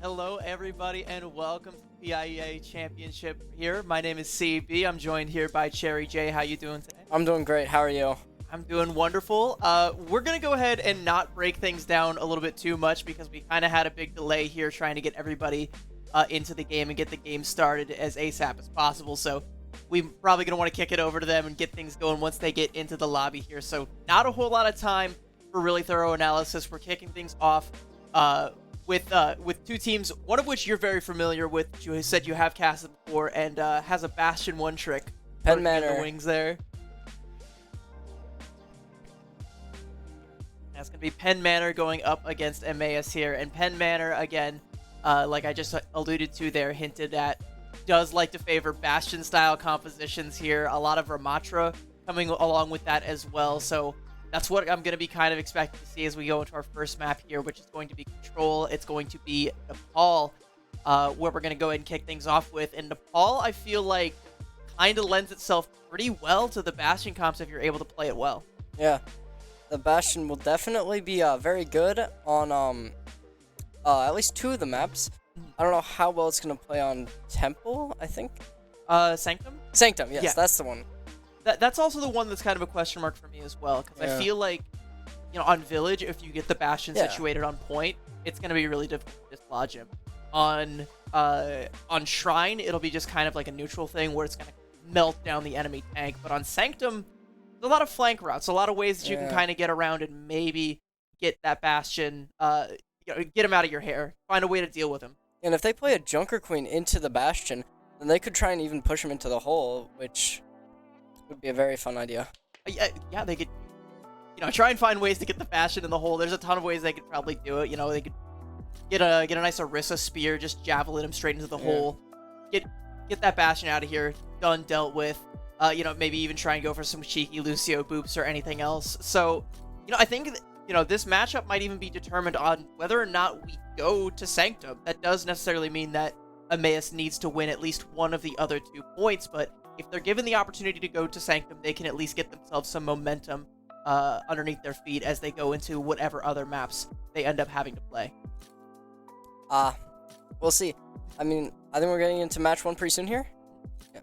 Hello, everybody, and welcome to PIEA Championship here. My name is CB. I'm joined here by Cherry J. How you doing today? I'm doing great. How are you? I'm doing wonderful. We're going to go ahead and not break things down a little bit too much because we kind of had a big delay here trying to get everybody into the game and get the game started as ASAP as possible. So we're probably going to want to kick it over to them and get things going once they get into the lobby here. So not a whole lot of time for really thorough analysis. We're kicking things off with two teams, one of which you're very familiar with. You said you have casted before and has a Bastion one trick. Penn Manor. The wings there. That's going to be Penn Manor going up against Emmaus here. And Penn Manor, again, like I just alluded to there, hinted at, does like to favor Bastion-style compositions here. A lot of Ramatra coming along with that as well. So that's what I'm going to be kind of expecting to see as we go into our first map here, which is going to be Control. It's going to be Nepal, where we're going to go ahead and kick things off with. And Nepal, I feel like, kind of lends itself pretty well to the Bastion comps if you're able to play it well. Yeah, the Bastion will definitely be very good on at least two of the maps. I don't know how well it's going to play on Temple, I think. Sanctum? Sanctum, yes, Yeah. That's the one. That's also the one that's kind of a question mark for me as well, because I feel like, you know, on Village, if you get the Bastion situated on point, it's going to be really difficult to dislodge him. On Shrine, it'll be just kind of like a neutral thing where it's going to melt down the enemy tank. But on Sanctum, there's a lot of flank routes, a lot of ways that you can kind of get around and maybe get that Bastion, get him out of your hair, find a way to deal with him. And if they play a Junker Queen into the Bastion, then they could try and even push him into the hole, which would be a very fun idea. Yeah, they could, try and find ways to get the Bastion in the hole. There's a ton of ways they could probably do it. They could get a nice Orisa spear, just javelin him straight into the hole. Get that Bastion out of here, done, dealt with. Maybe even try and go for some cheeky Lucio boops or anything else. So, I think this matchup might even be determined on whether or not we go to Sanctum. That does necessarily mean that Emmaus needs to win at least one of the other 2 points, but if they're given the opportunity to go to Sanctum, they can at least get themselves some momentum underneath their feet as they go into whatever other maps they end up having to play. We'll see. I think we're getting into match 1 pretty soon here. Yeah.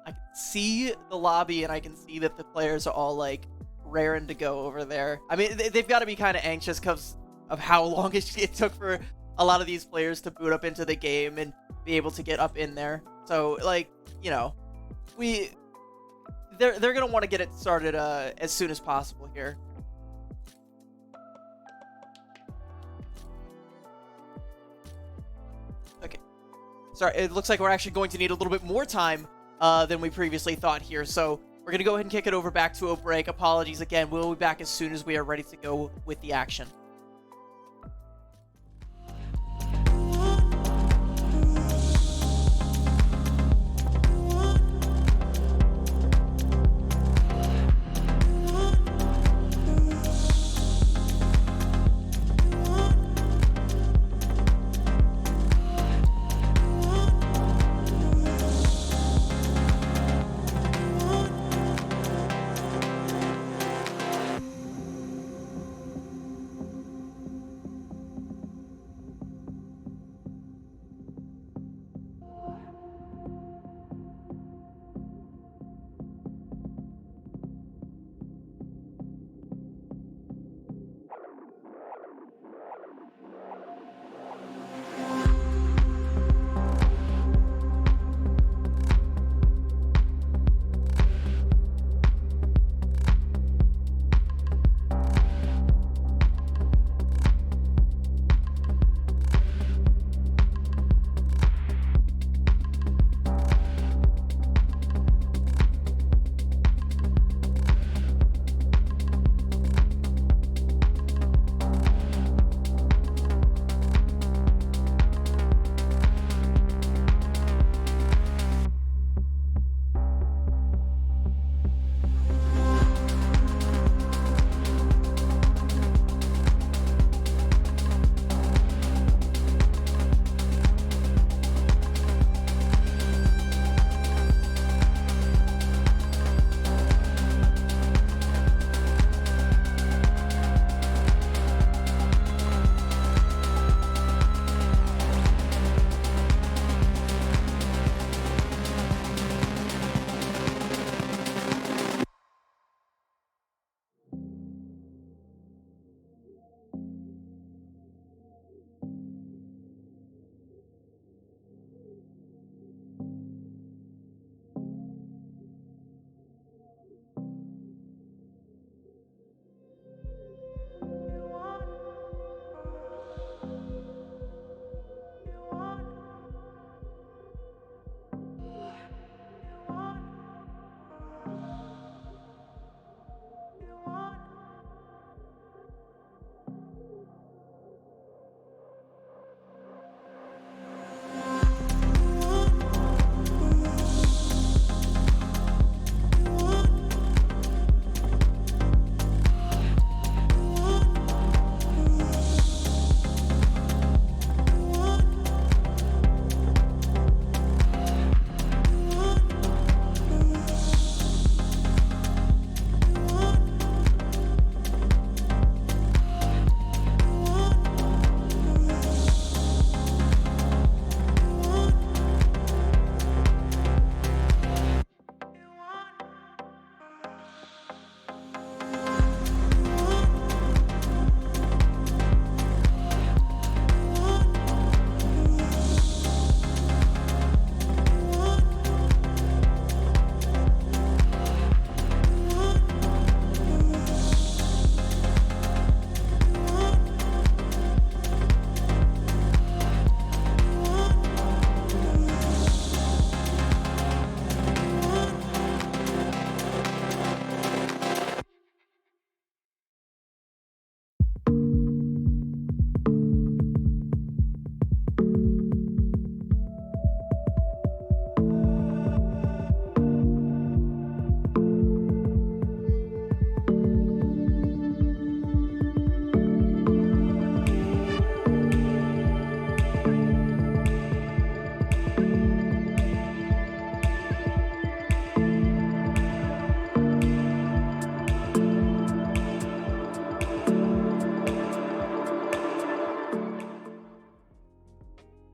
I can see the lobby, and I can see that the players are all, like, raring to go over there. I mean, they've got to be kind of anxious because of how long it took for a lot of these players to boot up into the game and be able to get up in there. So, like, you know, they're gonna want to get it started as soon as possible here. Okay. Sorry, it looks like we're actually going to need a little bit more time than we previously thought here. So we're gonna go ahead and kick it over back to a break. Apologies again. We'll be back as soon as we are ready to go with the action.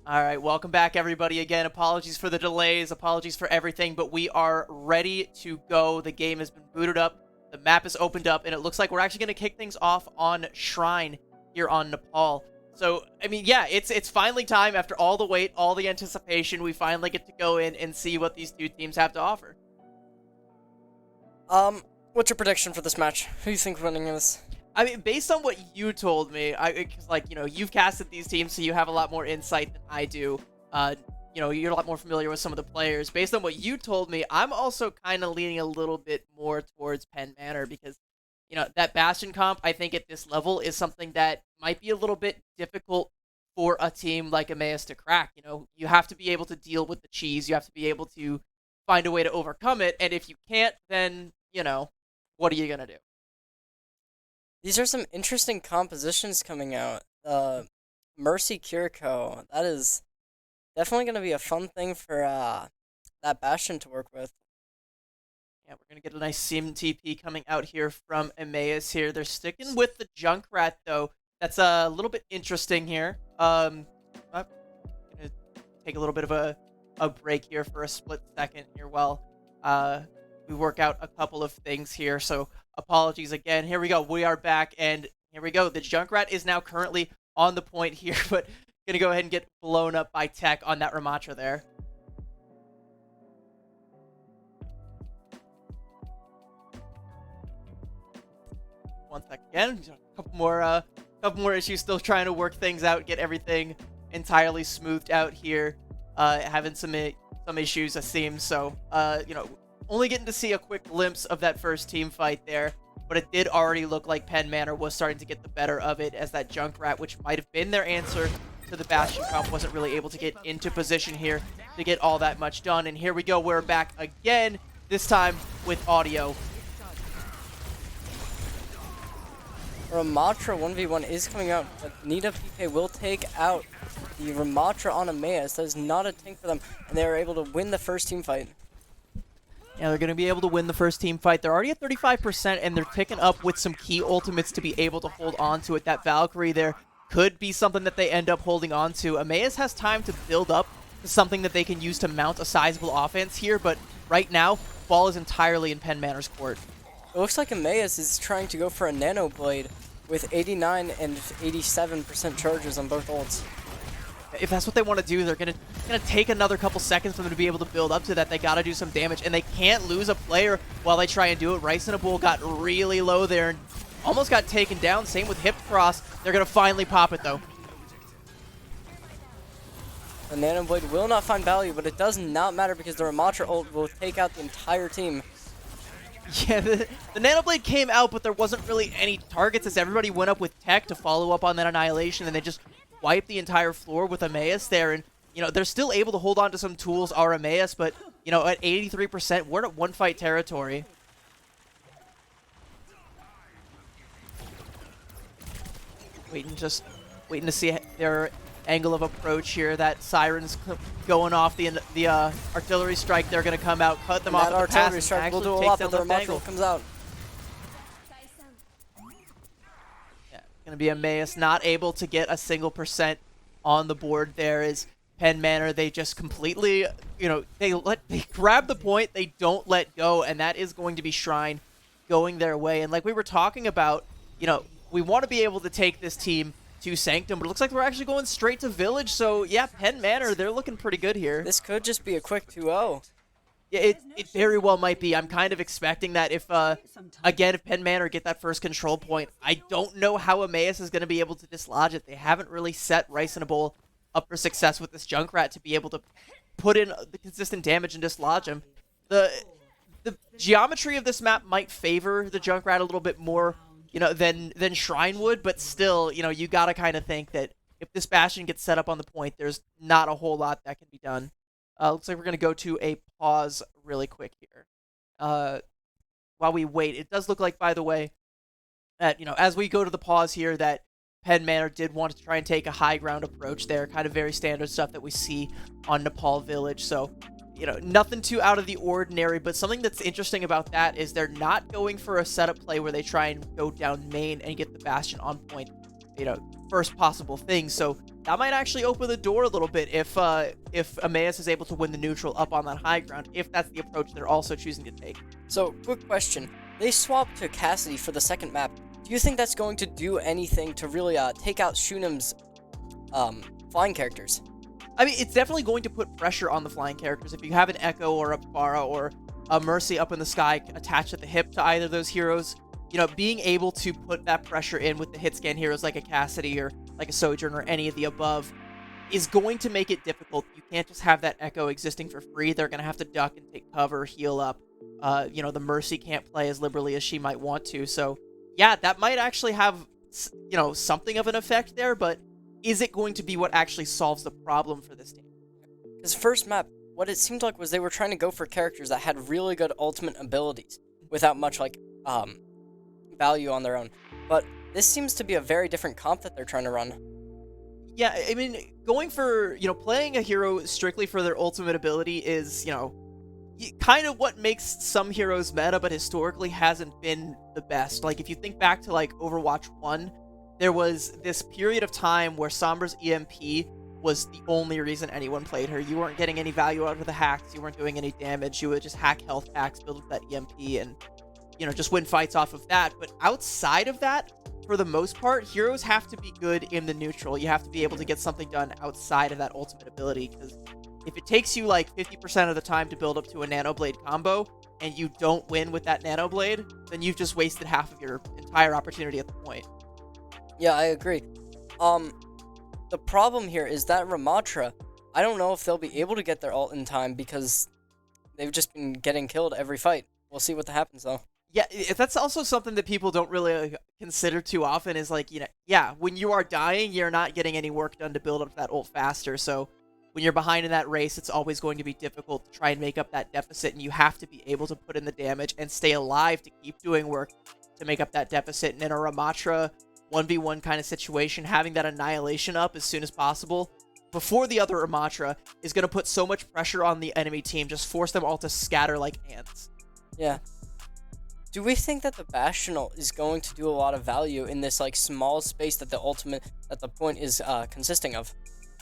All right, welcome back, everybody. Again, apologies for the delays, apologies for everything, but we are ready to go. The game has been booted up, the map is opened up, and it looks like we're actually going to kick things off on Shrine here on Nepal. So, I mean, yeah, it's finally time after all the wait, all the anticipation. We finally get to go in and see what these two teams have to offer. What's your prediction for this match? Who do you think winning this? I mean, based on what you told me, cause like, you know, you've casted these teams, so you have a lot more insight than I do. You know, you're a lot more familiar with some of the players. Based on what you told me, I'm also kind of leaning a little bit more towards Penn Manor because, you know, that Bastion comp, I think at this level is something that might be a little bit difficult for a team like Emmaus to crack. You know, you have to be able to deal with the cheese. You have to be able to find a way to overcome it. And if you can't, then, you know, what are you going to do? These are some interesting compositions coming out. Mercy Kiriko, that is definitely going to be a fun thing for that Bastion to work with. Yeah, we're going to get a nice Sim TP coming out here from Emmaus here. They're sticking with the Junkrat, though. That's a little bit interesting here. I'm going to take a little bit of a break here for a split second here while we work out a couple of things here. So apologies again. Here we go. We are back, and here we go. The Junkrat is now currently on the point here, but going to go ahead and get blown up by Tech on that Ramatra there. One sec again. A couple more issues. Still trying to work things out, get everything entirely smoothed out here. Having some issues, it seems. So, you know, only getting to see a quick glimpse of that first team fight there, but it did already look like Penn Manor was starting to get the better of it, as that Junkrat, which might have been their answer to the Bastion comp, wasn't really able to get into position here to get all that much done. And here we go. We're back again, this time with audio. Ramatra 1v1 is coming out, but Nita PK will take out the Ramatra on Emmaus. That is not a tank for them, and they are able to win the first team fight. Yeah, they're going to be able to win the first team fight. They're already at 35%, and they're picking up with some key ultimates to be able to hold on to it. That Valkyrie there could be something that they end up holding on to. Emmaus has time to build up to something that they can use to mount a sizable offense here, but right now, ball is entirely in Penn Manor's court. It looks like Emmaus is trying to go for a Nano Blade with 89 and 87% charges on both ults. If that's what they want to do, they're gonna take another couple seconds for them to be able to build up to that. They gotta do some damage, and they can't lose a player while they try and do it. Rice and a Bull got really low there and almost got taken down. Same with Hip Cross. They're gonna finally pop it though. The Nano Blade will not find value, but it does not matter because the Ramatra ult will take out the entire team. Yeah, the Nano Blade came out, but there wasn't really any targets as everybody went up with Tech to follow up on that Annihilation, and they just wiped the entire floor with Emmaus there. And, you know, they're still able to hold on to some tools, our Emmaus, but, you know, at 83%, we're at one-fight territory. Waiting to see their angle of approach here. That Siren's going off the artillery strike. They're going to come out, cut them off at the pass. Artillery strike will do a lot, but the Ramatra comes out. Yeah, going to be Emmaus not able to get a single % on the board there. Is Penn Manor, they just completely, you know, they grab the point, they don't let go, and that is going to be Shrine going their way. And like we were talking about, you know, we want to be able to take this team to Sanctum, but it looks like we're actually going straight to Village. So yeah, Penn Manor, they're looking pretty good here. This could just be a quick 2-0. Yeah, it very well might be. I'm kind of expecting that if, again, if Penn Manor get that first control point, I don't know how Emmaus is going to be able to dislodge it. They haven't really set Rice in a Bowl up for success with this Junkrat to be able to put in the consistent damage and dislodge him. The geometry of this map might favor the Junkrat a little bit more, you know, than Shrine would, but still, you know, you gotta kind of think that if this Bastion gets set up on the point, there's not a whole lot that can be done. Looks like we're gonna go to a pause really quick here. While we wait, it does look like, by the way, that, you know, as we go to the pause here, that Penn Manor did want to try and take a high ground approach there, kind of very standard stuff that we see on Nepal Village. So, you know, nothing too out of the ordinary, but something that's interesting about that is they're not going for a setup play where they try and go down main and get the Bastion on point, you know, first possible thing. So that might actually open the door a little bit if Emmaus is able to win the neutral up on that high ground, if that's the approach they're also choosing to take. So, quick question. They swapped to Cassidy for the second map. Do you think that's going to do anything to really take out Shunam's flying characters. I mean, it's definitely going to put pressure on the flying characters. If you have an Echo or a Pharah or a Mercy up in the sky attached at the hip to either of those heroes, being able to put that pressure in with the hit scan heroes like a Cassidy or like a Sojourn or any of the above is going to make it difficult. You can't just have that Echo existing for free. They're going to have to duck and take cover, heal up. The Mercy can't play as liberally as she might want to. So, yeah, that might actually have, something of an effect there, but is it going to be what actually solves the problem for this team? Because first map, what it seemed like was they were trying to go for characters that had really good ultimate abilities without much, value on their own. But this seems to be a very different comp that they're trying to run. Yeah, I mean, going for, playing a hero strictly for their ultimate ability is, kind of what makes some heroes meta, but historically hasn't been the best. Like, if you think back to, Overwatch 1, there was this period of time where Sombra's EMP was the only reason anyone played her. You weren't getting any value out of the hacks, you weren't doing any damage, you would just hack health packs, build up that EMP, and, just win fights off of that. But outside of that, for the most part, heroes have to be good in the neutral. You have to be able to get something done outside of that ultimate ability, because if it takes you 50% of the time to build up to a Nanoblade combo, and you don't win with that Nanoblade, then you've just wasted half of your entire opportunity at the point. Yeah, I agree. The problem here is that Ramatra, I don't know if they'll be able to get their ult in time because they've just been getting killed every fight. We'll see what happens, though. Yeah, that's also something that people don't really consider too often is when you are dying, you're not getting any work done to build up that ult faster. So when you're behind in that race, it's always going to be difficult to try and make up that deficit, and you have to be able to put in the damage and stay alive to keep doing work to make up that deficit. And in a Ramatra 1v1 kind of situation, having that annihilation up as soon as possible before the other Ramatra is going to put so much pressure on the enemy team, just force them all to scatter like ants. Yeah. Do we think that the Bastional is going to do a lot of value in this small space that the point is consisting of?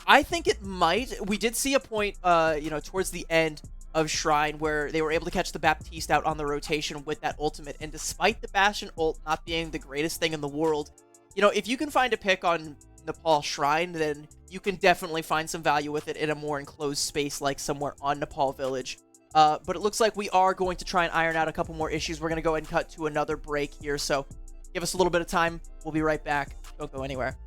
I think it might. We did see a point, towards the end of Shrine where they were able to catch the Baptiste out on the rotation with that ultimate, and despite the Bastion ult not being the greatest thing in the world, if you can find a pick on Nepal Shrine, then you can definitely find some value with it in a more enclosed space like somewhere on Nepal Village. But it looks like we are going to try and iron out a couple more issues. We're going to go ahead and cut to another break here, so give us a little bit of time. We'll be right back. Don't go anywhere.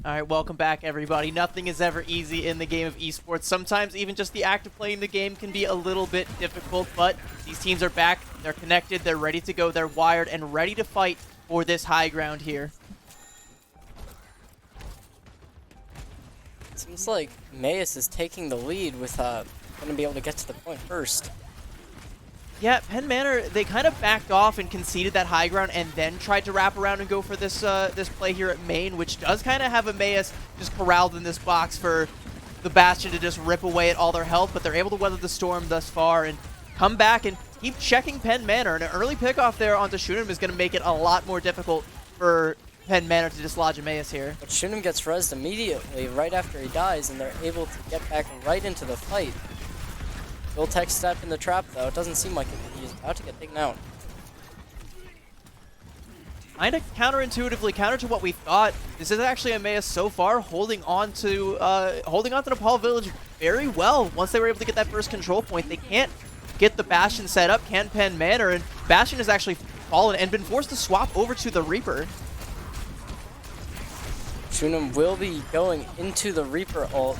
All right, welcome back, everybody. Nothing is ever easy in the game of esports. Sometimes even just the act of playing the game can be a little bit difficult, but these teams are back. They're connected. They're ready to go. They're wired and ready to fight for this high ground here. Seems like Mayus is taking the lead with going to be able to get to the point first. Yeah, Penn Manor, they kind of backed off and conceded that high ground and then tried to wrap around and go for this this play here at main, which does kind of have Emmaus just corralled in this box for the Bastion to just rip away at all their health, but they're able to weather the storm thus far and come back and keep checking Penn Manor. And an early pickoff there onto Shunim is going to make it a lot more difficult for Penn Manor to dislodge Emmaus here. But Shunim gets rezzed immediately right after he dies, and they're able to get back right into the fight. Will tech step in the trap, though. It doesn't seem like he's about to get taken out. Kind of counterintuitively, counter to what we thought. This is actually Emmaus so far holding on to Nepal Village very well. Once they were able to get that first control point, they can't get the Bastion set up, can't Penn Manor, and Bastion has actually fallen and been forced to swap over to the Reaper. Shunim will be going into the Reaper ult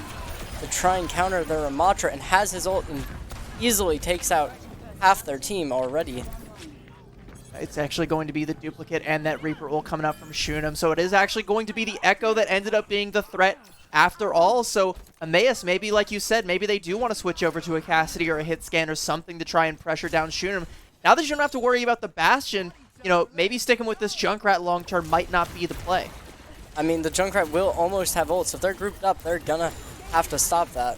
to try and counter the Ramatra, and has his ult and easily takes out half their team already. It's actually going to be the duplicate and that Reaper ult coming up from Shunim, so it is actually going to be the Echo that ended up being the threat after all. So Emmaus, maybe like you said, maybe they do want to switch over to a Cassidy or a hit scan or something to try and pressure down Shunim. Now that you don't have to worry about the Bastion, you know, maybe sticking with this Junkrat long term might not be the play. I mean, the Junkrat will almost have ults. If they're grouped up, they're gonna have to stop that.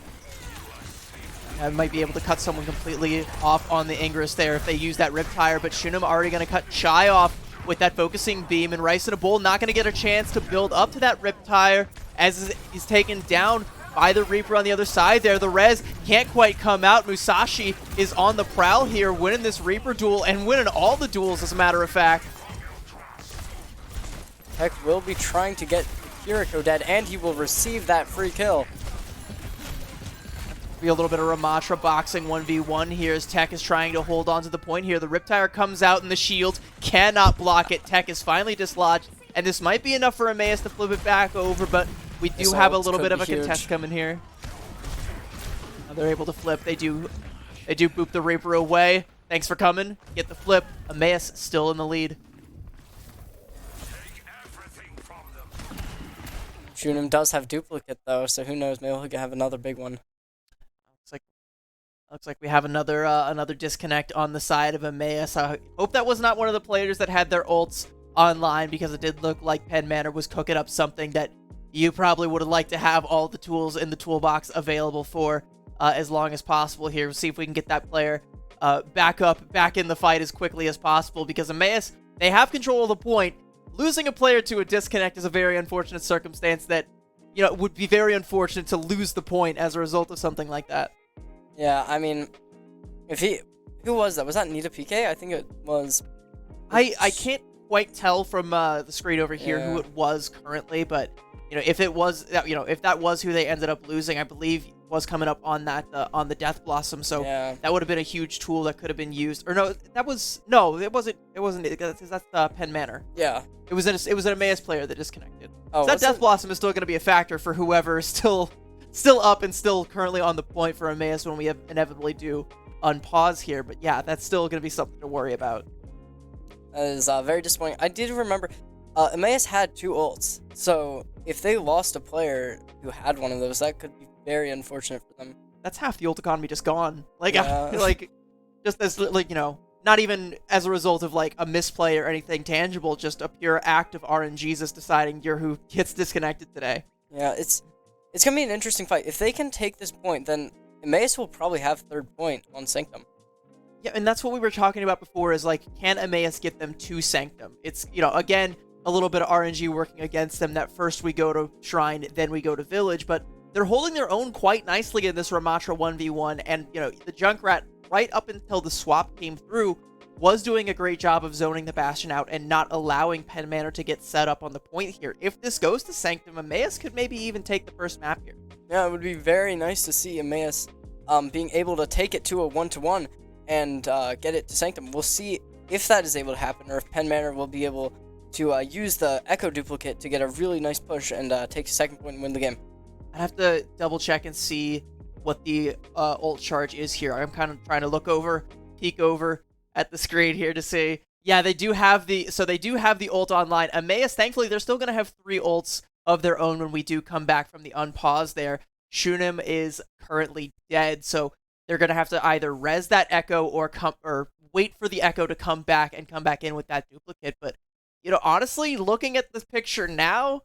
I might be able to cut someone completely off on the Ingress there if they use that Riptire, but Shunim already going to cut Chai off with that focusing beam, and Rice in a Bull not going to get a chance to build up to that Riptire as he's taken down by the Reaper on the other side there. The res can't quite come out. Musashi is on the prowl here, winning this Reaper duel and winning all the duels, as a matter of fact. Tech will be trying to get Kiriko dead, and he will receive that free kill. Be a little bit of Ramatra boxing 1v1 here as Tech is trying to hold on to the point here. The Riptire comes out and the shield cannot block it. Tech is finally dislodged, and this might be enough for Emmaus to flip it back over, but we do have a little bit of a contest coming here. Now they're able to flip. They do boop the Reaper away. Thanks for coming. Get the flip. Emmaus still in the lead. Shunim does have duplicate though, so who knows, maybe he'll have another big one. Looks like we have another disconnect on the side of Emmaus. I hope that was not one of the players that had their ults online, because it did look like Penn Manor was cooking up something that you probably would have liked to have all the tools in the toolbox available for as long as possible here. We'll see if we can get that player back in the fight as quickly as possible, because Emmaus, they have control of the point. Losing a player to a disconnect is a very unfortunate circumstance that, you know, would be very unfortunate to lose the point as a result of something like that. Yeah, I mean, who was that? Was that Nita PK? I think it was. I can't quite tell from the screen over here who it was currently, but you know, if it was, you know, if that was who they ended up losing, I believe was coming up on that on the Death Blossom. So that would have been a huge tool that could have been used. Or no, it wasn't. That's Penn Manor. Yeah, it was an Emmaus player that disconnected. Oh, so that Death Blossom is still going to be a factor for whoever is still up and still currently on the point for Emmaus when we inevitably do unpause here. But yeah, that's still going to be something to worry about. That is very disappointing. I did remember Emmaus had 2 ults, so if they lost a player who had one of those, that could be very unfortunate for them. That's half the ult economy just gone. Like, like just as, like, you know, not even as a result of like a misplay or anything tangible, just a pure act of RNGesus deciding you're who gets disconnected today. Yeah, it's going to be an interesting fight. If they can take this point, then Emmaus will probably have 3rd point on Sanctum. Yeah, and that's what we were talking about before, is like, can Emmaus get them to Sanctum? It's, you know, again, a little bit of RNG working against them, that first we go to Shrine, then we go to Village, but they're holding their own quite nicely in this Ramatra 1v1, and, you know, the Junkrat, right up until the swap came through, was doing a great job of zoning the Bastion out and not allowing Penn Manor to get set up on the point here. If this goes to Sanctum, Emmaus could maybe even take the first map here. Yeah, it would be very nice to see Emmaus being able to take it to a 1-to-1 and get it to Sanctum. We'll see if that is able to happen, or if Penn Manor will be able to use the Echo duplicate to get a really nice push and take a second point and win the game. I'd have to double check and see what the ult charge is here. I'm kind of trying to peek over at the screen here to see. Yeah, they do have the ult online. Emmaus, thankfully, they're still going to have 3 ults of their own when we do come back from the unpause there. Shunim is currently dead, so they're going to have to either res that Echo or wait for the Echo to come back in with that duplicate. But, honestly, looking at this picture now,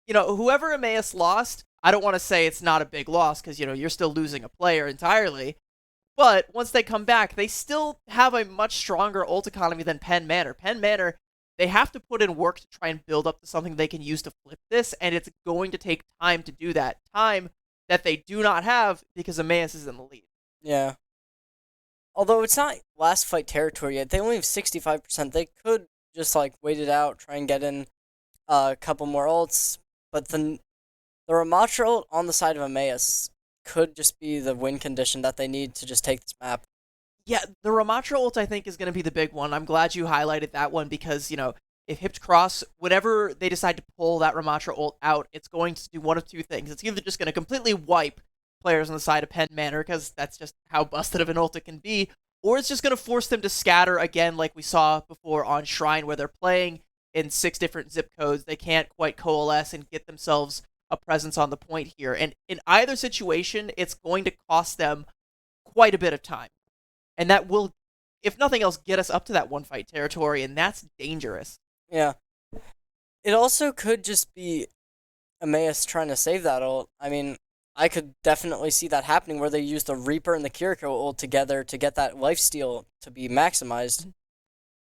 whoever Emmaus lost, I don't want to say it's not a big loss because, you're still losing a player entirely. But once they come back, they still have a much stronger ult economy than Penn Manor. Penn Manor, they have to put in work to try and build up to something they can use to flip this, and it's going to take time to do that. Time that they do not have because Emmaus is in the lead. Yeah. Although it's not last fight territory yet, they only have 65%. They could just wait it out, try and get in a couple more ults, but the Ramatra ult on the side of Emmaus could just be the win condition that they need to just take this map. Yeah, the Ramatra ult I think is going to be the big one. I'm glad you highlighted that one because, if Hipped Cross, whenever they decide to pull that Ramatra ult out, it's going to do one of 2 things. It's either just going to completely wipe players on the side of Penn Manor because that's just how busted of an ult it can be, or it's just going to force them to scatter again like we saw before on Shrine where they're playing in 6 different zip codes. They can't quite coalesce and get themselves a presence on the point here. And in either situation, it's going to cost them quite a bit of time. And that will, if nothing else, get us up to that 1-fight territory, and that's dangerous. Yeah. It also could just be Emmaus trying to save that ult. I mean, I could definitely see that happening where they use the Reaper and the Kiriko ult together to get that lifesteal to be maximized.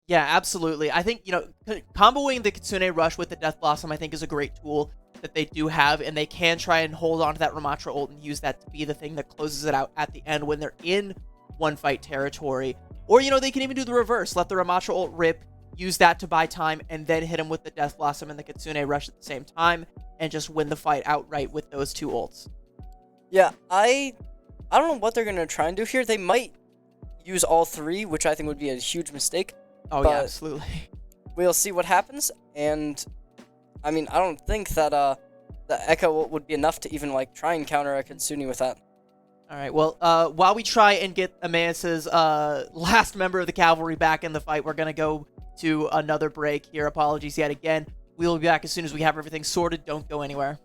Yeah, absolutely. I think, comboing the Kitsune Rush with the Death Blossom, I think, is a great tool that they do have, and they can try and hold on to that Ramatra ult and use that to be the thing that closes it out at the end when they're in 1-fight territory. Or, they can even do the reverse. Let the Ramatra ult rip, use that to buy time, and then hit him with the Death Blossom and the Kitsune Rush at the same time, and just win the fight outright with those 2 ults. Yeah, I don't know what they're going to try and do here. They might use all 3, which I think would be a huge mistake. Oh, yeah, absolutely. We'll see what happens, and I mean, I don't think that the Echo would be enough to even try and counter a Kitsune with that. All right, well, while we try and get Emmaus's last member of the cavalry back in the fight, we're going to go to another break here. Apologies yet again. We'll be back as soon as we have everything sorted. Don't go anywhere.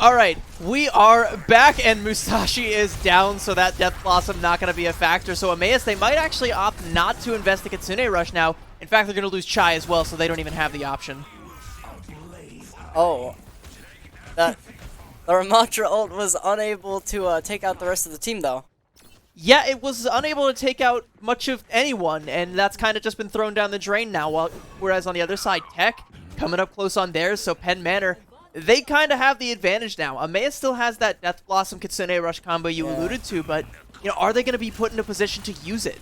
All right, we are back, and Musashi is down, so that Death Blossom not going to be a factor. So Emmaus, they might actually opt not to invest the Kitsune Rush now. In fact, they're going to lose Chai as well, so they don't even have the option. Oh. The Ramatra ult was unable to take out the rest of the team, though. Yeah, it was unable to take out much of anyone, and that's kind of just been thrown down the drain now. Whereas on the other side, Tech coming up close on theirs, so Penn Manor, they kind of have the advantage now. Emmaus still has that Death Blossom Kitsune Rush combo you alluded to, but are they going to be put in a position to use it?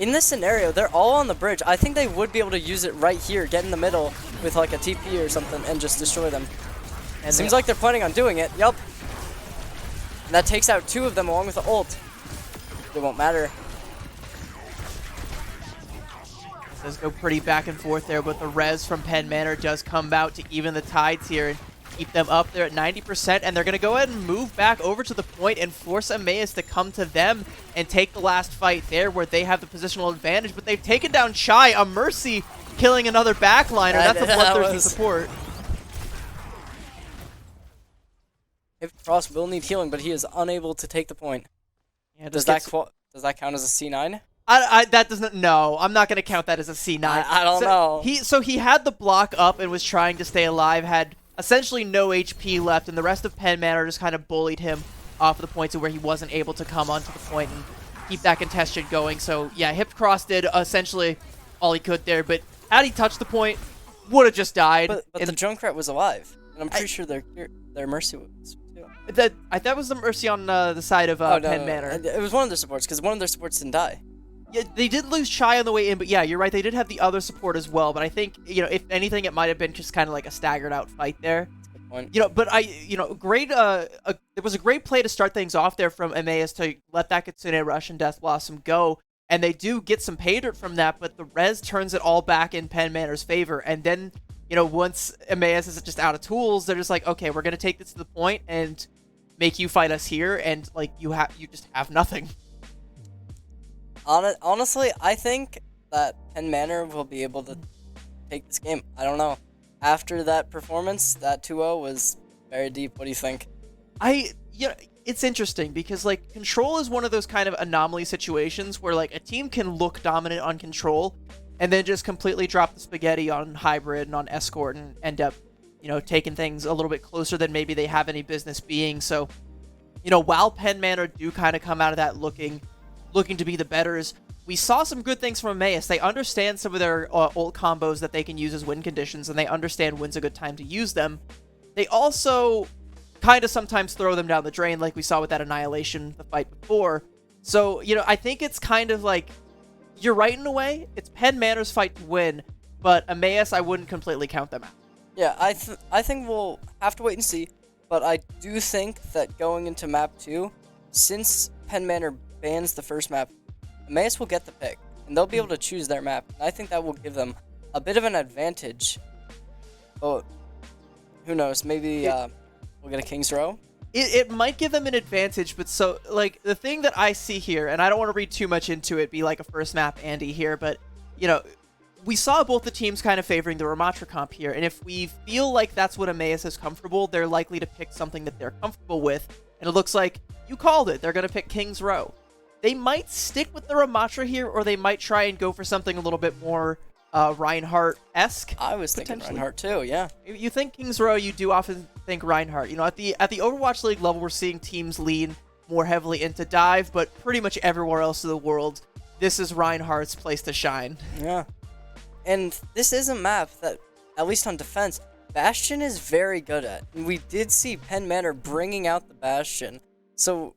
In this scenario, they're all on the bridge. I think they would be able to use it right here, get in the middle with like a TP or something, and just destroy them. And seems like they're planning on doing it. Yup. And that takes out 2 of them along with the ult. It won't matter. Does go pretty back and forth there, but the res from Penn Manor does come out to even the tides here and keep them up there at 90%, and they're going to go ahead and move back over to the point and force Emmaus to come to them and take the last fight there where they have the positional advantage, but they've taken down Chai, a Mercy killing another backliner. That's a bloodthirsty support. If Frost will need healing, but he is unable to take the point. Yeah, does that count as a C9? That doesn't. No, I'm not going to count that as a C9. I don't know. He had the block up and was trying to stay alive, had essentially no HP left, and the rest of Penn Manor just kind of bullied him off of the point to where he wasn't able to come onto the point and keep that contention going. So yeah, Hip Cross did essentially all he could there, but had he touched the point, would have just died. But the Junkrat was alive, and I'm pretty sure their Mercy was too. That was the Mercy on the side of Penn Manor. It was one of their supports, because one of their supports didn't die. Yeah, they did lose Chai on the way in, but yeah, you're right. They did have the other support as well. But I think, if anything, it might have been just kind of like a staggered out fight there. Good point. But great. It was a great play to start things off there from Emmaus to let that Kitsune Rush and Death Blossom go, and they do get some pay dirt from that. But the res turns it all back in Penn Manor's favor, and then once Emmaus is just out of tools, they're just like, okay, we're gonna take this to the point and make you fight us here, and like you just have nothing. Honestly, I think that Penn Manor will be able to take this game. I don't know. After that performance, that 2-0 was very deep. What do you think? It's interesting because like Control is one of those kind of anomaly situations where like a team can look dominant on Control and then just completely drop the spaghetti on Hybrid and on Escort and end up, taking things a little bit closer than maybe they have any business being. So, while Penn Manor do kind of come out of that looking to be the betters, we saw some good things from Emmaus. They understand some of their ult combos that they can use as win conditions, and they understand when's a good time to use them. They also kind of sometimes throw them down the drain, like we saw with that Annihilation, the fight before. So, I think it's kind of like, you're right in a way. It's Penn Manor's fight to win, but Emmaus, I wouldn't completely count them out. Yeah, I think we'll have to wait and see, but I do think that going into map 2, since Penn Manor bans the first map, Emmaus will get the pick, and they'll be able to choose their map. And I think that will give them a bit of an advantage. But who knows? Maybe we'll get a King's Row. It might give them an advantage, but so like the thing that I see here, and I don't want to read too much into it, be like a first map Andy here, but we saw both the teams kind of favoring the Ramatra comp here, and if we feel like that's what Emmaus is comfortable, they're likely to pick something that they're comfortable with, and it looks like you called it. They're going to pick King's Row. They might stick with the Ramatra here, or they might try and go for something a little bit more Reinhardt-esque. I was thinking Reinhardt too, yeah. You think King's Row, you do often think Reinhardt. At the Overwatch League level, we're seeing teams lean more heavily into dive, but pretty much everywhere else in the world, this is Reinhardt's place to shine. Yeah. And this is a map that, at least on defense, Bastion is very good at. And we did see Penn Manor bringing out the Bastion. So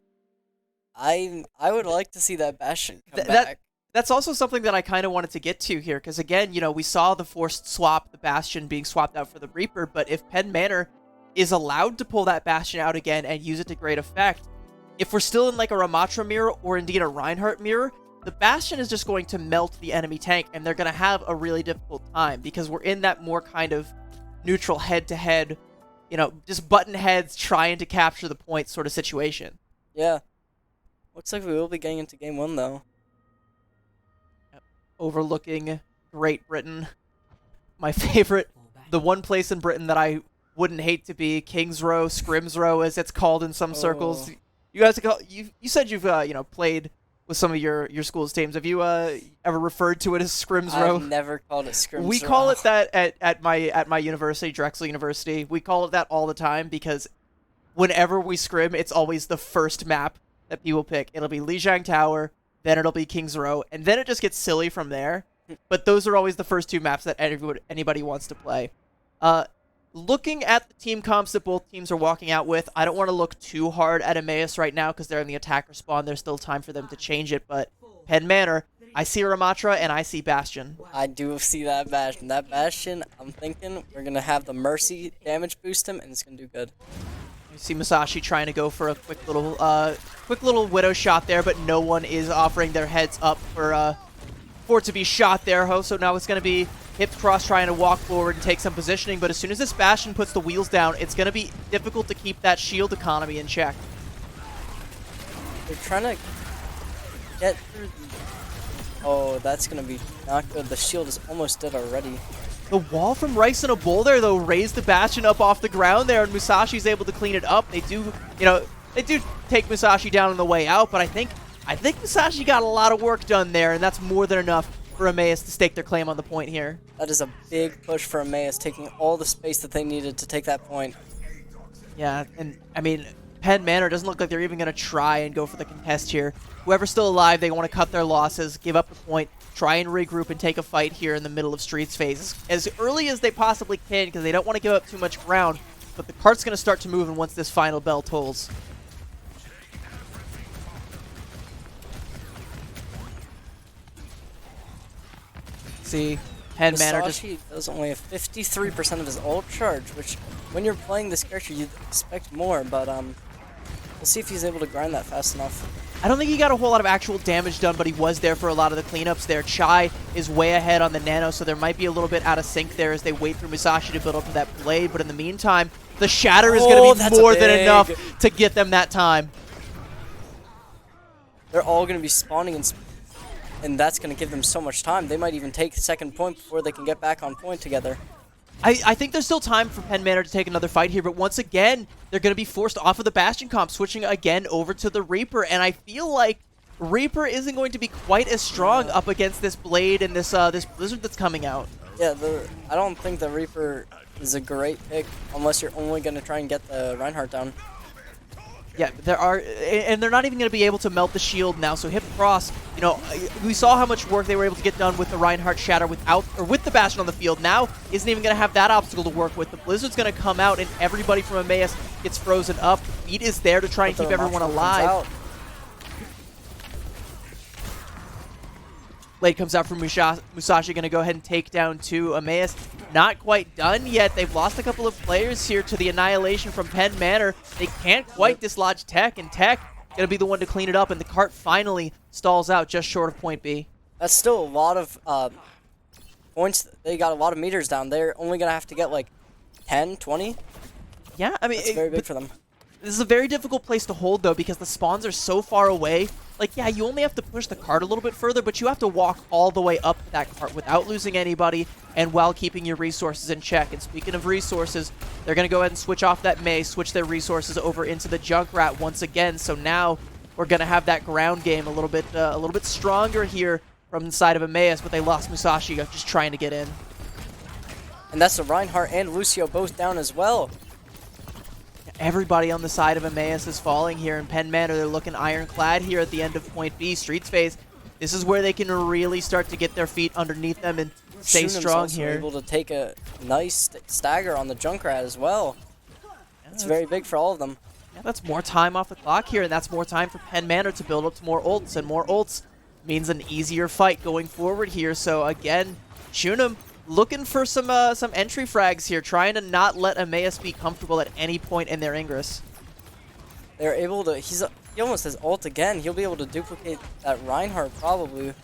I would like to see that Bastion come back. That's also something that I kind of wanted to get to here, because again, we saw the forced swap, the Bastion being swapped out for the Reaper, but if Penn Manor is allowed to pull that Bastion out again and use it to great effect, if we're still in like a Ramatra mirror or indeed a Reinhardt mirror, the Bastion is just going to melt the enemy tank, and they're going to have a really difficult time, because we're in that more kind of neutral head-to-head, just button heads trying to capture the point sort of situation. Yeah. Looks like we will be getting into game 1, though. Overlooking Great Britain. My favorite, the one place in Britain that I wouldn't hate to be King's Row, Scrims Row, as it's called in some circles. Oh. You guys, you said you've played with some of your school's teams. Have you ever referred to it as Scrims Row? I've never called it Scrims Row. We call it that at my university, Drexel University. We call it that all the time because whenever we scrim, it's always the first map that people pick. It'll be Lijiang Tower, then it'll be King's Row, and then it just gets silly from there. But those are always the first 2 maps that anybody wants to play. Looking at the team comps that both teams are walking out with, I don't want to look too hard at Emmaus right now because they're in the attacker spawn. There's still time for them to change it, but Penn Manor, I see Ramatra and I see Bastion. I do see that Bastion. That Bastion, I'm thinking we're going to have the Mercy damage boost him, and it's going to do good. You see Musashi trying to go for a quick little Widow shot there, but no one is offering their heads up for it to be shot there. So now it's going to be Hip Cross trying to walk forward and take some positioning, but as soon as this Bastion puts the wheels down, it's going to be difficult to keep that shield economy in check. They're trying to get through the... Oh, that's going to be not good. The shield is almost dead already. The wall from Rice in a Bowl there, though, raised the Bastion up off the ground there, and Musashi's able to clean it up. They do take Musashi down on the way out, but I think Musashi got a lot of work done there, and that's more than enough for Emmaus to stake their claim on the point here. That is a big push for Emmaus, taking all the space that they needed to take that point. Yeah, and I mean, Penn Manor doesn't look like they're even going to try and go for the contest here. Whoever's still alive, they want to cut their losses, give up the point, try and regroup and take a fight here in the middle of Street's phase as early as they possibly can because they don't want to give up too much ground, but the cart's going to start to move once this final bell tolls. See, Penn Manor just does only have 53% of his ult charge, which when you're playing this character you'd expect more, but we'll see if he's able to grind that fast enough. I don't think he got a whole lot of actual damage done, but he was there for a lot of the cleanups there. Chai is way ahead on the nano, so there might be a little bit out of sync there as they wait for Musashi to build up to that blade, but in the meantime, the shatter is going to be more than enough to get them that time. They're all going to be spawning and that's going to give them so much time. They might even take the second point before they can get back on point together. I think there's still time for Penn Manor to take another fight here, but once again, they're going to be forced off of the Bastion comp, switching again over to the Reaper, and I feel like Reaper isn't going to be quite as strong up against this Blade and this Blizzard that's coming out. Yeah, I don't think the Reaper is a great pick unless you're only going to try and get the Reinhardt down. Yeah, and they're not even going to be able to melt the shield now. So Hip Cross, we saw how much work they were able to get done with the Reinhardt Shatter with the Bastion on the field. Now isn't even going to have that obstacle to work with. The Blizzard's going to come out, and everybody from Emmaus gets frozen up. Beat is there to try and keep everyone alive. Blade comes out from Musashi, going to go ahead and take down 2. Emmaus not quite done yet. They've lost a couple of players here to the annihilation from Penn Manor. They can't quite dislodge Tech, and Tech going to be the one to clean it up, and the cart finally stalls out just short of point B. That's still a lot of points. They got a lot of meters down. They're only going to have to get like 10, 20. Yeah, I mean, it's very big for them. This is a very difficult place to hold, though, because the spawns are so far away. Like, yeah, you only have to push the cart a little bit further, but you have to walk all the way up that cart without losing anybody and while keeping your resources in check. And speaking of resources, they're going to go ahead and switch off that Mei, switch their resources over into the Junkrat once again. So now we're going to have that ground game a little bit stronger here from the side of Emmaus, but they lost Musashi just trying to get in. And that's the Reinhardt and Lucio both down as well. Everybody on the side of Emmaus is falling here, and Penn Manor, they're looking ironclad here at the end of point B. Streets phase, this is where they can really start to get their feet underneath them and stay strong here. Able to take a nice stagger on the Junkrat as well. Yeah, it's very big for all of them. Yeah, that's more time off the clock here, and that's more time for Penn Manor to build up to more ults, and more ults means an easier fight going forward here. So again, Shunim looking for some entry frags here, trying to not let Emmaus be comfortable at any point in their Ingress. They're able to, he almost has ult again. He'll be able to duplicate that Reinhardt probably and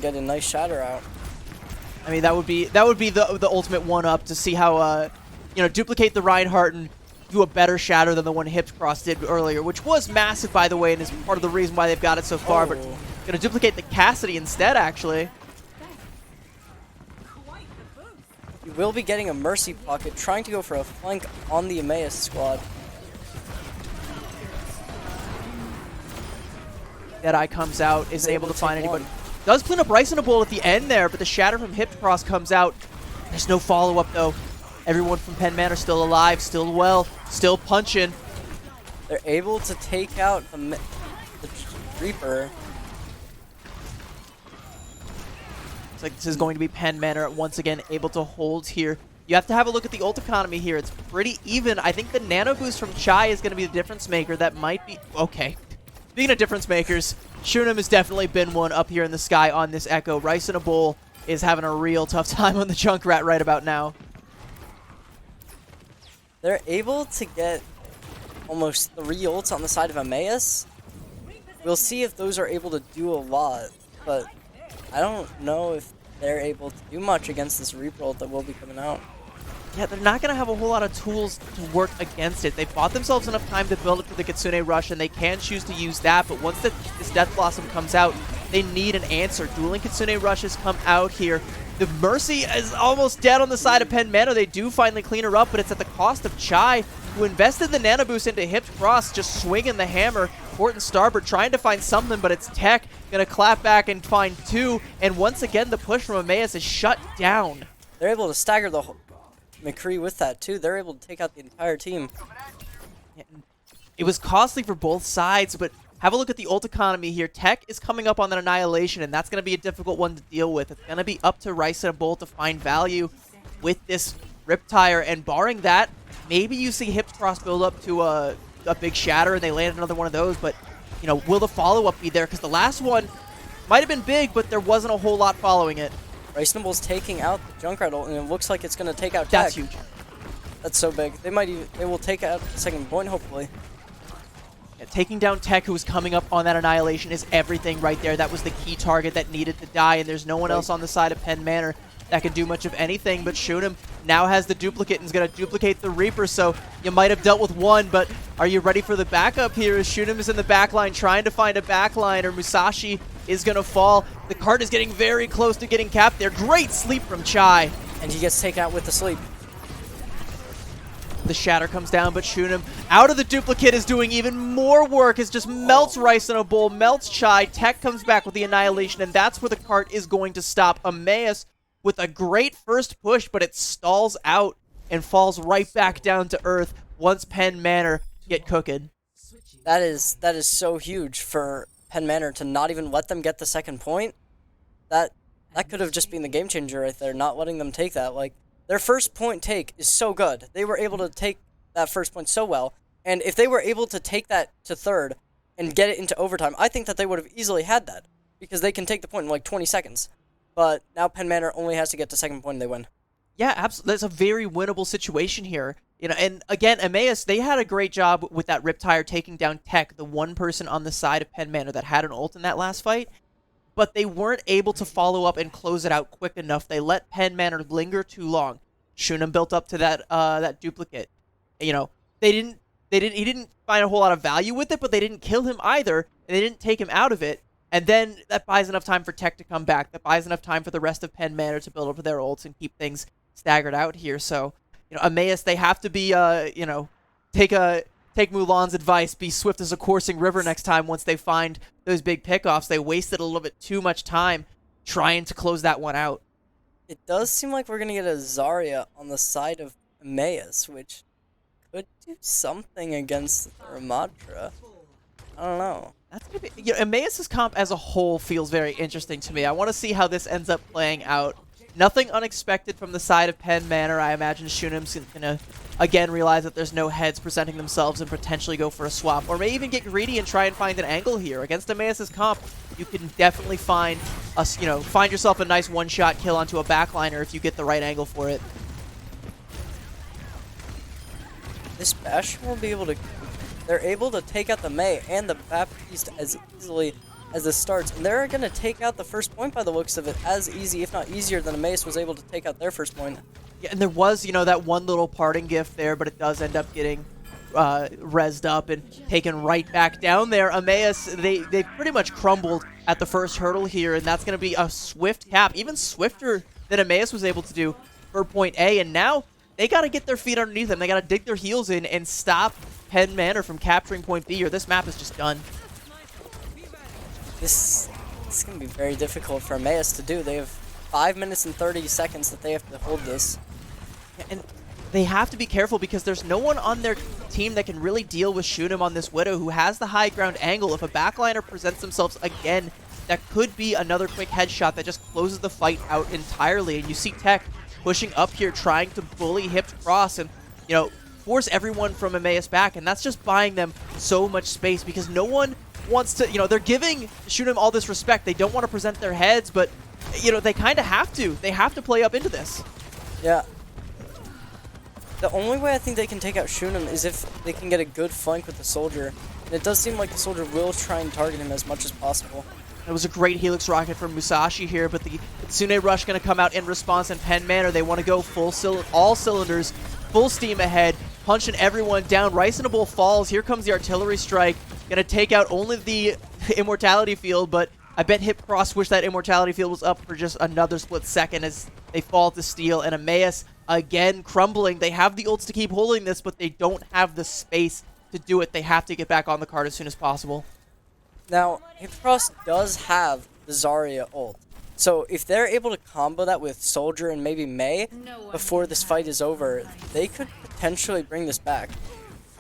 get a nice shatter out. I mean, that would be the ultimate one-up to see how, duplicate the Reinhardt and do a better shatter than the one Hipcross did earlier, which was massive, by the way, and is part of the reason why they've got it so far, but going to duplicate the Cassidy instead, actually. You will be getting a Mercy pocket, trying to go for a flank on the Emmaus squad. Deadeye comes out, isn't able to find anybody. Does clean up Rice and a Bull at the end there, but the shatter from Hip Cross comes out. There's no follow-up, though. Everyone from Pen Man are still alive, still well, still punching. They're able to take out the Reaper. Looks like this is going to be Pen Manor once again able to hold here. You have to have a look at the ult economy here. It's pretty even. I think the nano boost from Chai is going to be the difference maker. That might be... Okay. Speaking of difference makers, Shunim has definitely been one up here in the sky on this Echo. Rice in a Bowl is having a real tough time on the Junkrat right about now. They're able to get almost 3 ults on the side of Emmaus. We'll see if those are able to do a lot, but I don't know if they're able to do much against this Reaper ult that will be coming out. Yeah, they're not going to have a whole lot of tools to work against it. They bought themselves enough time to build up to the Kitsune Rush, and they can choose to use that, but once this Death Blossom comes out, they need an answer. Dueling Kitsune Rushes come out here. The Mercy is almost dead on the side of Pen Manor. They do finally clean her up, but it's at the cost of Chai, who invested the Nano Boost into Hip Cross, just swinging the hammer. Port and Starboard trying to find something, but it's Tech going to clap back and find 2, and once again, the push from Emmaus is shut down. They're able to stagger the McCree with that, too. They're able to take out the entire team. It was costly for both sides, but have a look at the ult economy here. Tech is coming up on that Annihilation, and that's going to be a difficult one to deal with. It's going to be up to Rice and a Bolt to find value with this Riptire, and barring that, maybe you see Hip Cross build up to a big shatter, and they land another one of those, but, you know, will the follow-up be there? Because the last one might have been big, but there wasn't a whole lot following it. Rice Nimble's taking out the Junkrat ult, and it looks like it's going to take out Tech. That's huge. That's so big. They will take out the second point, hopefully. Yeah, taking down Tech, who was coming up on that Annihilation, is everything right there. That was the key target that needed to die, and there's no one else on the side of Pen Manor that can do much of anything, but Shunim now has the duplicate and is going to duplicate the Reaper, so you might have dealt with one, but are you ready for the backup here? As Shunim is in the backline trying to find a backline, or Musashi is going to fall. The cart is getting very close to getting capped there. Great sleep from Chai. And he gets taken out with the sleep. The shatter comes down, but Shunim out of the duplicate is doing even more work. It just melts Rice in a Bowl, melts Chai. Tech comes back with the Annihilation, and that's where the cart is going to stop. Emmaus with a great first push, but it stalls out and falls right back down to earth once Pen Manor get cooking. That is so huge for Pen Manor to not even let them get the second point. That could have just been the game changer right there, not letting them take that. Like, their first point take is so good. They were able to take that first point so well, and if they were able to take that to third and get it into overtime, I think that they would have easily had that, because they can take the point in like 20 seconds. But now Pen Manor only has to get to second point and they win. Yeah, absolutely. That's a very winnable situation here. You know, and again, Emmaus, they had a great job with that Riptire taking down Tech, the one person on the side of Pen Manor that had an ult in that last fight. But they weren't able to follow up and close it out quick enough. They let Pen Manor linger too long. Shunim built up to that duplicate. You know, he didn't find a whole lot of value with it, but they didn't kill him either, and they didn't take him out of it. And then that buys enough time for Tech to come back. That buys enough time for the rest of Pen Manor to build up their ults and keep things staggered out here. So, you know, Emmaus, they have to be, you know, take Mulan's advice, be swift as a coursing river next time once they find those big pickoffs. They wasted a little bit too much time trying to close that one out. It does seem like we're going to get a Zarya on the side of Emmaus, which could do something against Ramatra. I don't know. That's gonna be, you know, Emmaus' comp as a whole feels very interesting to me. I want to see how this ends up playing out. Nothing unexpected from the side of Pen Manor. I imagine Shunim's gonna again realize that there's no heads presenting themselves and potentially go for a swap, or may even get greedy and try and find an angle here. Against Emmaus' comp, you can definitely find yourself a nice one-shot kill onto a backliner if you get the right angle for it. This Bastion will be able to... They're able to take out the Mei and the Baptiste as easily as this starts. And they're going to take out the first point by the looks of it as easy, if not easier, than Emmaus was able to take out their first point. Yeah, and there was, you know, that one little parting gift there, but it does end up getting rezzed up and taken right back down there. Emmaus, they pretty much crumbled at the first hurdle here, and that's going to be a swift cap, even swifter than Emmaus was able to do. for point A, and now they got to get their feet underneath them. They got to dig their heels in and stop Penn Manor from capturing point B, or this map is just done. This is going to be very difficult for Emmaus to do. They have 5 minutes and 30 seconds that they have to hold this. And they have to be careful because there's no one on their team that can really deal with Shunim on this Widow, who has the high ground angle. If a backliner presents themselves again, that could be another quick headshot that just closes the fight out entirely. And you see Tech pushing up here, trying to bully Hipped Cross and, you know, force everyone from Emmaus back. And that's just buying them so much space because no one wants to, you know, they're giving Shunim all this respect. They don't want to present their heads, but, you know, they kind of have to. They have to play up into this. Yeah. The only way I think they can take out Shunim is if they can get a good flank with the Soldier. And it does seem like the Soldier will try and target him as much as possible. It was a great Helix Rocket from Musashi here, but the Kitsune Rush going to come out in response, and Penn Manor, they want to go all cylinders, full steam ahead, punching everyone down. Riceable falls. Here comes the artillery strike. Going to take out only the Immortality Field, but I bet Hip Cross wished that Immortality Field was up for just another split second as they fall to steel, and Emmaus again crumbling. They have the ults to keep holding this, but they don't have the space to do it. They have to get back on the card as soon as possible. Now, Hipcross does have the Zarya ult. So if they're able to combo that with Soldier and maybe Mei before this fight is over, they could potentially bring this back.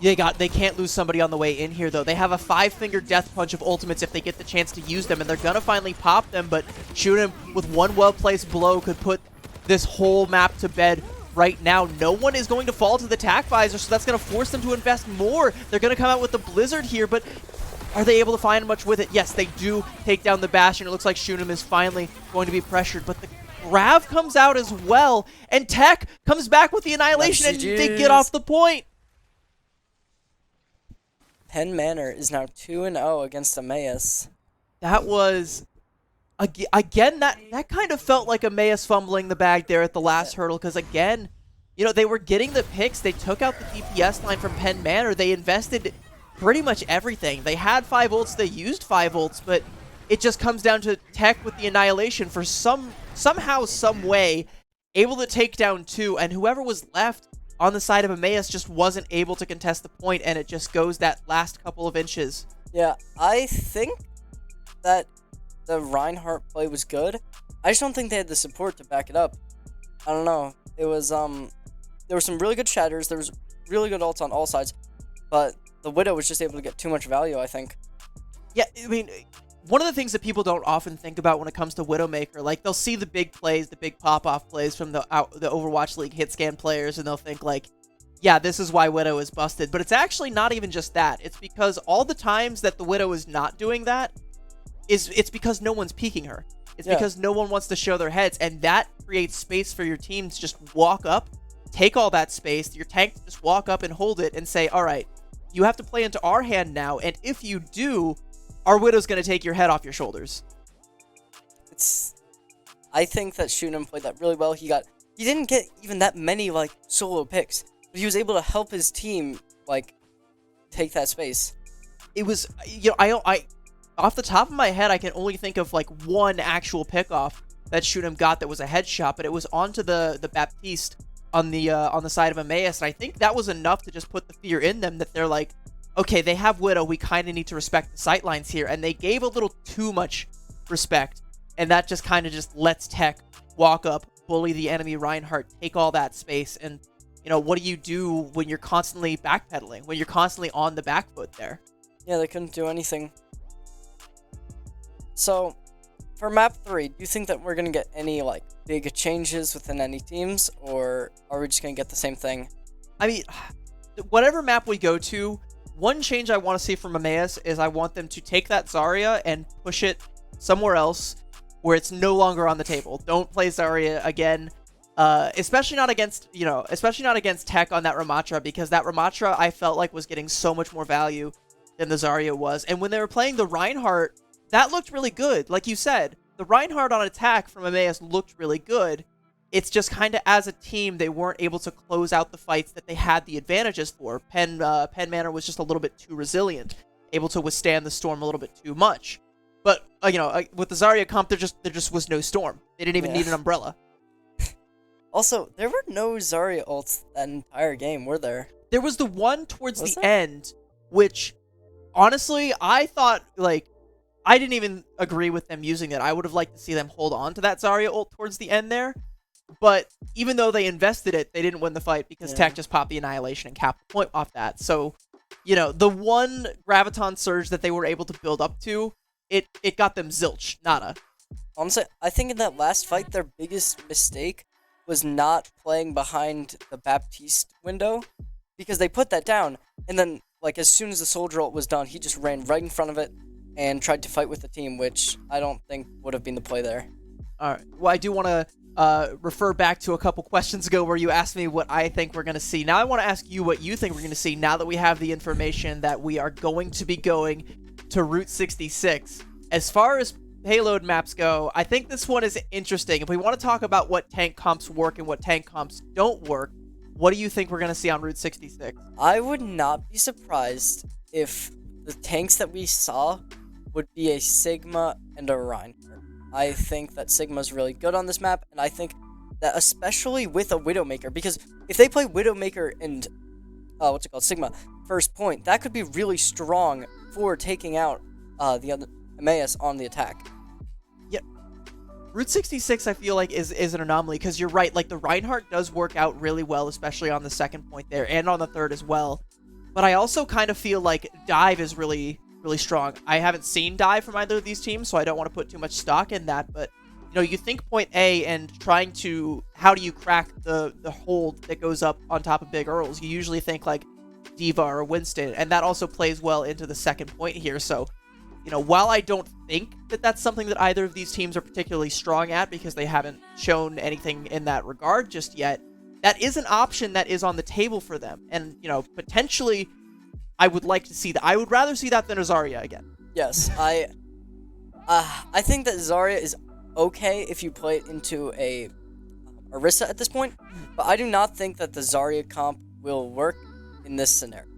They can't lose somebody on the way in here, though. They have a 5-finger death punch of ultimates if they get the chance to use them, and they're going to finally pop them, but Shunim with one well-placed blow could put this whole map to bed right now. No one is going to fall to the tack visor, so that's going to force them to invest more. They're going to come out with the Blizzard here, but are they able to find much with it? Yes, they do take down the Bastion. It looks like Shunim is finally going to be pressured, but the Grav comes out as well, and Tech comes back with the Annihilation, and they get off the point. Penn Manor is now 2-0 against Emmaus. That was, again, that kind of felt like Emmaus fumbling the bag there at the last hurdle, because again, you know, they were getting the picks. They took out the DPS line from Penn Manor. They invested pretty much everything. They had 5 ults, they used 5 ults, but it just comes down to Tech with the Annihilation for somehow, some way, able to take down 2, and whoever was left on the side of Emmaus just wasn't able to contest the point, and it just goes that last couple of inches. Yeah, I think that the Reinhardt play was good. I just don't think they had the support to back it up. I don't know. It was, there were some really good shatters, there was really good ults on all sides, but the Widow was just able to get too much value, I think. Yeah, I mean, one of the things that people don't often think about when it comes to Widowmaker, like, they'll see the big plays, the big pop-off plays from the Overwatch League hit-scan players, and they'll think, like, yeah, this is why Widow is busted. But it's actually not even just that. It's because all the times that the Widow is not doing that, it's because no one's peeking her. It's because no one wants to show their heads, and that creates space for your team to just walk up, take all that space, your tank to just walk up and hold it and say, all right, you have to play into our hand now, and if you do, our Widow's going to take your head off your shoulders. I think that Shunim played that really well. He didn't get even that many, like, solo picks, but he was able to help his team, like, take that space. It was, you know, I off the top of my head, I can only think of, like, one actual pickoff that Shunim got that was a headshot, but it was onto the Baptiste on the side of Emmaus, and I think that was enough to just put the fear in them that they're like, okay, they have Widow, we kind of need to respect the sightlines here, and they gave a little too much respect, and that just kind of just lets Tech walk up, bully the enemy Reinhardt, take all that space, and, you know, what do you do when you're constantly backpedaling, when you're constantly on the back foot there? Yeah, they couldn't do anything. So, for map 3, do you think that we're going to get any, like, big changes within any teams, or are we just going to get the same thing? I mean, whatever map we go to, one change I want to see from Emmaus is I want them to take that Zarya and push it somewhere else where it's no longer on the table. Don't play Zarya again, especially not against Tech on that Ramatra, because that Ramatra I felt like was getting so much more value than the Zarya was. And when they were playing the Reinhardt, that looked really good. Like you said, the Reinhardt on attack from Emmaus looked really good. It's just kind of as a team, they weren't able to close out the fights that they had the advantages for. Penn Manor was just a little bit too resilient, able to withstand the storm a little bit too much. But, you know, with the Zarya comp, there just was no storm. They didn't even need an umbrella. Also, there were no Zarya ults that entire game, were there? There was the one towards Was the there? end, which honestly, I thought, like, I didn't even agree with them using it. I would have liked to see them hold on to that Zarya ult towards the end there. But even though they invested it, they didn't win the fight because Yeah. Tech just popped the Annihilation and capped the point off that. So, the one Graviton Surge that they were able to build up to, it got them zilch, nada. Honestly, I think in that last fight, their biggest mistake was not playing behind the Baptiste window, because they put that down, and then, like, as soon as the soldier ult was done, he just ran right in front of it and tried to fight with the team, which I don't think would have been the play there. All right. Well, I do want to refer back to a couple questions ago where you asked me what I think we're going to see. Now I want to ask you what you think we're going to see now that we have the information that we are going to be going to Route 66. As far as payload maps go, I think this one is interesting. If we want to talk about what tank comps work and what tank comps don't work, what do you think we're going to see on Route 66? I would not be surprised if the tanks that we saw would be a Sigma and a Reinhardt. I think that Sigma's really good on this map, and I think that especially with a Widowmaker, because if they play Widowmaker and Sigma first point, that could be really strong for taking out the other Emmaus on the attack. Route 66, I feel like, is an anomaly, because you're right, like, the Reinhardt does work out really well, especially on the second point there, and on the third as well. But I also kind of feel like Dive is really, really strong. I haven't seen Dive from either of these teams, so I don't want to put too much stock in that, but, you think point A and trying to, how do you crack the hold that goes up on top of Big Earls? You usually think, like, Diva or Winston, and that also plays well into the second point here, so while I don't think that that's something that either of these teams are particularly strong at because they haven't shown anything in that regard just yet, that is an option that is on the table for them. And, potentially, I would like to see that. I would rather see that than a Zarya again. Yes, I think that Zarya is okay if you play it into a Orisa at this point, but I do not think that the Zarya comp will work in this scenario.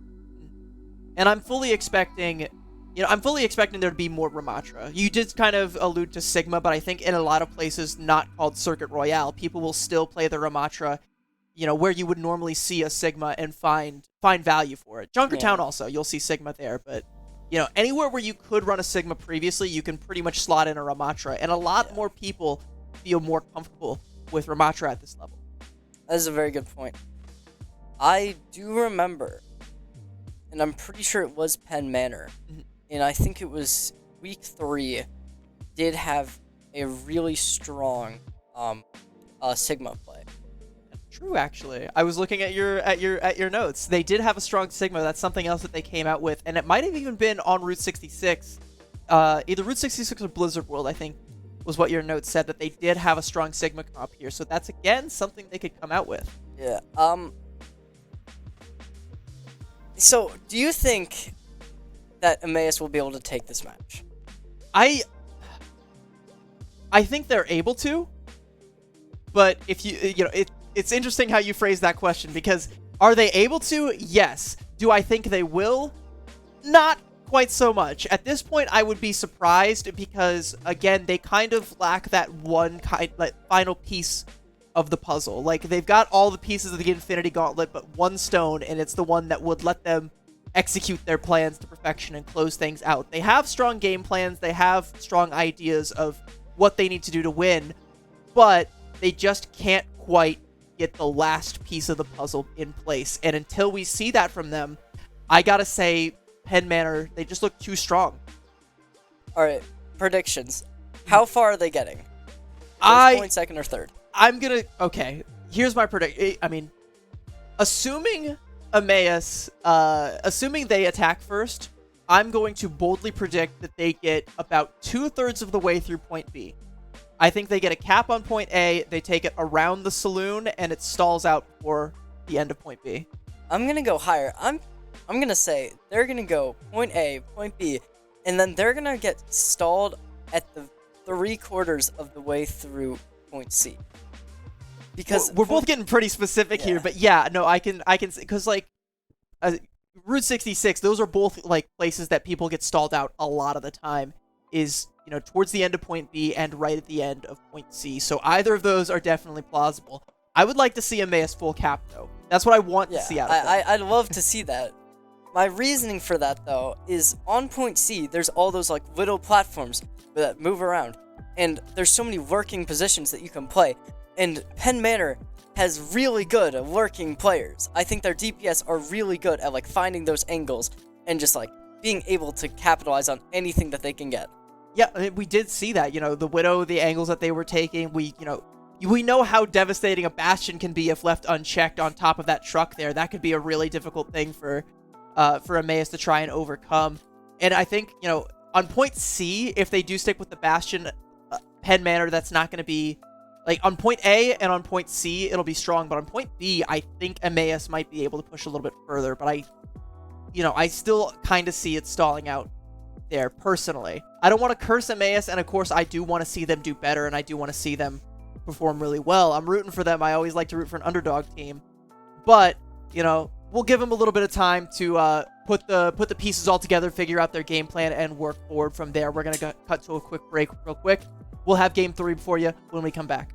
And I'm fully expecting there to be more Ramatra. You did kind of allude to Sigma, but I think in a lot of places not called Circuit Royale, people will still play the Ramatra, where you would normally see a Sigma and find value for it. Junkertown also, you'll see Sigma there, but, anywhere where you could run a Sigma previously, you can pretty much slot in a Ramatra, and a lot more people feel more comfortable with Ramatra at this level. That is a very good point. I do remember, and I'm pretty sure it was Penn Manor, and I think it was week 3, did have a really strong Sigma play. True, actually. I was looking at your notes. They did have a strong Sigma. That's something else that they came out with, and it might have even been on Route 66. Either Route 66 or Blizzard World, I think, was what your notes said, that they did have a strong Sigma comp here. So that's, again, something they could come out with. Yeah. So, do you think that Emmaus will be able to take this match? I think they're able to, but if it's interesting how you phrase that question, because are they able to? Yes. Do I think they will? Not quite so much. At this point, I would be surprised because, again, they kind of lack that one final piece of the puzzle. Like, they've got all the pieces of the Infinity Gauntlet, but one stone, and it's the one that would let them execute their plans to perfection and close things out. They have strong game plans, they have strong ideas of what they need to do to win, but they just can't quite get the last piece of the puzzle in place. And until we see that from them, I gotta say, Penn Manor, they just look too strong. Alright, predictions. How far are they getting? First point, second, or third? Okay, here's my prediction. I mean, assuming Emmaus, assuming they attack first, I'm going to boldly predict that they get about 2/3 of the way through point B. I think they get a cap on point A, they take it around the saloon, and it stalls out before the end of point B. I'm gonna go higher. I'm gonna say they're gonna go point A, point B, and then they're gonna get stalled at the 3/4 of the way through point C. Because we're both getting pretty specific here, but yeah, no, I can, because like Route 66, those are both like places that people get stalled out a lot of the time. Is towards the end of point B and right at the end of point C. So either of those are definitely plausible. I would like to see Emmaus full cap though. That's what I want to see out of them. I'd love to see that. My reasoning for that though is on point C. There's all those like little platforms that move around, and there's so many lurking positions that you can play. And Penn Manor has really good lurking players. I think their DPS are really good at like finding those angles and just like being able to capitalize on anything that they can get. Yeah, I mean, we did see that. The Widow, the angles that they were taking. We know how devastating a Bastion can be if left unchecked on top of that truck there. That could be a really difficult thing for Emmaus to try and overcome. And I think, on point C, if they do stick with the Bastion Penn Manor, that's not going to be... Like, on point A and on point C, it'll be strong. But on point B, I think Emmaus might be able to push a little bit further. But I still kind of see it stalling out there, personally. I don't want to curse Emmaus, and of course, I do want to see them do better, and I do want to see them perform really well. I'm rooting for them. I always like to root for an underdog team. But, we'll give them a little bit of time to put the pieces all together, figure out their game plan, and work forward from there. We're going to cut to a quick break real quick. We'll have Game 3 for you when we come back.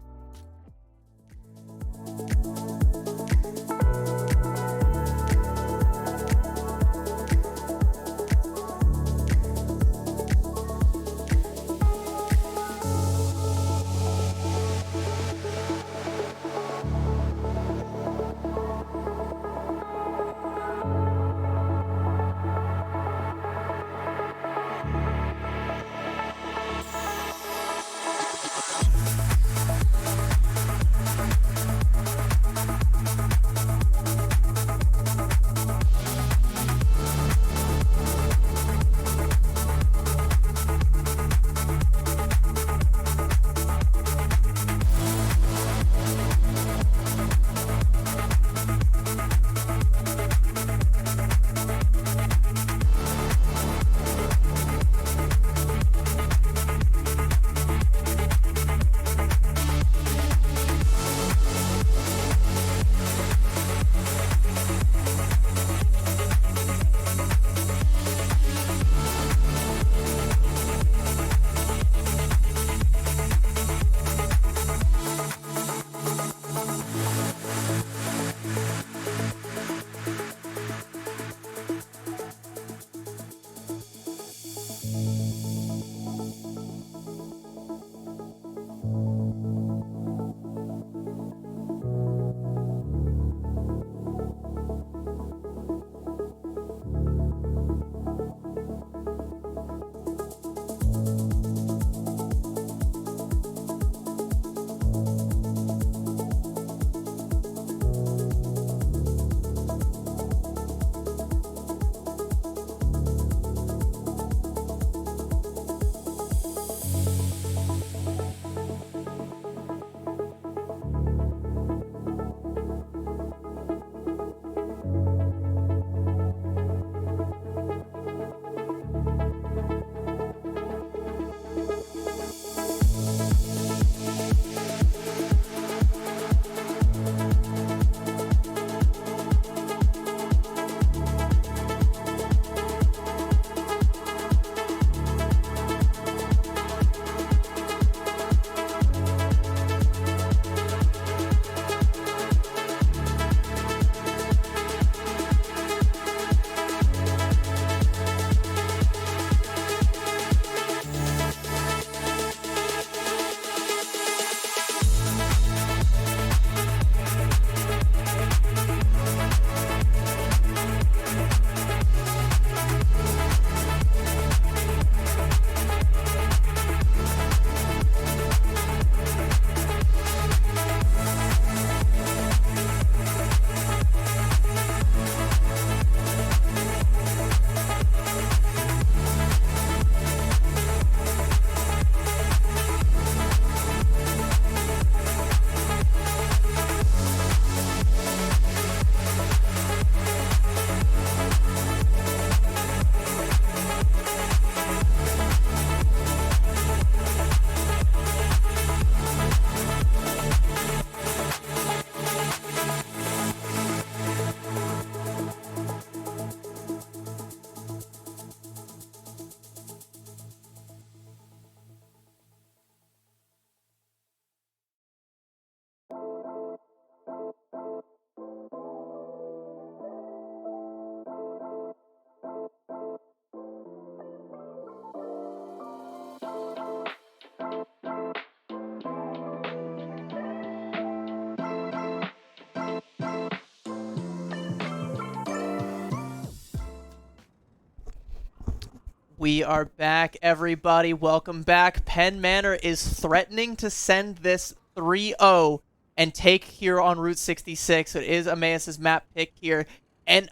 We are back, everybody. Welcome back. Penn Manor is threatening to send this 3-0 and take here on Route 66. So it is Emmaus's map pick here. And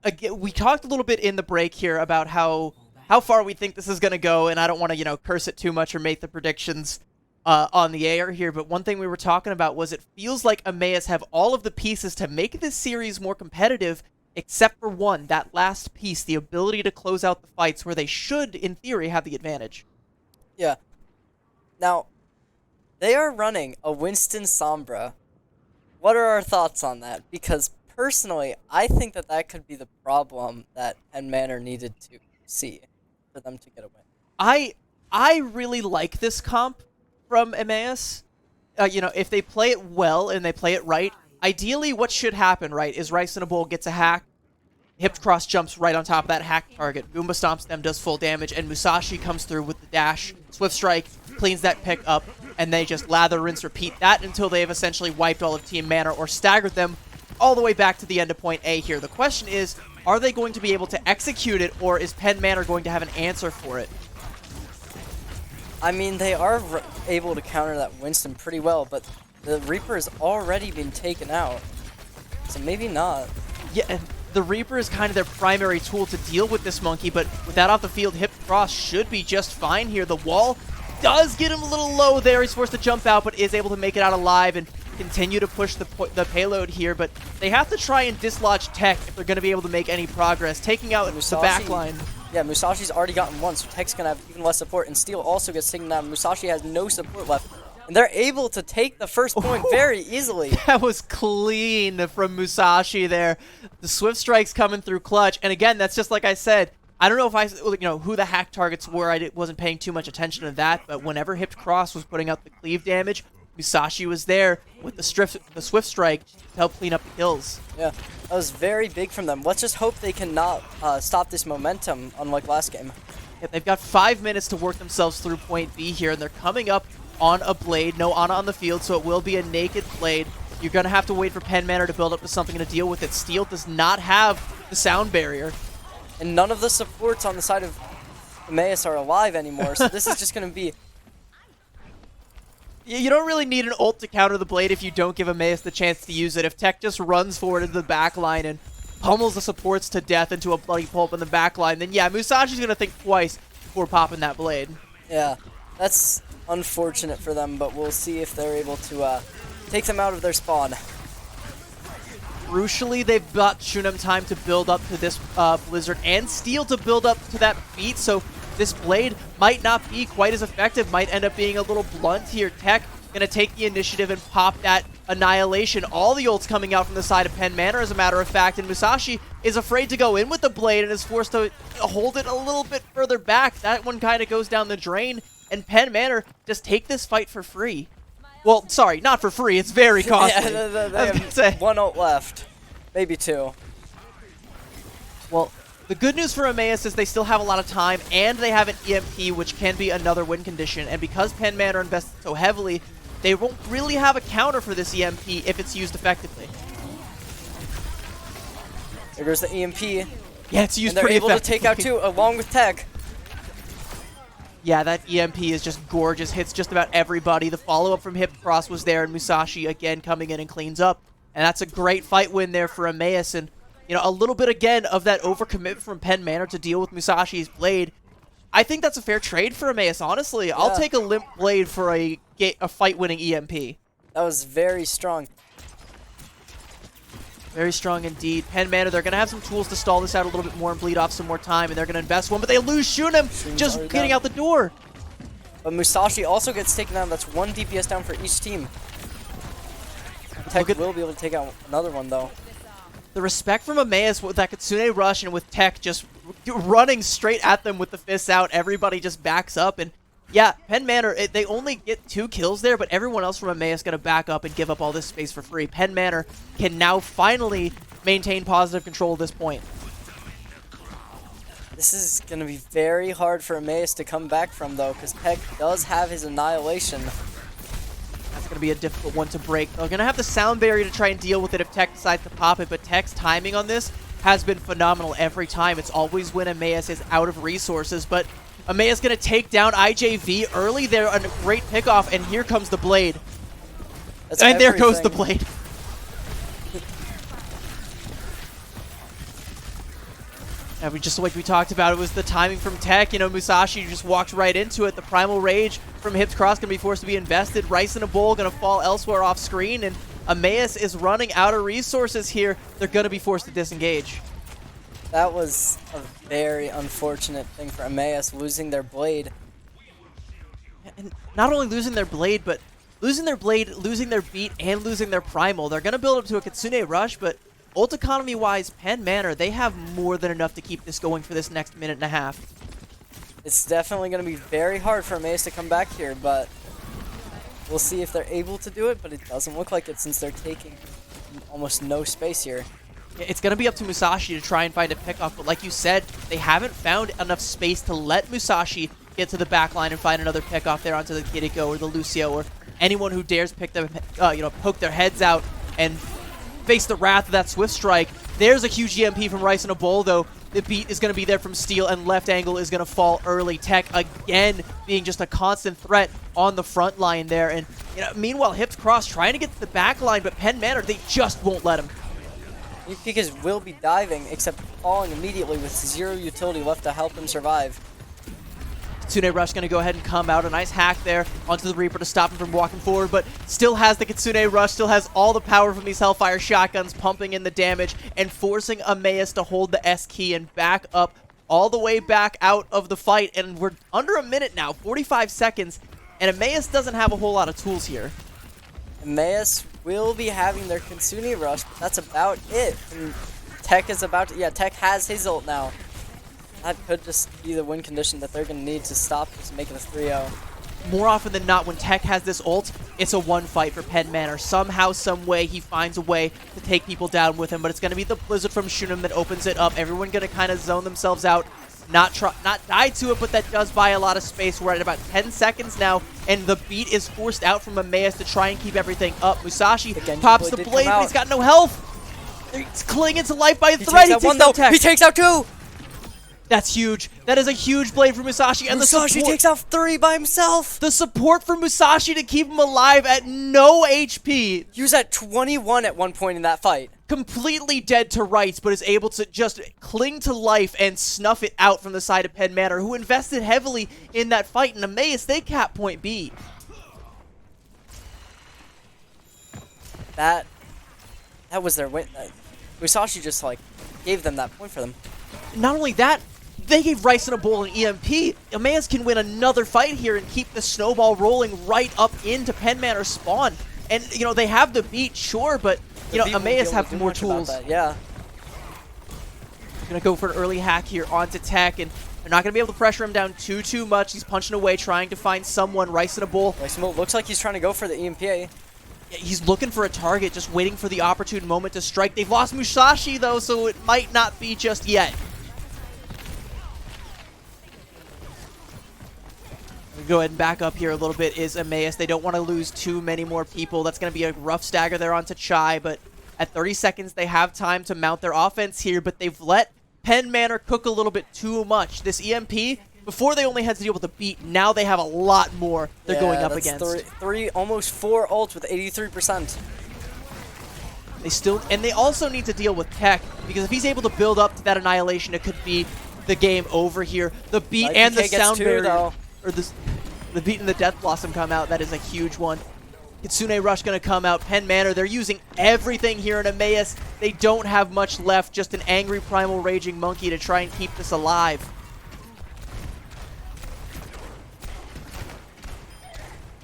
again, we talked a little bit in the break here about how far we think this is going to go, and I don't want to, curse it too much or make the predictions on the air here, but one thing we were talking about was it feels like Emmaus have all of the pieces to make this series more competitive, except for one, that last piece, the ability to close out the fights where they should, in theory, have the advantage. Yeah. Now, they are running a Winston Sombra. What are our thoughts on that? Because personally, I think that could be the problem that Penn Manor needed to see for them to get a win. I really like this comp from Emmaus. If they play it well and they play it right, ideally what should happen, right, is Rice in a Bowl gets a hack, Hipped Cross jumps right on top of that hack target, Goomba stomps them, does full damage, and Musashi comes through with the dash, Swift Strike, cleans that pick up, and they just lather, rinse, repeat that until they have essentially wiped all of Team Manor or staggered them all the way back to the end of point A here. The question is, are they going to be able to execute it, or is Penn Manor going to have an answer for it? I mean, they are able to counter that Winston pretty well, but the Reaper has already been taken out, so maybe not. Yeah, and the Reaper is kind of their primary tool to deal with this monkey, but with that off the field, Hip Cross should be just fine here. The wall does get him a little low there. He's forced to jump out, but is able to make it out alive and continue to push the payload here. But they have to try and dislodge Tech if they're going to be able to make any progress, taking out the backline. Yeah, Musashi's already gotten one, so Tech's going to have even less support, and Steel also gets taken down. Musashi has no support left. And they're able to take the first point very easily. That was clean from Musashi there. The Swift Strike's coming through clutch. And again, that's just like I said. I don't know if who the hack targets were. I wasn't paying too much attention to that. But whenever Hipped Cross was putting out the cleave damage, Musashi was there with the Swift Strike to help clean up the kills. Yeah, that was very big from them. Let's just hope they cannot stop this momentum, unlike last game. Yeah, they've got 5 minutes to work themselves through point B here, and they're coming up on a Blade. No Ana on the field, so it will be a naked Blade. You're going to have to wait for Penn Manor to build up to something to deal with it. Steel does not have the sound barrier. And none of the supports on the side of Emmaus are alive anymore, so this is just going to be... You don't really need an ult to counter the Blade if you don't give Emmaus the chance to use it. If Tech just runs forward into the backline and pummels the supports to death into a bloody pulp in the backline, then yeah, Musashi's going to think twice before popping that Blade. Yeah, that's unfortunate for them, but we'll see if they're able to take them out of their spawn. Crucially, they've got Shunem time to build up to this Blizzard and Steel to build up to that beat, so this Blade might not be quite as effective, might end up being a little blunt here. Tech going to take the initiative and pop that Annihilation. All the ults coming out from the side of Penn Manor, as a matter of fact, and Musashi is afraid to go in with the Blade and is forced to hold it a little bit further back. That one kind of goes down the drain, and Penn Manor just take this fight for free. Well, sorry, not for free. It's very costly. Yeah, they have one ult left. Maybe two. Well, the good news for Emmaus is they still have a lot of time, and they have an EMP, which can be another win condition. And because Penn Manor invested so heavily, they won't really have a counter for this EMP if it's used effectively. There goes the EMP. Yeah, it's used and pretty they're able to take out two, along with Tech. Yeah, that EMP is just gorgeous. Hits just about everybody. The follow-up from Hip Cross was there, and Musashi again coming in and cleans up. And that's a great fight win there for Emmaus. And, a little bit again of that overcommitment from Penn Manor to deal with Musashi's Blade. I think that's a fair trade for Emmaus, honestly. Yeah. I'll take a limp Blade for a fight-winning EMP. That was very strong. Very strong indeed. Penn Manor, they're going to have some tools to stall this out a little bit more and bleed off some more time, and they're going to invest one, but they lose Shunem just getting out the door. But Musashi also gets taken down. That's one DPS down for each team. Tech will be able to take out another one, though. The respect from Emmaus with that Kitsune rush and with Tech just running straight at them with the fists out, everybody just backs up. And yeah, Penn Manor, they only get 2 kills there, but everyone else from Emmaus going to back up and give up all this space for free. Penn Manor can now finally maintain positive control at this point. This is going to be very hard for Emmaus to come back from, though, because Tech does have his Annihilation. That's going to be a difficult one to break. They're going to have the sound barrier to try and deal with it if Tech decides to pop it, but Tech's timing on this has been phenomenal every time. It's always when Emmaus is out of resources, but Emmaus going to take down IJV early there, a great pickoff, and here comes the Blade. And there goes the Blade. And just like we talked about, it was the timing from Tech. You know, Musashi just walked right into it. The Primal Rage from Hips Cross going to be forced to be invested. Rice in a Bowl going to fall elsewhere off screen. And Emmaus is running out of resources here. They're going to be forced to disengage. That was a very unfortunate thing for Emmaus, losing their Blade. And not only losing their Blade, but losing their Blade, losing their Beat, and losing their Primal. They're going to build up to a Kitsune Rush, but ult economy-wise, Penn Manor, they have more than enough to keep this going for this next minute and a half. It's definitely going to be very hard for Emmaus to come back here, but we'll see if they're able to do it, but it doesn't look like it since they're taking almost no space here. It's going to be up to Musashi to try and find a pickoff, but like you said, they haven't found enough space to let Musashi get to the back line and find another pickoff there onto the Kiriko or the Lucio or anyone who dares pick them, poke their heads out and face the wrath of that Swift Strike. There's a huge EMP from Rice in a Bowl, though. The Beat is going to be there from Steel, and left angle is going to fall early. Tech, again, being just a constant threat on the front line there. And meanwhile, Hips Cross trying to get to the back line, but Penn Manor, they just won't let him. Because will be diving, except falling immediately with zero utility left to help him survive. Kitsune Rush going to go ahead and come out. A nice hack there onto the Reaper to stop him from walking forward, but still has the Kitsune Rush, still has all the power from these Hellfire shotguns pumping in the damage and forcing Emmaus to hold the S key and back up all the way back out of the fight. And we're under a minute now, 45 seconds, and Emmaus doesn't have a whole lot of tools here. Emmaus will be having their Kitsune Rush, but that's about it. And Tech is about to, Tech has his ult now. That could just be the win condition that they're going to need to stop this and make it a 3-0. More often than not, when Tech has this ult, it's a one fight for Penn Manor. Somehow, some way, he finds a way to take people down with him, but it's going to be the Blizzard from Shunim that opens it up. Everyone going to kind of zone themselves out, not die to it, but that does buy a lot of space. We're at about 10 seconds now, and the Beat is forced out from Emmaus to try and keep everything up. Musashi pops the Blade, but he's got no health. He's clinging to life by a thread. He takes out two. That's huge. That is a huge Blade for Musashi. And Musashi takes out 3 by himself. The support for Musashi to keep him alive at no HP. He was at 21 at one point in that fight. Completely dead to rights, but is able to just cling to life and snuff it out from the side of Penn Manor, who invested heavily in that fight. And Emmaus, they cap point B. That was their win. Musashi just, gave them that point for them. Not only that, they gave Rice in a Bowl an EMP. Emmaus can win another fight here and keep the snowball rolling right up into Penn Manor spawn. And, they have the Beat, sure, but, Emmaus have more tools. Yeah. Gonna go for an early hack here onto Tech, and they're not gonna be able to pressure him down too much. He's punching away, trying to find someone. Rice in a Bowl. Rice in a Bowl looks like he's trying to go for the EMP. He's looking for a target, just waiting for the opportune moment to strike. They've lost Musashi, though, so it might not be just yet. Go ahead and back up here a little bit is Emmaus. They don't want to lose too many more people. That's going to be a rough stagger there onto Chai, but at 30 seconds, they have time to mount their offense here, but they've let Penn Manor cook a little bit too much. This EMP, before they only had to deal with a Beat, now they have a lot more they're going up against. Almost 4 ults with 83%. They also need to deal with Tech, because if he's able to build up to that Annihilation, it could be the game over here. The Beat and the Sound Barrier, or the Beat and the Death Blossom come out. That is a huge one. Kitsune Rush going to come out. Penn Manor, they're using everything here in Emmaus. They don't have much left, just an angry Primal Raging Monkey to try and keep this alive.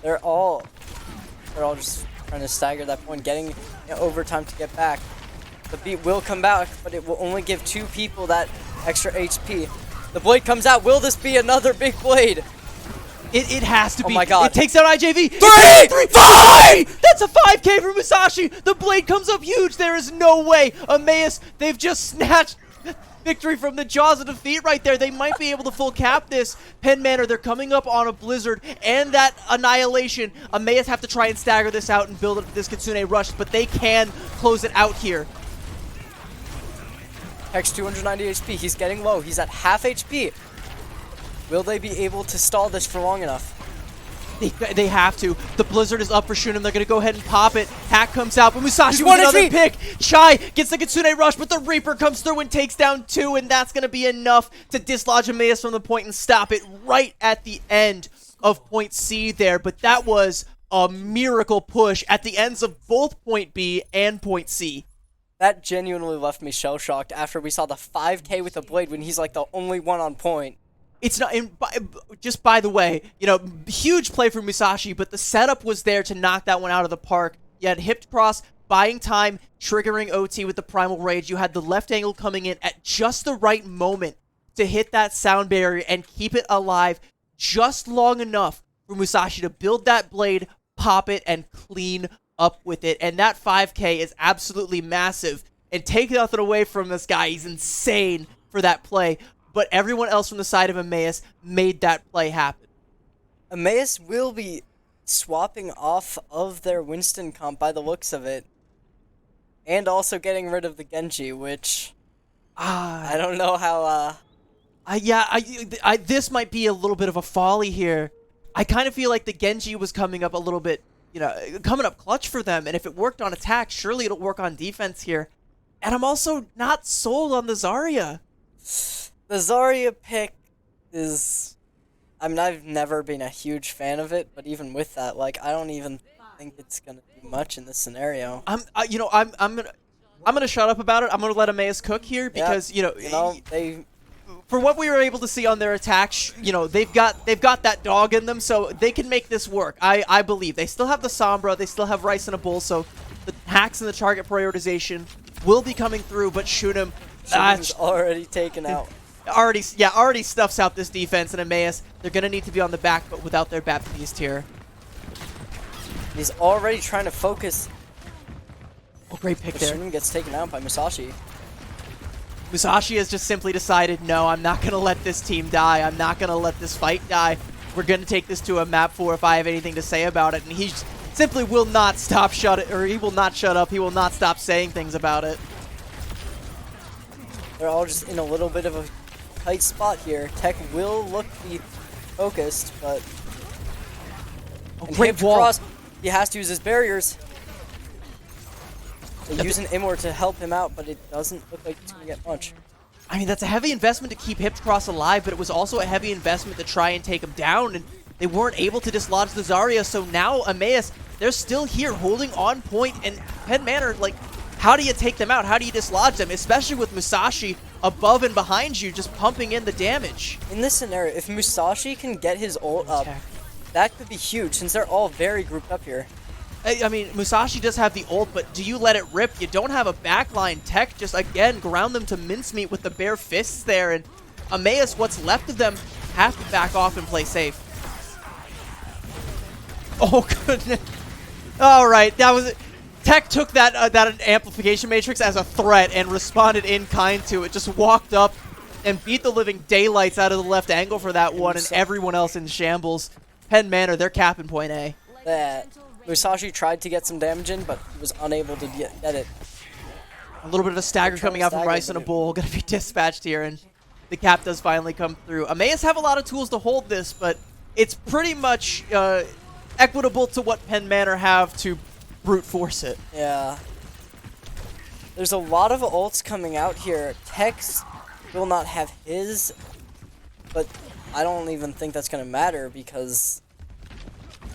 They're all just trying to stagger that point, getting overtime to get back. The Beat will come back, but it will only give 2 people that extra HP. The Blade comes out. Will this be another big Blade? It has to be. Oh my god. It takes out IJV. 3! 5! That's a 5K for Musashi. The Blade comes up huge. There is no way. Emmaus, they've just snatched victory from the jaws of defeat right there. They might be able to full cap this. Penn Manor, they're coming up on a Blizzard and that Annihilation. Emmaus have to try and stagger this out and build up this Kitsune Rush, but they can close it out here. Hex 290 HP. He's getting low. He's at half HP. Will they be able to stall this for long enough? They have to. The Blizzard is up for Shunim. They're going to go ahead and pop it. Hack comes out, but Musashi with another pick. Chai gets the Kitsune Rush, but the Reaper comes through and takes down 2, and that's going to be enough to dislodge Emmaus from the point and stop it right at the end of point C there. But that was a miracle push at the ends of both point B and point C. That genuinely left me shell-shocked after we saw the 5K with the Blade when he's like the only one on point. It's not, just by the way, you know, huge play from Musashi, but the setup was there to knock that one out of the park. You had Hipped Cross, buying time, triggering OT with the Primal Rage. You had the left angle coming in at just the right moment to hit that sound barrier and keep it alive just long enough for Musashi to build that blade, pop it, and clean up with it. And that 5K is absolutely massive. And take nothing away from this guy. He's insane for that play. But everyone else from the side of Emmaus made that play happen. Emmaus will be swapping off of their Winston comp by the looks of it. And also getting rid of the Genji, which I don't know how... This might be a little bit of a folly here. I kind of feel like the Genji was coming up a little bit, you know, coming up clutch for them. And if it worked on attack, surely it'll work on defense here. And I'm also not sold on the Zarya. The Zarya pick is... I mean, I've never been a huge fan of it, but even with that, like, I don't even think it's gonna do much in this scenario. I'm gonna shut up about it. I'm gonna let Emmaus cook here because they... For what we were able to see on their attacks, you know, they've got that dog in them, so they can make this work. I believe they still have the Sombra, they still have Rice and a Bull, so the hacks and the target prioritization will be coming through. But Shunim's already taken out. Already stuffs out this defense, and Emmaus, they're gonna need to be on the back foot without their Baptiste here. He's already trying to focus. Oh, great pick there. Shunim gets taken out by Musashi. Musashi has just simply decided, no, I'm not going to let this team die. I'm not going to let this fight die. We're going to take this to a map 4 if I have anything to say about it. And he simply will not stop he will not shut up. He will not stop saying things about it. They're all just in a little bit of a tight spot here. Tech will look to be focused, but... Oh, great wall. Cross, he has to use his barriers. They use an Immor to help him out, but it doesn't look like it's going to get much. I mean, that's a heavy investment to keep Hipped Cross alive, but it was also a heavy investment to try and take him down, and they weren't able to dislodge the Zarya, so now Emmaus, they're still here holding on point, and Penn Manor, like, how do you take them out? How do you dislodge them? Especially with Musashi above and behind you, just pumping in the damage. In this scenario, if Musashi can get his ult up, that could be huge, since they're all very grouped up here. I mean, Musashi does have the ult, but do you let it rip? You don't have a backline. Tech just, again, ground them to mincemeat with the bare fists there, and Emmaus, what's left of them, have to back off and play safe. Oh, goodness. All right, that was it. Tech took that amplification matrix as a threat and responded in kind to it. Just walked up and beat the living daylights out of the left angle for that one, and everyone else in shambles. Penn Manor, they're capping point A. Musashi tried to get some damage in, but he was unable to get it. A little bit of a stagger coming out from Rice and a Bull. Going to be dispatched here, and the cap does finally come through. Emmaus have a lot of tools to hold this, but it's pretty much equitable to what Penn Manor have to brute force it. Yeah. There's a lot of ults coming out here. Tex will not have his, but I don't even think that's going to matter because...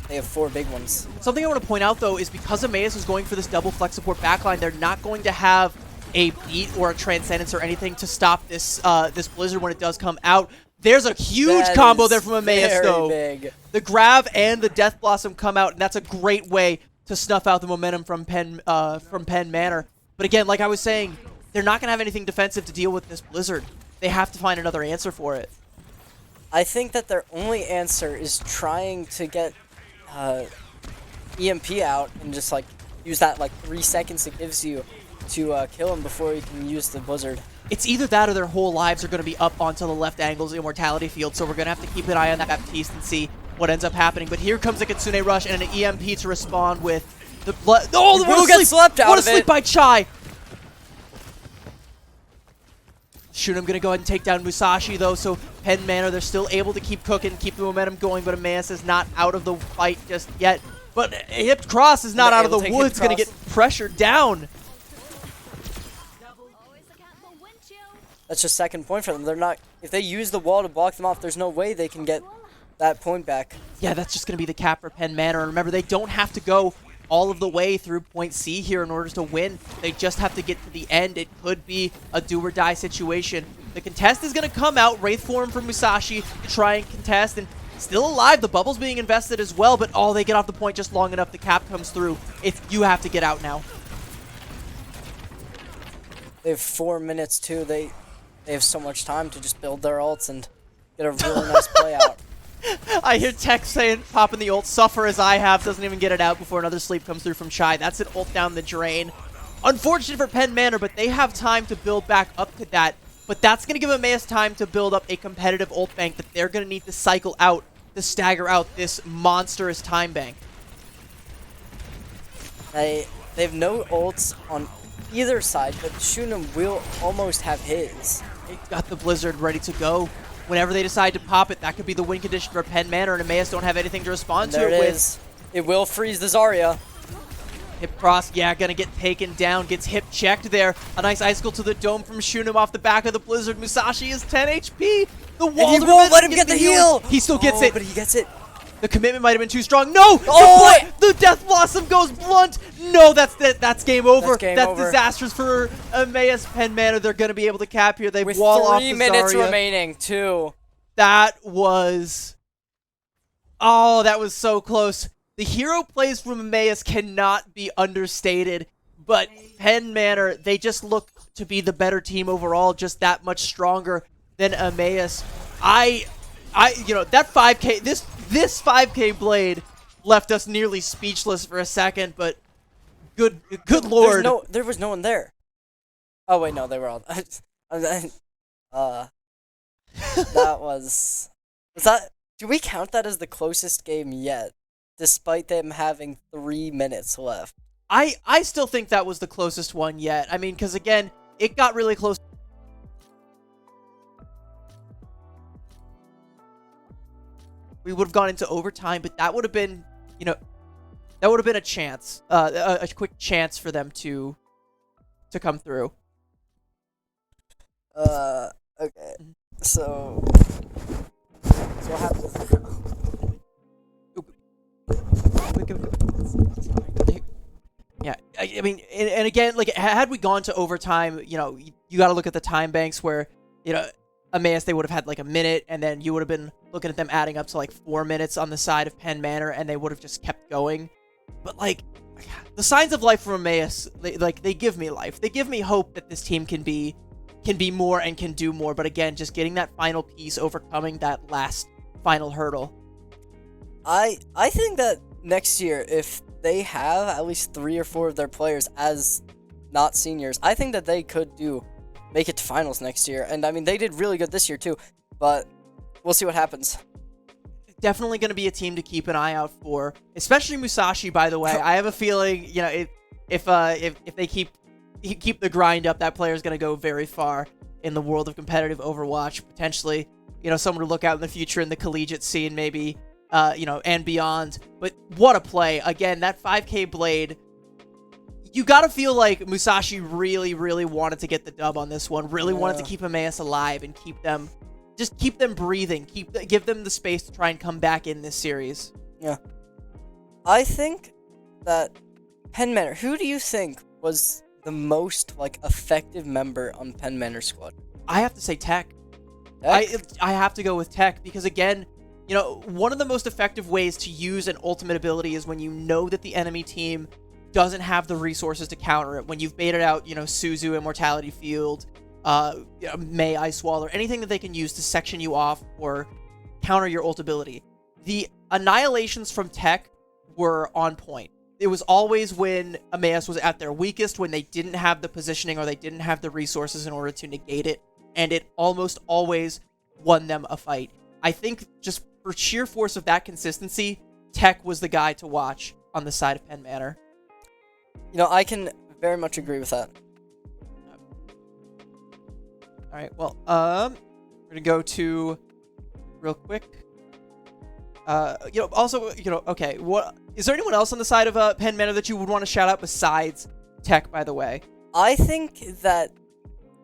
they have 4 big ones. Something I want to point out, though, is because Emmaus is going for this double flex support backline, they're not going to have a beat or a transcendence or anything to stop this this Blizzard when it does come out. There's a huge combo there from Emmaus, though. Big. The Grav and the Death Blossom come out, and that's a great way to snuff out the momentum from Penn Manor. But again, like I was saying, they're not going to have anything defensive to deal with this Blizzard. They have to find another answer for it. I think that their only answer is trying to get EMP out and just like use that like 3 seconds it gives you to kill him before you can use the Blizzard. It's either that or their whole lives are going to be up onto the left angle's Immortality field, so we're going to have to keep an eye on that Baptiste and see what ends up happening. But here comes a Kitsune Rush and an EMP to respond with the blood. Oh, what a sleep! What a sleep by Chai! Shunim gonna go ahead and take down Musashi though, so Penn Manor, they're still able to keep cooking, keep the momentum going, but Emmaus is not out of the fight just yet. But Hipped Cross is not out of the woods, gonna get pressured down. That's just second point for them. They're not, if they use the wall to block them off, there's no way they can get that point back. Yeah, that's just gonna be the cap for Penn Manor. And remember, they don't have to go all of the way through point C here in order to win. They just have to get to the end. It could be a do or die situation. The contest is going to come out. Wraith form from Musashi to try and contest, and still alive. The bubble's being invested as well, but they get off the point just long enough. The cap comes through. You have to get out now. They have 4 minutes too. They have so much time to just build their ults and get a really nice play out. I hear Tech saying, popping the ult, suffer as I have, doesn't even get it out before another sleep comes through from Shy. That's an ult down the drain. Unfortunate for Penn Manor, but they have time to build back up to that. But that's going to give Emmaus time to build up a competitive ult bank that they're going to need to cycle out to stagger out this monstrous time bank. They have no ults on either side, but Shunim will almost have his. They've got the Blizzard ready to go. Whenever they decide to pop it, that could be the win condition for Penn Manor, and Emmaus don't have anything to respond to it with. It will freeze the Zarya. Hip cross, yeah, gonna get taken down, gets hip checked there. A nice icicle to the dome from Shunim off the back of the Blizzard. Musashi is 10 HP. The wall, and he won't let him get the heal. He still gets it. But he gets it. The commitment might have been too strong. No! The Death Blossom goes blunt. No, that's game over. That's disastrous for Emmaus. Penn Manor, they're going to be able to cap here. They wall off the Zarya. With 3 minutes remaining, too. That was... Oh, that was so close. The hero plays from Emmaus cannot be understated, but Penn Manor, they just look to be the better team overall, just that much stronger than Emmaus. That 5K, this 5K blade left us nearly speechless for a second, but good lord. There was no one there. Oh wait, no, they were all. That was that. Do we count that as the closest game yet, despite them having 3 minutes left? I still think that was the closest one yet. I mean, because again, it got really close. We would have gone into overtime, but that would have been, that would have been a chance, a quick chance for them to come through. Okay. So what happens now? Yeah, I mean, and again, like, had we gone to overtime, you got to look at the time banks where, Emmaus, they would have had like a minute, and then you would have been looking at them adding up to like 4 minutes on the side of Penn Manor, and they would have just kept going. But like, the signs of life from Emmaus, they give me life. They give me hope that this team can be more and can do more. But again, just getting that final piece, overcoming that last final hurdle. I think that next year, if they have at least 3 or 4 of their players as not seniors, I think that they could make it to finals next year. And I mean, they did really good this year too, but we'll see what happens. Definitely going to be a team to keep an eye out for, especially Musashi, by the way. I have a feeling, if they keep the grind up, that player is going to go very far in the world of competitive Overwatch. Potentially, someone to look out in the future in the collegiate scene, maybe, and beyond. But what a play. Again, that 5K blade, you got to feel like Musashi really, really wanted to get the dub on this one. Really wanted to keep Emmaus alive and keep them breathing. Give them the space to try and come back in this series. Yeah. I think that Penn Manor, who do you think was the most effective member on Penn Manor's squad? I have to say Tech. I have to go with Tech because, again, one of the most effective ways to use an ultimate ability is when you know that the enemy team doesn't have the resources to counter it. When you've baited out, Suzu, Immortality Field, May, Ice Wall, or anything that they can use to section you off or counter your ult ability. The annihilations from Tech were on point. It was always when Emmaus was at their weakest, when they didn't have the positioning or they didn't have the resources in order to negate it, and it almost always won them a fight. I think just for sheer force of that consistency, Tech was the guy to watch on the side of Penn Manor. I can very much agree with that. All right. Well, we're gonna go to real quick. Also, okay. What is there anyone else on the side of Penn Manor that you would want to shout out besides Tech? By the way, I think that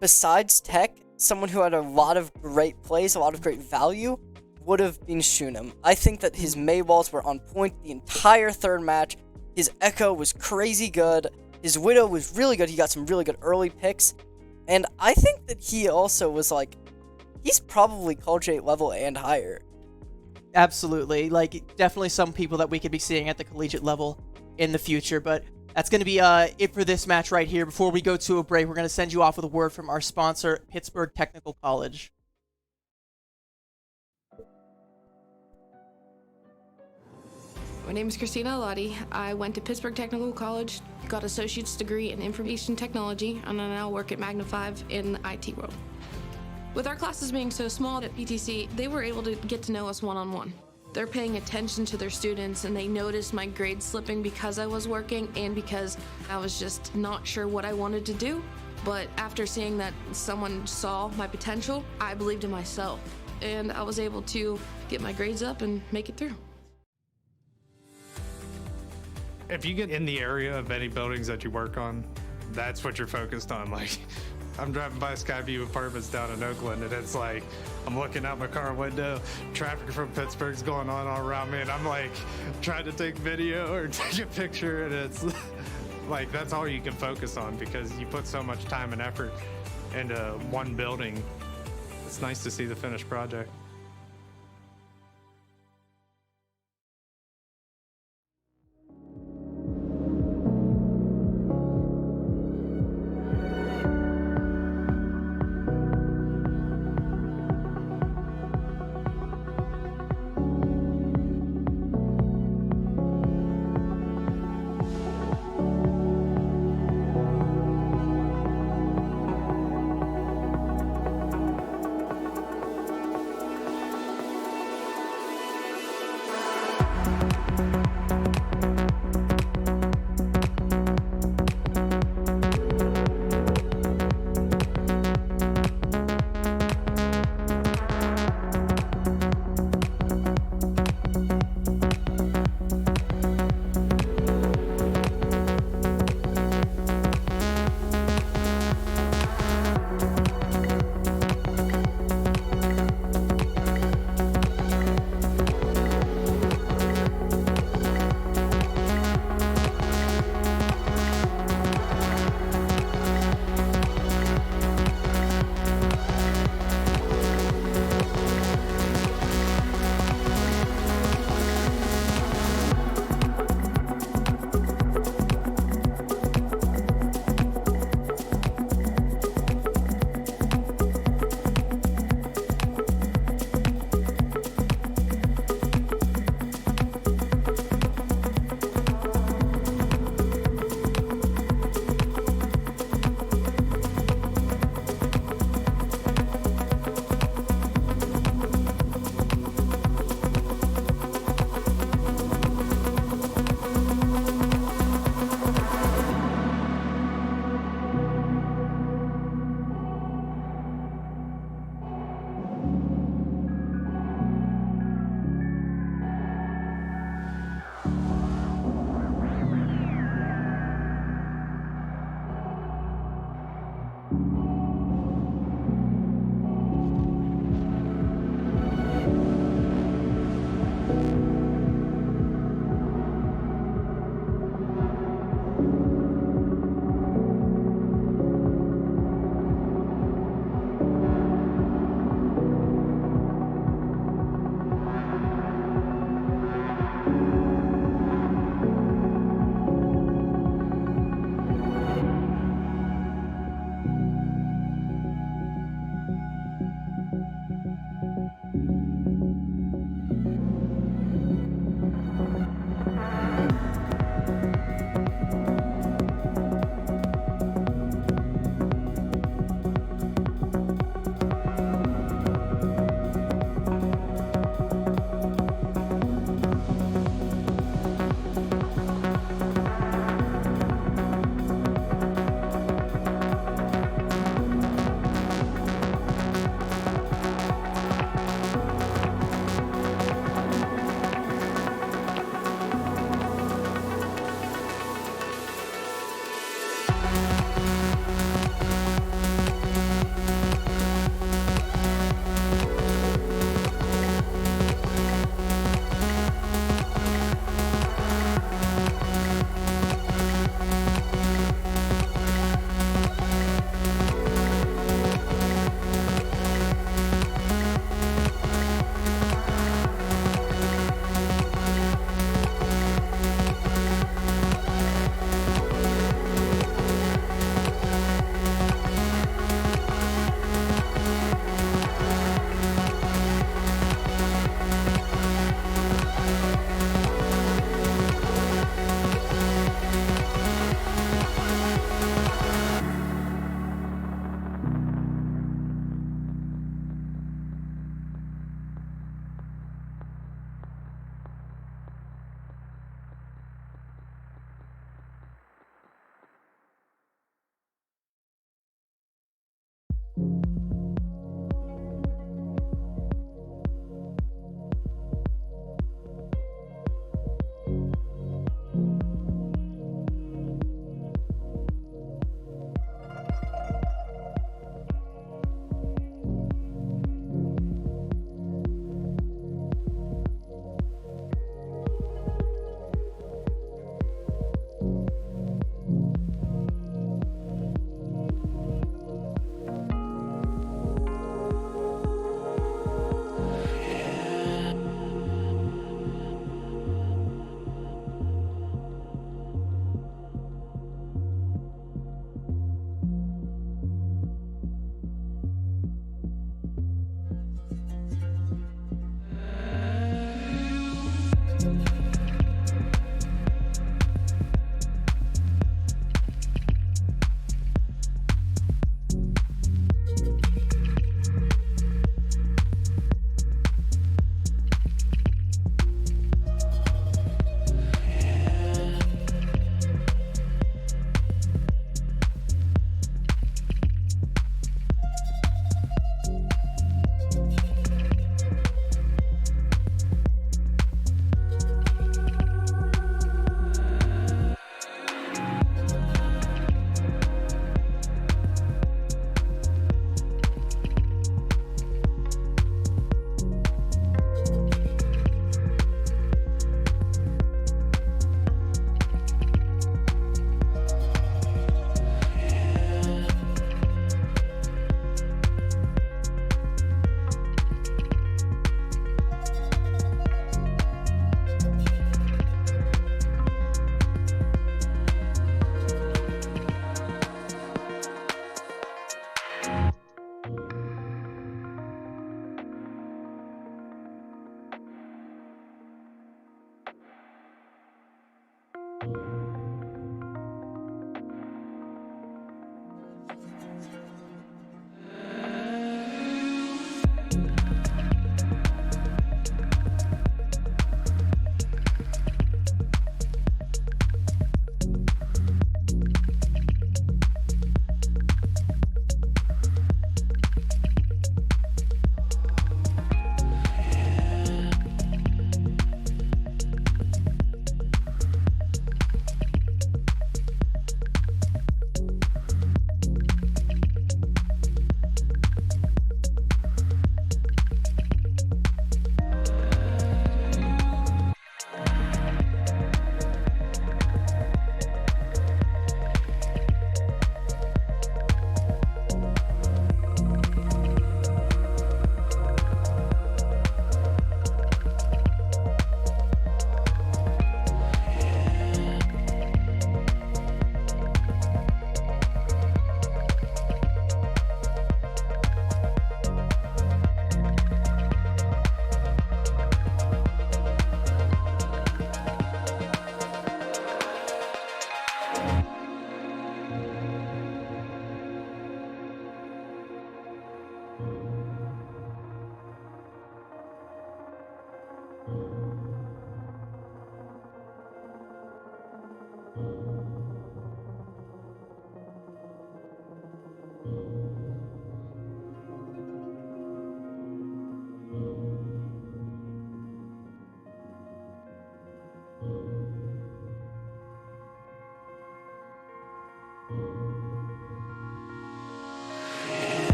besides Tech, someone who had a lot of great plays, a lot of great value, would have been Shunem. I think that his Mei walls were on point the entire third match. His Echo was crazy good. His Widow was really good. He got some really good early picks. And I think that he also was like, he's probably College 8 level and higher. absolutely. Like, definitely some people that we could be seeing at the collegiate level in the future. But that's going to be it for this match right here. Before we go to a break, we're going to send you off with a word from our sponsor, Pittsburgh Technical College. My name is Christina Alati. I went to Pittsburgh Technical College, got associate's degree in information technology, and I now work at Magna 5 in the IT world. With our classes being so small at PTC, they were able to get to know us one-on-one. They're paying attention to their students, and they noticed my grades slipping because I was working and because I was just not sure what I wanted to do. But after seeing that someone saw my potential, I believed in myself, and I was able to get my grades up and make it through. If you get in the area of any buildings that you work on, that's what you're focused on. Like, I'm driving by Skyview Apartments down in Oakland, and it's like, I'm looking out my car window, traffic from Pittsburgh's going on all around me, and I'm like, trying to take video or take a picture, and it's like, that's all you can focus on because you put so much time and effort into one building. It's nice to see the finished project.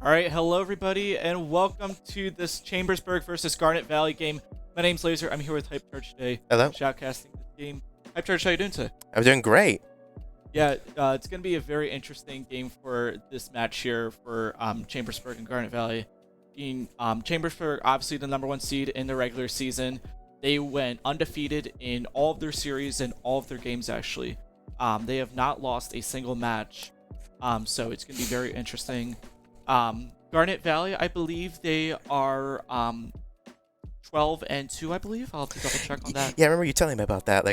All right, hello everybody, and welcome to this Chambersburg versus Garnet Valley game. My name's Laser. I'm here with Hype Charge today. Hello. Shoutcasting the team. Hype Charge, how you doing today? I'm doing great. Yeah, it's going to be a very interesting game for this match here for Chambersburg and Garnet Valley. Chambersburg, obviously the #1 seed in the regular season. They went undefeated in all of their series and all of their games, actually. They have not lost a single match, so it's going to be very interesting. Garnet Valley, I believe they are 12-2, I believe. I'll have to double check on that. Yeah, I remember you telling me about that.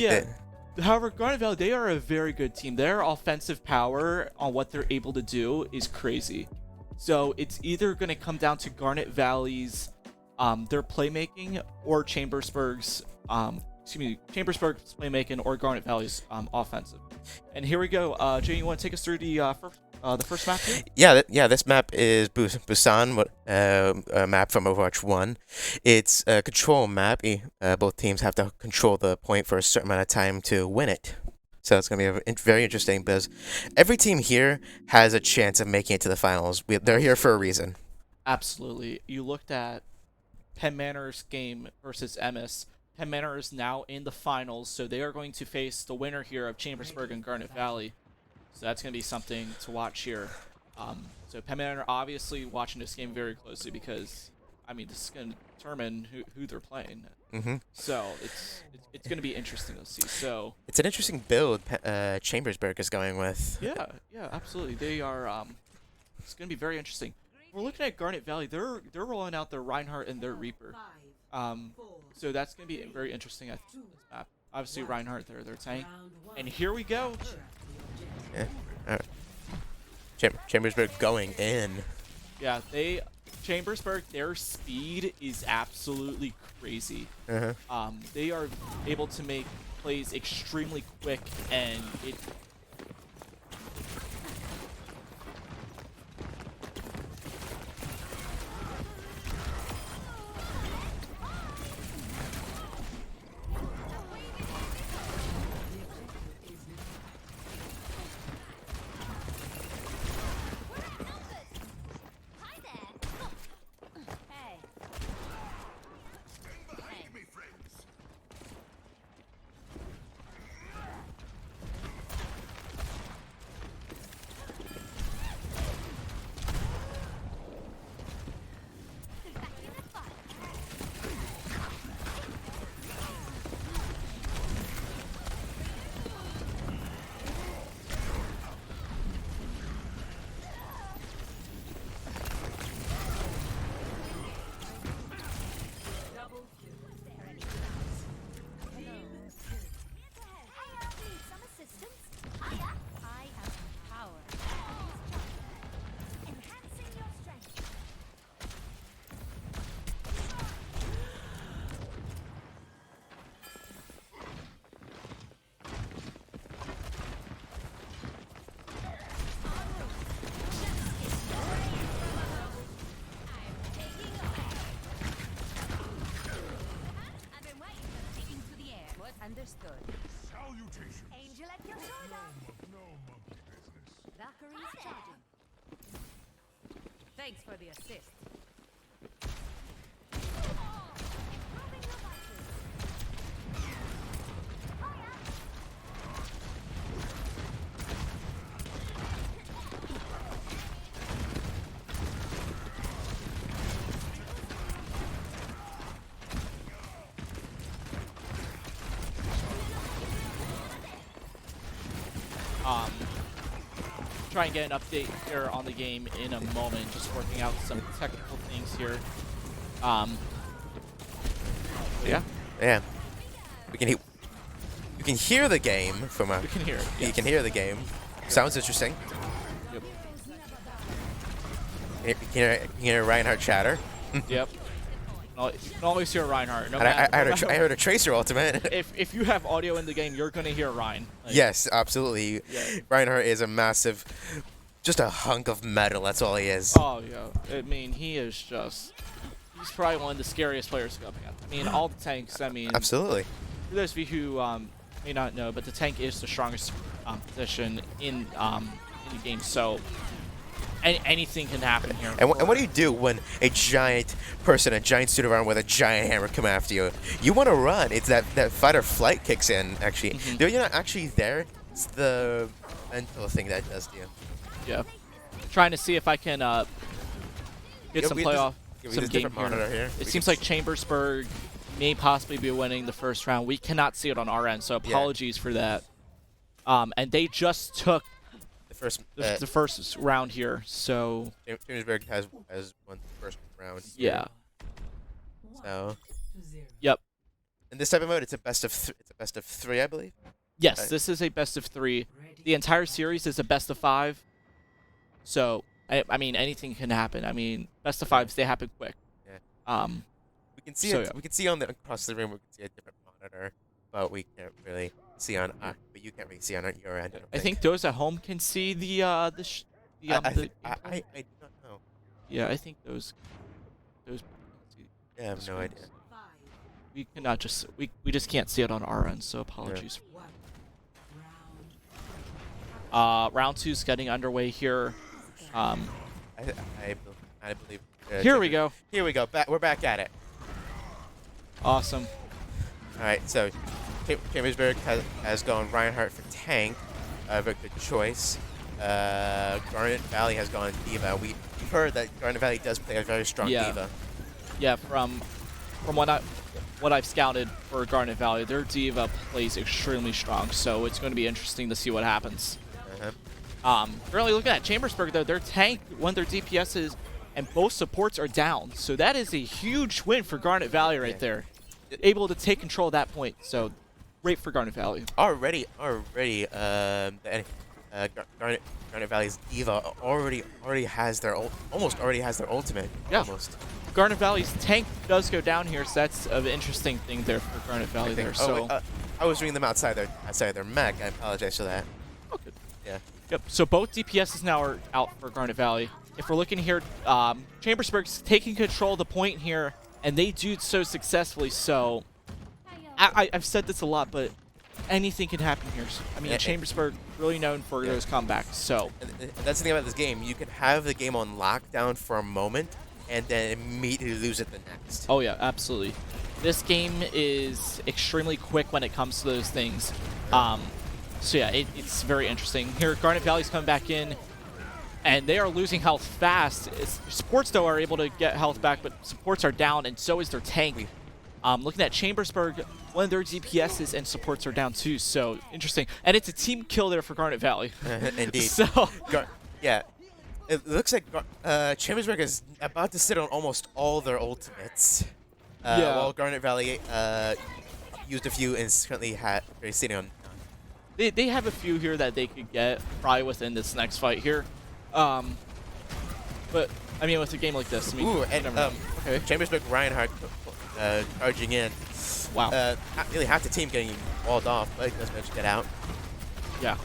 However, Garnet Valley, they are a very good team. Their offensive power on what they're able to do is crazy. So it's either going to come down to Garnet Valley's their playmaking or Chambersburg's Chambersburg's playmaking or Garnet Valley's offensive. And here we go. Jay, you want to take us through the first map here? Yeah, this map is Busan, a map from Overwatch 1. It's a control map. Both teams have to control the point for a certain amount of time to win it. So it's going to be very interesting because every team here has a chance of making it to the finals. They're here for a reason. Absolutely. You looked at Penn Manor's game versus MS. Penn Manor is now in the finals, so they are going to face the winner here of Chambersburg and Garnet Valley. So that's going to be something to watch here. So Penn Manor obviously watching this game very closely because, I mean, this is going to determine who they're playing. Mm-hmm. So it's going to be interesting to see. So it's an interesting build Chambersburg is going with. Yeah, absolutely. They are. It's going to be very interesting. We're looking at Garnet Valley. They're rolling out their Reinhardt and their Reaper. So that's going to be very interesting. I think this map. Obviously Reinhardt, their tank. And here we go. Yeah. All right. Chambersburg going in. Yeah, Chambersburg, their speed is absolutely crazy. Uh-huh. They are able to make plays extremely quick, and it. Understood. Salutation. Angel at your shoulder. No monkey business. Valkyrie's charging. Thanks for the assist. Improving your Try and get an update here on the game in a moment. Just working out some technical things here. Yeah. Yeah. You can hear the game from a. We can hear it. Yes. You can hear the game. Sounds interesting. Yep. You can hear Reinhardt chatter. Yep. You can always hear Reinhardt. I heard a Tracer ultimate. if you have audio in the game, you're gonna hear Rein. Yes, absolutely. Yeah. Reinhardt is a massive, just a hunk of metal. That's all he is. Oh yeah. I mean, he is just. He's probably one of the scariest players to go up against. I mean, all the tanks. I mean. Absolutely. For those of you who may not know, but the tank is the strongest position in the game. So anything can happen here. And what do you do when a giant person, a giant suit around with a giant hammer come after you? You want to run. It's that fight or flight kicks in, actually. Though you're not actually there, it's the mental thing that does to you. Yeah. Trying to see if I can get some playoff, some game here. It seems like Chambersburg may possibly be winning the first round. We cannot see it on our end, so apologies for that. And they just took the first round here, so Chambersburg has won the first round. Yeah. So. Yep. In this type of mode, it's a best of three, I believe. Yes, this is a best of 3. The entire series is a best of 5. So I mean, anything can happen. I mean, best of 5s, they happen quick. Yeah. We can see we can see on across the room. We can see a different monitor, but we can't really see on. But you can't really see on your end. I think those at home can see the I do not know. Yeah, I think those. Yeah, I have no idea. We cannot just we just can't see it on our end, so apologies. Round 2's getting underway here. I believe. Here we go. Here we go. We're back at it. Awesome. All right, so Chambersburg has gone Reinhardt for tank. Very good choice. Garnet Valley has gone D.Va. We've heard that Garnet Valley does play a very strong D.Va. Yeah, from what I've scouted for Garnet Valley, their D.Va plays extremely strong, so it's going to be interesting to see what happens. Currently looking at Chambersburg, though, their tank, one of their DPSs, and both supports are down. So that is a huge win for Garnet Valley right there. Able to take control at that point. So great for Garnet Valley. Already, Garnet Valley's D.Va already has their already has their ultimate. Yeah. Almost. Garnet Valley's tank does go down here, so that's an interesting thing there for Garnet Valley there. So I was reading them outside their mech. I apologize for that. Oh, good. Yeah. Yep. So both DPSs now are out for Garnet Valley. If we're looking here, Chambersburg's taking control of the point here, and they do so successfully. So I've said this a lot, but anything can happen here. I mean, Chambersburg really known for those comebacks. So and that's the thing about this game. You can have the game on lockdown for a moment, and then immediately lose it the next. Oh yeah, absolutely. This game is extremely quick when it comes to those things. So yeah, it's very interesting. Here, Garnet Valley's coming back in, and they are losing health fast. Supports, though, are able to get health back, but supports are down, and so is their tank. Looking at Chambersburg, one of their DPSs and supports are down, too, so interesting. And it's a team kill there for Garnet Valley. Indeed. So yeah. It looks like Chambersburg is about to sit on almost all their ultimates. While Garnet Valley used a few and is currently sitting on. They have a few here that they could get probably within this next fight here. But, I mean, with a game like this, I mean, okay. Chambersburg Reinhardt charging in. Wow. Not really half the team getting walled off, but it does manage to get out. Yeah.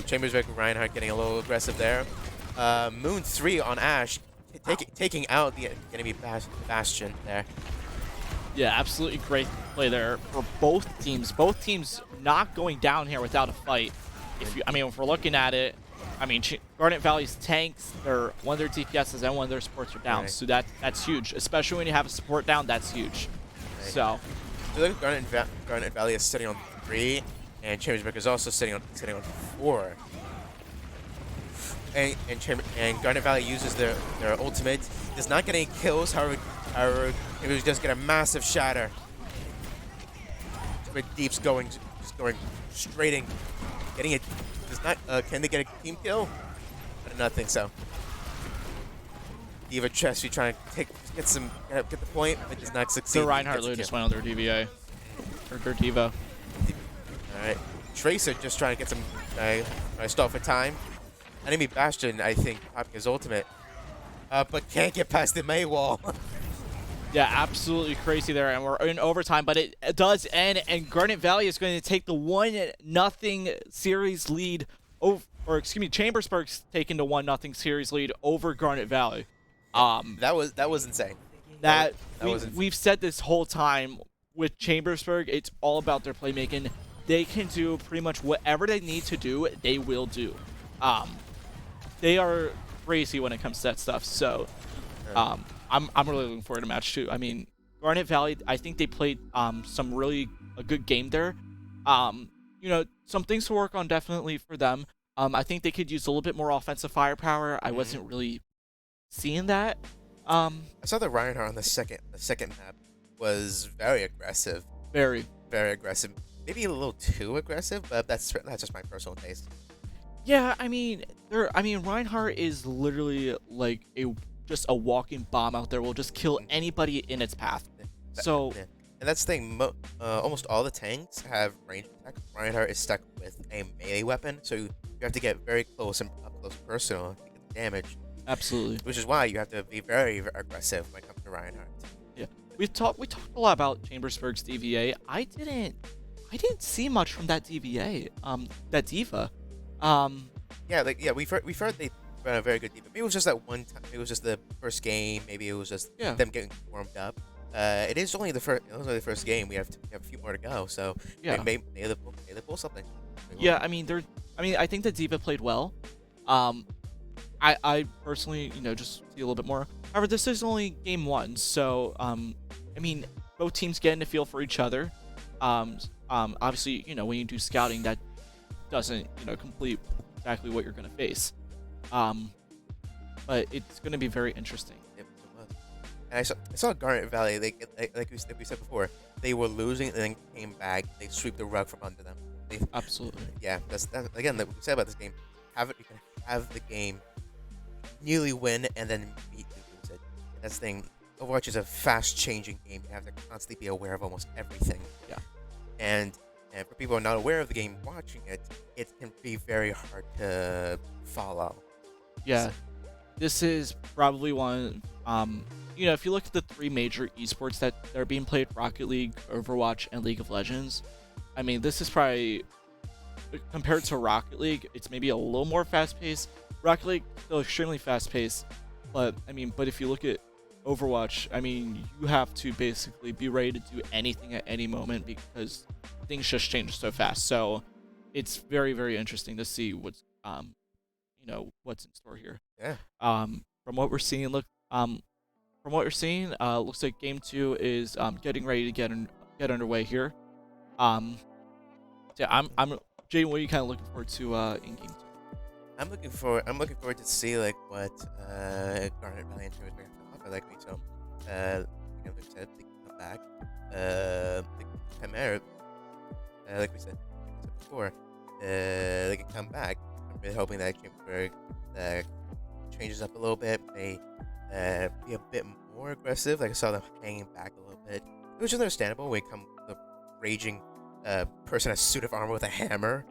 Chambersburg Reinhardt getting a little aggressive there. Moon 3 on Ashe, taking out the enemy Bastion there. Yeah, absolutely great play there for both teams. Both teams not going down here without a fight. If we're looking at it, I mean, Garnet Valley's tanks, one of their DPSs and one of their supports are down. Right. So that's huge, especially when you have a support down. That's huge. Right. So, Garnet Valley is sitting on 3, and Chambersburg is also sitting on 4. And Garnet Valley uses their ultimate. Does not get any kills. However, it was just get a massive shatter. With Deep's going straight in, getting it. Does not. Can they get a team kill? I do not think so. D.Va Chesty trying to get the point, but does not succeed. So Reinhardt just went on their DVA or their D.Va. All right, Tracer just trying to get some stall for time. Enemy Bastion, I think, popping his ultimate, but can't get past the May wall. Yeah, absolutely crazy there, and we're in overtime, but it does end, and Garnet Valley is going to take the 1-0 series lead Chambersburg's taking the 1-0 series lead over Garnet Valley. That was insane. We've said this whole time with Chambersburg, it's all about their playmaking. They can do pretty much whatever they need to do, they will do. they are crazy when it comes to that stuff. So I'm really looking forward to match 2. I mean, Garnet Valley, I think they played some really a good game there. Some things to work on definitely for them. I think they could use a little bit more offensive firepower. I wasn't really seeing that. I saw that Reinhardt on the second map was very aggressive. Very. Very aggressive. Maybe a little too aggressive, but that's just my personal taste. Yeah, I mean, Reinhardt is literally like just a walking bomb out there. Will just kill anybody in its path. So. Yeah. And that's the thing. Almost all the tanks have range attack. Reinhardt is stuck with a melee weapon, so you have to get very close and up close personal to get the damage. Absolutely. Which is why you have to be very, very aggressive when it comes to Reinhardt. Yeah, we talked a lot about Chambersburg's DVA. I didn't see much from that DVA. That diva. We've heard they run a very good diva. Maybe it was just that one time. Maybe it was just the first game. Maybe it was just them getting warmed up. It is only the first game. We have a few more to go. So maybe they pull something. Yeah, I think the diva played well. I personally, just see a little bit more. However, this is only game 1, so both teams getting a feel for each other. Obviously, when you do scouting, that doesn't, complete exactly what you're gonna face. But it's gonna be very interesting. Yep, it was. And I saw Garnet Valley. Like we said before, they were losing and then came back. They sweep the rug from under them. Absolutely. Yeah, that's again. Like we said about this game, you can have the game nearly win and then lose it. And that's the thing. Overwatch is a fast-changing game. You have to constantly be aware of almost everything. Yeah. And for people who are not aware of the game watching it, it can be very hard to follow. Yeah. This is probably one. If you look at the 3 major esports that are being played, Rocket League, Overwatch, and League of Legends, this is probably, compared to Rocket League, it's maybe a little more fast-paced. Rocket League still extremely fast-paced, but if you look at Overwatch, you have to basically be ready to do anything at any moment because things just change so fast. So it's very, very interesting to see what's in store here. Yeah. From what we're seeing, looks like game 2 is getting ready to get underway here. I'm Jay, what are you kind of looking forward to in game 2? I'm looking forward to see like what Garnet Valley and Chambersburg have to offer. Like we saw, like we said, they can come back. The Chimera, like we said before, they can come back. I'm really hoping that Chambersburg changes up a little bit. They be a bit more aggressive. Like I saw them hanging back a little bit, which is understandable when it comes to the raging person in a suit of armor with a hammer,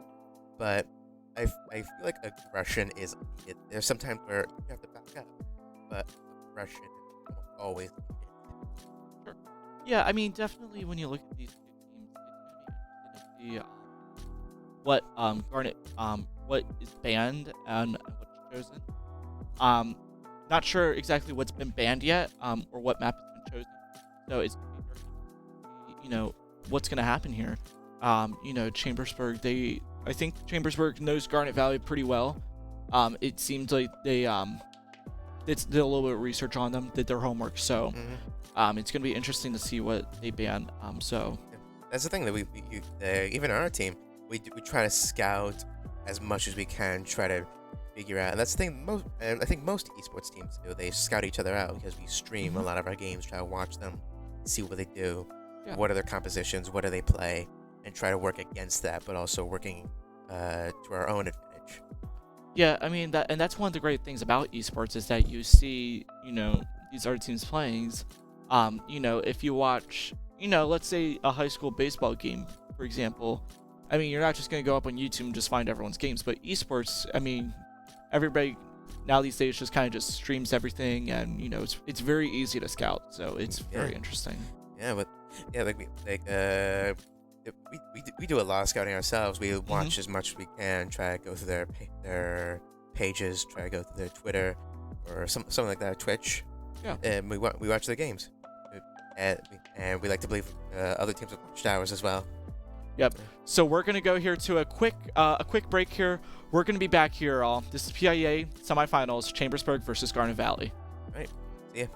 but I feel like aggression is needed. There's sometimes where you have to back up, but aggression is always needed. Sure. Yeah, definitely when you look at these 2 teams, it's gonna be interesting to see what Garnet what is banned and what's chosen. Not sure exactly what's been banned yet, or what map has been chosen. So it's gonna be very interesting, what's gonna happen here. Chambersburg, I think Chambersburg knows Garnet Valley pretty well. It seems like they did a little bit of research on them, did their homework. So it's gonna be interesting to see what they ban. That's the thing that we even on our team, we try to scout as much as we can, try to figure out. And that's the thing. I think most esports teams do. They scout each other out because we stream a lot of our games, try to watch them, see what they do, what are their compositions, what do they play, and try to work against that, but also working to our own advantage. Yeah, that's one of the great things about esports is that you see, these other teams playing. If you watch, let's say a high school baseball game, for example, you're not just gonna go up on YouTube and just find everyone's games, but esports, everybody now these days just kind of just streams everything, and it's very easy to scout, so it's very interesting. We do a lot of scouting ourselves. We watch as much as we can, try to go through their pages, try to go through their Twitter or something like that, Twitch. Yeah. And we watch their games, and we like to believe other teams have watched ours as well. Yep. So we're gonna go here to a quick break here. We're gonna be back here, all. This is PIEA semifinals, Chambersburg versus Garnet Valley. All right. See ya.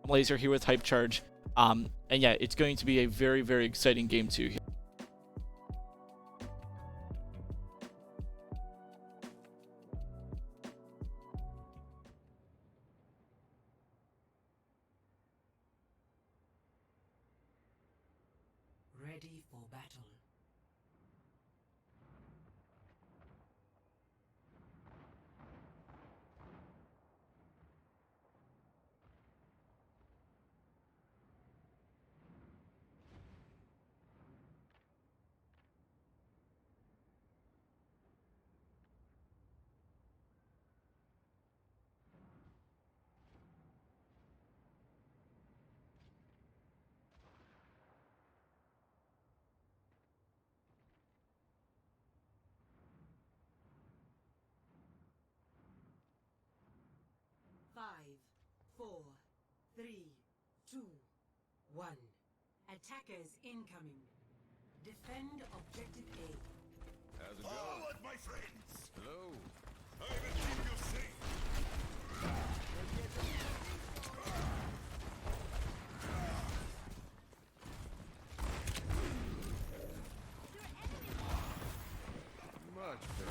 Laser here with Hype Charge. And yeah, it's going to be a very, very exciting game too. Ready for battle. Five, four, three, two, one. Attackers incoming. Defend objective A. How's it going? Forward, my friends! Hello. I will keep you safe. Much better.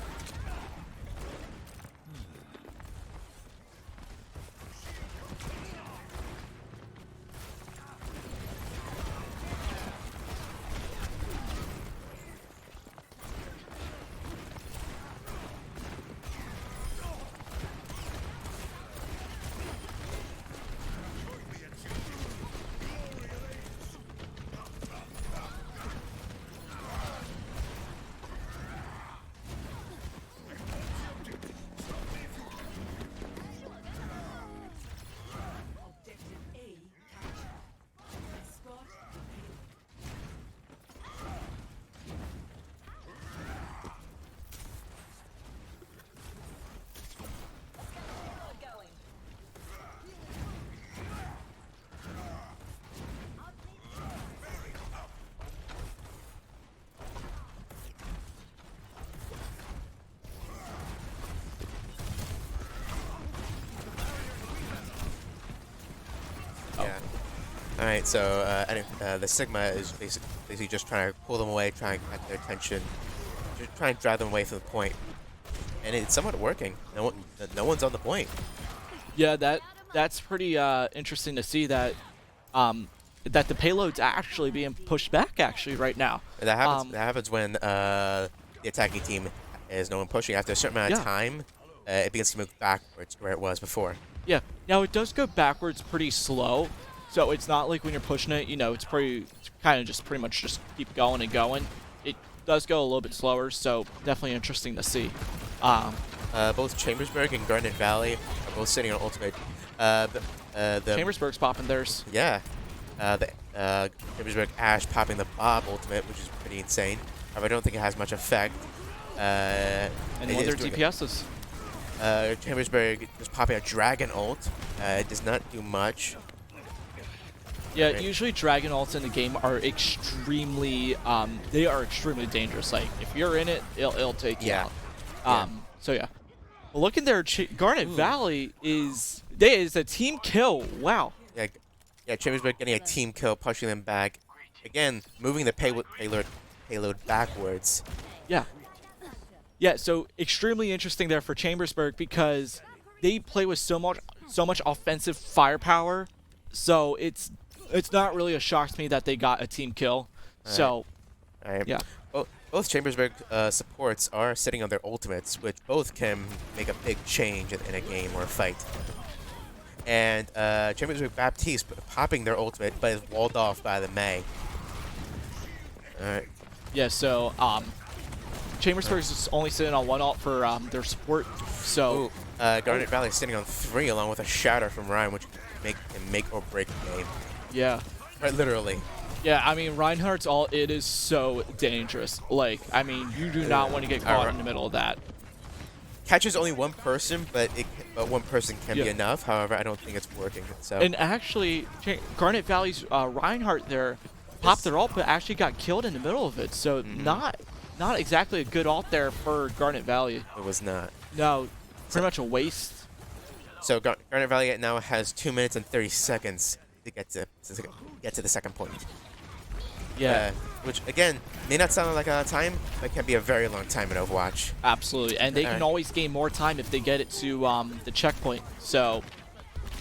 Objective A captured. Escort the payload. Yeah. All right. So the Sigma is basically just trying to pull them away, trying to get their attention, just trying to drive them away from the point, and it's somewhat working. No one's on the point. Yeah, that's pretty interesting to see that that the payload's actually being pushed back actually right now. That happens when the attacking team is no one pushing. After a certain amount of time, it begins to move backwards to where it was before. Yeah. Now it does go backwards pretty slow, so it's not like when you're pushing it, it's kind of just pretty much just keep going and going. It does go a little bit slower, so definitely interesting to see. Both Chambersburg and Garnet Valley are both sitting on ultimate. Chambersburg's popping theirs. Yeah. Chambersburg Ash popping the Bob ultimate, which is pretty insane. However, I don't think it has much effect. And one of their DPSs. Chambersburg is popping a Dragon ult. It does not do much. Yeah, usually Dragon ults in the game are extremely, they are extremely dangerous. Like, if you're in it, it'll take you out. So yeah. Well, look in there, Garnet Valley is a team kill. Wow. Yeah, Chambersburg getting a team kill, pushing them back. Again, moving the payload backwards. Yeah. Yeah, so extremely interesting there for Chambersburg because they play with so much offensive firepower. So it's not really a shock to me that they got a team kill. All right. Yeah. Both Chambersburg supports are sitting on their ultimates, which both can make a big change in a game or a fight. And Chambersburg Baptiste popping their ultimate, but is walled off by the Mei. Alright. Yeah, so Chambersburg is only sitting on one ult for their support. So Garnet Valley is sitting on 3 along with a shatter from Ryan, which can make or break the game. Yeah. Right, literally. Yeah, I mean, Reinhardt's ult, it is so dangerous. Like, I mean, you do not want to get caught in the middle of that. Catches only one person, but one person can be enough. However, I don't think it's working. So. And actually, Garnet Valley's Reinhardt there popped their ult, but actually got killed in the middle of it. So not exactly a good ult there for Garnet Valley. It was not. No, pretty much a waste. So Garnet Valley now has 2 minutes and 30 seconds to get to the second point. Yeah, Which again may not sound like a lot of time, but can be a very long time in Overwatch. absolutely. And they can always gain more time if they get it to the checkpoint. So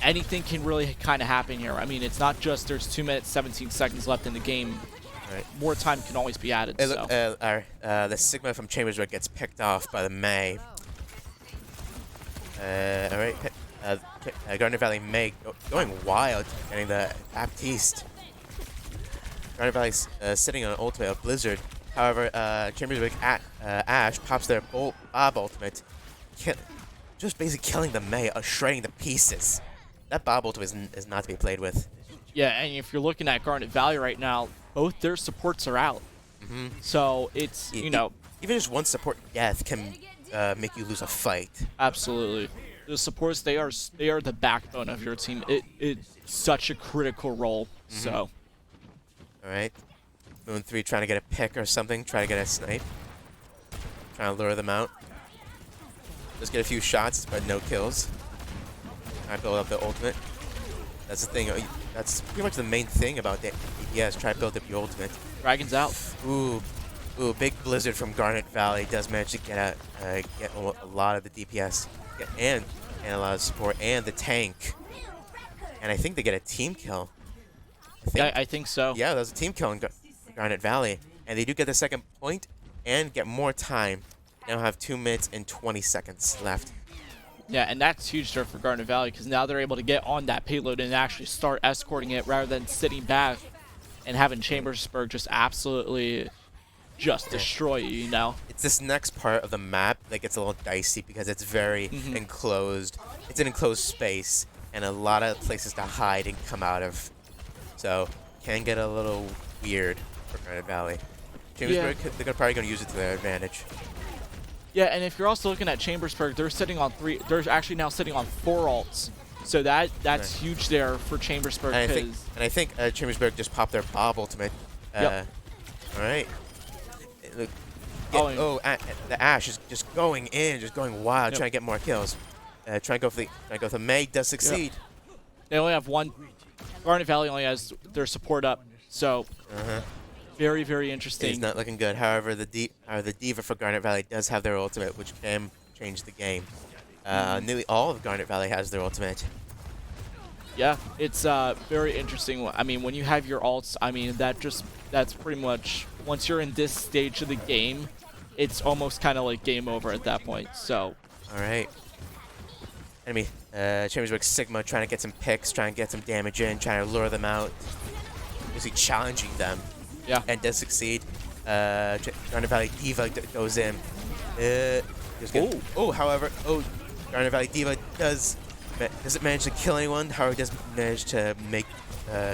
anything can really kind of happen here. I mean, it's not just there's 2 minutes 17 seconds left in the game. Right. More time can always be added. So. The Sigma from Chambersburg gets picked off by the May. All right. Garnet Valley May going wild, getting the Baptiste. Garnet Valley's sitting on an ultimate of Blizzard. However, Chambersburg Ash pops their Bob ultimate, just basically killing the May, shredding the pieces. That Bob ultimate is not to be played with. Yeah, and if you're looking at Garnet Valley right now, both their supports are out. So it's, you know... Even just one support death can make you lose a fight. Absolutely. The supports, they are the backbone of your team. It's such a critical role, so... Alright. Moon 3 trying to get a pick or something, trying to get a snipe. Trying to lure them out. Just get a few shots, but no kills. Try to build up the ultimate. That's the thing. That's pretty much the main thing about the DPS. Try to build up your ultimate. Dragon's out. Ooh, big Blizzard from Garnet Valley does manage to get a lot of the DPS and a lot of support and the tank. And I think they get a team kill. I think so. Yeah, that was a team kill in Garnet Valley. And they do get the second point and get more time. Now have 2 minutes and 20 seconds left. Yeah, and that's huge there for Garnet Valley because now they're able to get on that payload and actually start escorting it rather than sitting back and having Chambersburg just absolutely just destroy you, you know? It's this next part of the map that gets a little dicey because it's very enclosed. It's an enclosed space and a lot of places to hide and come out of. So, can get a little weird for Garnet Valley. Chambersburg, they're probably going to use it to their advantage. Yeah, and if you're also looking at Chambersburg, they're sitting on 3. They're actually now sitting on 4 ults. So that's huge there for Chambersburg. And I think Chambersburg just popped their Bob ultimate. Yep. All right. The Ash is just going in, just going wild, trying to get more kills. Trying to go for the May does succeed. They only have one. Garnet Valley only has their support up, so very, very interesting. It's not looking good. However, the Diva for Garnet Valley does have their ultimate, which can change the game. Nearly all of Garnet Valley has their ultimate. Yeah, it's very interesting. I mean, when you have your ults, I mean, that's pretty much, once you're in this stage of the game, it's almost kind of like game over at that point, so. All right. Enemy, Chambersburg Sigma trying to get some picks, trying to get some damage in, trying to lure them out. Basically challenging them. Yeah. And does succeed. Garnet Valley Diva goes in. However, Garnet Valley Diva doesn't manage to kill anyone. However, does manage to make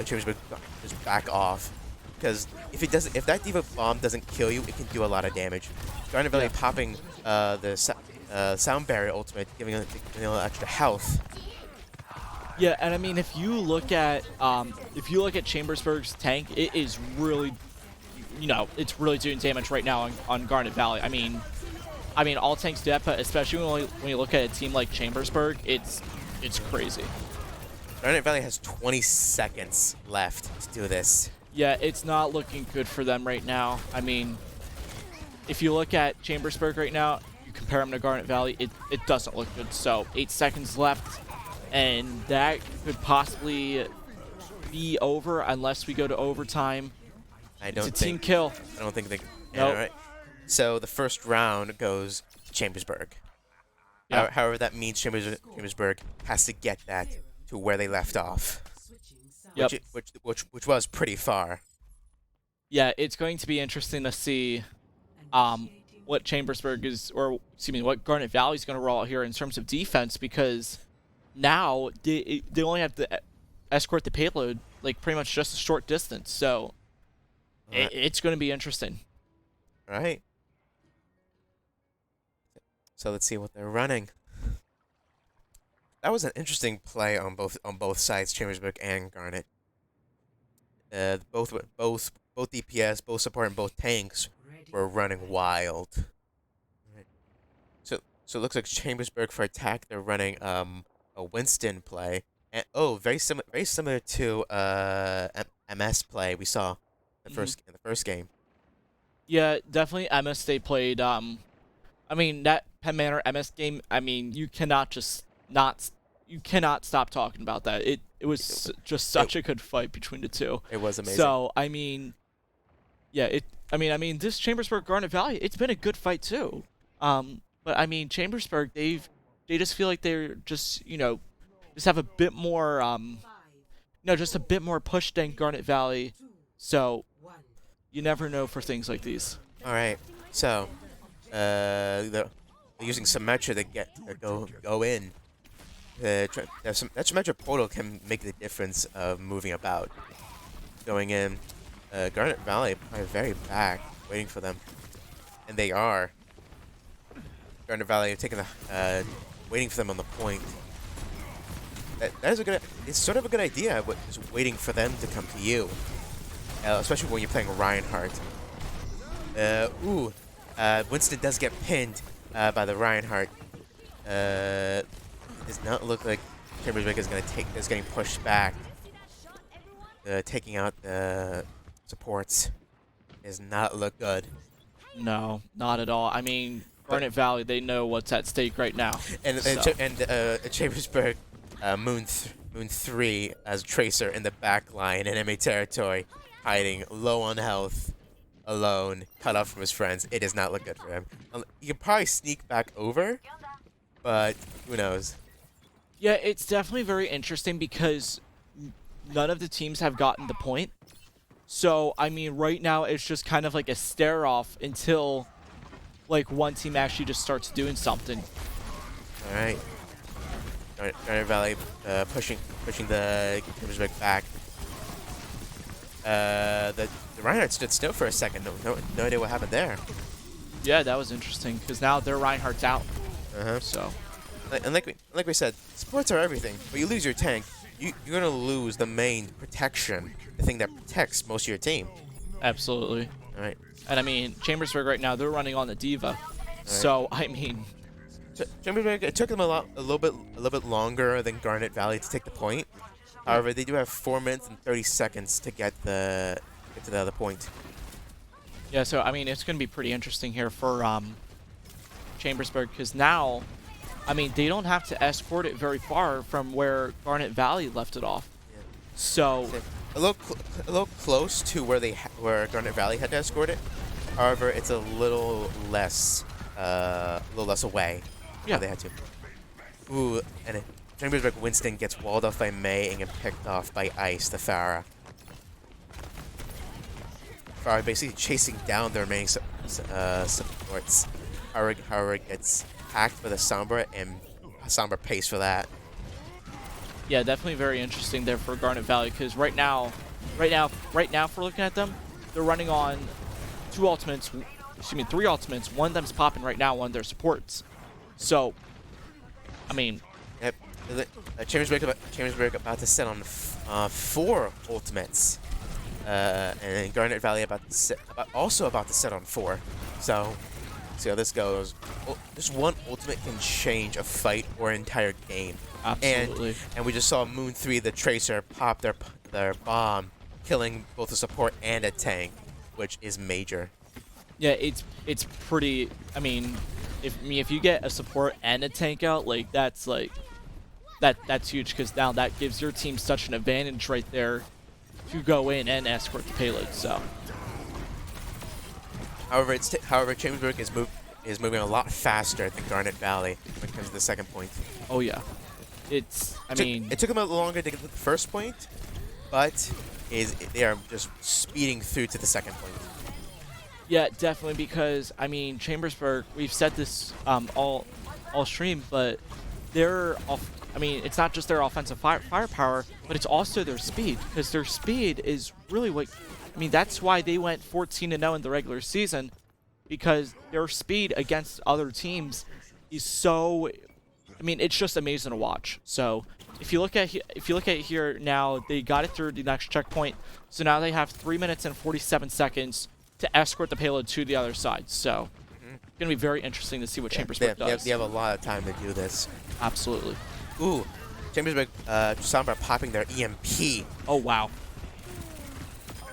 Chambersburg just back off. Because if that Diva bomb doesn't kill you, it can do a lot of damage. Garnet Valley popping the sound barrier ultimate, giving a little extra health. Yeah, and I mean, if you look at Chambersburg's tank, it is really, it's really doing damage right now on Garnet Valley. I mean, all tanks do that, but especially when you look at a team like Chambersburg, it's crazy. Garnet Valley has 20 seconds left to do this. Yeah, it's not looking good for them right now. I mean, if you look at Chambersburg right now, you compare them to Garnet Valley, it doesn't look good. So 8 seconds left, and that could possibly be over unless we go to overtime. It's a team kill. I don't think they. Nope. All right. So the first round goes Chambersburg. Yeah. However, that means Chambersburg has to get that to where they left off. Yep. Which was pretty far. Yeah, it's going to be interesting to see what Chambersburg is, or excuse me, what Garnet Valley is going to roll out here in terms of defense, because now they only have to escort the payload like pretty much just a short distance. So it's going to be interesting. All right. So let's see what they're running. That was an interesting play on both sides, Chambersburg and Garnet. Both DPS, both support, and both tanks were running wild. Right. So it looks like Chambersburg for attack, they're running a Winston play, very similar to MS play we saw in the first game. Yeah, definitely MS they played. I mean, that Penn Manor MS game, I mean, you cannot stop talking about that. It was just such a good fight between the two. It was amazing. So, I mean, yeah, this Chambersburg Garnet Valley, it's been a good fight too. But I mean, Chambersburg, they just feel like they're just, just have a bit more, just a bit more push than Garnet Valley. So, you never know for things like these. All right, so they're using Symmetra to go in. That Symmetra portal can make the difference of moving about. Going in, Garnet Valley are very back, waiting for them, and they are. Garnet Valley are taking waiting for them on the point. That is it's sort of a good idea, but just waiting for them to come to you, especially when you're playing Reinhardt. Winston does get pinned by the Reinhardt. It does not look like Chambersburg is getting pushed back. Taking out the supports does not look good. No, not at all. I mean, Garnet Valley, they know what's at stake right now. And Chambersburg, Moon 3 as Tracer in the back line in enemy territory, hiding low on health, alone, cut off from his friends. It does not look good for him. He can probably sneak back over, but who knows? Yeah, it's definitely very interesting because none of the teams have gotten the point. So, I mean, right now it's just kind of like a stare-off until, like, one team actually just starts doing something. All right. Garnet Valley pushing the Chambersburg back. The Reinhardt stood still for a second. No idea what happened there. Yeah, that was interesting because now their Reinhardt's out. So, and like we said, supports are everything. But you lose your tank, you're gonna lose the main protection, the thing that protects most of your team. Absolutely. All right. And I mean, Chambersburg right now, they're running on the Diva. So I mean, Chambersburg, it took them a little bit longer than Garnet Valley to take the point. However, they do have 4 minutes and 30 seconds to get to the other point. Yeah, so I mean, it's going to be pretty interesting here for Chambersburg because now, I mean, they don't have to escort it very far from where Garnet Valley left it off. Yeah. So a little close to where Garnet Valley had to escort it. However, it's a little less away. Yeah, they had to. Ooh, and Chambersburg Winston gets walled off by Mei and gets picked off by Ice, the Pharah. Pharah basically chasing down their remaining supports. However, gets hacked by the Sombra, and Sombra pays for that. Yeah, definitely very interesting there for Garnet Valley because right now, if we're looking at them, they're running on three ultimates. One of them's popping right now, one of their supports. So, I mean, yep. Chambersburg about to set on 4 ultimates, and Garnet Valley also about to set on 4. So, see how this goes. Just one ultimate can change a fight or an entire game. Absolutely. And we just saw Moon 3, the Tracer, pop their bomb, killing both a support and a tank, which is major. Yeah, it's pretty. I mean, if you get a support and a tank out, like that's huge because now that gives your team such an advantage right there to go in and escort the payload. So, however, Chambersburg is moving a lot faster than Garnet Valley when it comes to the second point. Oh yeah, it took them a little longer to get to the first point, but they are just speeding through to the second point. Yeah, definitely, because, I mean, Chambersburg, we've said this all stream, but it's not just their offensive firepower, but it's also their speed, because their speed is really that's why they went 14-0 in the regular season, because their speed against other teams is so, it's just amazing to watch. So, if you look at it here now, they got it through the next checkpoint, so now they have 3 minutes and 47 seconds to escort the payload to the other side. So, it's going to be very interesting to see what Chambersburg does. They have a lot of time to do this. Absolutely. Ooh, Chambersburg, Sombra popping their EMP. Oh, wow.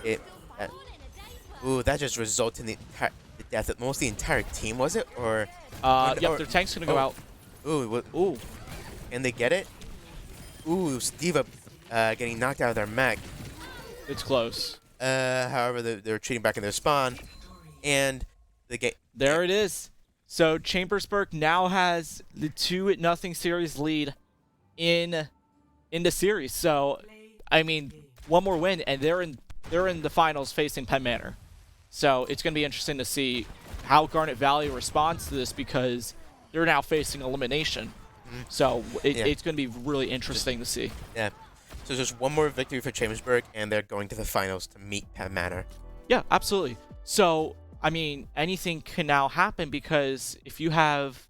It, ooh, that just resulted in the death of almost the entire team, was it? Or Yep, their tank's gonna go out. Ooh, Ooh. and they get it? Ooh, Steva getting knocked out of their mech. It's close. However, they're retreating back in their spawn, and the game. There it is. So Chambersburg now has the 2-0 series lead in the series. So, I mean, one more win, and they're in the finals facing Penn Manor. So it's going to be interesting to see how Garnet Valley responds to this, because they're now facing elimination. So it's going to be really interesting to see. Yeah. So just one more victory for Chambersburg, and they're going to the finals to meet Penn Manor. Yeah, absolutely. So, I mean, anything can now happen, because if you have,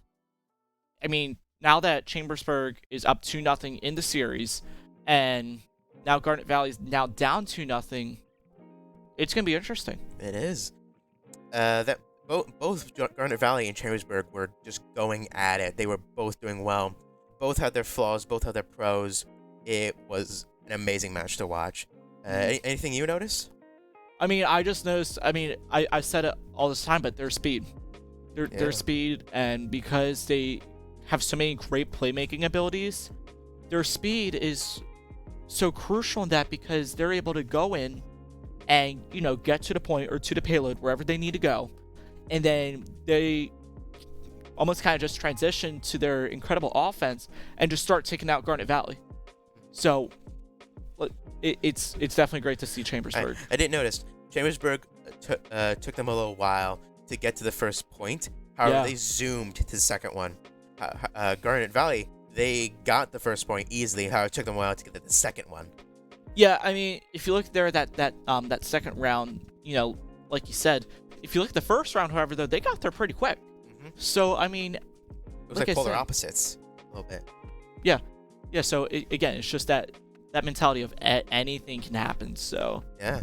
I mean, now that Chambersburg is up 2-0 in the series, and now Garnet Valley is now down 2-0, it's going to be interesting. It is. That both Garnet Valley and Chambersburg were just going at it. They were both doing well. Both had their flaws. Both had their pros. It was an amazing match to watch. Anything you noticed? I mean, I just noticed, I mean, I said it all this time, but their speed. Their speed, and because they have so many great playmaking abilities, their speed is so crucial in that, because they're able to go in and, you know, get to the point or to the payload wherever they need to go, and then they almost kind of just transition to their incredible offense and just start taking out Garnet Valley. So it's definitely great to see Chambersburg. I didn't notice. Chambersburg took them a little while to get to the first point. However, they zoomed to the second one. Garnet Valley, they got the first point easily. However, it took them a while to get to the second one. Yeah, I mean, if you look there at that second round, you know, like you said, if you look at the first round, however, though, they got there pretty quick. So, I mean, it was like polar opposites a little bit. Yeah. So again, it's just that mentality of anything can happen. So yeah.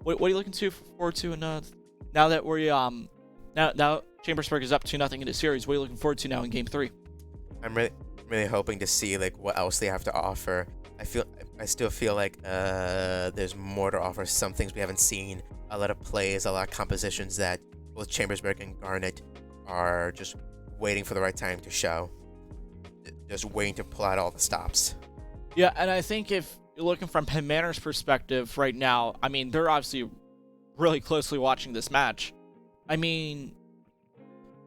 What are you looking forward to? And now that we're now Chambersburg is up 2-0 in the series, what are you looking forward to now in Game 3? I'm really hoping to see like what else they have to offer. I still feel like there's more to offer. Some things we haven't seen. A lot of plays, a lot of compositions that both Chambersburg and Garnet are just waiting for the right time to show. Just waiting to pull out all the stops. Yeah, and I think if you're looking from Penn Manor's perspective right now, I mean, they're obviously really closely watching this match. I mean,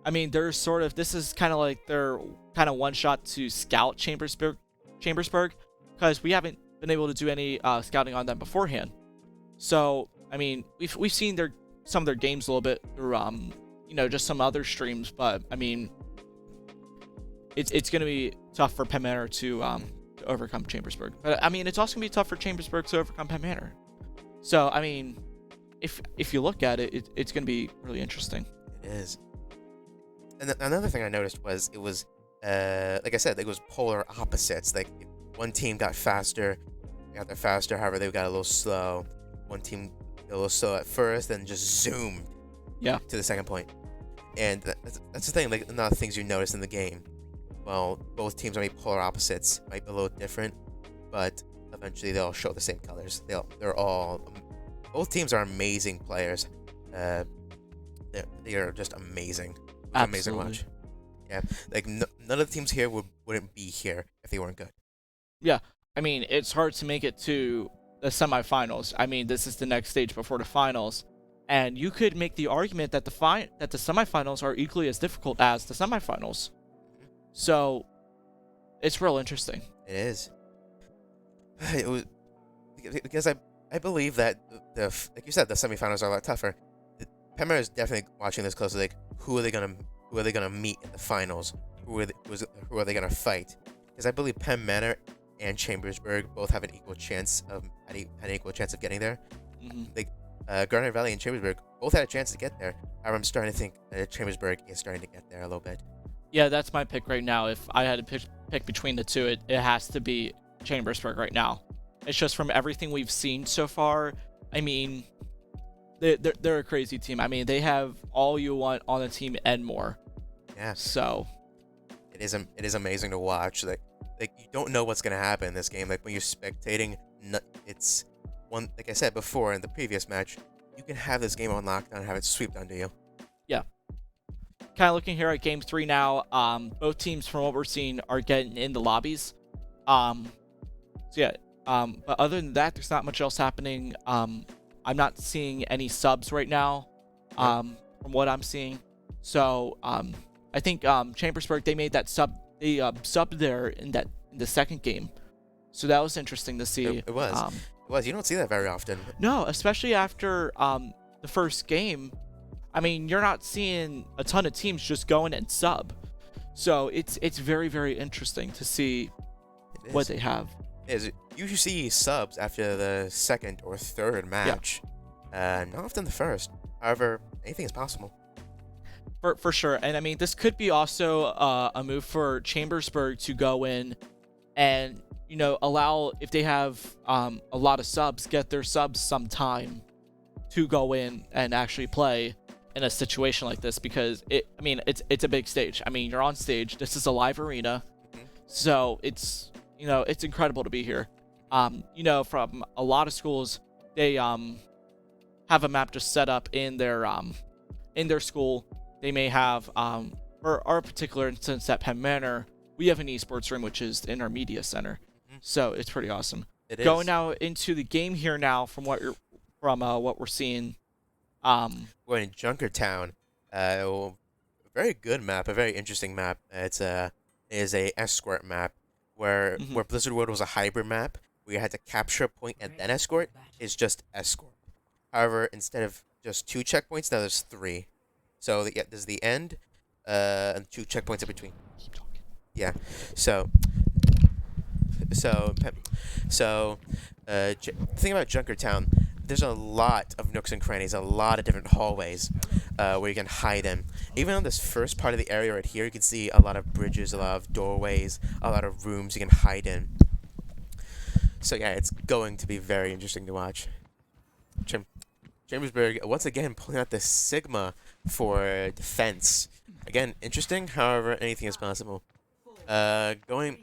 they're sort of, this is kind of like their kind of one shot to scout Chambersburg, because we haven't been able to do any scouting on them beforehand. So, I mean, we've seen some of their games a little bit through you know, just some other streams, but I mean, it's going to be tough for Penn Manor to overcome Chambersburg. But I mean, it's also going to be tough for Chambersburg to overcome Penn Manor. So, I mean, if you look at it, it's going to be really interesting. It is. And another thing I noticed was it was, like I said, it was polar opposites. Like, one team got faster, however, they got a little slow. One team got a little slow at first, then just zoomed to the second point. And that's the thing, like, a lot of things you notice in the game. Well, both teams are polar opposites, might be a little different, but eventually they'll show the same colors. Both teams are amazing players. They are just amazing. Amazing to watch. Yeah, like none of the teams here wouldn't be here if they weren't good. Yeah, I mean, it's hard to make it to the semifinals. I mean, this is the next stage before the finals, and you could make the argument that the semifinals are equally as difficult as the semifinals. So, it's real interesting. It is. It was because I believe that like you said, the semifinals are a lot tougher. Penn Manor is definitely watching this closely. Like, who are they gonna meet in the finals? Who are they gonna fight? Because I believe Penn Manor and Chambersburg both have an equal chance of getting there. Like, Garnet Valley and Chambersburg both had a chance to get there. However, I'm starting to think that Chambersburg is starting to get there a little bit. Yeah, that's my pick right now. If I had to pick between the two, it has to be Chambersburg right now. It's just from everything we've seen so far. I mean, they're a crazy team. I mean, they have all you want on the team and more. Yeah. So it is amazing to watch. Like, like you don't know what's gonna happen in this game. Like when you're spectating, it's one, like I said before in the previous match, you can have this game on lockdown and have it sweep under you. Yeah. Kind of looking here at game 3 now. Both teams, from what we're seeing, are getting in the lobbies. So yeah. But other than that, there's not much else happening. I'm not seeing any subs right now. From what I'm seeing. So I think Chambersburg, they made that sub. They subbed there in the second game. So that was interesting to see. It was. It was. You don't see that very often. No, especially after the first game. I mean, you're not seeing a ton of teams just go in and sub. So it's very, very interesting to see what they have. It is. You usually see subs after the second or third match. Not often the first. However, anything is possible. For sure. And I mean, this could be also a move for Chambersburg to go in and, you know, allow, if they have a lot of subs, get their subs some time to go in and actually play in a situation like this, because it's a big stage. I mean, you're on stage. This is a live arena. So it's, you know, it's incredible to be here. You know, from a lot of schools, they have a map just set up in their school. They may have, for our particular instance at Penn Manor, we have an esports room, which is in our media center. So it's pretty awesome. Going now into the game here now, from what we're seeing. We're in Junkertown. A very good map, a very interesting map. It is a escort map where Blizzard World was a hybrid map where you had to capture a point and then escort. Is just escort. However, instead of just 2 checkpoints, now there's 3. So there's the end, and 2 checkpoints in between. Yeah. The thing about Junkertown, there's a lot of nooks and crannies, a lot of different hallways where you can hide in. Even on this first part of the area right here, you can see a lot of bridges, a lot of doorways, a lot of rooms you can hide in. So yeah, it's going to be very interesting to watch. Chambersburg, once again, pulling out the Sigma for defense. Again, interesting, however, anything is possible. Going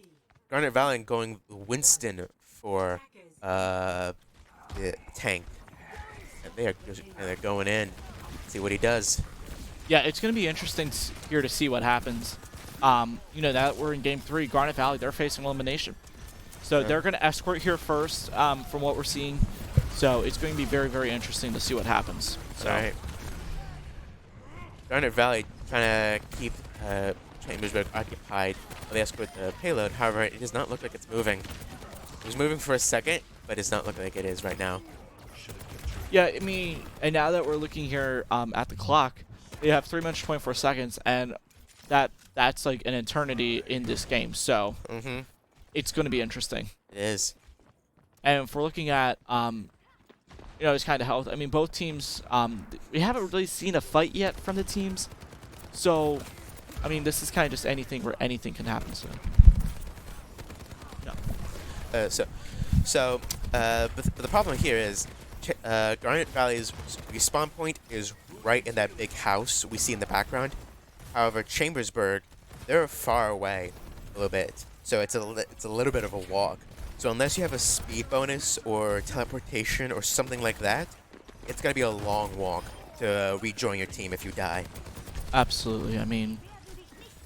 Garnet Valley and going Winston for the tank. And they're going in. See what he does. Yeah, it's going to be interesting here to see what happens. You know, that we're in game 3, Garnet Valley, they're facing elimination. So they're going to escort here first, from what we're seeing. So it's going to be very, very interesting to see what happens. So. All right. Garnet Valley trying to keep Chambersburg occupied while they escort the payload. However, it does not look like it's moving. It was moving for a second, but it's not looking like it is right now. Yeah, I mean, and now that we're looking here at the clock, we have 3 minutes 24 seconds, and that's like an eternity in this game. So it's going to be interesting. It is. And if we're looking at you know, it's kind of health. I mean, both teams, we haven't really seen a fight yet from the teams. So, I mean, this is kind of just anything where anything can happen. So, no. But the problem here is Garnet Valley's respawn point is right in that big house we see in the background. However, Chambersburg, they're far away a little bit. So it's a little bit of a walk. So unless you have a speed bonus or teleportation or something like that, it's going to be a long walk to rejoin your team if you die. Absolutely. I mean,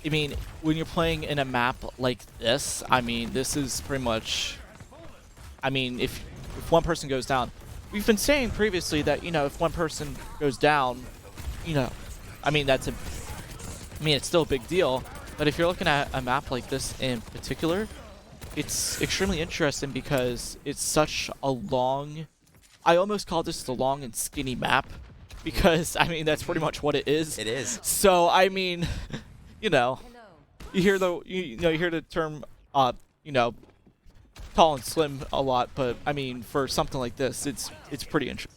when you're playing in a map like this, I mean, this is pretty much, I mean, if one person goes down, we've been saying previously that, you know, if one person goes down, you know, I mean, it's still a big deal. But if you're looking at a map like this in particular, it's extremely interesting because it's such a long, I almost call this the long and skinny map, because I mean that's pretty much what it is. It is. So I mean, you know, you hear the term you know, tall and slim a lot, but I mean for something like this, it's pretty interesting.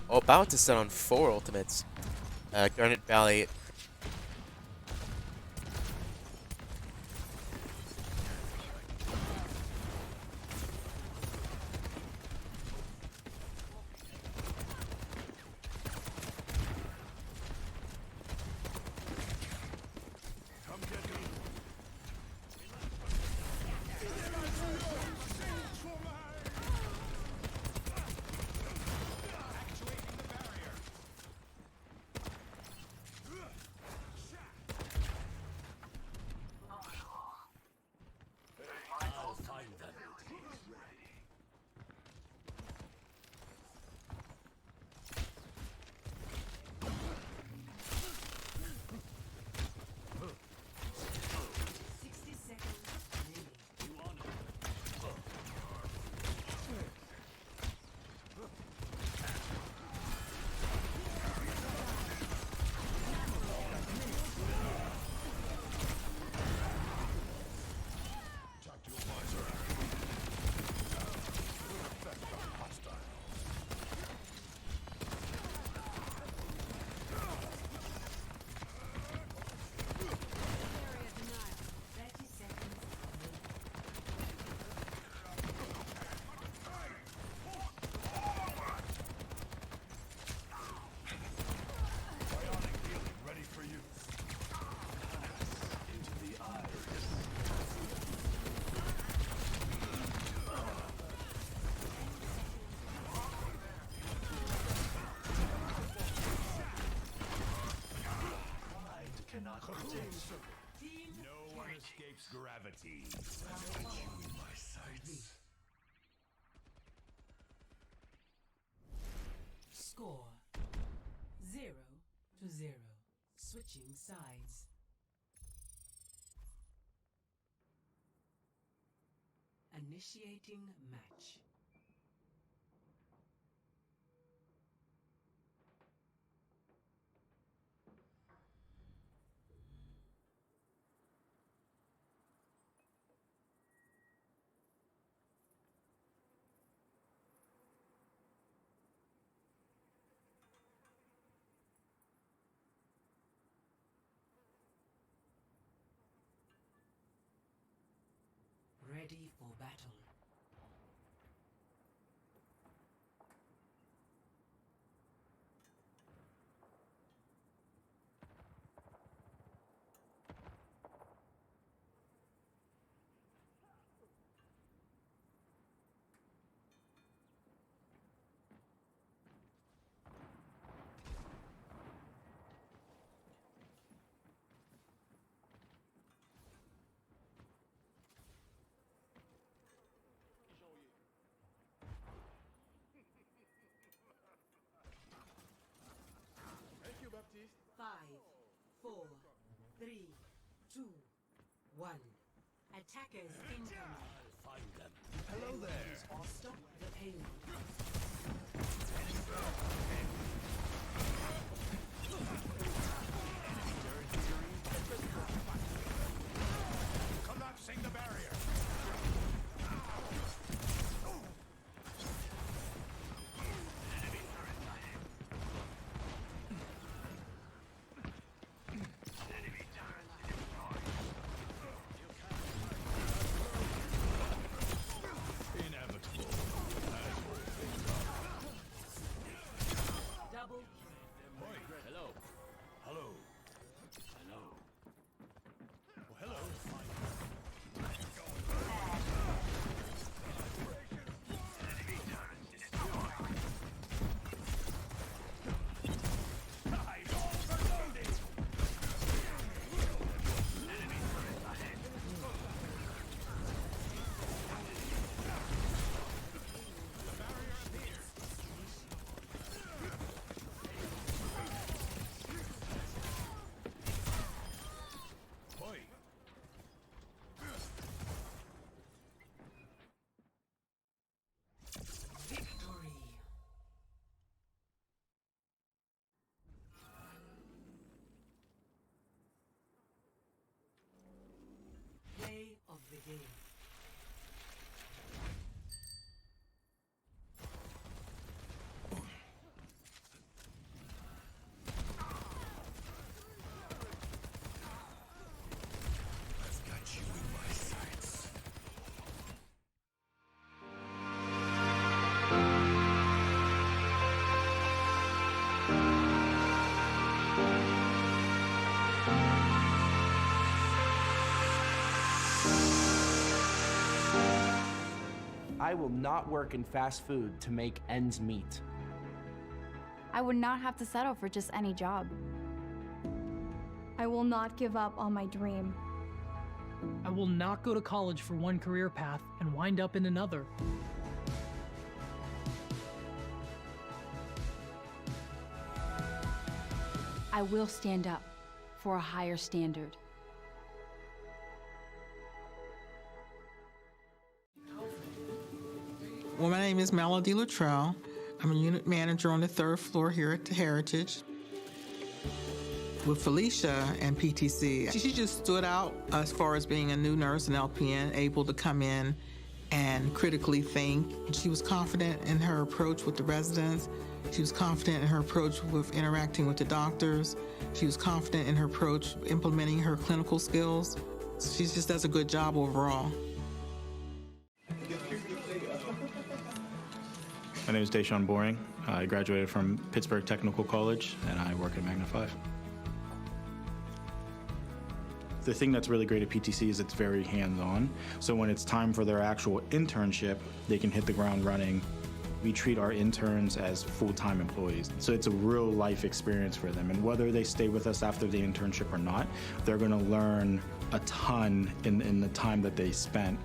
Oh, about to set on 4 ultimates. Garnet Valley. gravity. I'll get you in my sights. Score 0-0. Switching sides. Initiating match. Ready for battle. Thank you, Baptiste. 5, 4, 3, 2, 1. Attackers incoming. Find them. Hello there. Stop the payload. Collapsing the barrier. Inevitable. Double. Hello. Hello. Hello. Well, hello. Victory. Play of the game. I've got you in my sights. I will not work in fast food to make ends meet. I would not have to settle for just any job. I will not give up on my dream. I will not go to college for one career path and wind up in another. I will stand up for a higher standard. Well, my name is Melody Luttrell. I'm a unit manager on the 3rd floor here at the Heritage. With Felicia and PTC, she just stood out as far as being a new nurse and LPN, able to come in and critically think. She was confident in her approach with the residents. She was confident in her approach with interacting with the doctors. She was confident in her approach implementing her clinical skills. She just does a good job overall. My name is Deshaun Boring. I graduated from Pittsburgh Technical College, and I work at Magna 5. The thing that's really great at PTC is it's very hands-on. So when it's time for their actual internship, they can hit the ground running. We treat our interns as full-time employees. So it's a real life experience for them. And whether they stay with us after the internship or not, they're gonna learn a ton in the time that they spent.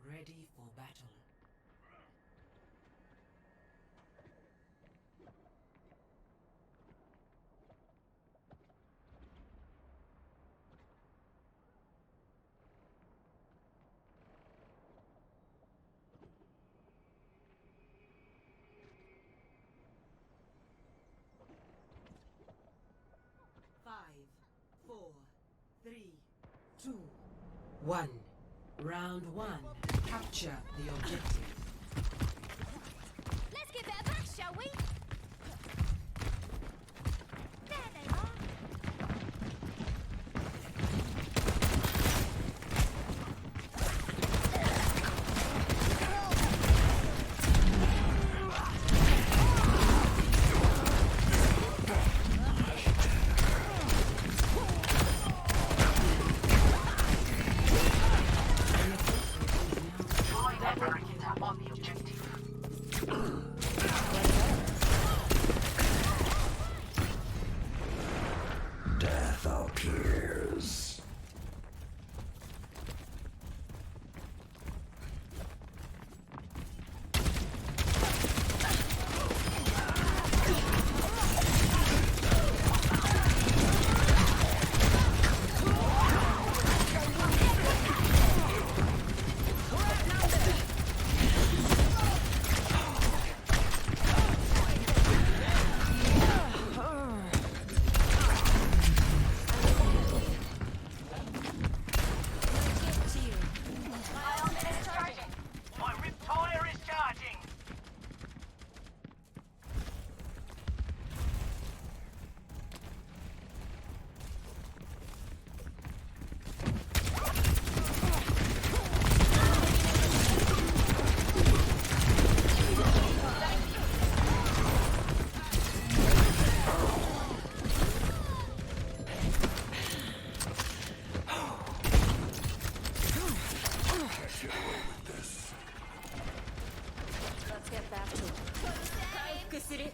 Ready for battle. Five, four, three, two, one. Round one. Capture the objective. Let's give it a bash, shall we? There they are. する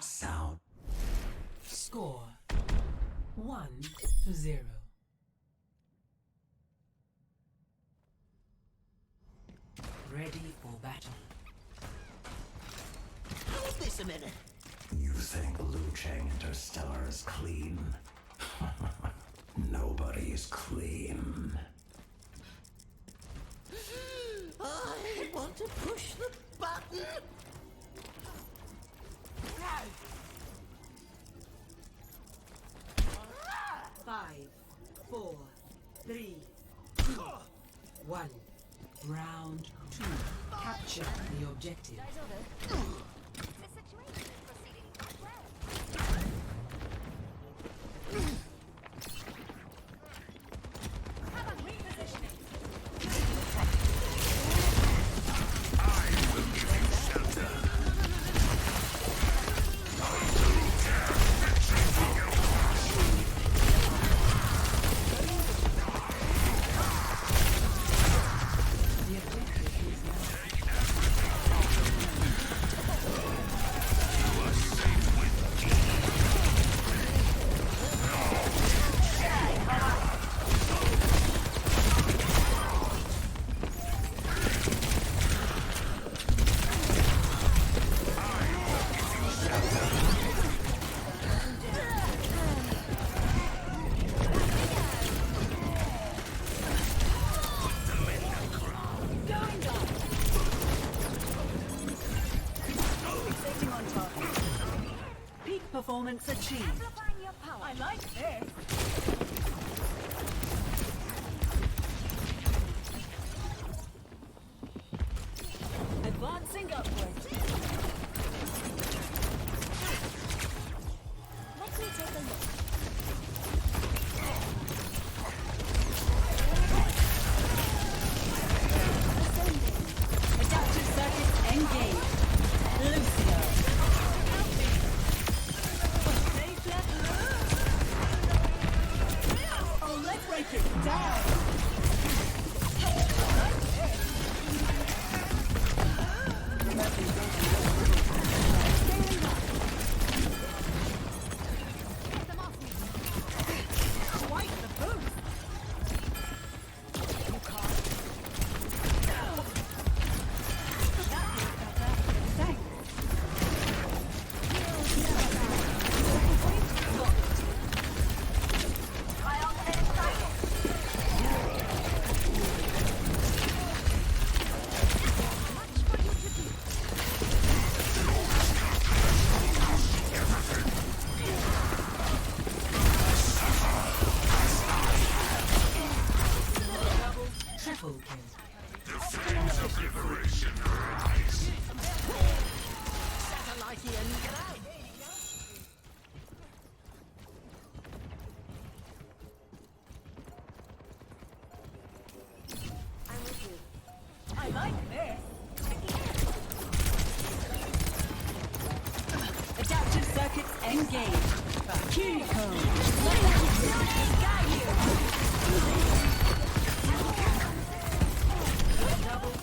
Sound. Score 1-0. Ready for battle. Hold this a minute. You think Liu Chang Interstellar is clean? Nobody's clean. I want to push the button. 5, 4, 3, 2, 1. Round 2. Capture the objective. Performance achieved. I like this. Advancing upwards. Let me take a look. Ascending. Adaptive circuits engaged. Lucio. Oh, let's break it down. Quite the boost. You can't. Thanks. Triple kill. The flames of liberation rise. I'm with you. I like this. Adaptive circuits engaged. Kiriko. Got you. Double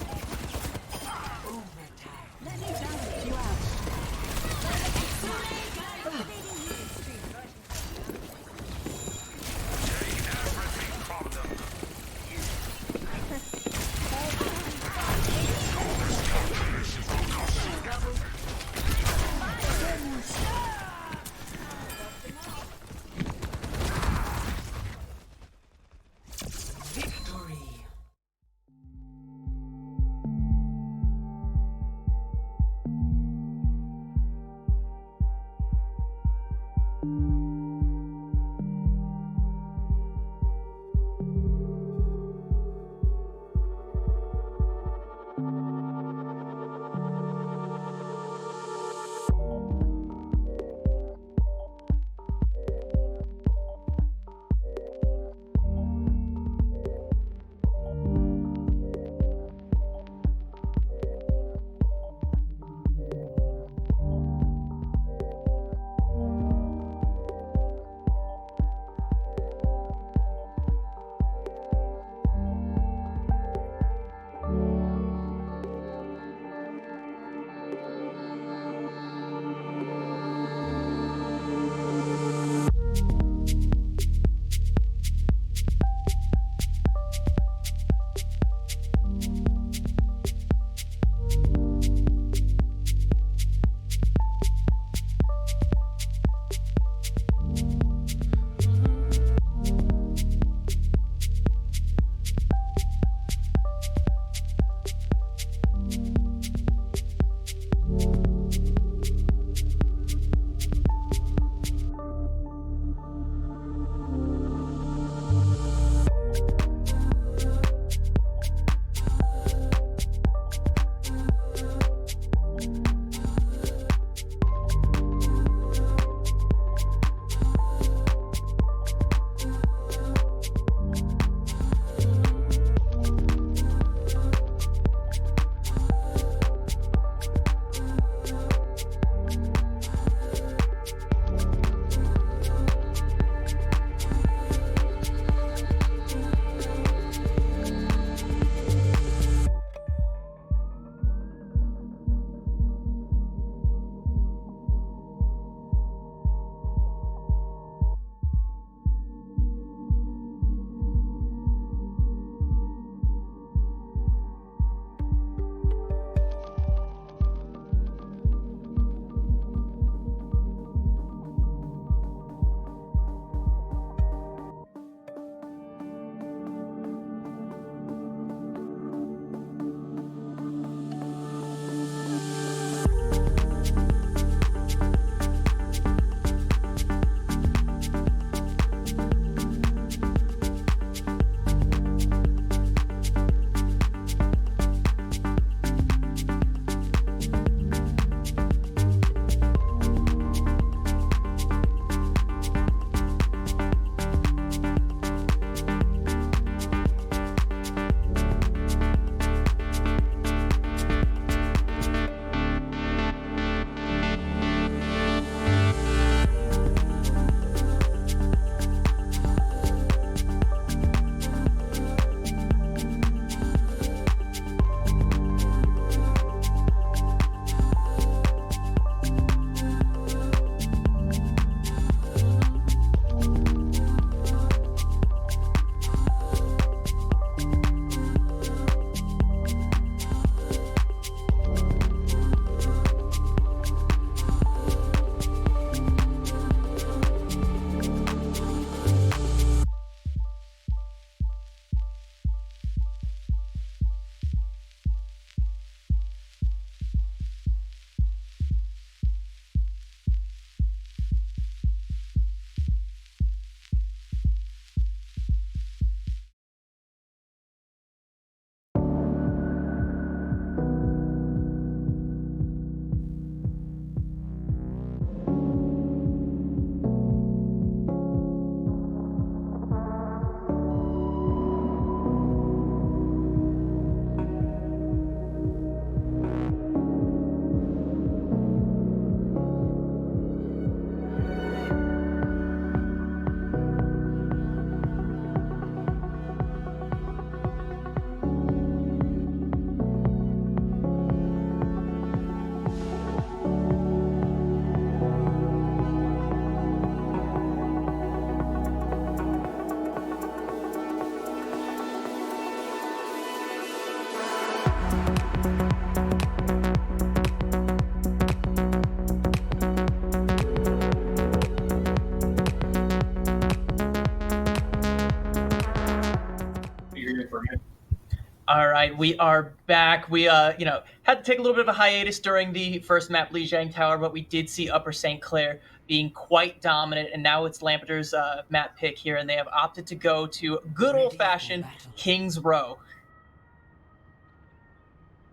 All right, we are back. We, had to take a little bit of a hiatus during the first map, Lijiang Tower, but we did see Upper St. Clair being quite dominant, and now it's Lampeter's map pick here, and they have opted to go to good old-fashioned King's Row.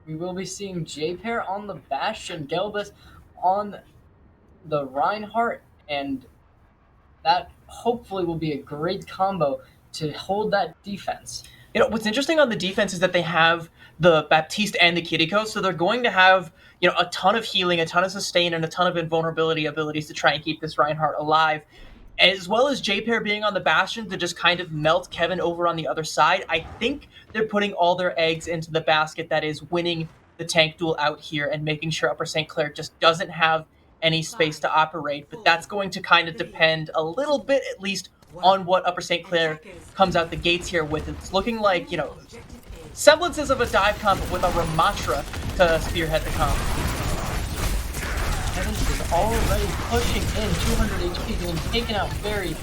We will be seeing J-Pair on the Bastion, Gelbus on the Reinhardt, and that hopefully will be a great combo to hold that defense. What's interesting on the defense is that they have the Baptiste and the Kiriko, so they're going to have, a ton of healing, a ton of sustain, and a ton of invulnerability abilities to try and keep this Reinhardt alive. As well as J-Pair being on the Bastion to just kind of melt Kevin over on the other side. I think they're putting all their eggs into the basket that is winning the tank duel out here and making sure Upper St. Clair just doesn't have any space to operate. But that's going to kind of depend a little bit, at least, on what Upper St. Clair comes out the gates here with. It's looking like, semblances of a dive comp with a Ramatra to spearhead the comp. Kevin is already pushing in 200 HP, getting taken out very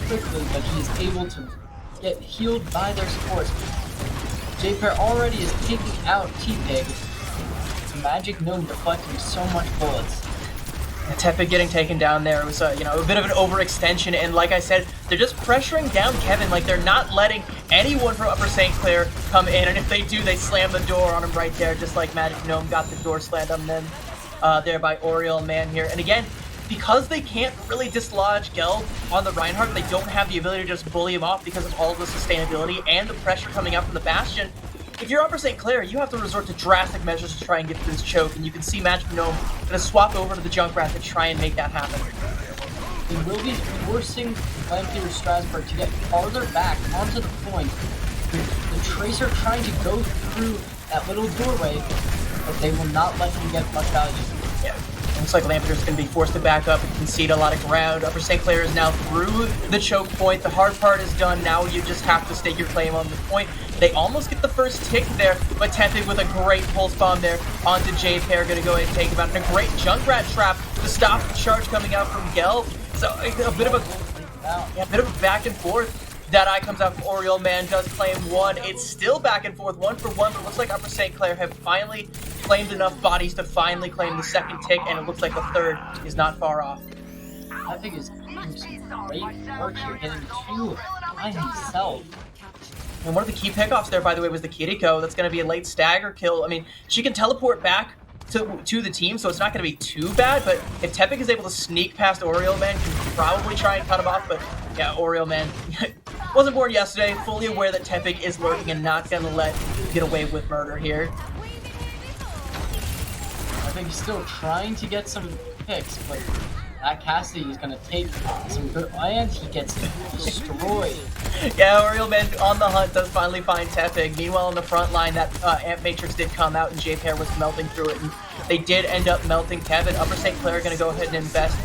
quickly, but he is able to get healed by their supports. J-Pair already is taking out T-Pig. Magic Gnome deflecting so much bullets. Tepid getting taken down there was a bit of an overextension, and like I said, they're just pressuring down Kevin. Like, they're not letting anyone from Upper St. Clair come in, and if they do, they slam the door on him right there, just like Magic Gnome got the door slammed on them there by Oriole Man here. And again, because they can't really dislodge Gelb on the Reinhardt, they don't have the ability to just bully him off because of all of the sustainability and the pressure coming out from the Bastion. If you're Upper St. Clair, you have to resort to drastic measures to try and get through this choke, and you can see Magic Gnome going to swap over to the Junkrat to try and make that happen. They will be forcing Lampeter Strasbourg to get farther back onto the point. The Tracer trying to go through that little doorway, but they will not let him get much value. Yeah. Looks like Lampeter's going to be forced to back up and concede a lot of ground. Upper St. Clair is now through the choke point. The hard part is done. Now you just have to stake your claim on the point. They almost get the first tick there, but Tepig with a great pulse bomb there onto J-Pair, going to go ahead and take him out. And a great Junkrat trap to stop the charge coming out from Gelb. So a bit of a back and forth. That eye comes out from Oriole Man, does claim one. It's still back and forth, 1 for 1, but it looks like Upper St. Clair have finally claimed enough bodies to finally claim the second tick, and it looks like the third is not far off. I think it's doing some great work here, getting two by himself. And one of the key pickoffs there, by the way, was the Kiriko. That's going to be a late stagger kill. I mean, she can teleport back to the team, so it's not going to be too bad, but if Tepig is able to sneak past Oriole Man, can probably try and cut him off, but yeah, Oriole Man wasn't born yesterday, fully aware that Tepig is lurking and not going to let get away with murder here. I think he's still trying to get some picks, but that Cassidy is going to take some good, and he gets destroyed. Yeah, Oriole Man on the hunt does finally find Tepig. Meanwhile, on the front line, that Amp Matrix did come out, and J-Pair was melting through it, and they did end up melting Kevin. Upper St. Clair are going to go ahead and invest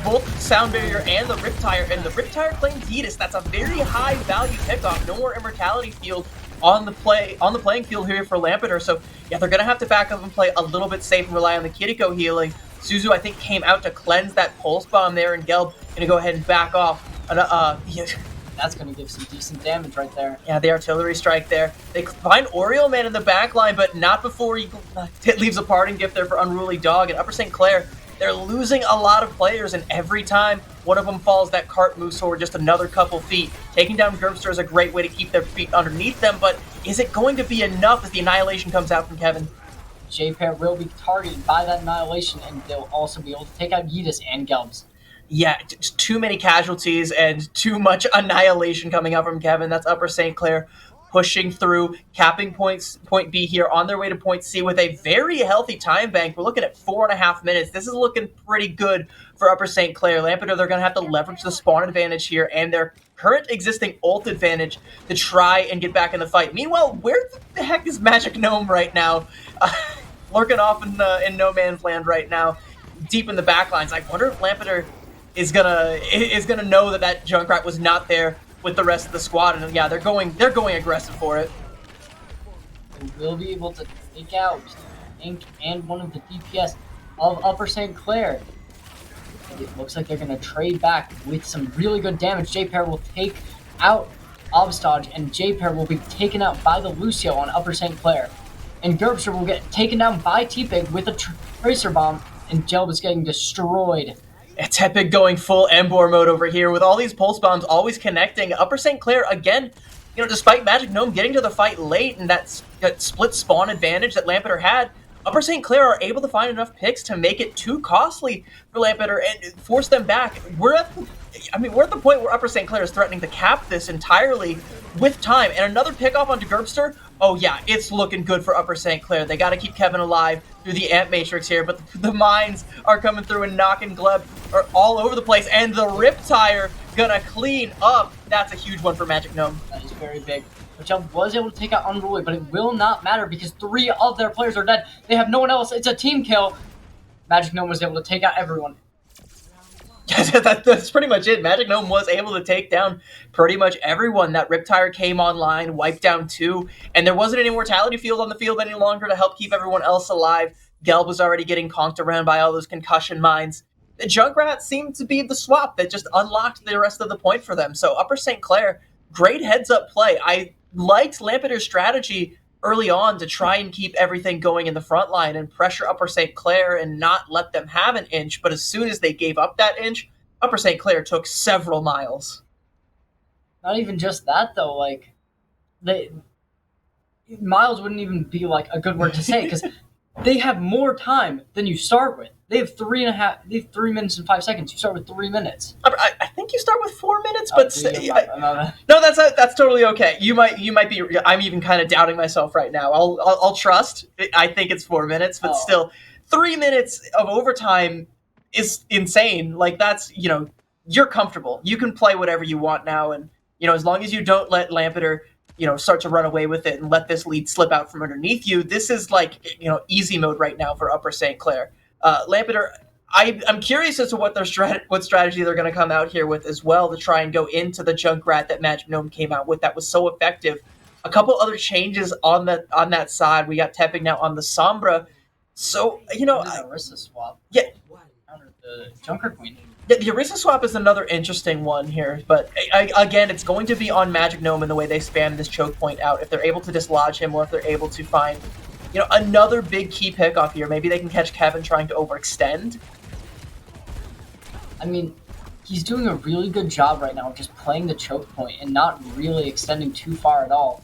both Sound Barrier and the Riptire, and the Riptire claims Heatus. That's a very high value pickoff. No more Immortality Field on the playing field here for Lampeter. So yeah, they're gonna have to back up and play a little bit safe and rely on the Kiriko healing. Suzu, I think, came out to cleanse that pulse bomb there, and Gelb gonna go ahead and back off. That's gonna give some decent damage right there. Yeah, the artillery strike there. They find Oriole Man in the back line, but not before he leaves a parting gift there for Unruly Dog. And Upper St. Clair, they're losing a lot of players, and every time one of them falls, that cart moves forward just another couple feet. Taking down Gerbster is a great way to keep their feet underneath them, but is it going to be enough as the Annihilation comes out from Kevin? J-Pair will be targeted by that Annihilation, and they'll also be able to take out Yeetus and Gelbs. Yeah, too many casualties and too much Annihilation coming out from Kevin. That's Upper St. Clair pushing through, capping point B here on their way to point C with a very healthy time bank. We're looking at 4.5 minutes. This is looking pretty good for Upper St. Clair. Lampeter, they're going to have to leverage the spawn advantage here and their current existing ult advantage to try and get back in the fight. Meanwhile, where the heck is Magic Gnome right now? Lurking off in no man's land right now, deep in the backlines. I wonder if Lampeter is gonna know that Junkrat was not there with the rest of the squad, and yeah, they're going aggressive for it. They will be able to take out Ink and one of the DPS of Upper St. Clair. And it looks like they're going to trade back with some really good damage. J-Pair will take out Obstodge, and J-Pair will be taken out by the Lucio on Upper St. Clair. And Gerbster will get taken down by T-Pig with a Tracer Bomb, and Gelb is getting destroyed. Tepig going full Embor mode over here with all these pulse bombs always connecting. Upper St. Clair, again, despite Magic Gnome getting to the fight late and that split spawn advantage that Lampeter had, Upper St. Clair are able to find enough picks to make it too costly for Lampeter and force them back. We're at the point where Upper St. Clair is threatening to cap this entirely with time. And another pick off onto Gerbster. Oh yeah, it's looking good for Upper St. Clair. They got to keep Kevin alive through the Amp Matrix here, but the mines are coming through and knocking Gleb all over the place. And the Riptire gonna clean up. That's a huge one for Magic Gnome. That is very big. Gelb was able to take out Unruly, but it will not matter because 3 of their players are dead. They have no one else. It's a team kill. Magic Gnome was able to take out everyone. That's pretty much it. Magic Gnome was able to take down pretty much everyone. That Riptire came online, wiped down 2, and there wasn't any mortality field on the field any longer to help keep everyone else alive. Gelb was already getting conked around by all those concussion mines. The Junkrat seemed to be the swap that just unlocked the rest of the point for them. So Upper St. Clair, great heads-up play. I liked Lampeter's strategy early on to try and keep everything going in the front line and pressure Upper St. Clair and not let them have an inch. But as soon as they gave up that inch, Upper St. Clair took several miles. Not even just that, though. Like, miles wouldn't even be like a good word to say because they have more time than you start with. They have 3 minutes and 5 seconds. You start with 3 minutes. I think you start with 4 minutes, but no, that's totally okay. You might be. I'm even kind of doubting myself right now. I'll trust. I think it's 4 minutes, but still, 3 minutes of overtime is insane. Like that's you're comfortable. You can play whatever you want now, and as long as you don't let Lampeter start to run away with it and let this lead slip out from underneath you. This is like easy mode right now for Upper St. Clair. Lampeter, I'm curious as to what strategy they're going to come out here with as well to try and go into the Junkrat that Magic Gnome came out with that was so effective. A couple other changes on that side. We got Tepig now on the Sombra. So, Orisa swap. Yeah. Counter the Junker Queen. The Orisa swap is another interesting one here, but again, it's going to be on Magic Gnome in the way they spam this choke point out. If they're able to dislodge him or if they're able to find another big key pick off here. Maybe they can catch Kevin trying to overextend. I mean, he's doing a really good job right now of just playing the choke point and not really extending too far at all.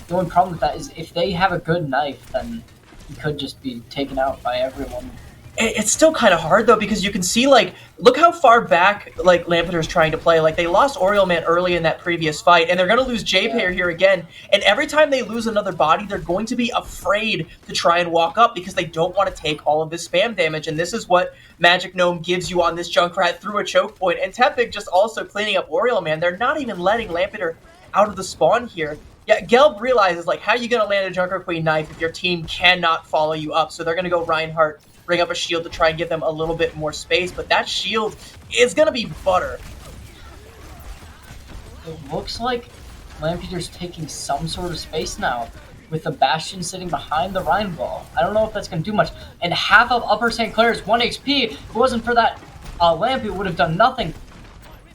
The only problem with that is if they have a good knife, then he could just be taken out by everyone. It's still kind of hard though because you can see look how far back Lampeter's trying to play. They lost Oriole Man early in that previous fight, and they're going to lose J-Pair here again. And every time they lose another body, they're going to be afraid to try and walk up because they don't want to take all of this spam damage. And this is what Magic Gnome gives you on this Junkrat through a choke point. And Tepig just also cleaning up Oriole Man. They're not even letting Lampeter out of the spawn here. Yeah, Gelb realizes how are you going to land a Junker Queen knife if your team cannot follow you up? So they're going to go Reinhardt, bring up a shield to try and give them a little bit more space, but that shield is going to be butter. It looks like Lampeter's taking some sort of space now with the Bastion sitting behind the Rhine Ball. I don't know if that's going to do much. And half of Upper St. Clair's 1 HP, if it wasn't for that lamp, it would have done nothing.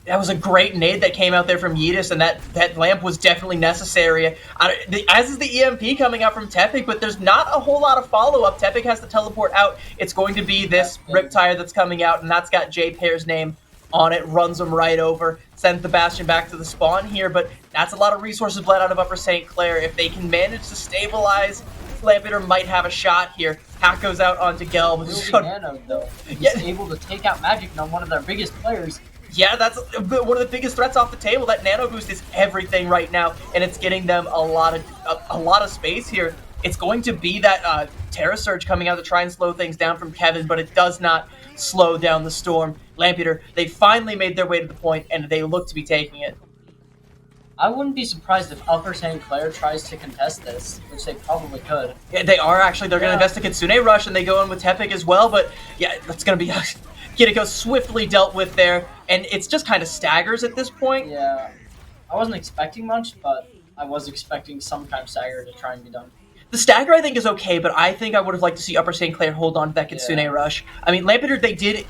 That was a great nade that came out there from Yeetus, and that lamp was definitely necessary. As is the EMP coming out from Tepig, but there's not a whole lot of follow-up. Tepig has to teleport out. It's going to be this Riptire that's coming out, and that's got J-Pair's name on it, runs him right over, sends the Bastion back to the spawn here, but that's a lot of resources bled out of Upper St. Clair. If they can manage to stabilize, Lampeter might have a shot here. Hack goes out onto Gelb. Nano, though. He's able to take out Magic Gnome, one of their biggest players. Yeah, that's one of the biggest threats off the table. That nano boost is everything right now, and it's getting them a lot of space here. It's going to be that Terra Surge coming out to try and slow things down from Kevin, but it does not slow down the Storm. Lampeter, they finally made their way to the point, and they look to be taking it. I wouldn't be surprised if Upper St. Clair tries to contest this, which they probably could. Yeah, they are actually. They're going to invest a Kitsune Rush, and they go in with Tepig as well, but yeah, that's going to be... Kiriko swiftly dealt with there, and it's just kind of staggers at this point. Yeah, I wasn't expecting much, but I was expecting some kind of stagger to try and be done. The stagger, I think, is okay, but I think I would have liked to see Upper St. Clair hold on to that Kitsune Rush. I mean, Lampeter, they did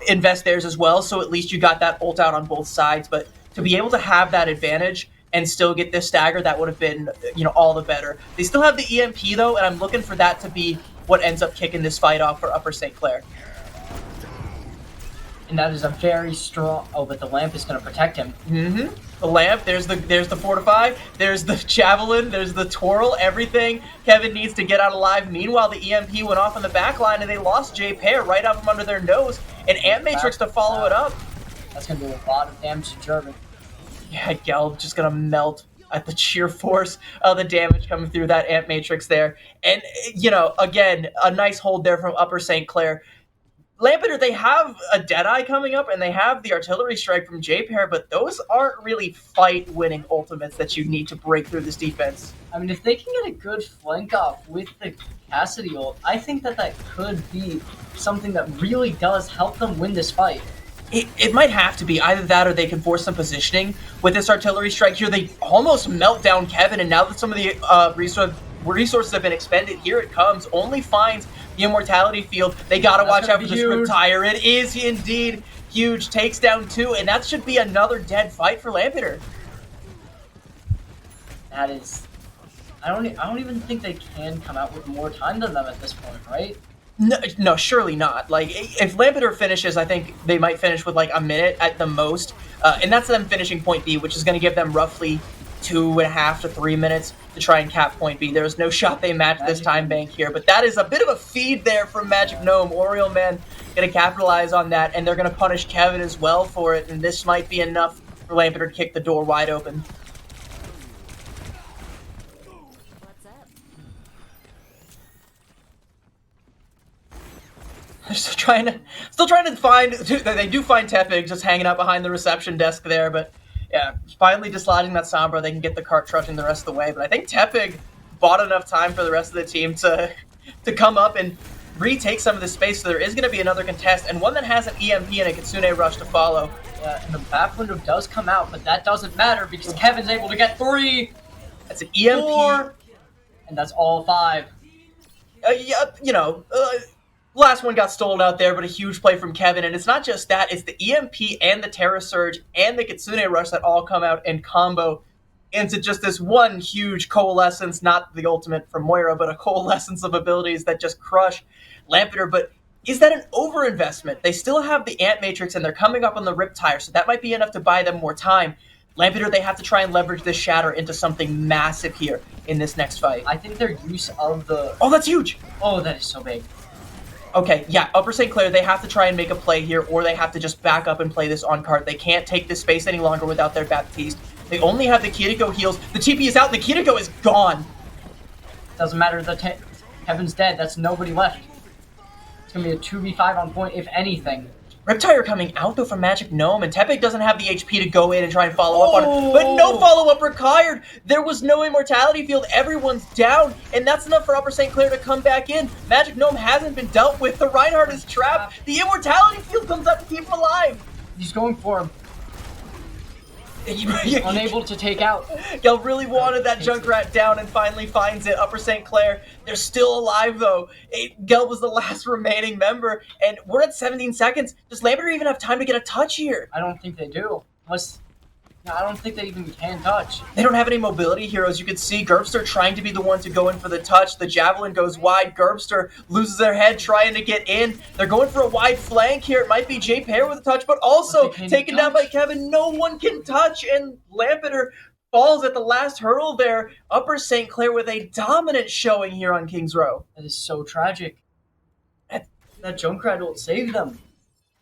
invest theirs as well, so at least you got that ult out on both sides, but to be able to have that advantage and still get this stagger, that would have been, all the better. They still have the EMP though, and I'm looking for that to be what ends up kicking this fight off for Upper St. Clair. And that is a very strong. Oh, but the lamp is going to protect him. Mm-hmm. The lamp. There's the fortify. There's the javelin. There's the twirl. Everything Kevin needs to get out alive. Meanwhile, the EMP went off on the back line, and they lost J Pair right out from under their nose. And Ant Matrix to follow it up. That's going to do a lot of damage to German. Yeah, Gelb just going to melt at the sheer force of the damage coming through that Ant Matrix there. And, again, a nice hold there from Upper St. Clair. Lampeter, they have a Deadeye coming up, and they have the Artillery Strike from J-Pair, but those aren't really fight-winning ultimates that you need to break through this defense. I mean, if they can get a good flank off with the Cassidy ult, I think that could be something that really does help them win this fight. It might have to be either that or they can force some positioning. With this Artillery Strike here, they almost melt down Kevin, and now that some of the resources have been expended, here it comes. Only finds the Immortality Field. They gotta watch out for this Riptire. It is indeed huge. Takes down 2, and that should be another dead fight for Lampeter. That is... I don't even think they can come out with more time than them at this point, right? No, surely not. Like, if Lampeter finishes, I think they might finish with like a minute at the most. And that's them finishing point B, which is going to give them roughly 2.5 to 3 minutes to try and cap point B. There's no shot they match this time bank here, but that is a bit of a feed there from Magic Gnome. Oriole Man going to capitalize on that, and they're going to punish Kevin as well for it, and this might be enough for Lampeter to kick the door wide open. They're still trying to find. They do find Tepig just hanging out behind the reception desk there, but yeah, finally dislodging that Sombra, they can get the cart trudging the rest of the way. But I think Tepig bought enough time for the rest of the team to come up and retake some of the space. So there is going to be another contest, and one that has an EMP and a Kitsune Rush to follow. Yeah, and the back window does come out, but that doesn't matter because Kevin's able to get 3. That's an EMP, 4, and that's all 5. Last one got stolen out there, but a huge play from Kevin. And it's not just that, it's the EMP and the Terra Surge and the Kitsune Rush that all come out in combo into just this one huge coalescence, not the ultimate from Moira, but a coalescence of abilities that just crush Lampeter. But is that an overinvestment? They still have the Ant Matrix and they're coming up on the Riptire, so that might be enough to buy them more time. Lampeter, they have to try and leverage this Shatter into something massive here in this next fight. I think their use of the... Oh, that's huge! Oh, that is so big. Okay, yeah, Upper St. Clair, they have to try and make a play here, or they have to just back up and play this on cart. They can't take this space any longer without their Baptiste. They only have the Kiriko heals. The TP is out, and the Kiriko is gone. Doesn't matter, Kevin's dead. That's nobody left. It's going to be a 2v5 on point, if anything. Riptire coming out, though, from Magic Gnome, and Tepig doesn't have the HP to go in and try and follow up on it. But no follow-up required! There was no Immortality Field, everyone's down, and that's enough for Upper St. Clair to come back in. Magic Gnome hasn't been dealt with, the Reinhardt is trapped, the Immortality Field comes up to keep him alive! He's going for him. He's unable to take out. Gel really wanted that Junkrat down and finally finds it. Upper St. Clair, they're still alive though. Gel was the last remaining member, and we're at 17 seconds. Does Lampeter even have time to get a touch here? I don't think they do. I don't think they even can touch. They don't have any mobility heroes. You can see Gerbster trying to be the one to go in for the touch. The Javelin goes wide. Gerbster loses their head trying to get in. They're going for a wide flank here. It might be J Pair with a touch, but also taken down by Kevin. No one can touch, and Lampeter falls at the last hurdle there. Upper St. Clair with a dominant showing here on Kings Row. That is so tragic. That Junkrat ult saved them.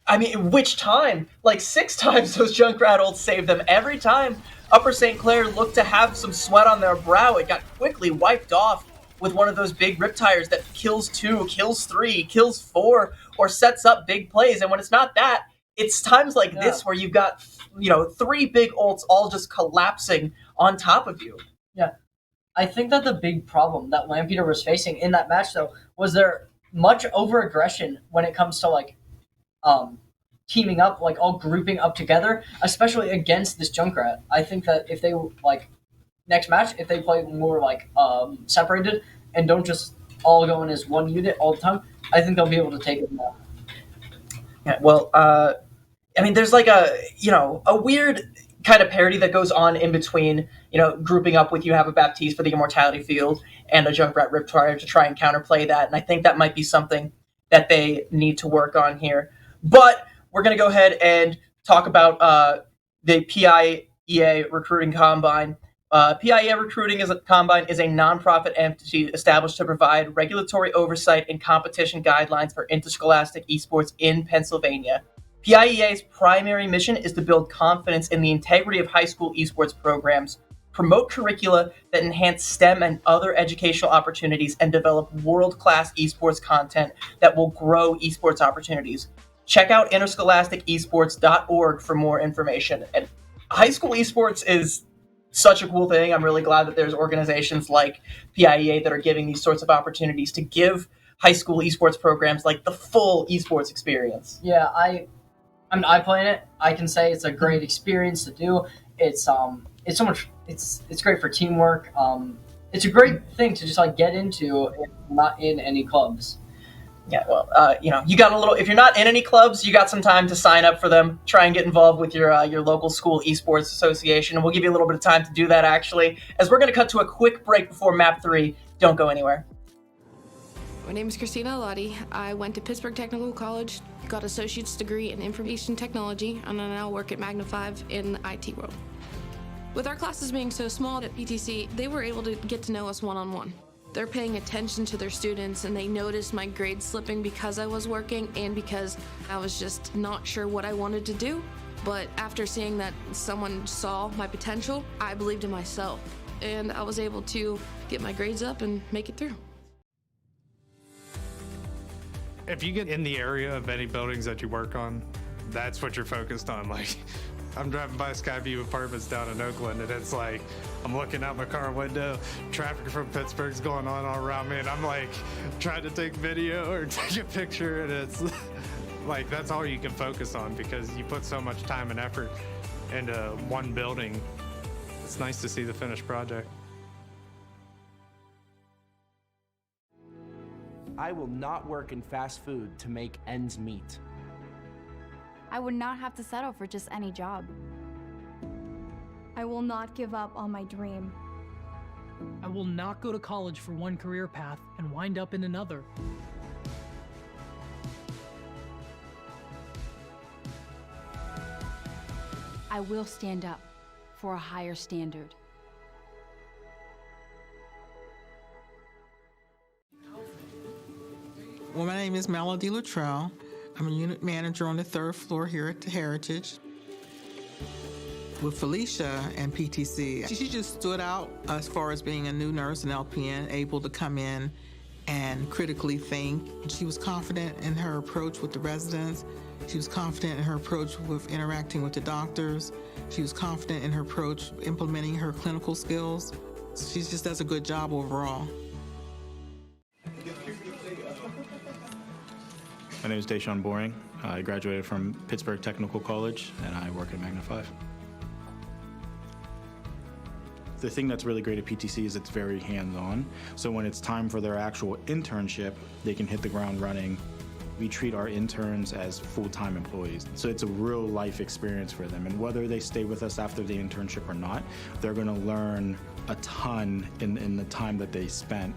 I mean, which time? Like 6 times those Junkrat ults saved them. Every time Upper St. Clair looked to have some sweat on their brow, it got quickly wiped off with one of those big Riptires that kills 2, kills 3, kills 4, or sets up big plays. And when it's not that, it's times like this where you've got, 3 big ults all just collapsing on top of you. Yeah. I think that the big problem that Lampeter was facing in that match, though, was there much over-aggression when it comes to, teaming up, all grouping up together, especially against this Junkrat. I think that if they, next match, if they play more, separated and don't just all go in as one unit all the time, I think they'll be able to take it more. Yeah, well, there's a weird kind of parody that goes on in between, grouping up with You Have a Baptiste for the Immortality Field and a Junkrat Riptide to try and counterplay that. And I think that might be something that they need to work on here. But we're going to go ahead and talk about the PIEA Recruiting Combine. PIEA Recruiting Combine is a nonprofit entity established to provide regulatory oversight and competition guidelines for interscholastic esports in Pennsylvania. PIEA's primary mission is to build confidence in the integrity of high school esports programs, promote curricula that enhance STEM and other educational opportunities, and develop world-class esports content that will grow esports opportunities. Check out interscholasticesports.org for more information. And high school esports is such a cool thing. I'm really glad that there's organizations like PIEA that are giving these sorts of opportunities to give high school esports programs like the full esports experience. Yeah, I play in it. I can say it's a great experience to do. It's so much. It's great for teamwork. It's a great thing to just like get into if not in any clubs. Yeah, well, you got a little. If you're not in any clubs, you got some time to sign up for them. Try and get involved with your local school esports association, and we'll give you a little bit of time to do that. Actually, as we're going to cut to a quick break before Map 3. Don't go anywhere. My name is Christina Alati. I went to Pittsburgh Technical College, got associate's degree in information technology, and I now work at Magna 5 in the IT world. With our classes being so small at PTC, they were able to get to know us one-on-one. They're paying attention to their students, and they noticed my grades slipping because I was working and because I was just not sure what I wanted to do. But after seeing that someone saw my potential, I believed in myself, and I was able to get my grades up and make it through. If you get in the area of any buildings that you work on, that's what you're focused on. Like, I'm driving by Skyview Apartments down in Oakland, and it's like, I'm looking out my car window, traffic from Pittsburgh's going on all around me, and I'm like, trying to take video or take a picture, and it's like, that's all you can focus on because you put so much time and effort into one building. It's nice to see the finished project. I will not work in fast food to make ends meet. I would not have to settle for just any job. I will not give up on my dream. I will not go to college for one career path and wind up in another. I will stand up for a higher standard. Well, my name is Melody Luttrell. I'm a unit manager on the 3rd floor here at the Heritage. With Felicia and PTC, she just stood out as far as being a new nurse and LPN, able to come in and critically think. She was confident in her approach with the residents. She was confident in her approach with interacting with the doctors. She was confident in her approach implementing her clinical skills. She just does a good job overall. My name is Deshaun Boring. I graduated from Pittsburgh Technical College, and I work at Magna 5. The thing that's really great at PTC is it's very hands-on. So when it's time for their actual internship, they can hit the ground running. We treat our interns as full-time employees. So it's a real life experience for them. And whether they stay with us after the internship or not, they're gonna learn a ton in the time that they spent.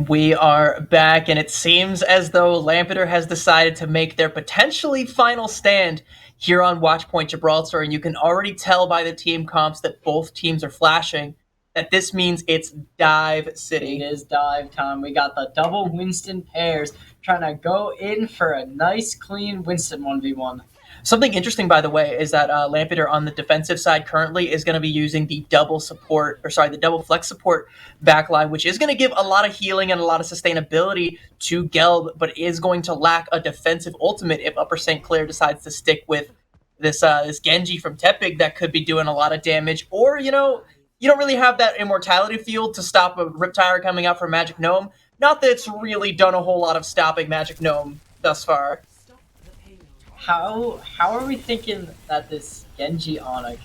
We are back, and it seems as though Lampeter has decided to make their potentially final stand here on Watchpoint Gibraltar, and you can already tell by the team comps that both teams are flashing that this means it's dive city. It is dive time. We got the double Winston pairs trying to go in for a nice, clean Winston 1v1. Something interesting, by the way, is that Lampeter on the defensive side currently is going to be using the double flex support backline, which is going to give a lot of healing and a lot of sustainability to Gelb, but is going to lack a defensive ultimate if Upper St. Clair decides to stick with this Genji from Tepig that could be doing a lot of damage. Or, you know, you don't really have that immortality field to stop a Riptire coming out from Magic Gnome. Not that it's really done a whole lot of stopping Magic Gnome thus far. How are we thinking that this Genji Ana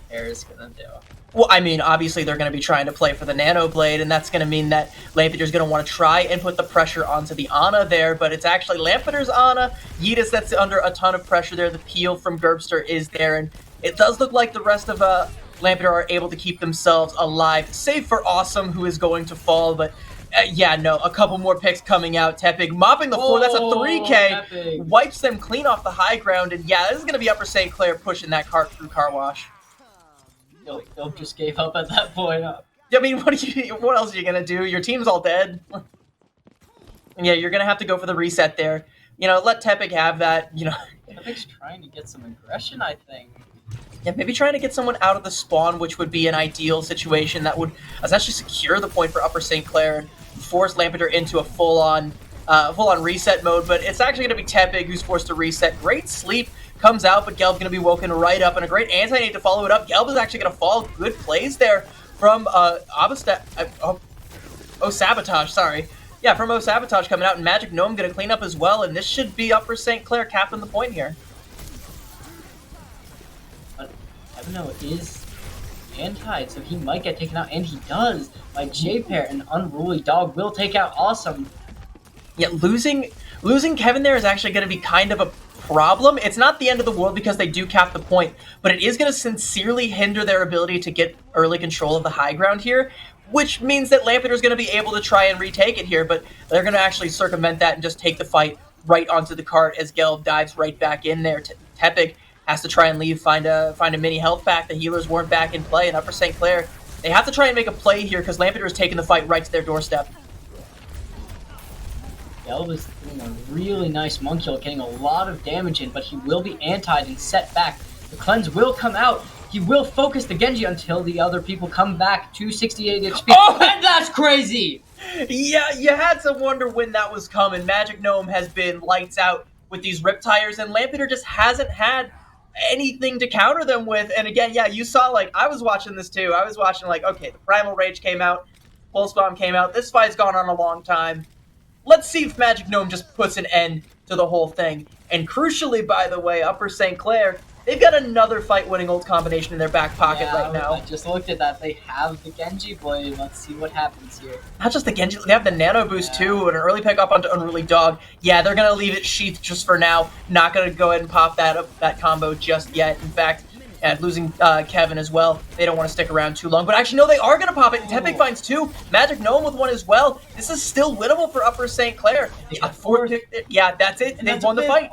pair is gonna do? Well, I mean, obviously they're going to be trying to play for the Nano Blade, and that's going to mean that Lampeter's going to want to try and put the pressure onto the Ana there, but it's actually Lampeter's Ana. Yeetus that's under a ton of pressure there. The peel from Gerbster is there, and it does look like the rest of Lampeter are able to keep themselves alive, save for Awesome, who is going to fall, but yeah, no, a couple more picks coming out. Tepig mopping the floor. That's a 3K. Tepig wipes them clean off the high ground. And yeah, this is going to be Upper St. Clair pushing that cart through Car Wash. Dope just gave up at that point. I mean, what else are you going to do? Your team's all dead. And yeah, you're going to have to go for the reset there. You know, let Tepig have that, you know. Tepig's trying to get some aggression, I think. Yeah, maybe trying to get someone out of the spawn, which would be an ideal situation that would essentially secure the point for Upper St. Clair and force Lampeter into a full-on reset mode. But it's actually going to be Tepig who's forced to reset. Great sleep comes out, but Gelb's going to be woken right up, and a great anti-nade to follow it up. Gelb is actually going to fall. Good plays there from Sabotage, sorry. Yeah, from Sabotage coming out, and Magic Gnome going to clean up as well, and this should be Upper St. Clair capping the point here. No, is anti, so he might get taken out, and he does by J-Pair. An unruly dog will take out Awesome. Yeah, losing Kevin there is actually going to be kind of a problem. It's not the end of the world because they do cap the point, but it is going to sincerely hinder their ability to get early control of the high ground here, which means that Lampeter is going to be able to try and retake it here, but they're going to actually circumvent that and just take the fight right onto the cart as Gelb dives right back in there. Tepig has to try and leave, find a mini health pack. The healers weren't back in play, and Upper St. Clair, they have to try and make a play here because Lampeter is taking the fight right to their doorstep. Gelb is doing a really nice monk kill, getting a lot of damage in, but he will be antied and set back. The cleanse will come out. He will focus the Genji until the other people come back to 68 HP. Oh! And that's crazy! Yeah, you had to wonder when that was coming. Magic Gnome has been lights out with these Riptires, and Lampeter just hasn't had anything to counter them with. And again, yeah, you saw, like, I was watching this too. I was watching, like, okay, the Primal Rage came out, Pulse Bomb came out. This fight's gone on a long time. Let's see if Magic Gnome just puts an end to the whole thing. And crucially, by the way, Upper St. Clair, they've got another fight-winning ult combination in their back pocket right now. I just looked at that. They have the Genji Blade. Let's see what happens here. Not just the Genji, they have the Nano Boost too, and an early pick up onto Unruly Dog. Yeah, they're going to leave it sheathed just for now. Not going to go ahead and pop that combo just yet. In fact, losing Kevin as well. They don't want to stick around too long. But actually, no, they are going to pop it. And Tepig finds two. Magic Gnome with one as well. This is still winnable for Upper St. Clair. Yeah, that's it. They won the fight.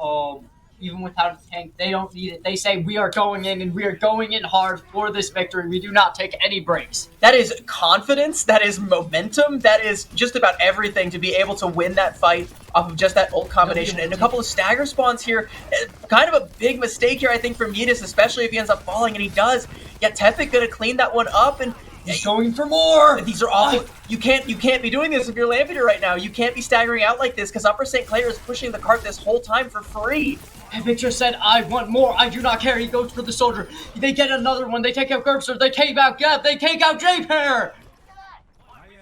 Even without a tank, they don't need it. They say, we are going in, and we are going in hard for this victory. We do not take any breaks. That is confidence. That is momentum. That is just about everything to be able to win that fight off of just that ult combination. And a couple of stagger spawns here. Kind of a big mistake here, I think, from Yeetus, especially if he ends up falling, and he does. Yeah, Tepig gonna clean that one up, and he's going for more. These are awful. You can't be doing this if you're Lampeter right now. You can't be staggering out like this because Upper St. Clair is pushing the cart this whole time for free. Tepig just said, I want more. I do not care. He goes for the soldier. They get another one. They take out Gerbster. They take out Gab. They take out J-Pair.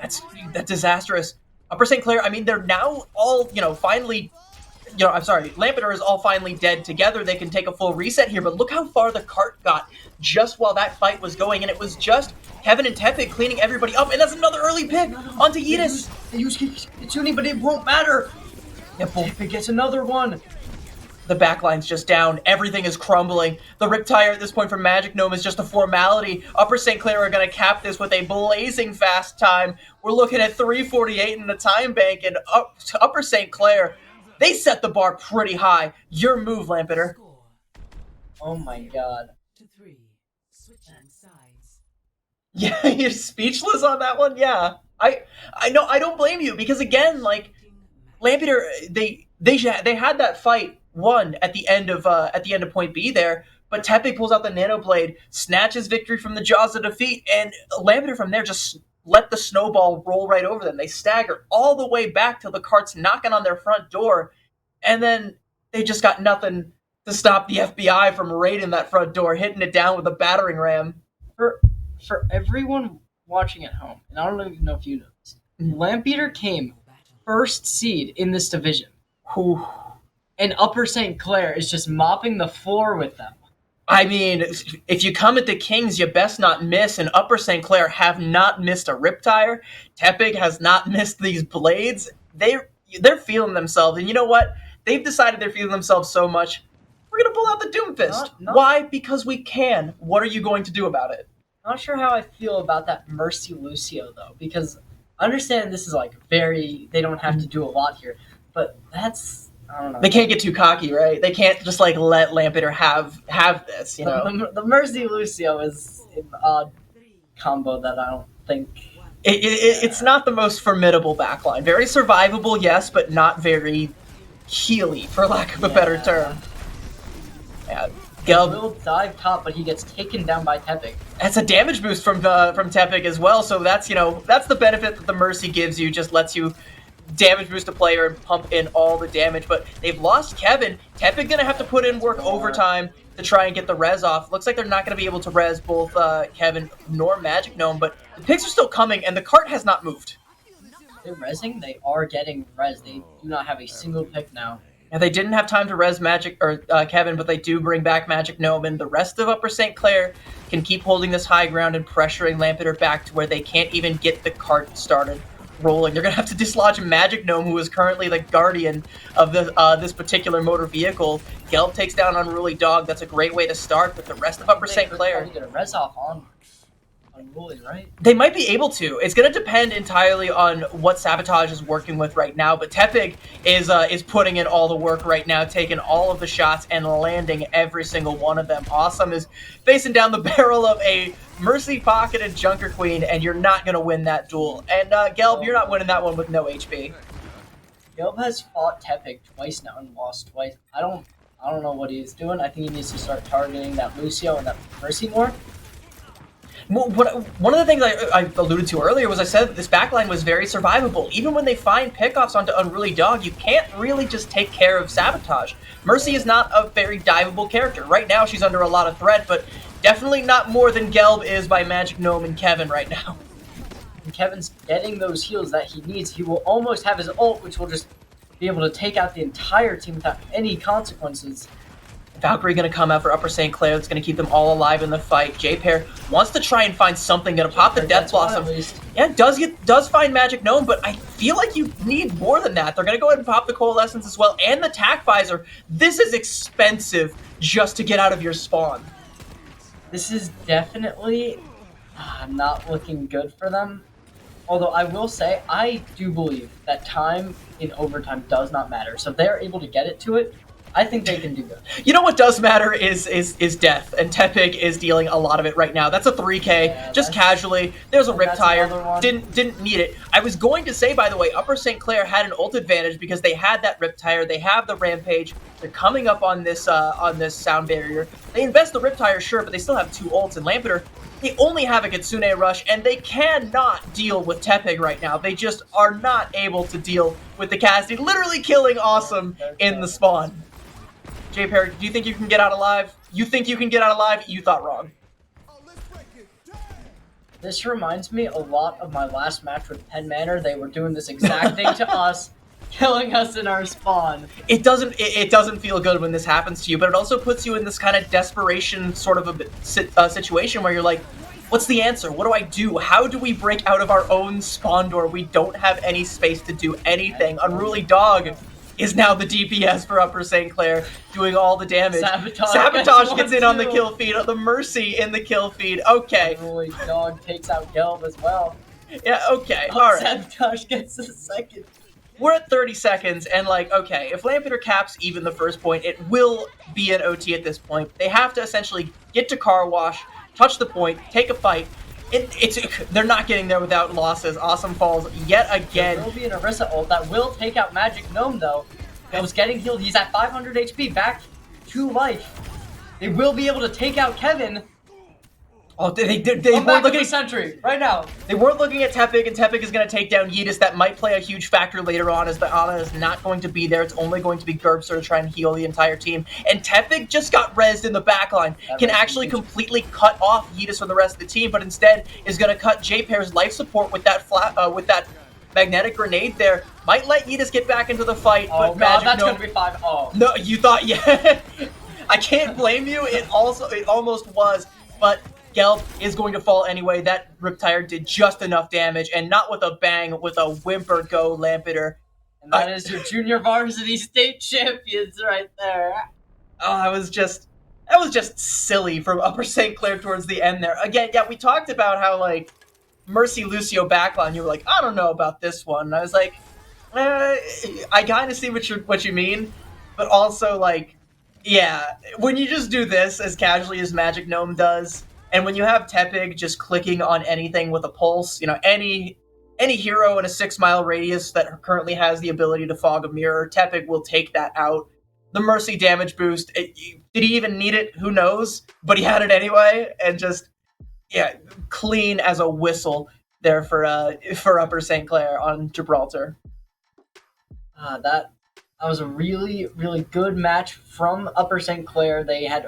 That's disastrous. Upper St. Clair, I mean, they're now all, finally, I'm sorry, Lampeter is all finally dead together. They can take a full reset here, but look how far the cart got just while that fight was going, and it was just Kevin and Tepig cleaning everybody up, and that's another early pick onto Yeetus. They use Kitsune, but it won't matter. Yeah, Tepig gets another one. The backline's just down. Everything is crumbling. The Riptire at this point from Magic Gnome is just a formality. Upper St. Clair are going to cap this with a blazing fast time. We're looking at 3:48 in the time bank, and Upper St. Clair, they set the bar pretty high. Your move, Lampeter. Oh my god. Yeah, you're speechless on that one? Yeah. I know, I don't blame you, because again, like, Lampeter, they had that fight won at the end of point B there, but Tepe pulls out the Nano Blade, snatches victory from the jaws of defeat, and Lampeter from there just let the snowball roll right over them. They stagger all the way back till the cart's knocking on their front door, and then they just got nothing to stop the FBI from raiding that front door, hitting it down with a battering ram. For everyone watching at home, and I don't even know if you know this, Lampeter came first seed in this division. Whew. And Upper St. Clair is just mopping the floor with them. I mean, if you come at the Kings, you best not miss, and Upper St. Clair have not missed a Riptire. Tepig has not missed these blades. They're feeling themselves, and you know what? They've decided they're feeling themselves so much, we're going to pull out the Doomfist. Why? Because we can. What are you going to do about it? Not sure how I feel about that Mercy Lucio, though, because I understand this is, like, they don't have to do a lot here, but that's... I don't know. They can't get too cocky, right? They can't just like let Lampeter have this, you know. The Mercy Lucio is an odd combo that I don't think. It's not the most formidable backline. Very survivable, yes, but not very healy, for lack of a better term. Yeah, Gelb will dive top, but he gets taken down by Tepig. That's a damage boost from Tepig as well. So that's that's the benefit that the Mercy gives you. Just lets you damage boost a player and pump in all the damage, but they've lost Kevin. Tepig gonna have to put in work overtime to try and get the res off. Looks like they're not gonna be able to res both Kevin nor Magic Gnome, but the picks are still coming and the cart has not moved. They're resing. They are getting res. They do not have a single pick now. Yeah, they didn't have time to res Kevin, but they do bring back Magic Gnome, and the rest of Upper St. Clair can keep holding this high ground and pressuring Lampeter back to where they can't even get the cart started rolling. They're gonna have to dislodge Magic Gnome, who is currently the guardian of this particular motor vehicle. Gelb takes down Unruly Dog. That's a great way to start, but the rest of Upper St. Clair get a res off on Unruly, right? They might be able to. It's gonna depend entirely on what Sabotage is working with right now, but Tepig is putting in all the work right now, taking all of the shots and landing every single one of them. Awesome is facing down the barrel of a Mercy pocketed Junker Queen, and you're not going to win that duel. And Gelb, you're not winning that one with no HP. Gelb has fought Tepig twice now and lost twice. I don't know what he's doing. I think he needs to start targeting that Lucio and that Mercy more. Well, one of the things I alluded to earlier was I said that this backline was very survivable. Even when they find pickoffs onto Unruly Dog, you can't really just take care of Sabotage. Mercy is not a very diveable character. Right now, she's under a lot of threat, but definitely not more than Gelb is by Magic Gnome and Kevin right now. And Kevin's getting those heals that he needs. He will almost have his ult, which will just be able to take out the entire team without any consequences. Valkyrie going to come out for Upper St. Clair. That's going to keep them all alive in the fight. J-Pair wants to try and find something. Going to pop the Death Blossom. Yeah, does find Magic Gnome, but I feel like you need more than that. They're going to go ahead and pop the Coalescence as well, and the Tac Visor. This is expensive just to get out of your spawn. This is definitely not looking good for them. Although I will say, I do believe that time in overtime does not matter. So if they're able to get it to it, I think they can do good. You know what does matter is death, and Tepig is dealing a lot of it right now. That's a 3K, just casually. There's a Riptire, didn't need it. I was going to say, by the way, Upper St. Clair had an ult advantage because they had that Riptire, they have the Rampage, they're coming up on this sound barrier. They invest the Riptire, sure, but they still have two ults, and Lampeter, they only have a Kitsune Rush, and they cannot deal with Tepig right now. They just are not able to deal with the Cassidy, literally killing Awesome in the spawn. J-Pair, do you think you can get out alive? You think you can get out alive? You thought wrong. This reminds me a lot of my last match with Penn Manor. They were doing this exact thing to us, killing us in our spawn. It doesn't feel good when this happens to you, but it also puts you in this kind of desperation sort of a situation where you're like, what's the answer? What do I do? How do we break out of our own spawn door? We don't have any space to do anything. Unruly Dog is now the DPS for Upper St. Clair, doing all the damage. Sabotage gets in on the kill feed. The Mercy in the kill feed. Okay. Unruly Dog takes out Gelb as well. Yeah, okay. All right. Sabotage gets the second. We're at 30 seconds, and okay, if Lampeter caps even the first point, it will be an OT at this point. They have to essentially get to car wash, touch the point, take a fight. They're not getting there without losses. Awesome falls yet again. There will be an Orisa ult that will take out Magic Gnome, though. Gnome's getting healed. He's at 500 HP, back to life. They will be able to take out Kevin. Oh, they weren't looking at Sentry right now. They weren't looking at Tepig, and Tepig is going to take down Yeetus. That might play a huge factor later on, as the Ana is not going to be there. It's only going to be Gerbster to try and heal the entire team. And Tepig just got rezzed in the backline. Can actually completely cut off Yeetus from the rest of the team, but instead is going to cut J-Pair's life support with that magnetic grenade there. Might let Yeetus get back into the fight, but God, that's going to be 5. Oh. No, you thought, yeah. I can't blame you. It almost was, but Gelb is going to fall anyway. That Riptire did just enough damage, and not with a bang, with a whimper go Lampeter. And that is your junior varsity state champions right there. Oh, that was just silly from Upper St. Clair towards the end there. Again, yeah, we talked about how, Mercy Lucio backline, you were like, I don't know about this one. And I was like, I kind of see what you mean, but also, yeah, when you just do this as casually as Magic Gnome does, and when you have Tepig just clicking on anything with a pulse, any hero in a 6-mile radius that currently has the ability to fog a mirror, Tepig will take that out. The Mercy damage boost, did he even need it? Who knows? But he had it anyway, and just, yeah, clean as a whistle there for Upper St. Clair on Gibraltar. That was a really, really good match from Upper St. Clair. They had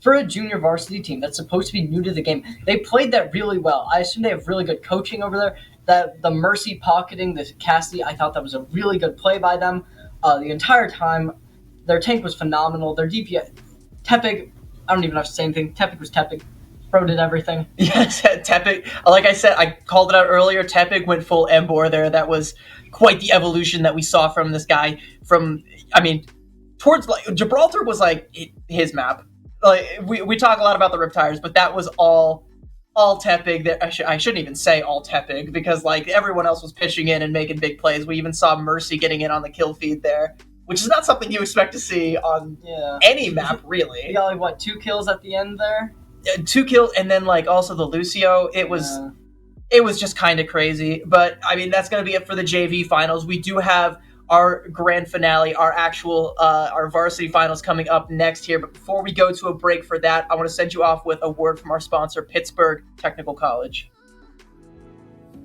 for a junior varsity team that's supposed to be new to the game, they played that really well. I assume they have really good coaching over there. That the Mercy pocketing the Cassidy, I thought that was a really good play by them. The entire time, their tank was phenomenal. Their DPS, Tepig, I don't even have to say anything. Tepig was Tepig. Bro did everything. Yes, Tepig. Like I said, I called it out earlier. Tepig went full Embor there. That was quite the evolution that we saw from this guy. Towards Gibraltar was his map. We talk a lot about the Riptires, but that was all Tepig. That I shouldn't even say all Tepig, because everyone else was pitching in and making big plays. We even saw Mercy getting in on the kill feed there, which is not something you expect to see on any map, really. He got 2 kills at the end there? 2 kills, and then also the Lucio. It was just kind of crazy. But that's going to be it for the JV finals. We do have our grand finale, our actual our varsity finals coming up next here. But before we go to a break for that, I want to send you off with a word from our sponsor, Pittsburgh Technical College.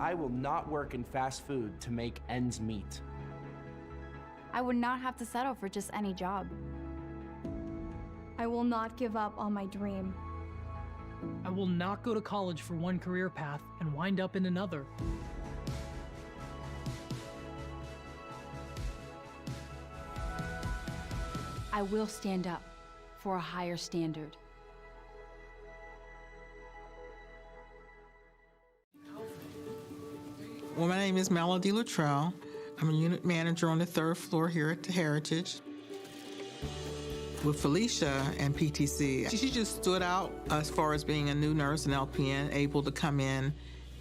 I will not work in fast food to make ends meet. I would not have to settle for just any job. I will not give up on my dream. I will not go to college for one career path and wind up in another. I will stand up for a higher standard. Well, my name is Melody Luttrell. I'm a unit manager on the 3rd floor here at the Heritage. With Felicia and PTC, she just stood out as far as being a new nurse and LPN, able to come in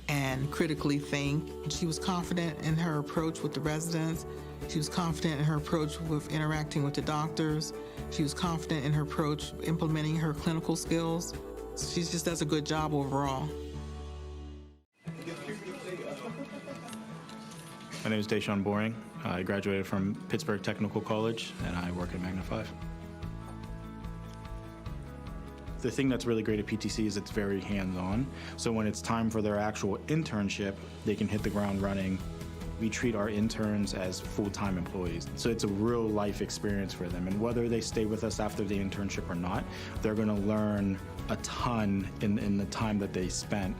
and critically think. She was confident in her approach with the residents. She was confident in her approach with interacting with the doctors. She was confident in her approach implementing her clinical skills. She just does a good job overall. My name is Deshaun Boring. I graduated from Pittsburgh Technical College, and I work at Magna 5. The thing that's really great at PTC is it's very hands-on. So when it's time for their actual internship, they can hit the ground running. We treat our interns as full-time employees. So it's a real life experience for them. And whether they stay with us after the internship or not, they're gonna learn a ton in the time that they spent.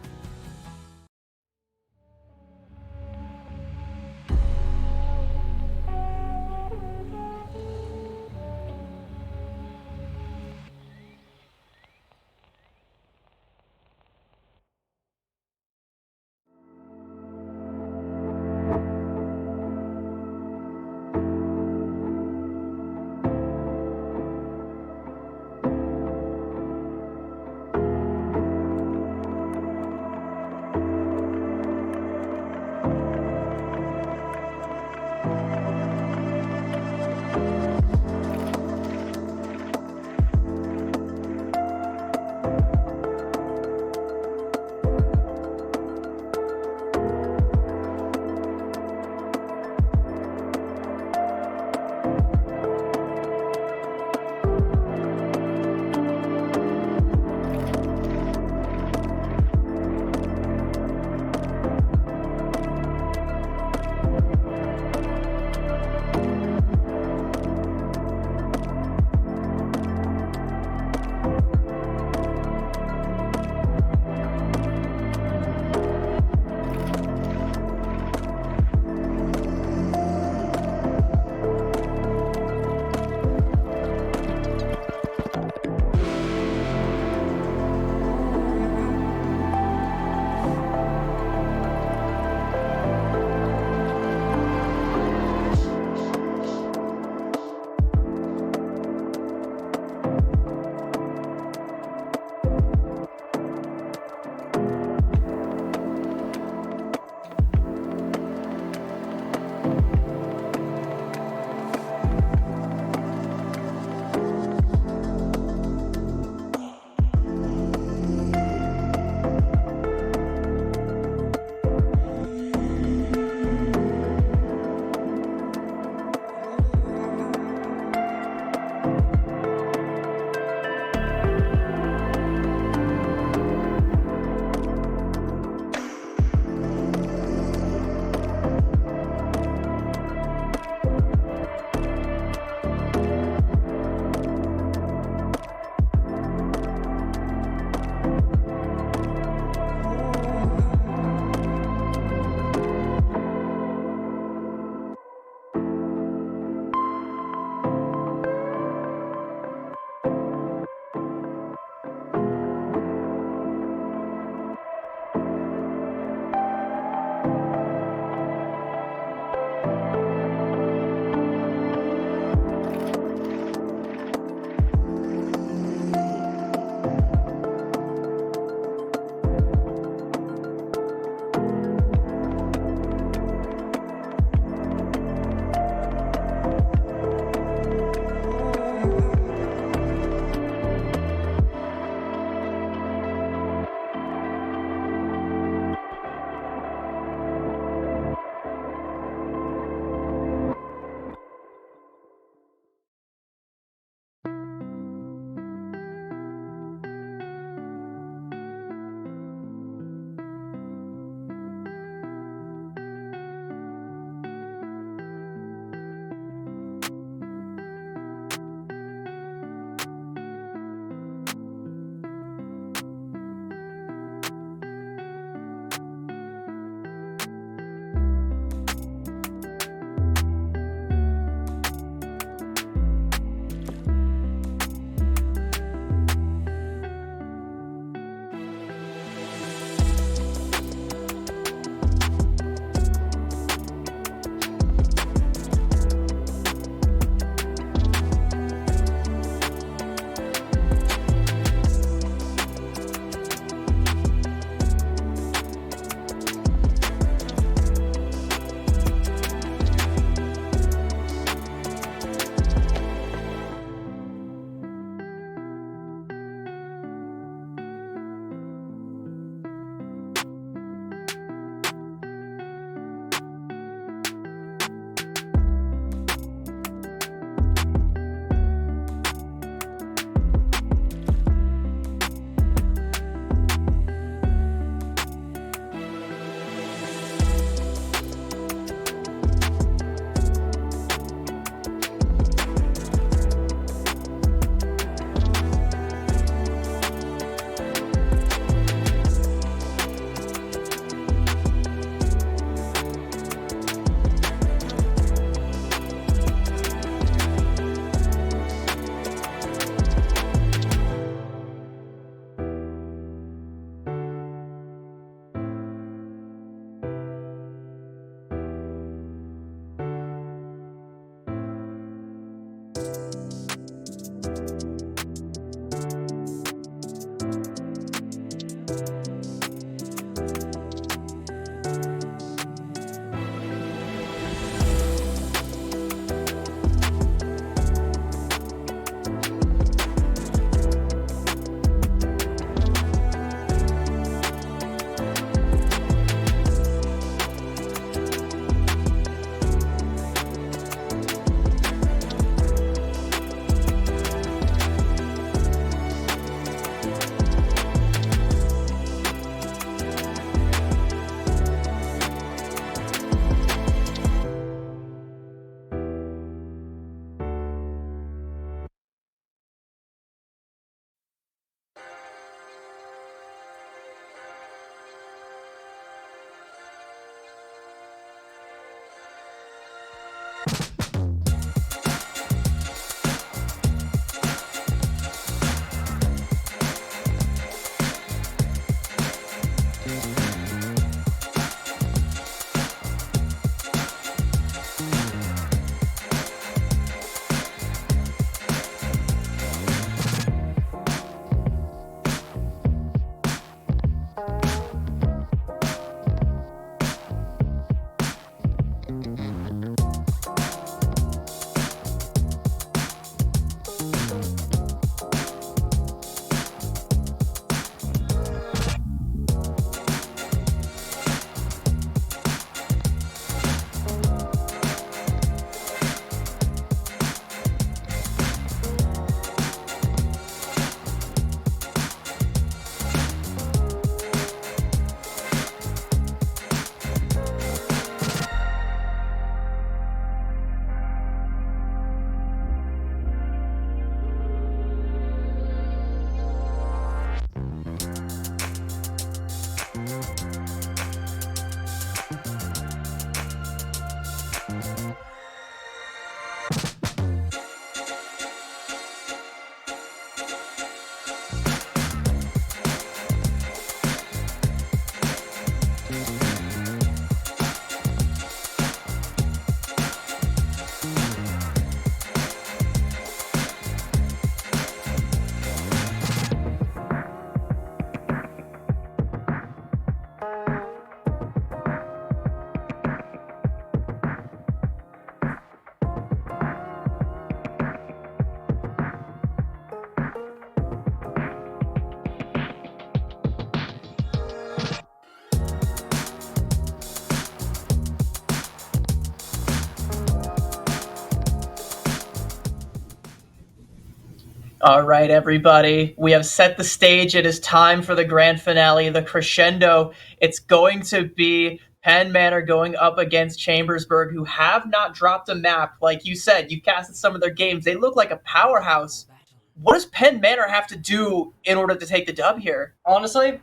All right, everybody. We have set the stage. It is time for the grand finale, the crescendo. It's going to be Penn Manor going up against Chambersburg, who have not dropped a map. Like you said, you casted some of their games. They look like a powerhouse. What does Penn Manor have to do in order to take the dub here? Honestly,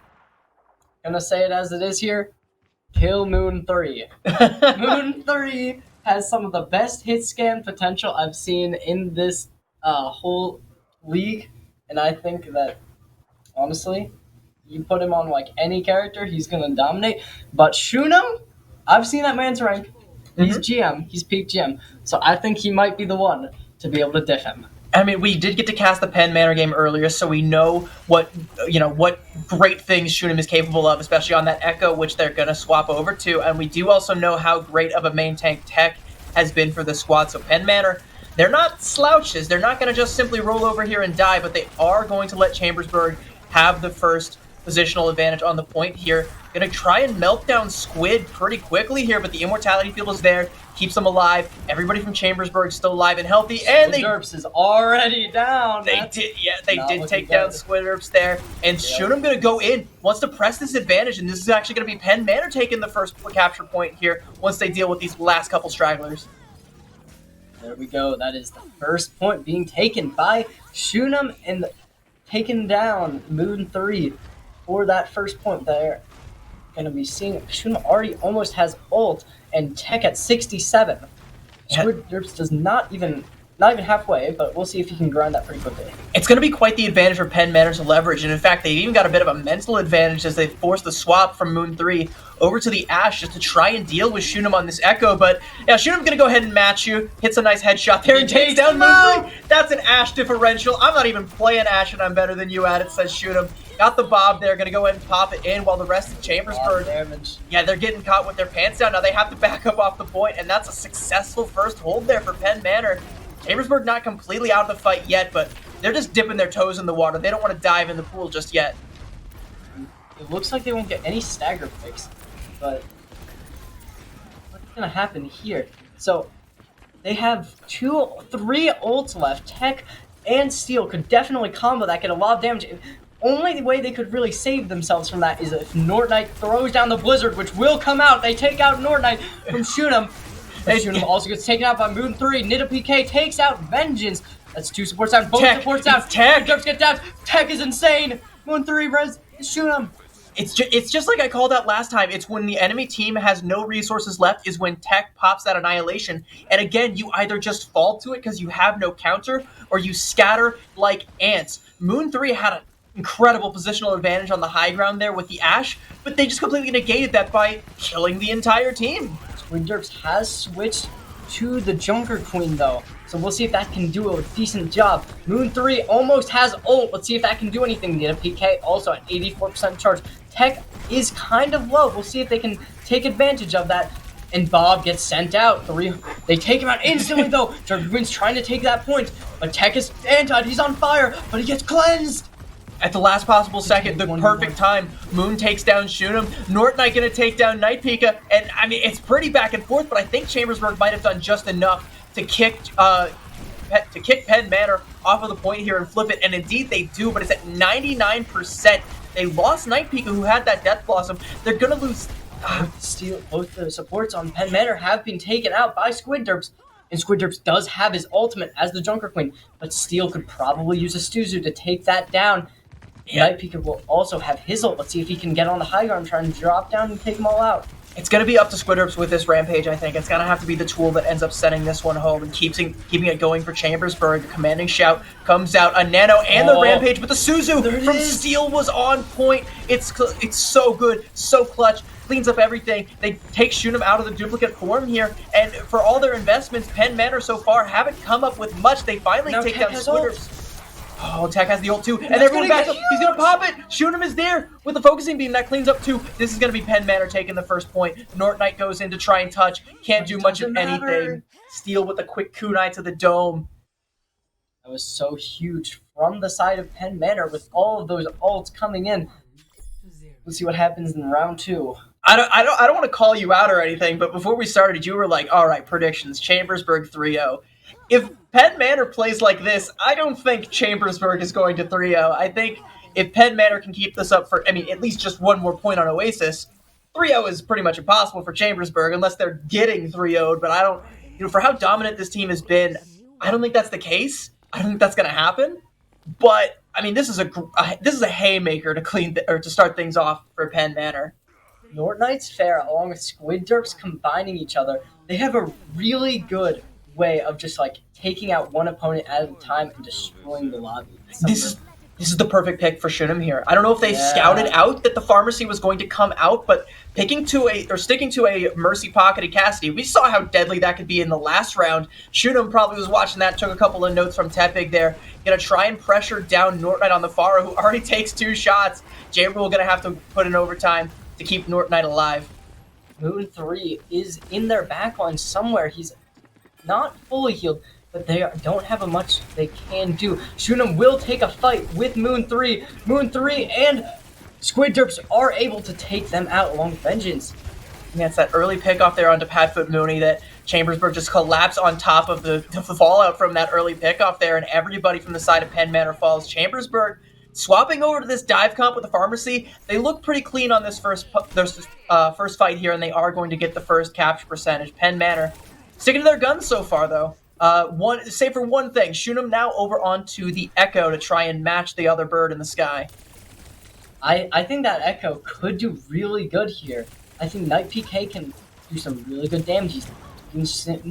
gonna say it as it is here. Kill Moon 3. Moon 3 has some of the best hit scan potential I've seen in this whole league, and I think that, honestly, you put him on like any character, he's gonna dominate. But Shuno, I've seen that man's rank. He's GM, he's peak GM, so I think he might be the one to be able to diff him. I mean, we did get to cast the Penn Manor game earlier, so we know what great things Shunim is capable of, especially on that Echo, which they're gonna swap over to. And we do also know how great of a main tank Tech has been for the squad. So Penn Manor, they're not slouches. They're not gonna just simply roll over here and die, but they are going to let Chambersburg have the first positional advantage on the point here. Gonna try and melt down Squid pretty quickly here, but the Immortality Field is there, keeps them alive. Everybody from Chambersburg still alive and healthy, and Derps is already down. They did take down Squid Derps there, and Shunim gonna go in, wants to press this advantage, and this is actually gonna be Penn Manor taking the first capture point here once they deal with these last couple stragglers. There we go. That is the first point being taken by Shunim and taken down Moon 3 for that first point there. Gonna be seeing Shunim already almost has ult and Tech at 67. Squid Derps does not even halfway, but we'll see if he can grind that pretty quickly. It's going to be quite the advantage for Penn Manor to leverage, and in fact, they've even got a bit of a mental advantage as they force the swap from Moon 3 over to the Ashe just to try and deal with Shunim on this Echo, but yeah, Shunim's going to go ahead and match you, hits a nice headshot there, and takes down Moon 3! That's an Ashe differential. I'm not even playing Ashe, and I'm better than you at it, says Shunim. Got the Bob there, going to go ahead and pop it in while the rest of Chambersburg, yeah, they're getting caught with their pants down. Now they have to back up off the point, and that's a successful first hold there for Penn Manor. Chambersburg not completely out of the fight yet, but they're just dipping their toes in the water. They don't want to dive in the pool just yet. It looks like they won't get any stagger picks, but what's going to happen here? So they have 3 ults left. Tech and Steel could definitely combo that, get a lot of damage. Only way they could really save themselves from that is if Nortnite throws down the Blizzard, which will come out. They take out Nortnite from Shunim. Shunim also gets taken out by Moon 3. Nita PK takes out Vengeance. That's 2 supports down. Both supports down. Tech. Derps get down. Tech is insane. Moon 3 res Shunim. It's just like I called out last time. It's when the enemy team has no resources left is when Tech pops that Annihilation. And again, you either just fall to it because you have no counter, or you scatter like ants. Moon 3 had an incredible positional advantage on the high ground there with the Ashe, but they just completely negated that by killing the entire team. Squid Derps has switched to the Junker Queen though, so we'll see if that can do a decent job. Moon 3 almost has ult. Let's see if that can do anything. Nita PK also at 84% charge. Tech is kind of low. We'll see if they can take advantage of that. And Bob gets sent out. They take him out instantly though. Junker Queen's trying to take that point, but Tech is antied. He's on fire, but he gets cleansed. At the last possible second, the perfect time, Moon takes down Shunim. Nortnite gonna take down Night Pika, and I mean it's pretty back and forth, but I think Chambersburg might have done just enough to kick Penn Manor off of the point here and flip it, and indeed they do, but it's at 99%. They lost Night Pika, who had that Death Blossom. They're gonna lose. Both the supports on Penn Manor have been taken out by Squid Derps. And Squid Derps does have his ultimate as the Junker Queen, but Steel could probably use a Stuzu to take that down. Night Pika will also have his ult. Let's see if he can get on the high ground, try and drop down and take them all out. It's going to be up to Squid Derps with this Rampage, I think. It's going to have to be the tool that ends up sending this one home and keeping it going for Chambersburg. The commanding shout comes out. A Nano and the Rampage, but the Suzu from Steel was on point. It's so good, so clutch. Cleans up everything. They take Shunim out of the duplicate form here, and for all their investments, Penn Manor so far haven't come up with much. They finally take down Squid Derps. Oh, Tech has the ult too, and everyone backs up. He's gonna pop it. Shunim is there with the focusing beam that cleans up too. This is gonna be Penn Manor taking the first point. Nortnite goes in to try and touch. Can't do much of anything. Steel with a quick kunai to the dome. That was so huge from the side of Penn Manor with all of those ults coming in. Let's see what happens in round 2. I don't want to call you out or anything, but before we started, you were like, all right, predictions, Chambersburg 3-0. if Penn Manor plays like this, I don't think Chambersburg is going to 3-0. I think if Penn Manor can keep this up for, I mean, at least just one more point on Oasis, 3-0 is pretty much impossible for Chambersburg unless they're getting 3-0'd. But I don't, for how dominant this team has been, I don't think that's the case. I don't think that's going to happen. But I mean, this is a haymaker to or to start things off for Penn Manor. North Knight's Fair, along with Squid Derps combining each other, they have a really good way of just like taking out one opponent at a time and destroying the lobby. This is the perfect pick for Shunim here. I don't know if they scouted out that the pharmacy was going to come out, but sticking to a Mercy pocketed Cassidy, we saw how deadly that could be in the last round. Shunim probably was watching that, took a couple of notes from Tepig there. Gonna try and pressure down North Knight on the Pharah, who already takes 2 shots. J-Rule gonna have to put in overtime to keep North Knight alive. Moon 3 is in their backline somewhere. He's not fully healed, but they don't have much they can do. Shunim will take a fight with Moon 3. Moon 3 and Squid Derps are able to take them out along with Vengeance. Yeah, it's that early pick off there onto Padfoot Mooney that Chambersburg just collapsed on top of the fallout from that early pick off there, and everybody from the side of Penn Manor falls. Chambersburg swapping over to this dive comp with the pharmacy. They look pretty clean on this first fight here, and they are going to get the first capture percentage. Penn Manor sticking to their guns so far, though. Save for one thing, Shunim now over onto the Echo to try and match the other bird in the sky. I think that Echo could do really good here. I think Night PK can do some really good damage. He's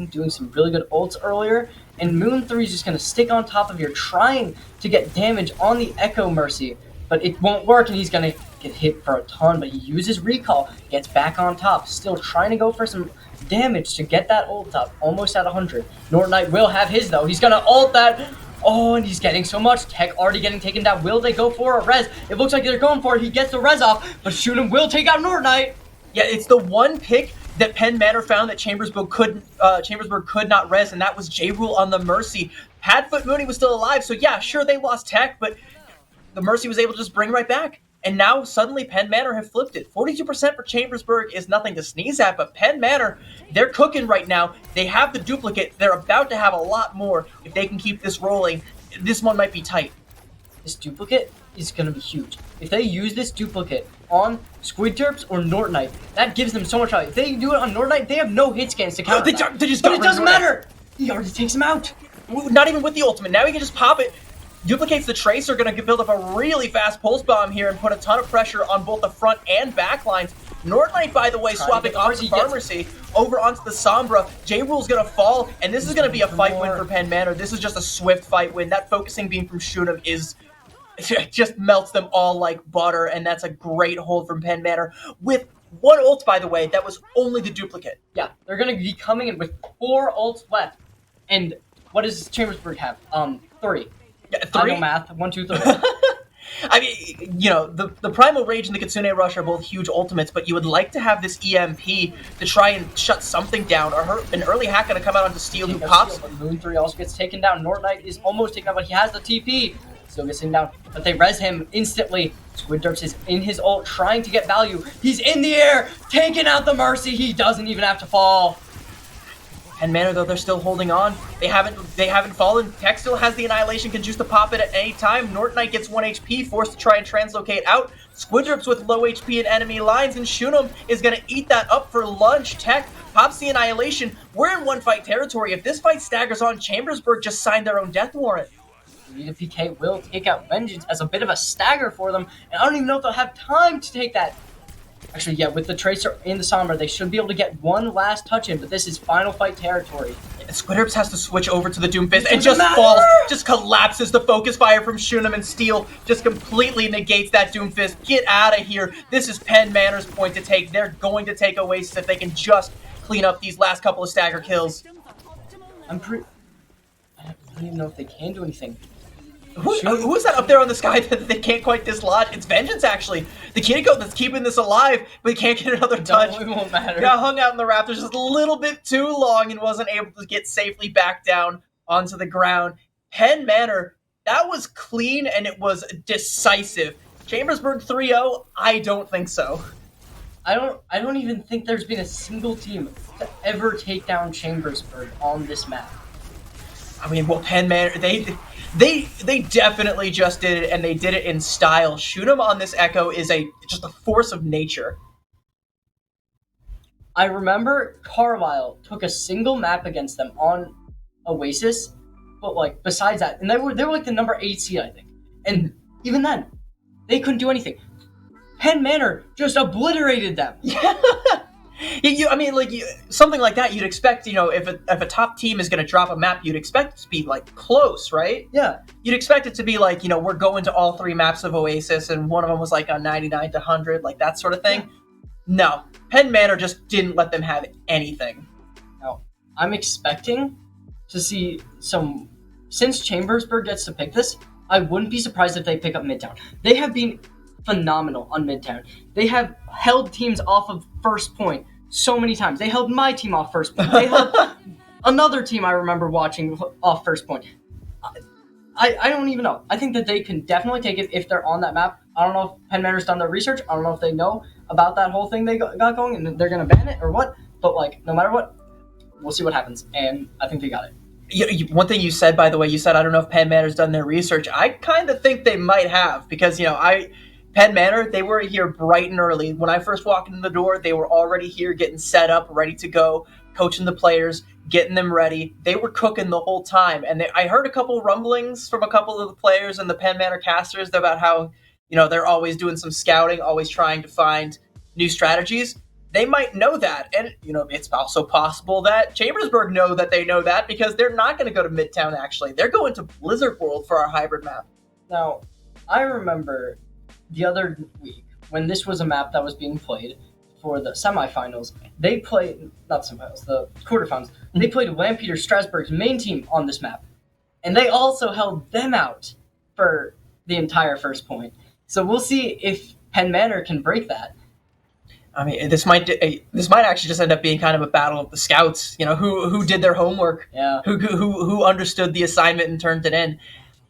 doing some really good ults earlier, and Moon 3 is just going to stick on top of here, trying to get damage on the Echo Mercy, but it won't work, and he's going to get hit for a ton, but he uses Recall, gets back on top, still trying to go for some damage to get that ult up, almost at 100. North Knight will have his, though. He's going to ult that. Oh, and he's getting so much. Tech already getting taken down. Will they go for a res? It looks like they're going for it. He gets the res off, but Shunim will take out North Knight. Yeah, it's the one pick that Penn Manor found that Chambersburg could not res, and that was J-Rule on the Mercy. Padfoot Mooney was still alive, so yeah, sure, they lost Tech, but the Mercy was able to just bring right back. And now suddenly Penn Manor have flipped it. 42% for Chambersburg is nothing to sneeze at, but Penn Manor, they're cooking right now. They have the duplicate. They're about to have a lot more if they can keep this rolling. This one might be tight. This duplicate is going to be huge. If they use this duplicate on Squid Derps or North Knight, that gives them so much value. If they do it on North Knight, they have no hit scans to counter that. They just but it doesn't matter. He already takes him out. Not even with the ultimate. Now he can just pop it. Duplicates the Tracer, going to build up a really fast pulse bomb here and put a ton of pressure on both the front and back lines. North Knight, by the way, swapping off the Pharmacy over onto the Sombra. J-Rule's going to fall, and this is going to be a fight win for Penn Manor. This is just a swift fight win. That focusing beam from Shunim just melts them all like butter, and that's a great hold from Penn Manor. With one ult, by the way, that was only the duplicate. Yeah, they're going to be coming in with 4 ults left. And what does Chambersburg have? 3. Yeah, 3? I know math. 1, 2, 3. I mean, the Primal Rage and the Kitsune Rush are both huge ultimates, but you would like to have this EMP to try and shut something down, or an early hack going to come out onto Steel who pops. But Moon 3 also gets taken down. North Knight is almost taken out, but he has the TP. Still gets taken down, but they res him instantly. Squid Derps is in his ult, trying to get value. He's in the air, taking out the Mercy. He doesn't even have to fall. Penn Manor, though, they're still holding on. They haven't fallen. Tech still has the Annihilation, can choose to pop it at any time. North Knight gets 1 HP, forced to try and translocate out. Squidrips with low HP and enemy lines, and Shunim is going to eat that up for lunch. Tech pops the Annihilation. We're in one-fight territory. If this fight staggers on, Chambersburg just signed their own death warrant. Rita PK will take out Vengeance as a bit of a stagger for them, and I don't even know if they'll have time to take that. Actually, yeah, with the Tracer in the Sombra, they should be able to get one last touch in, but this is final fight territory. Squidderps has to switch over to the Doomfist and just falls, just collapses. The focus fire from Shunim and Steel just completely negates that Doomfist. Get out of here. This is Penn Manor's point to take. They're going to take Oasis if they can just clean up these last couple of stagger kills. I don't even know if they can do anything. Who is that up there on the sky that they can't quite dislodge? It's Vengeance, actually. The Kiriko that's keeping this alive, but he can't get another touch. It won't matter. Got hung out in the rafters just a little bit too long and wasn't able to get safely back down onto the ground. Penn Manor, that was clean and it was decisive. Chambersburg 3-0? I don't think so. I don't even think there's been a single team to ever take down Chambersburg on this map. I mean, well, Penn Manor, they definitely just did it, and they did it in style. Shoot 'em on this Echo is just a force of nature. I remember Carlisle took a single map against them on Oasis, but like besides that, and they were like the number 8 seed, I think. And even then, they couldn't do anything. Penn Manor just obliterated them. I mean, like something like that, you'd expect. If a top team is going to drop a map, you'd expect it to be like close, right? Yeah. You'd expect it to be like, we're going to all 3 maps of Oasis, and one of them was like a 99 to 100, like that sort of thing. Yeah. No, Penn Manor just didn't let them have anything. Now, I'm expecting to see some. Since Chambersburg gets to pick this, I wouldn't be surprised if they pick up Midtown. They have been phenomenal on Midtown. They have held teams off of first point so many times. They held my team off first point. They held another team I remember watching off first point. I don't even know. I think that they can definitely take it if they're on that map. I don't know if Penn Manor's done their research. I don't know if they know about that whole thing they got going and they're going to ban it or what. But like, no matter what, we'll see what happens. And I think they got it. One thing you said, by the way, I don't know if Penn Manor's done their research. I kind of think they might have because, Penn Manor, they were here bright and early. When I first walked in the door, they were already here getting set up, ready to go, coaching the players, getting them ready. They were cooking the whole time. And I heard a couple rumblings from a couple of the players and the Penn Manor casters about how, they're always doing some scouting, always trying to find new strategies. They might know that. And, it's also possible that Chambersburg know that because they're not going to go to Midtown, actually. They're going to Blizzard World for our hybrid map. Now, I remember the other week when this was a map that was being played for the semifinals, they played, not semifinals, the quarterfinals, they played Lampeter Strasbourg's main team on this map. And they also held them out for the entire first point. So we'll see if Penn Manor can break that. I mean, this might actually just end up being kind of a battle of the scouts. Who did their homework, who understood the assignment and turned it in.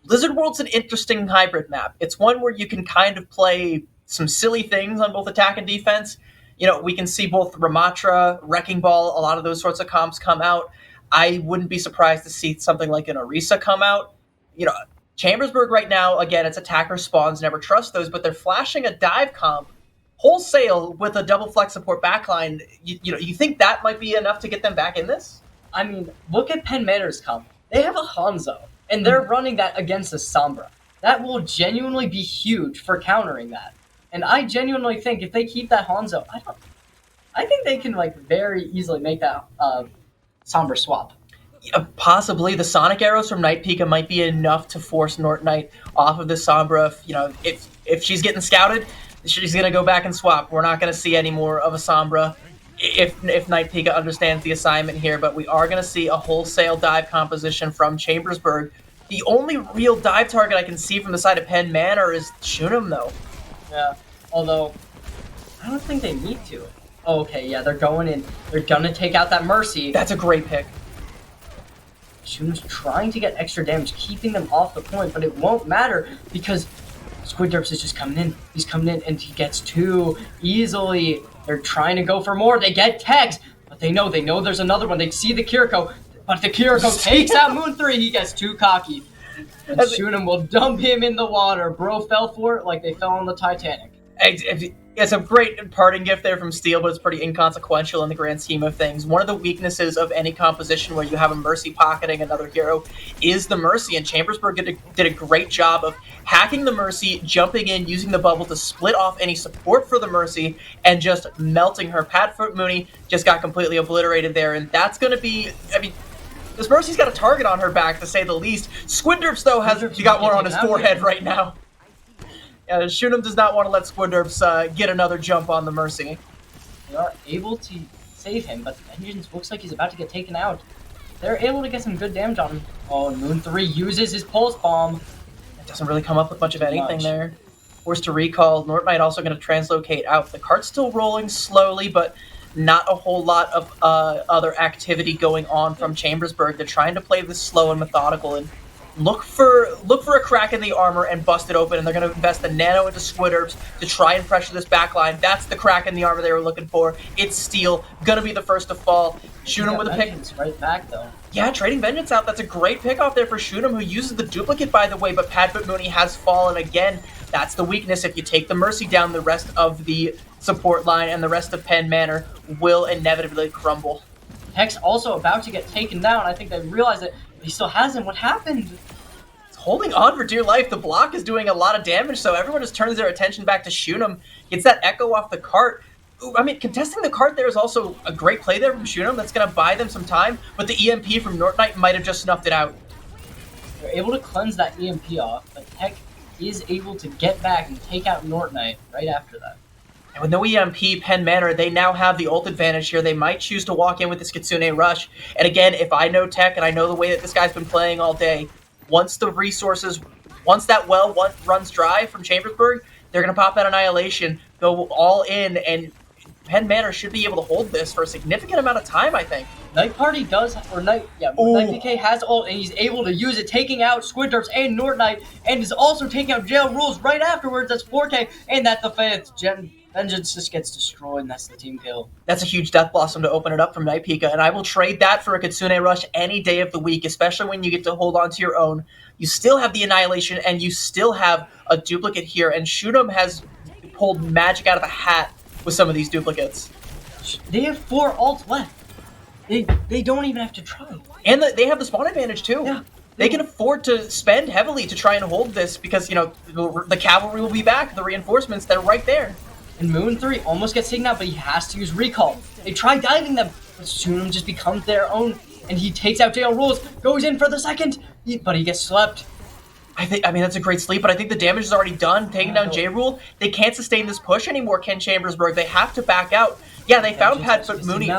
Blizzard World's an interesting hybrid map. It's one where you can kind of play some silly things on both attack and defense. We can see both Ramatra, Wrecking Ball, a lot of those sorts of comps come out. I wouldn't be surprised to see something like an Orisa come out. Chambersburg right now, again, it's attacker spawns, never trust those, but they're flashing a dive comp wholesale with a double flex support backline. You think that might be enough to get them back in this? I mean, look at Penn Manor's comp. They have a Hanzo. And they're running that against a Sombra. That will genuinely be huge for countering that. And I genuinely think if they keep that Hanzo, I think they can very easily make that Sombra swap. Possibly the Sonic arrows from Night Pika might be enough to force North Knight off of the Sombra. If she's getting scouted, she's gonna go back and swap. We're not gonna see any more of a Sombra if Night Pika understands the assignment here, but we are going to see a wholesale dive composition from Chambersburg. The only real dive target I can see from the side of Penn Manor is Shunim, though. Yeah, although I don't think they need to. Oh, okay, yeah, they're going in. They're going to take out that Mercy. That's a great pick. Shunim's trying to get extra damage, keeping them off the point, but it won't matter because Squid Derps is just coming in. He's coming in, and he gets 2 easily. They're trying to go for more. They get text, but they know there's another one. They see the Kiriko, but the Kiriko takes out Moon 3. He gets too cocky. And Shunim will dump him in the water. Bro fell for it like they fell on the Titanic. It's a great parting gift there from Steel, but it's pretty inconsequential in the grand scheme of things. One of the weaknesses of any composition where you have a Mercy pocketing another hero is the Mercy, and Chambersburg did a great job of hacking the Mercy, jumping in, using the bubble to split off any support for the Mercy, and just melting her. Padfoot Mooney just got completely obliterated there, and that's going to be... this Mercy's got a target on her back, to say the least. Squidderps, though, has got one on his forehead right now. Shunim does not want to let Squidderps get another jump on the Mercy. They are able to save him, but Vengeance looks like he's about to get taken out. They're able to get some good damage on him. Oh, Moon 3 uses his Pulse Bomb. It doesn't really come up with much of anything there. Forced to recall. North Knight also going to translocate out. The cart's still rolling slowly, but not a whole lot of other activity going on from Chambersburg. They're trying to play this slow and methodical, and look for a crack in the armor and bust it open, and they're going to invest the nano into Squidderps to try and pressure this backline. That's the crack in the armor they were looking for. It's Steel, going to be the first to fall. Shoot him with a pick. Right back, though. Yeah, trading Vengeance out. That's a great pick off there for Shoot'em, who uses the duplicate, by the way, but Padfoot Mooney has fallen again. That's the weakness. If you take the Mercy down, the rest of the support line and the rest of Penn Manor will inevitably crumble. Hex also about to get taken down. I think they realize that he still has him. What happened? It's holding on for dear life. The block is doing a lot of damage, so everyone just turns their attention back to Shoot'em. Gets that echo off the cart. Ooh, I mean, contesting the cart there is also a great play there from Shoot'em. That's going to buy them some time, but the EMP from North Knight might have just snuffed it out. They're able to cleanse that EMP off, but Tech is able to get back and take out North Knight right after that. And with no EMP, Penn Manor, they now have the ult advantage here. They might choose to walk in with this Kitsune Rush. And again, if I know Tech and I know the way that this guy's been playing all day, once that well runs dry from Chambersburg, they're going to pop that Annihilation, go all in, and Penn Manor should be able to hold this for a significant amount of time, I think. Night Party does, or Night PK has ult, and he's able to use it, taking out Squidderps and North Knight, and is also taking out Jail Rules right afterwards. That's 4K, and that's the 5th gen. Vengeance just gets destroyed, and that's the team kill. That's a huge Death Blossom to open it up from Night Pika, and I will trade that for a Kitsune Rush any day of the week, especially when you get to hold on to your own. You still have the Annihilation, and you still have a duplicate here, and Shoot'em has pulled magic out of the hat with some of these duplicates. They have 4 ults left. They don't even have to try. And they have the spawn advantage, too. Yeah. They can afford to spend heavily to try and hold this because, you know, the cavalry will be back, the reinforcements, they're right there. And Moon 3 almost gets taken out, but he has to use Recall. They try diving them, but Shoot'em just becomes their own, and he takes out JL Rules, goes in for the second, but he gets slept. I mean, that's a great sleep, but I think the damage is already done. Taking down J-Rule, they can't sustain this push anymore, Ken Chambersburg. They have to back out. Yeah, they found Padfoot Mooney.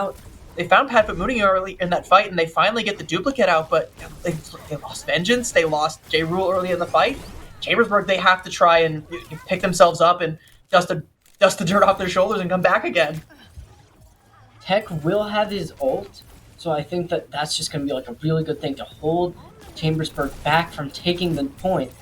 They found Padfoot Mooney early in that fight, and they finally get the duplicate out, but they lost Vengeance. They lost J-Rule early in the fight. Chambersburg, they have to try and pick themselves up and dust the dirt off their shoulders and come back again. Tech will have his ult, so I think that that's just going to be like a really good thing to hold Chambersburg back from taking the point.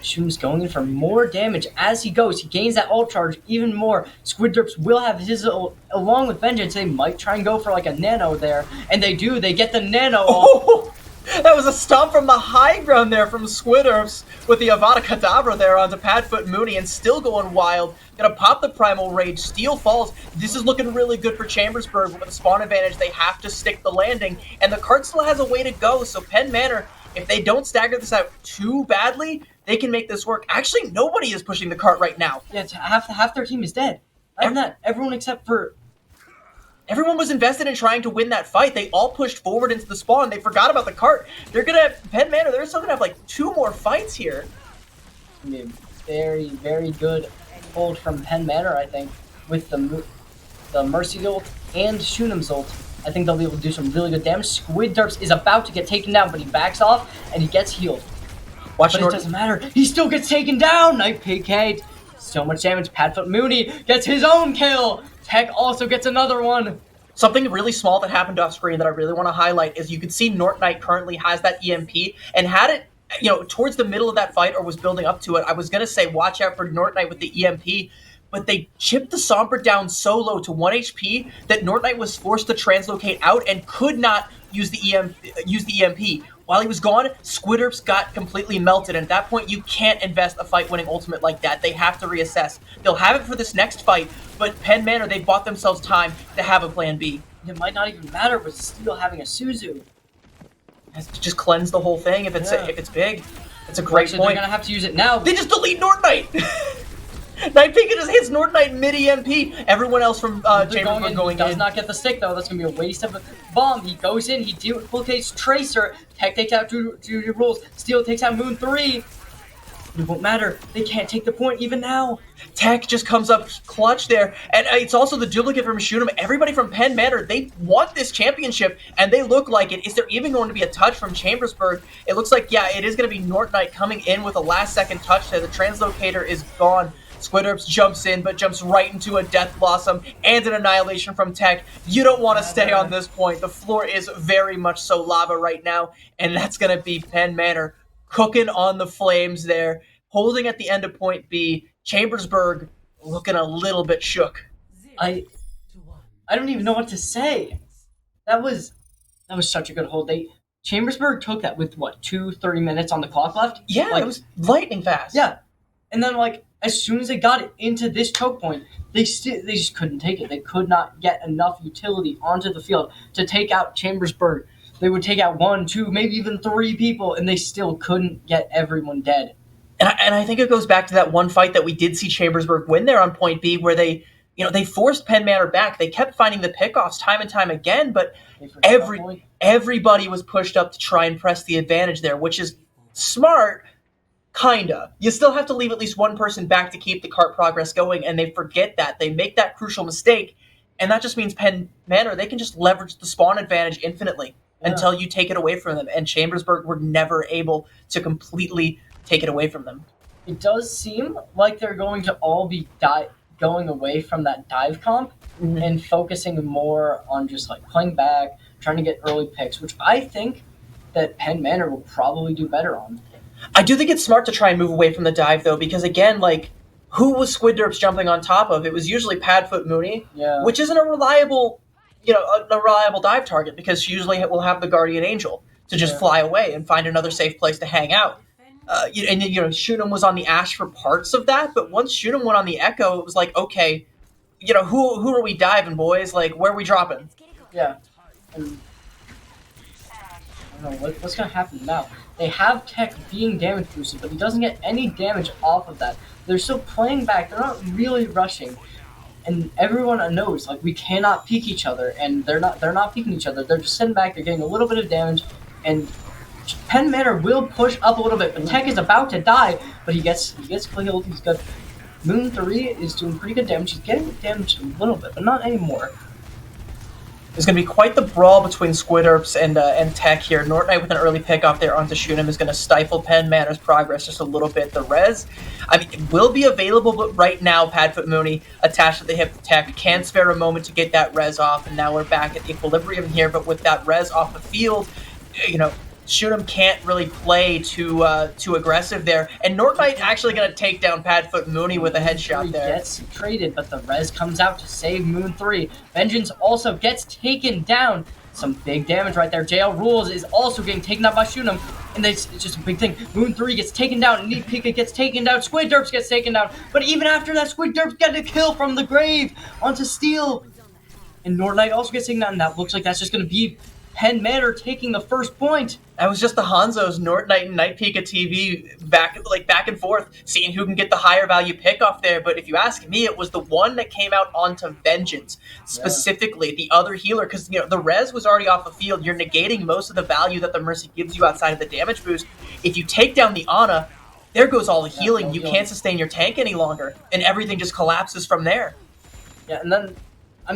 Shoot'em's going in for more damage as he goes. He gains that ult charge even more. Squidderps will have his ult along with Vengeance. They might try and go for like a nano there, and they do. They get the nano ult. That was a stomp from the high ground there from Squidderps with the Avada Kedavra there onto Padfoot Mooney and still going wild. Gonna pop the Primal Rage. Steel falls. This is looking really good for Chambersburg with a spawn advantage. They have to stick the landing, and the cart still has a way to go. So Penn Manor, if they don't stagger this out too badly, they can make this work. Actually, nobody is pushing the cart right now. Yeah, half their team is dead. Everyone except for... Everyone was invested in trying to win that fight. They all pushed forward into the spawn. They forgot about the cart. They're going to have... Penn Manor, they're still going to have like 2 more fights here. I mean, very, very good hold from Penn Manor, I think, with the Mercy ult and Shoot'em's ult. I think they'll be able to do some really good damage. Squidderps is about to get taken down, but he backs off and he gets healed. But it doesn't matter. He still gets taken down. Night PK. So much damage. Padfoot Mooney gets his own kill. Tech also gets another one. Something really small that happened off screen that I really want to highlight is you can see North Knight currently has that EMP and had it, you know, towards the middle of that fight or was building up to it. I was going to say watch out for North Knight with the EMP, but they chipped the Sombra down so low to 1 HP that North Knight was forced to translocate out and could not use the EMP. While he was gone, Squidderps got completely melted, and at that point, you can't invest a fight-winning ultimate like that. They have to reassess. They'll have it for this next fight, but Penn Manor, they bought themselves time to have a plan B. It might not even matter with still having a Suzu. Just cleanse the whole thing if it's big. It's a great point. They're gonna have to use it now. They just delete North Knight. Night Pika just hits North Knight mid EMP. Everyone else from Chambersburg going in. Does not get the stick though. That's gonna be a waste of a bomb. He goes in. He duplicates Tracer. Tech takes out two Rules. Steel takes out Moon 3. It won't matter. They can't take the point even now. Tech just comes up clutch there. And it's also the duplicate from Shoot'em. Everybody from Penn Manor, they want this championship, and they look like it. Is there even going to be a touch from Chambersburg? It looks like, yeah, it is going to be North Knight coming in with a last-second touch there. The translocator is gone. Squidderps jumps in, but jumps right into a Death Blossom and an Annihilation from Tech. You don't want to stay on this point. The floor is very much so lava right now, and that's going to be Penn Manor cooking on the flames there, holding at the end of point B. Chambersburg looking a little bit shook. I don't even know what to say. That was such a good hold. Chambersburg took that with what, 3 minutes on the clock left? Yeah, it was lightning fast. Yeah. And then as soon as they got it into this choke point, they just couldn't take it. They could not get enough utility onto the field to take out Chambersburg. They would take out 1, 2, maybe even 3 people, and they still couldn't get everyone dead. And I think it goes back to that one fight that we did see Chambersburg win there on point B, where they forced Penn Manor back. They kept finding the pickoffs time and time again, but everybody was pushed up to try and press the advantage there, which is smart, kinda. You still have to leave at least one person back to keep the cart progress going, and they forget that. They make that crucial mistake, and that just means Penn Manor, they can just leverage the spawn advantage infinitely until you take it away from them, and Chambersburg were never able to completely take it away from them. It does seem like they're going to all be going away from that dive comp and focusing more on just playing back, trying to get early picks, which I think that Penn Manor will probably do better on. I do think it's smart to try and move away from the dive, though, because again, who was Squidderps jumping on top of? It was usually Padfoot Mooney, which isn't a reliable dive target, because she usually will have the Guardian Angel to just fly away and find another safe place to hang out. Shunem was on the Ash for parts of that, but once Shunem went on the Echo, it was okay, who are we diving, boys? Where are we dropping? Yeah. And I don't know what's going to happen now. They have Tech being damage boosted, but he doesn't get any damage off of that. They're still playing back. They're not really rushing. And everyone knows, we cannot peek each other, and they're not peeking each other. They're just sitting back. They're getting a little bit of damage, and Penn Manor will push up a little bit, but Tech is about to die, but he gets killed. He's got Moon 3 is doing pretty good damage. He's getting damaged a little bit, but not anymore. There's going to be quite the brawl between Squidderps and Tech here. Nortonite with an early pick off there onto Shunem is going to stifle Penn Manor's progress just a little bit. The res, it will be available, but right now Padfoot Mooney attached to the hip of Tech can spare a moment to get that res off, and now we're back at equilibrium here, but with that res off the field, Shunem can't really play too aggressive there, and Nortonite actually going to take down Padfoot Mooney with a headshot there. Gets traded, but the res comes out to save Moon 3. Vengeance also gets taken down. Some big damage right there. JL Rules is also getting taken out by Shunem, and it's just a big thing. Moon 3 gets taken down, Neat Pika gets taken down, Squidderps gets taken down, but even after that, Squidderps got a kill from the grave onto Steel, and Nortonite also gets taken down, and that looks like that's just going to be Penn Manor taking the first point. That was just the Hanzos, Nortonite and Night Pika TV back and forth, seeing who can get the higher value pick off there. But if you ask me, it was the one that came out onto Vengeance, specifically the other healer, because the res was already off the field. You're negating most of the value that the Mercy gives you outside of the damage boost. If you take down the Ana, there goes all the healing. You can't sustain your tank any longer, and everything just collapses from there. Yeah, and then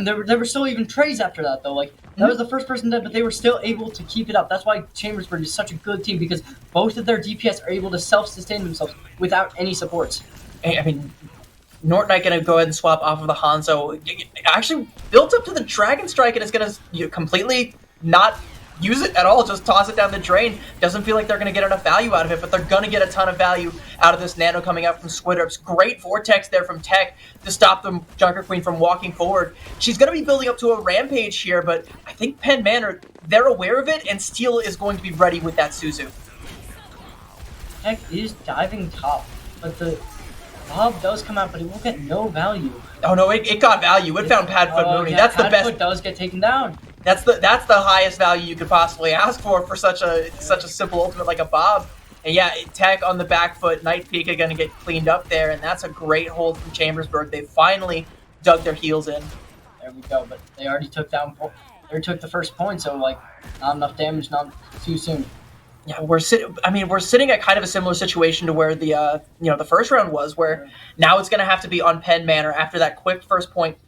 there were still even trays after that, though. That was the first person dead, but they were still able to keep it up. That's why Chambersburg is such a good team, because both of their DPS are able to self-sustain themselves without any supports. Nortonite going to go ahead and swap off of the Hanzo. Actually built up to the Dragon Strike and is going to completely not use it at all, just toss it down the drain. Doesn't feel like they're going to get enough value out of it, but they're going to get a ton of value out of this Nano coming out from Squidderps. Great Vortex there from Tech to stop the Junker Queen from walking forward. She's going to be building up to a Rampage here, but I think Penn Manor, they're aware of it, and Steel is going to be ready with that Suzu. Tech is diving top, but the Bob does come out, but it will get no value. Oh no, it got value. It found Padfoot Mooney. Yeah, That's the best. Padfoot does get taken down. That's the highest value you could possibly ask for such a simple ultimate like a Bob. And yeah, Tech on the back foot, Night Pika gonna get cleaned up there, and that's a great hold from Chambersburg. They finally dug their heels in. There we go, but they already took the first point, so not enough damage, not too soon. Yeah, we're sitting at kind of a similar situation to where the the first round was, where now it's gonna have to be on Penn Manor after that quick first point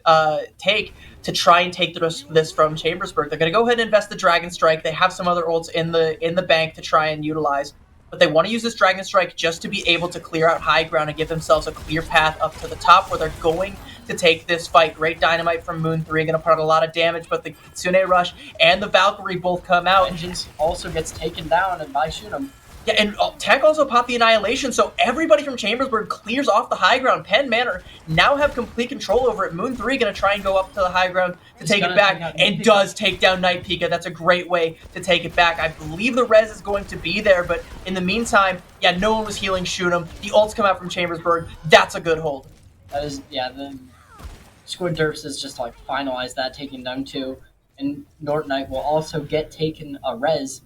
take to try and take this from Chambersburg. They're gonna go ahead and invest the Dragon Strike. They have some other ults in the bank to try and utilize. but they want to use this Dragon Strike just to be able to clear out high ground and give themselves a clear path up to the top where they're going to take this fight. Great Dynamite from Moon 3, going to put out a lot of damage, but the Kitsune Rush and the Valkyrie both come out. Vengeance also gets taken down and by Shunem. Yeah, and Tech also popped the Annihilation, so everybody from Chambersburg clears off the high ground. Penn Manor now have complete control over it. Moon 3 going to try and go up to the high ground to take it back, and does take down Night Pika. That's a great way to take it back. I believe the res is going to be there, but in the meantime, yeah, no one was healing Shunem. The ults come out from Chambersburg. That's a good hold. That is, yeah, the Squid Derps is just like finalized that, taking down 2. And North Knight will also get taken a res.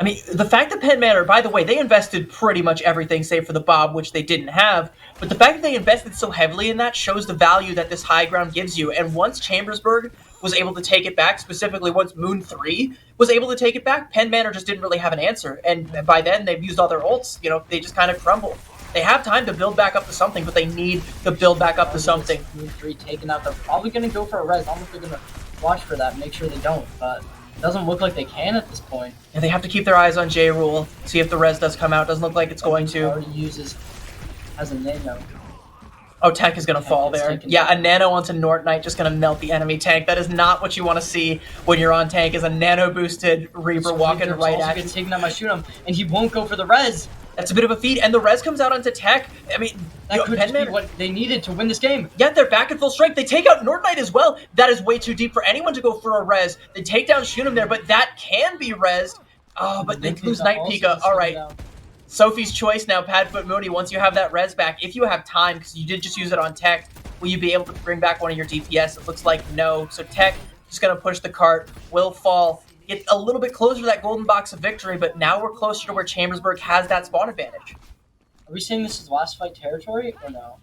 I mean, the fact that Penn Manor, by the way, they invested pretty much everything save for the Bob, which they didn't have. But the fact that they invested so heavily in that shows the value that this high ground gives you. And once Chambersburg was able to take it back, specifically once Moon 3 was able to take it back, Penn Manor just didn't really have an answer. And by then, they've used all their ults. You know, they just kind of crumble. They have time to build back up to something, but they need to build back up to something. Moon 3 taken out. They're probably going to go for a res. I don't know if they're going to watch for that, make sure they don't. But it doesn't look like they can at this point. And they have to keep their eyes on J-Rule, see if the res does come out. Doesn't look like it's going to. Already uses as a nano. Oh, Tech is going to fall there. Yeah, a nano onto North Knight, just going to melt the enemy tank. That is not what you want to see when you're on tank, is a nano-boosted Reaper walking right at you. Gets taken out by Shunem, and he won't go for the res. That's a bit of a feed, and the res comes out onto Tech. I mean, that could just be what they needed to win this game. Yeah, they're back at full strength. They take out North Knight as well. That is way too deep for anyone to go for a res. They take down Shunem there, but that can be resed. Oh, but they lose Night Pika. All right. Sophie's choice now, Padfoot Mooney, once you have that res back, if you have time, because you did just use it on Tech, will you be able to bring back one of your DPS? It looks like no. So Tech just going to push the cart, will fall, get a little bit closer to that golden box of victory, but now we're closer to where Chambersburg has that spawn advantage. Are we saying this is last fight territory, or no?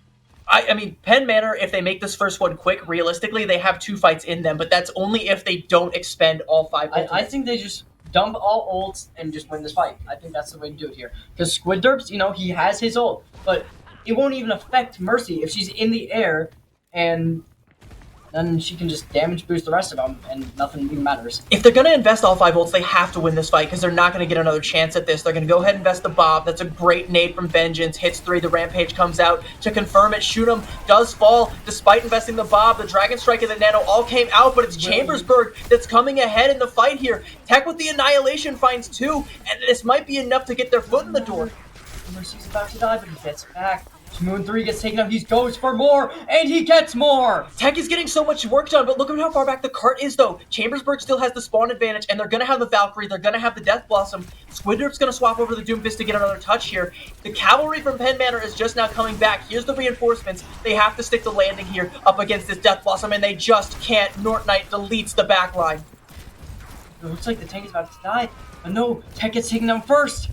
I mean, Penn Manor, if they make this first one quick, realistically, they have 2 fights in them, but that's only if they don't expend all 5 ultimates. I think they just dump all ults and just win this fight. I think that's the way to do it here. Because Squid Derps, you know, he has his ult, but it won't even affect Mercy if she's in the air, and then she can just damage boost the rest of them, and nothing even matters. If they're going to invest all 5 ults, they have to win this fight, because they're not going to get another chance at this. They're going to go ahead and invest the Bob. That's a great nade from Vengeance. Hits 3, the Rampage comes out to confirm it. Shunem does fall, despite investing the Bob. The Dragon Strike and the Nano all came out, but it's Chambersburg that's coming ahead in the fight here. Tech with the Annihilation finds 2, and this might be enough to get their foot in the door. Mercy's about to die, but he gets back. Moon 3 gets taken out, he goes for more, and he gets more! Tech is getting so much work done, but look at how far back the cart is, though. Chambersburg still has the spawn advantage, and they're going to have the Valkyrie, they're going to have the Death Blossom. Squidderp's going to swap over the Doomfist to get another touch here. The cavalry from Penn Manor is just now coming back. Here's the reinforcements. They have to stick the landing here up against this Death Blossom, and they just can't. North Knight deletes the backline. It looks like the tank is about to die, but no, Tech gets taken down first.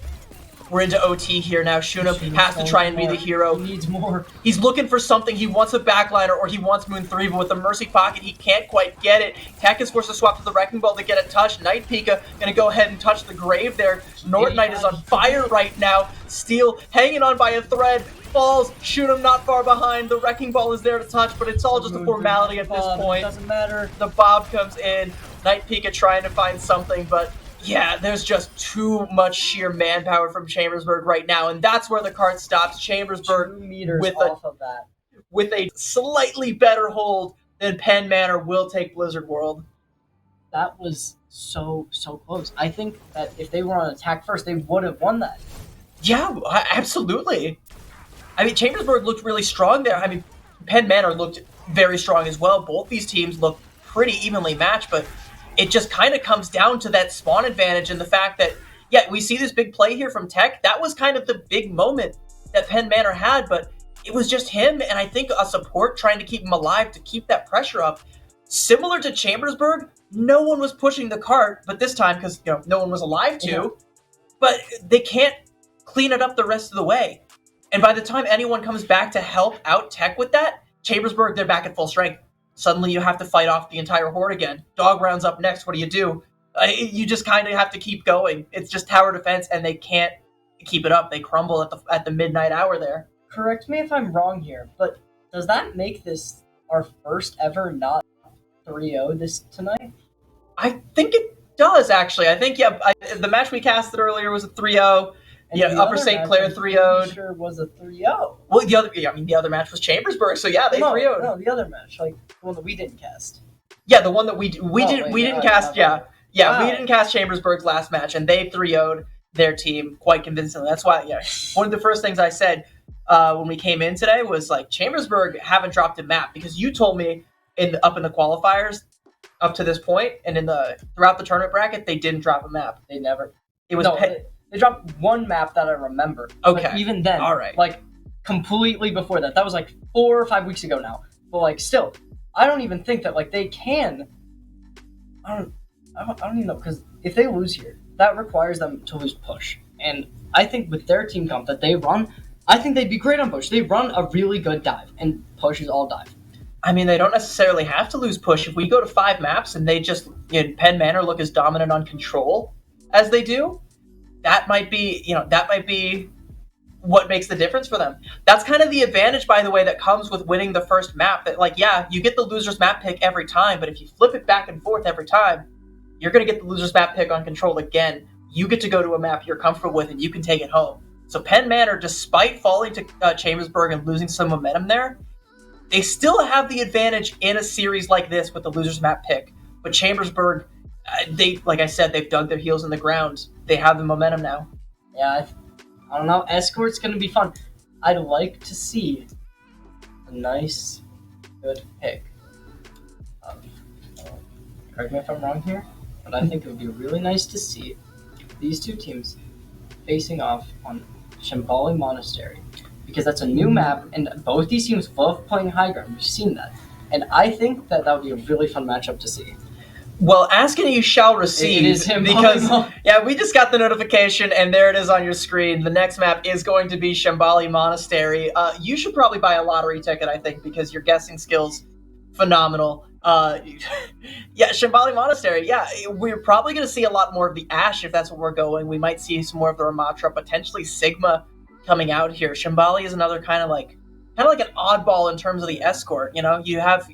We're into OT here now. Shunem has to try and be the hero. He needs more. He's looking for something. He wants a backliner or he wants Moon 3, but with the Mercy Pocket, he can't quite get it. Tech is forced to swap to the Wrecking Ball to get a touch. Night Pika going to go ahead and touch the grave there. North Knight is on fire right now. Steel hanging on by a thread. Falls. Shunem not far behind. The Wrecking Ball is there to touch, but it's all just a formality at this point. Doesn't matter. The Bob comes in. Night Pika trying to find something, but yeah, there's just too much sheer manpower from Chambersburg right now, and that's where the cart stops. Chambersburg 2 meters off of that. With a slightly better hold than Penn Manor will take Blizzard World. That was so close. I think that if they were on attack first, they would have won that. Yeah, absolutely. I mean, Chambersburg looked really strong there. I mean, Penn Manor looked very strong as well. Both these teams look pretty evenly matched, but it just kind of comes down to that spawn advantage and the fact that, yeah, we see this big play here from Tech. That was kind of the big moment that Penn Manor had, but it was just him and I think a support trying to keep him alive to keep that pressure up. Similar to Chambersburg, no one was pushing the cart, but this time, because no one was alive to, but they can't clean it up the rest of the way. And by the time anyone comes back to help out Tech with that, Chambersburg, they're back at full strength. Suddenly you have to fight off the entire horde again. Dog rounds up next. What do? You just kind of have to keep going. It's just tower defense, and they can't keep it up. They crumble at the midnight hour there. Correct me if I'm wrong here, but does that make this our first ever not 3-0 this tonight? I think it does, actually. I think, the match we casted earlier was a 3-0. And Yeah, the Upper other St. match, Clair I'm 3-0'd. pretty sure was a 3-0. Well, the other match was Chambersburg, so yeah, they 3-0'd. No, the other match, like the one that we didn't cast. Yeah, the one that we didn't cast. Wow. We didn't cast Chambersburg's last match, and they 3-0'd their team quite convincingly. That's why, one of the first things I said when we came in today was like Chambersburg haven't dropped a map, because you told me up in the qualifiers up to this point and throughout the tournament bracket they didn't drop a map. They never. It was they dropped one map that I remember. Okay. But even then, all right, like completely before that. That was like 4 or 5 weeks ago now. But like still, I don't even think that like they can. I don't even know, because if they lose here, that requires them to lose push. And I think with their team comp that they run, I think they'd be great on push. They run a really good dive, and push is all dive. I mean, they don't necessarily have to lose push. If we go to 5 maps and they just, Penn Manor look as dominant on control as they do, that might be what makes the difference for them. That's kind of the advantage, by the way, that comes with winning the first map. That, like, yeah, you get the loser's map pick every time, but if you flip it back and forth every time, you're going to get the loser's map pick on control again. You get to go to a map you're comfortable with, and you can take it home. So Penn Manor, despite falling to Chambersburg and losing some momentum there, they still have the advantage in a series like this with the loser's map pick. But Chambersburg, like I said, they've dug their heels in the ground. They have the momentum now. Yeah, I don't know. Escort's going to be fun. I'd like to see a nice, good pick. Correct me if I'm wrong here, but I think it would be really nice to see these two teams facing off on Shambali Monastery, because that's a new map, and both these teams love playing high ground. We've seen that, and I think that would be a really fun matchup to see. Well, ask and you shall receive. It is him, because we just got the notification, and there it is on your screen. The next map is going to be Shambali Monastery. You should probably buy a lottery ticket, I think, because your guessing skills phenomenal. Shambali Monastery. Yeah, we're probably going to see a lot more of the Ashe if that's what we're going. We might see some more of the Ramatra, potentially Sigma coming out here. Shambali is another kind of like an oddball in terms of the escort. You have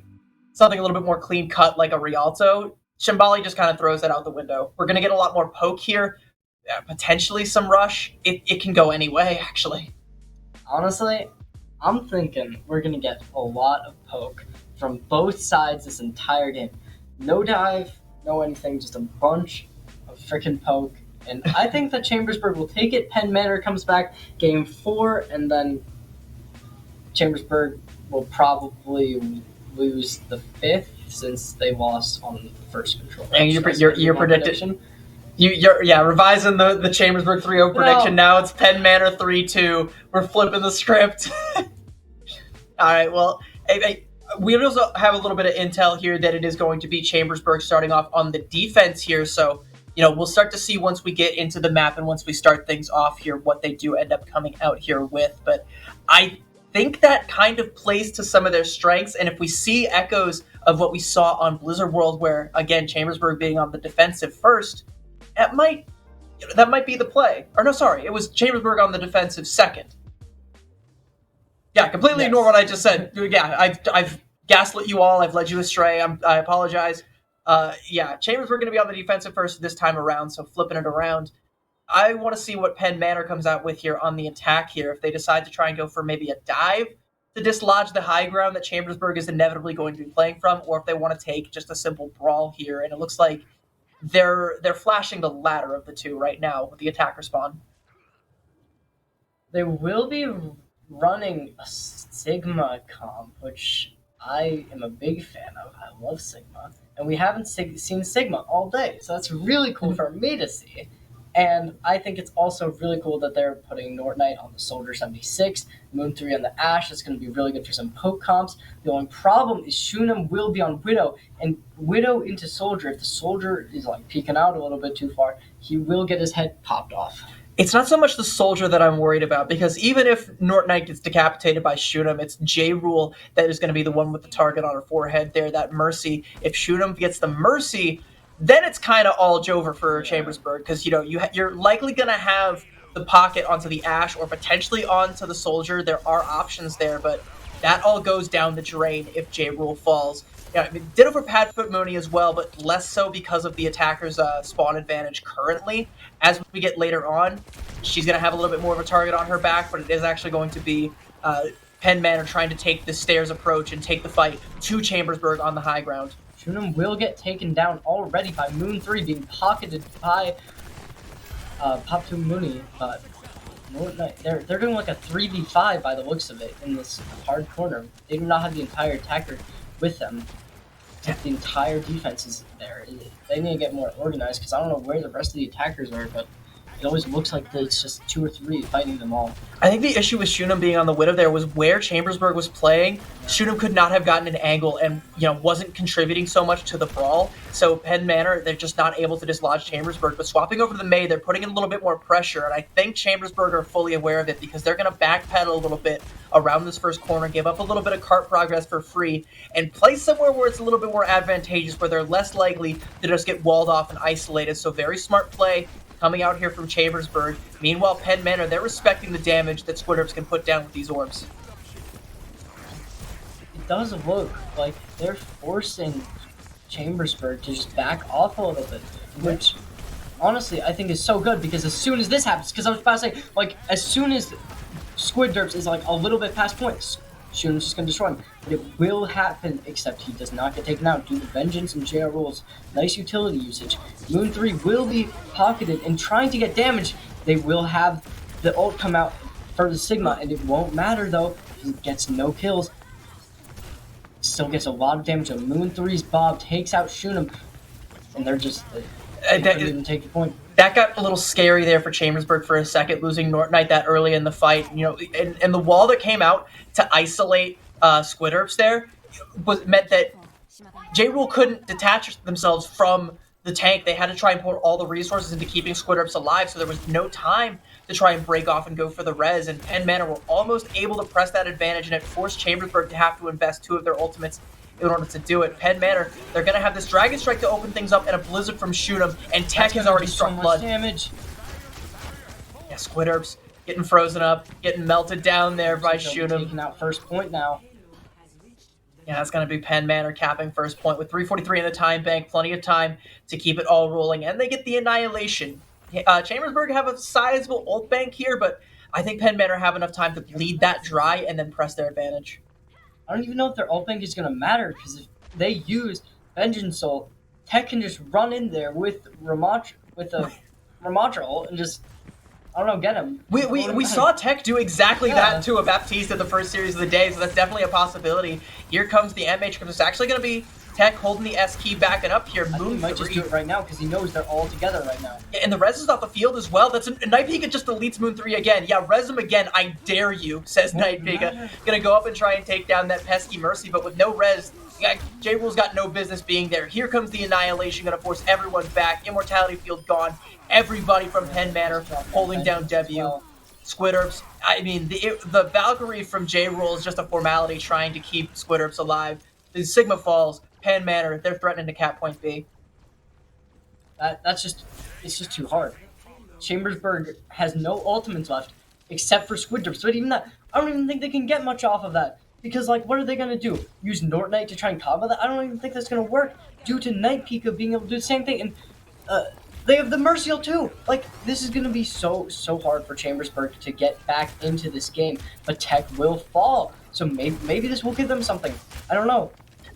something a little bit more clean cut like a Rialto. Shambali just kind of throws that out the window. We're going to get a lot more poke here, potentially some rush. It can go any way, actually. Honestly, I'm thinking we're going to get a lot of poke from both sides this entire game. No dive, no anything, just a bunch of freaking poke. And I think that Chambersburg will take it. Penn Manor comes back game 4, and then Chambersburg will probably lose the 5th since they lost on the first control. And your prediction? You're revising the Chambersburg 3-0 prediction. Now it's Penn Manor 3-2. We're flipping the script. All right, well, we also have a little bit of intel here that it is going to be Chambersburg starting off on the defense here. So, we'll start to see once we get into the map and once we start things off here what they do end up coming out here with. But I think that kind of plays to some of their strengths. And if we see echoes of what we saw on Blizzard World, where, again, Chambersburg being on the defensive first, that might be the play. Or no, sorry, it was Chambersburg on the defensive second. Yeah, completely ignore what I just said. Yeah, I've gaslit you all. I've led you astray. I apologize. Chambersburg going to be on the defensive first this time around, so flipping it around. I want to see what Penn Manor comes out with here on the attack here. If they decide to try and go for maybe a dive to dislodge the high ground that Chambersburg is inevitably going to be playing from, or if they want to take just a simple brawl here. And it looks like they're flashing the latter of the two right now with the attacker spawn. They will be running a Sigma comp, which I am a big fan of. I love Sigma. And we haven't seen Sigma all day, so that's really cool for me to see. And I think it's also really cool that they're putting Nort Knight on the Soldier 76, Moon 3 on the Ashe. It's going to be really good for some poke comps. The only problem is Shunem will be on Widow, and Widow into Soldier. If the Soldier is like peeking out a little bit too far, he will get his head popped off. It's not so much the Soldier that I'm worried about, because even if Nort Knight gets decapitated by Shunem, it's J-Rule that is going to be the one with the target on her forehead there, that Mercy. If Shunem gets the Mercy, then it's kind of all Jover for Chambersburg, because you're likely going to have the pocket onto the Ashe or potentially onto the Soldier. There are options there, but that all goes down the drain if J-Rule falls. Ditto for Padfoot Mooney as well, but less so because of the attacker's spawn advantage currently. As we get later on, she's going to have a little bit more of a target on her back, but it is actually going to be Penn Manor trying to take the stairs approach and take the fight to Chambersburg on the high ground. Shunim will get taken down already by Moon 3 being pocketed by Paptu Muni, but they're doing like a 3v5 by the looks of it in this hard corner. They do not have the entire attacker with them. The entire defense is there. They need to get more organized because I don't know where the rest of the attackers are, but it always looks like it's just 2 or 3 fighting them all. I think the issue with Shunim being on the Widow there was where Chambersburg was playing. Shunim could not have gotten an angle and wasn't contributing so much to the brawl. So Penn Manor, they're just not able to dislodge Chambersburg. But swapping over to the Mei, they're putting in a little bit more pressure, and I think Chambersburg are fully aware of it because they're going to backpedal a little bit around this first corner, give up a little bit of cart progress for free, and play somewhere where it's a little bit more advantageous, where they're less likely to just get walled off and isolated. So very smart play coming out here from Chambersburg. Meanwhile, Penn Manor, they're respecting the damage that Squidherbs can put down with these orbs. It does look like they're forcing Chambersburg to just back off a little bit, which honestly I think is so good because as soon as this happens, because I was about to say, like, as soon as Squidherbs is like a little bit past points, Shunim's just going to destroy him. But it will happen, except he does not get taken out due to Vengeance and JR Rule's nice utility usage. Moon 3 will be pocketed and trying to get damage. They will have the ult come out for the Sigma, and it won't matter though. He gets no kills. Still gets a lot of damage. Moon 3's Bob takes out Shunim, and they're just... They couldn't even take the point. That got a little scary there for Chambersburg for a second, losing Nortonite that early in the fight. And the wall that came out to isolate Squidherbs there meant that J-Rule couldn't detach themselves from the tank. They had to try and pour all the resources into keeping Squidherbs alive, so there was no time to try and break off and go for the res. And Penn Manor were almost able to press that advantage, and it forced Chambersburg to have to invest 2 of their ultimates in order to do it. Penn Manor, they're going to have this Dragon Strike to open things up and a Blizzard from Shunim, and Tech has already struck so blood. Damage. Yeah, Squidherbs getting frozen up, getting melted down there by Shunim. Taking out first point now. Yeah, that's going to be Penn Manor capping first point with 3:43 in the time bank. Plenty of time to keep it all rolling, and they get the Annihilation. Chambersburg have a sizable ult bank here, but I think Penn Manor have enough time to bleed that dry and then press their advantage. I don't even know if their ult bank is going to matter, because if they use Vengeance ult, Tech can just run in there with a Ramatra ult and just, I don't know, get him. We saw Tech do exactly that to a Baptiste in the first series of the day, so that's definitely a possibility. Here comes the MH, because it's actually going to be Tech holding the S key backing up here. Moon might just do it right now because he knows they're all together right now. Yeah, and the res is off the field as well. That's Night Pika just deletes Moon 3 again. Yeah, res him again. I dare you, says Night Pika. Gonna go up and try and take down that pesky Mercy, but with no res, J-Rule's got no business being there. Here comes the Annihilation, gonna force everyone back. Immortality field gone. Everybody from Penn Manor holding down W. Squidherbs. I mean, the Valkyrie from J-Rule is just a formality trying to keep Squidherbs alive. The Sigma falls. Penn Manor, they're threatening to cap point B. It's just too hard. Chambersburg has no ultimates left, except for Squidherbs. But even that, I don't even think they can get much off of that. Because, like, what are they going to do? Use Nortonite to try and combo that? I don't even think that's going to work, due to Night Pika being able to do the same thing. And they have the Mercy ult too. Like, this is going to be so hard for Chambersburg to get back into this game. But Tech will fall. So maybe this will give them something. I don't know.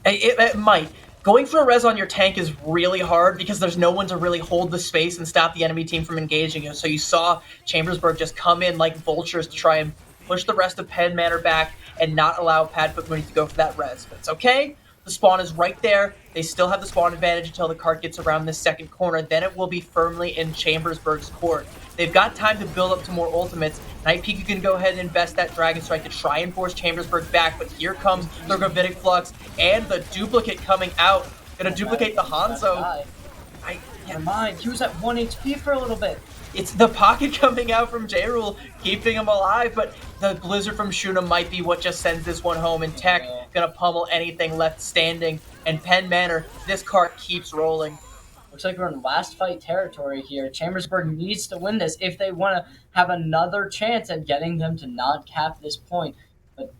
It might. Going for a res on your tank is really hard because there's no one to really hold the space and stop the enemy team from engaging you. So you saw Chambersburg just come in like vultures to try and push the rest of Penn Manor back and not allow Padfoot Mooney to go for that res. But it's okay. The spawn is right there. They still have the spawn advantage until the cart gets around this second corner. Then it will be firmly in Chambersburg's court. They've got time to build up to more ultimates. Night Pika can go ahead and invest that Dragon Strike to try and force Chambersburg back, but here comes the Gravitic Flux and the duplicate coming out. Gonna duplicate the Hanzo. Never mind, he was at 1 HP for a little bit. It's the pocket coming out from J-Rule, keeping him alive, but the Blizzard from Shunim might be what just sends this one home, and Tech gonna pummel anything left standing. And Penn Manor, this cart keeps rolling. Looks like we're in last fight territory here. Chambersburg needs to win this if they want to have another chance at getting them to not cap this point. But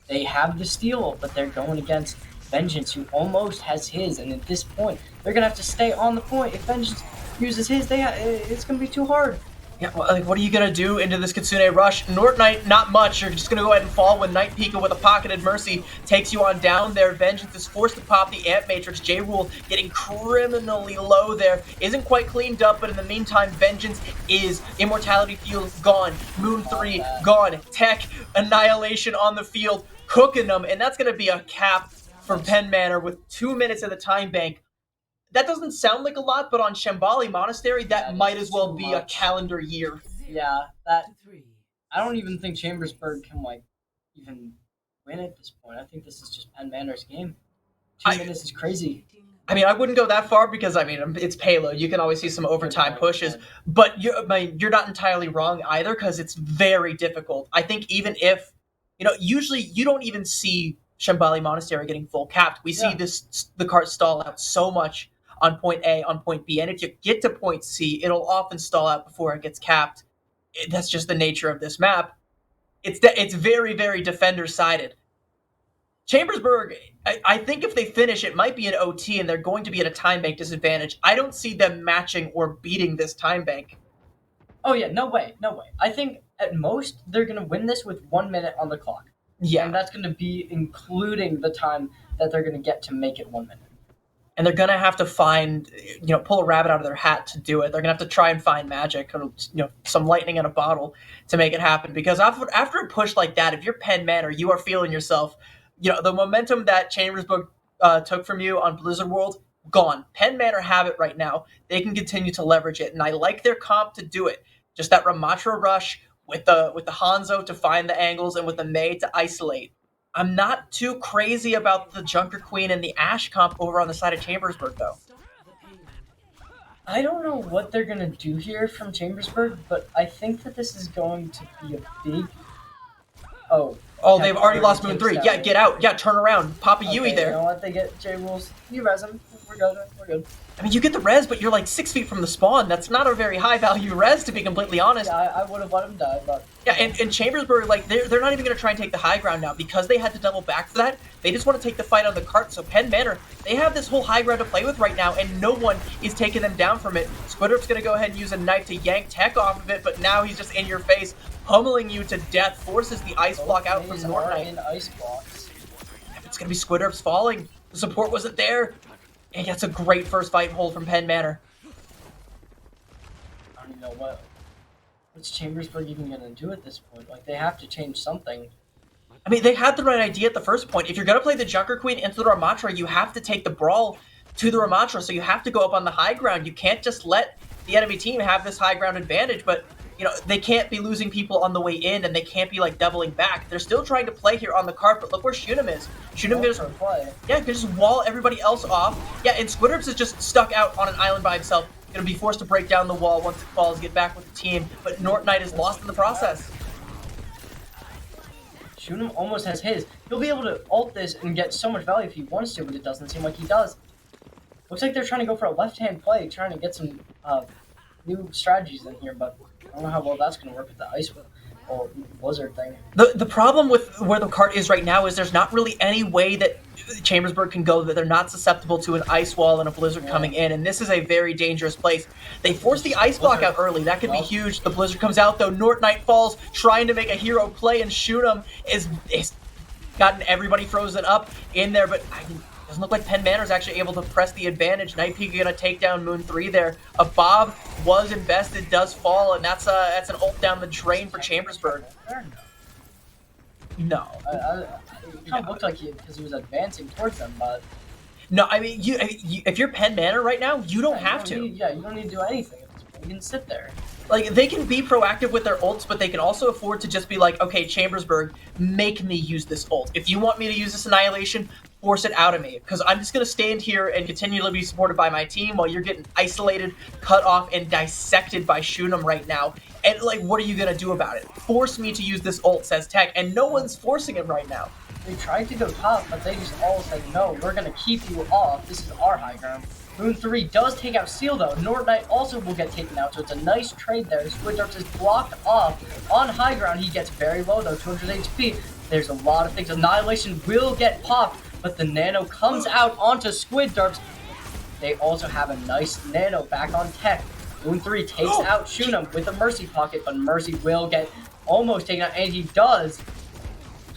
they have the steal, but they're going against Vengeance, who almost has his. And at this point, they're going to have to stay on the point. If Vengeance uses his, it's going to be too hard. Yeah, well, like, what are you gonna do into this Kitsune Rush? Nort Knight, not much. You're just gonna go ahead and fall when Night Pika with a pocketed Mercy takes you on down there. Vengeance is forced to pop the Amp Matrix. J-Rule getting criminally low there. Isn't quite cleaned up, but in the meantime, Vengeance is. Immortality Field gone. Moon 3 gone. Tech Annihilation on the field, cooking them, and that's gonna be a cap for Pen Manor with 2 minutes of the time bank. That doesn't sound like a lot, but on Shambali Monastery, that might as well be a calendar year. Yeah, that. I don't even think Chambersburg can like even win at this point. I think this is just Pen Manor's game. 2 minutes is crazy. I mean, I wouldn't go that far because I mean it's payload. You can always see some overtime pushes, but you're not entirely wrong either because it's very difficult. I think even if usually you don't even see Shambali Monastery getting full capped. We see the cart stall out so much on point A, on point B, and if you get to point C, it'll often stall out before it gets capped. That's just the nature of this map. It's very, very defender-sided. Chambersburg, I think if they finish, it might be an OT, and they're going to be at a time bank disadvantage. I don't see them matching or beating this time bank. Oh yeah, no way. I think at most they're going to win this with 1 minute on the clock. Yeah. And that's going to be including the time that they're going to get to make it 1 minute. And they're going to have to find, pull a rabbit out of their hat to do it. They're going to have to try and find magic or, some lightning in a bottle to make it happen. Because after a push like that, if you're Pen Manor, you are feeling yourself, the momentum that Chambersburg took from you on Blizzard World, gone. Pen Manor have it right now. They can continue to leverage it. And I like their comp to do it. Just that Ramatra rush with the Hanzo to find the angles and with the Mei to isolate. I'm not too crazy about the Junker Queen and the Ashe comp over on the side of Chambersburg, though. I don't know what they're going to do here from Chambersburg, but I think that this is going to be a big... Oh, they've already lost Moon 3. Yeah, get out. Yeah, turn around. Pop a Yui there. You know what? They get J-Rules. You res him. We're good. I mean, you get the res, but you're like 6 feet from the spawn. That's not a very high-value res, to be completely honest. Yeah, I would have let him die, but... Yeah, and Chambersburg, like, they're not even going to try and take the high ground now. Because they had to double back for that, they just want to take the fight on the cart. So Pen Manor, they have this whole high ground to play with right now, and no one is taking them down from it. Squidward's going to go ahead and use a knife to yank Tech off of it, but now he's just in your face, pummeling you to death, forces the ice block out from Nort Knight. In ice blocks. It's going to be Squidward's falling. The support wasn't there. And that's a great first fight hold from Pen Manor. I don't even know what's Chambersburg even gonna do at this point. Like, they have to change something. I mean, they had the right idea at the first point. If you're gonna play the Junker Queen into the Ramatra, you have to take the brawl to the Ramatra, so you have to go up on the high ground. You can't just let the enemy team have this high ground advantage, but they can't be losing people on the way in, and they can't be like doubling back. They're still trying to play here on the cart, but look where Shunim is. Shunim can just wall everybody else off. Yeah, and Squidward is just stuck out on an island by himself. Gonna be forced to break down the wall once it falls, get back with the team, but Nort Knight is lost in the process. Shunim almost has his. He'll be able to ult this and get so much value if he wants to, but it doesn't seem like he does. Looks like they're trying to go for a left-hand play, trying to get some new strategies in here, but I don't know how well that's going to work with the ice or blizzard thing. The problem with where the cart is right now is there's not really any way that Chambersburg can go that they're not susceptible to an ice wall and a blizzard coming in, and this is a very dangerous place. They force the ice block out early. That could be huge. The blizzard comes out, though. Nort Knight falls, trying to make a hero play, and Shunim is gotten everybody frozen up in there, but doesn't look like Pen Manor's actually able to press the advantage. Night Pika gonna take down Moon 3 there. A Bob was invested, does fall, and that's an ult down the drain for Chambersburg. No. It kind of looked like because he was advancing towards them, but... No, I mean, if you're Pen Manor right now, you don't have to. You don't need to do anything at this point. You can sit there. Like, they can be proactive with their ults, but they can also afford to just be like, okay, Chambersburg, make me use this ult. If you want me to use this Annihilation, force it out of me. Because I'm just going to stand here and continue to be supported by my team while you're getting isolated, cut off, and dissected by Shunim right now. And, like, what are you going to do about it? Force me to use this ult, says Tech, and no one's forcing him right now. They tried to go top, but they just all said, no, we're going to keep you off. This is our high ground. Moon 3 does take out Seal, though. Nort Knight also will get taken out, so it's a nice trade there. Squiddarts is blocked off on high ground. He gets very low, though, 200 HP. There's a lot of things. Annihilation will get popped, but the Nano comes out onto Squiddarts. They also have a nice Nano back on Tech. Moon 3 takes out Shunam with a Mercy pocket, but Mercy will get almost taken out, and he does.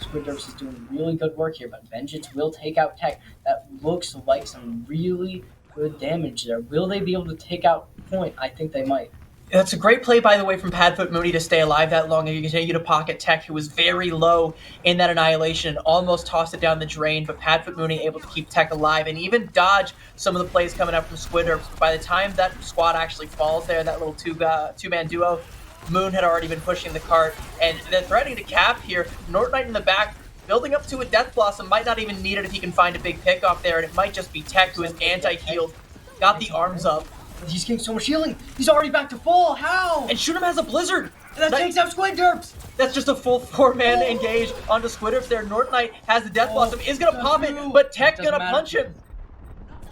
Squid Derps is doing really good work here, but Vengeance will take out Tech. That looks like some really good damage there. Will they be able to take out Point? I think they might. That's a great play, by the way, from Padfoot Mooney to stay alive that long and you continue to pocket Tech, who was very low in that annihilation, almost tossed it down the drain, but Padfoot Mooney able to keep Tech alive and even dodge some of the plays coming up from Squidderps. By the time that squad actually falls there, that little two-man duo, Moon had already been pushing the cart, and they're threatening to cap here. North Knight in the back, building up to a Death Blossom, might not even need it if he can find a big pick off there, and it might just be Tech, who is anti-healed, got the arms up. He's getting so much healing. He's already back to full. How? And Shunam has a Blizzard. And that takes out Squid Derps. That's just a full 4-man engage onto Squid Derps there. North Knight has the Death Blossom, is going to pop it, but Tech going to punch him.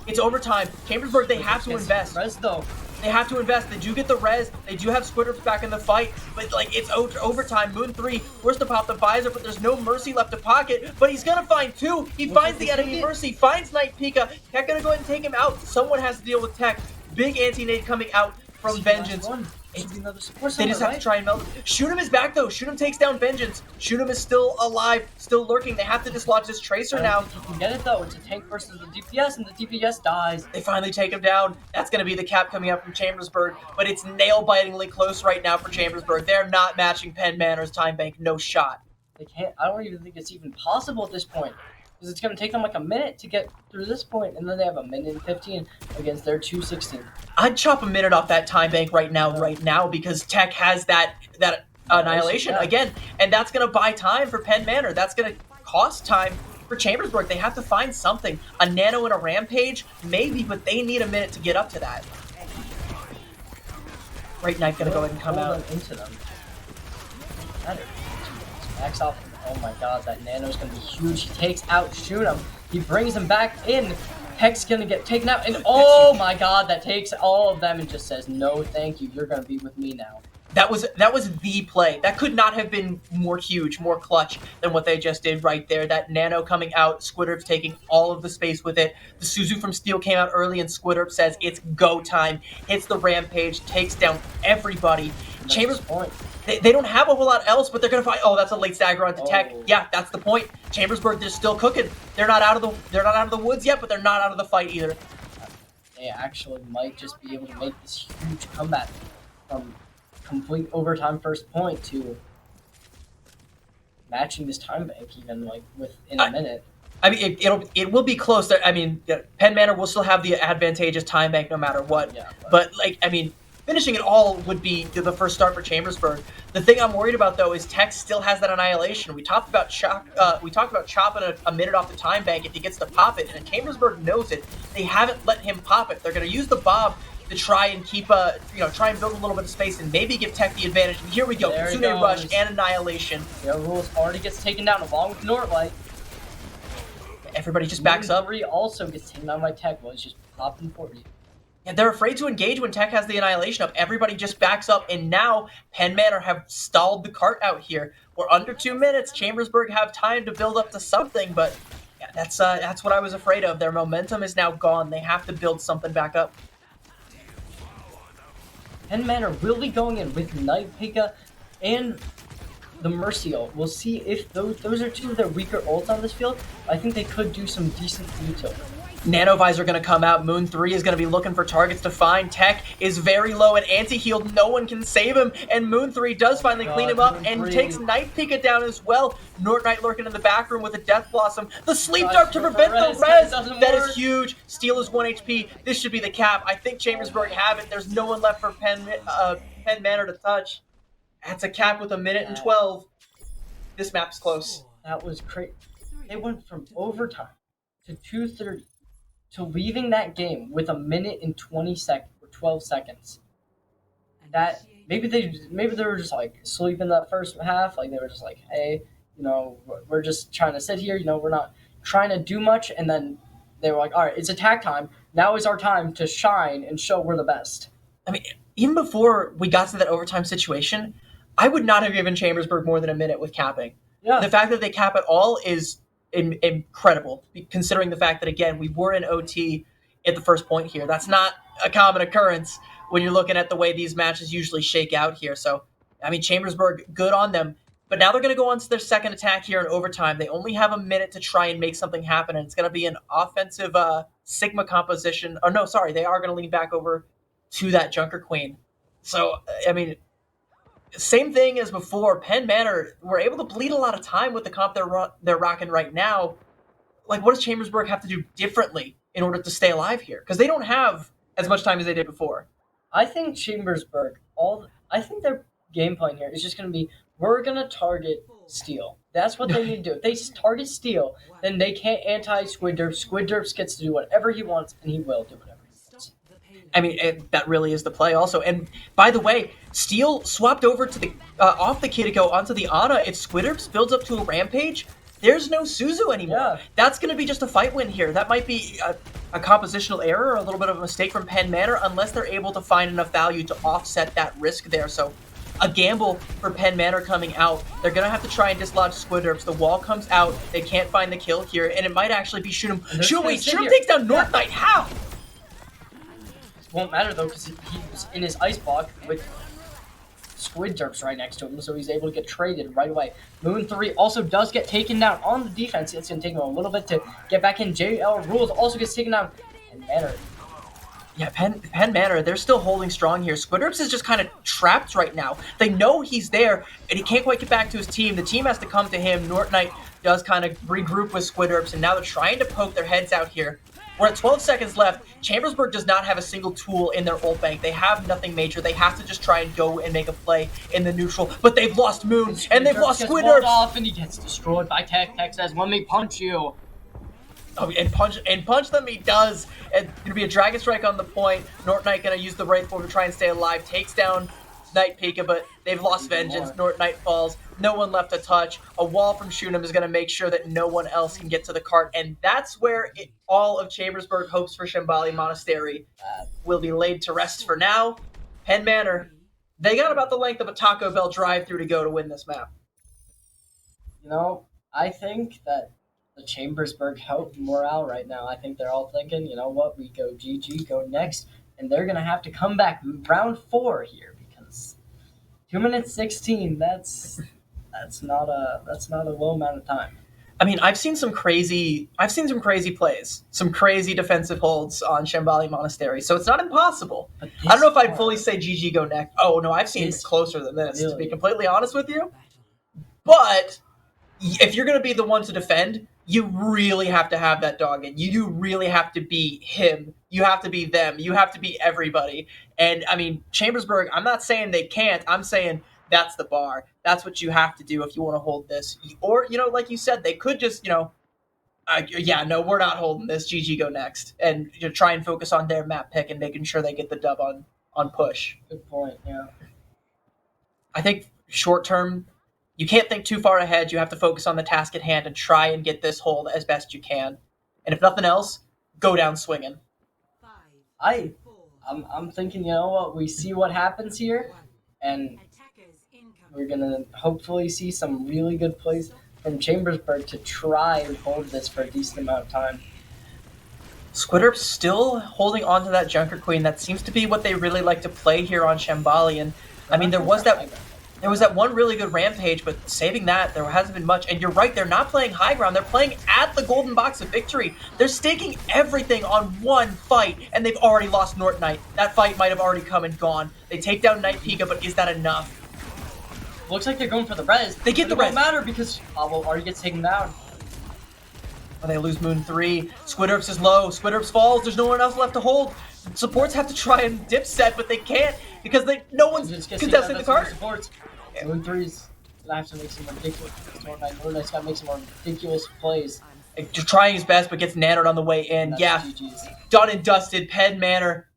It's overtime. Chambersburg, they have to invest. Res, though. They have to invest. They do get the res. They do have Squid Derps back in the fight, but like it's overtime. Moon 3 forced to pop the visor, but there's no Mercy left to pocket. But he's gonna find 2. He finds the enemy Mercy, finds Night Pika. Tech gonna go ahead and take him out. Someone has to deal with Tech. Big anti-nade coming out from Vengeance. They just have to try and melt him. Shunam is back though. Shunam takes down Vengeance. Shunam is still alive, still lurking. They have to dislodge this Tracer now. You can get it though. It's a tank versus the DPS, and the DPS dies. They finally take him down. That's going to be the cap coming up from Chambersburg, but it's nail-bitingly close right now for Chambersburg. They're not matching Penn Manor's time bank. No shot. They can't. I don't even think it's even possible at this point. Because it's going to take them like a minute to get through this point, and then they have a minute and 15 against their 2:16. I'd chop a minute off that time bank right now, because Tech has that annihilation again, and that's going to buy time for Penn Manor. That's going to cost time for Chambersburg. They have to find something. A Nano and a Rampage? Maybe, but they need a minute to get up to that. Great Knight going to go ahead and come out. Into them. Max off. Oh my god, that Nano's gonna be huge. He takes out Shunam. He brings him back in. Tech's gonna get taken out. And oh my god, that takes all of them and just says, no thank you, you're gonna be with me now. That was the play. That could not have been more huge, more clutch than what they just did right there. That Nano coming out, Squidderp taking all of the space with it. The Suzu from Steel came out early and Squidderp says it's go time. Hits the Rampage, takes down everybody. Chambers point. They don't have a whole lot else, but they're gonna find. Oh, that's a late stagger onto Tech. Yeah, that's the point. Chambersburg, they're still cooking. They're not out of the woods yet, but they're not out of the fight either. They actually might just be able to make this huge comeback from complete overtime first point to matching this time bank even like within a minute. I mean, it will be close. I mean, Penn Manor will still have the advantageous time bank no matter what. Yeah, but like, I mean, finishing it all would be the first start for Chambersburg. The thing I'm worried about though is Tech still has that annihilation. We talked about chopping a minute off the time bank if he gets to pop it, and Chambersburg knows it. They haven't let him pop it. They're going to use the Bob to try and keep try and build a little bit of space and maybe give Tech the advantage. And here we go, Kitsune Rush and Annihilation. Their rules already gets taken down along with Northlight. Everybody just backs up. 3 also gets taken down by Tech. Well, it's just popping for you. Yeah, they're afraid to engage when Tech has the Annihilation up. Everybody just backs up, and now Penn Manor have stalled the cart out here. We're under 2 minutes. Chambersburg have time to build up to something, but yeah, that's what I was afraid of. Their momentum is now gone. They have to build something back up. Penn Manor will be going in with Night Pika and the Mercy ult. We'll see if those are 2 of their weaker ults on this field. I think they could do some decent util. Nano Visor going to come out. Moon 3 is going to be looking for targets to find. Tech is very low and anti-healed. No one can save him. And Moon 3 does finally clean him up and takes Night Pika down as well. North Knight lurking in the back room with a Death Blossom. The Sleep Dart to prevent the res. That is huge. Steel is 1 HP. This should be the cap. I think Chambersburg have it. There's no one left for Penn Manor to touch. That's a cap with a minute and 12. This map's close. That was crazy. They went from overtime to 2:30. To leaving that game with a minute and 20 seconds or 12 seconds. That maybe they were just like sleeping that first half, like they were just like, hey, we're just trying to sit here, we're not trying to do much, and then they were like, all right, it's attack time. Now is our time to shine and show we're the best. I mean, even before we got to that overtime situation, I would not have given Chambersburg more than a minute with capping. Yeah. The fact that they cap it all is incredible, considering the fact that, again, we were in OT at the first point here. That's not a common occurrence, when you're looking at the way these matches usually shake out here. So, I mean, Chambersburg, good on them. But now they're going to go on to their second attack here in overtime. They only have a minute to try and make something happen, and it's going to be an offensive Sigma composition. Or no, sorry, they are going to lean back over to that Junker Queen. So, I mean, same thing as before. Penn Manor were able to bleed a lot of time with the comp they're rocking right now. Like, what does Chambersburg have to do differently in order to stay alive here? Because they don't have as much time as they did before. I think Chambersburg, I think their game plan here is just going to be, we're going to target Steel. That's what they need to do. If they target Steel, then they can't anti-Squid Derps. Squid Derps gets to do whatever he wants, and he will do whatever he wants. I mean, that really is the play also. And by the way, Steel swapped over to the off the Kiriko onto the Ana. If Squid Derps builds up to a Rampage, there's no Suzu anymore. Yeah. That's going to be just a fight win here. That might be a compositional error, a little bit of a mistake from Penn Manor, unless they're able to find enough value to offset that risk there. So a gamble for Penn Manor coming out. They're going to have to try and dislodge Squid Derps. The wall comes out. They can't find the kill here, and it might actually be Shoot 'em. Wait, Shoot 'em takes down North Knight. How? Won't matter, though, because he was in his ice block with Squid Derps right next to him, so he's able to get traded right away. Moon 3 also does get taken down on the defense. It's going to take him a little bit to get back in. JL Rules also gets taken down. And Manor. Yeah, Penn Manor, they're still holding strong here. Squid Derps is just kind of trapped right now. They know he's there, and he can't quite get back to his team. The team has to come to him. North Knight does kind of regroup with Squid Derps, and now they're trying to poke their heads out here. We're at 12 seconds left. Chambersburg does not have a single tool in their ult bank. They have nothing major. They have to just try and go and make a play in the neutral. But they've lost Moon, and they've lost Squid Derps. Off, and he gets destroyed by Tech. Tech says, "Let me punch you." Oh, and punch them he does. And gonna be a Dragon Strike on the point. North Knight gonna use the Wraith Form to try and stay alive. Takes down Night Pika, but they've lost Vengeance. North Knight falls. No one left to touch. A wall from Shoot 'em is gonna make sure that no one else can get to the cart, and that's where all of Chambersburg hopes for Shambali Monastery will be laid to rest for now. Penn Manor, they got about the length of a Taco Bell drive-through to go to win this map. You know, I think that the Chambersburg hope morale right now. I think they're all thinking, you know what, we go GG, go next, and they're gonna have to come back round 4 here because 2 minutes 16. That's not a low amount of time. I mean, I've seen some crazy plays, some crazy defensive holds on Shambali Monastery, so it's not impossible. I don't know if I'd fully say GG go next. Oh no, I've seen closer than this, to be completely honest with you. But if you're going to be the one to defend, you really have to have that dog in. You really have to be him. You have to be them. You have to be everybody. And, I mean, Chambersburg, I'm not saying they can't. I'm saying that's the bar. That's what you have to do if you want to hold this. Or, you know, like you said, they could just, you know, yeah, no, we're not holding this. GG go next. And try and focus on their map pick and making sure they get the dub on push. Good point, yeah. I think short term, you can't think too far ahead. You have to focus on the task at hand and try and get this hold as best you can. And if nothing else, go down swinging. I'm thinking, you know what, we see what happens here, and we're going to hopefully see some really good plays from Chambersburg to try and hold this for a decent amount of time. Squid Derps still holding on to that Junker Queen. That seems to be what they really like to play here on Shambali. And I mean, there was that one really good Rampage, but saving that, there hasn't been much. And you're right, they're not playing high ground. They're playing at the Golden Box of Victory. They're staking everything on one fight, and they've already lost North Knight. That fight might have already come and gone. They take down Night Pika, but is that enough? Looks like they're going for the res. They get the res. It won't matter because Pablo already gets taken down. Oh, they lose Moon 3. Squid Derps is low. Squid Derps falls. There's no one else left to hold. Supports have to try and dip set, but they can't because no one's contesting the card. Moon 3's gonna have to make some ridiculous. North Knight's gotta make some more ridiculous plays. Just trying his best, but gets nanoed on the way in. Yeah, GG's. Done and dusted. Penn Manor.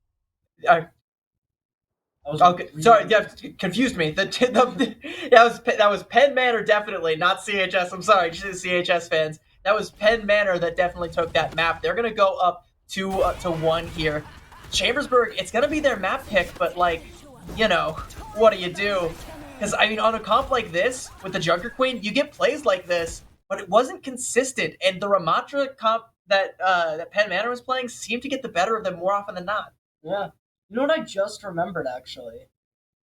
Sorry, yeah, confused me. That was Penn Manor, definitely, not CHS. I'm sorry, just CHS fans. That was Penn Manor that definitely took that map. They're gonna go up 2-1 here. Chambersburg, it's gonna be their map pick, but like, you know, what do you do? Because I mean, on a comp like this with the Junker Queen, you get plays like this, but it wasn't consistent. And the Ramatra comp that Penn Manor was playing seemed to get the better of them more often than not. Yeah, You know what I just remembered, actually?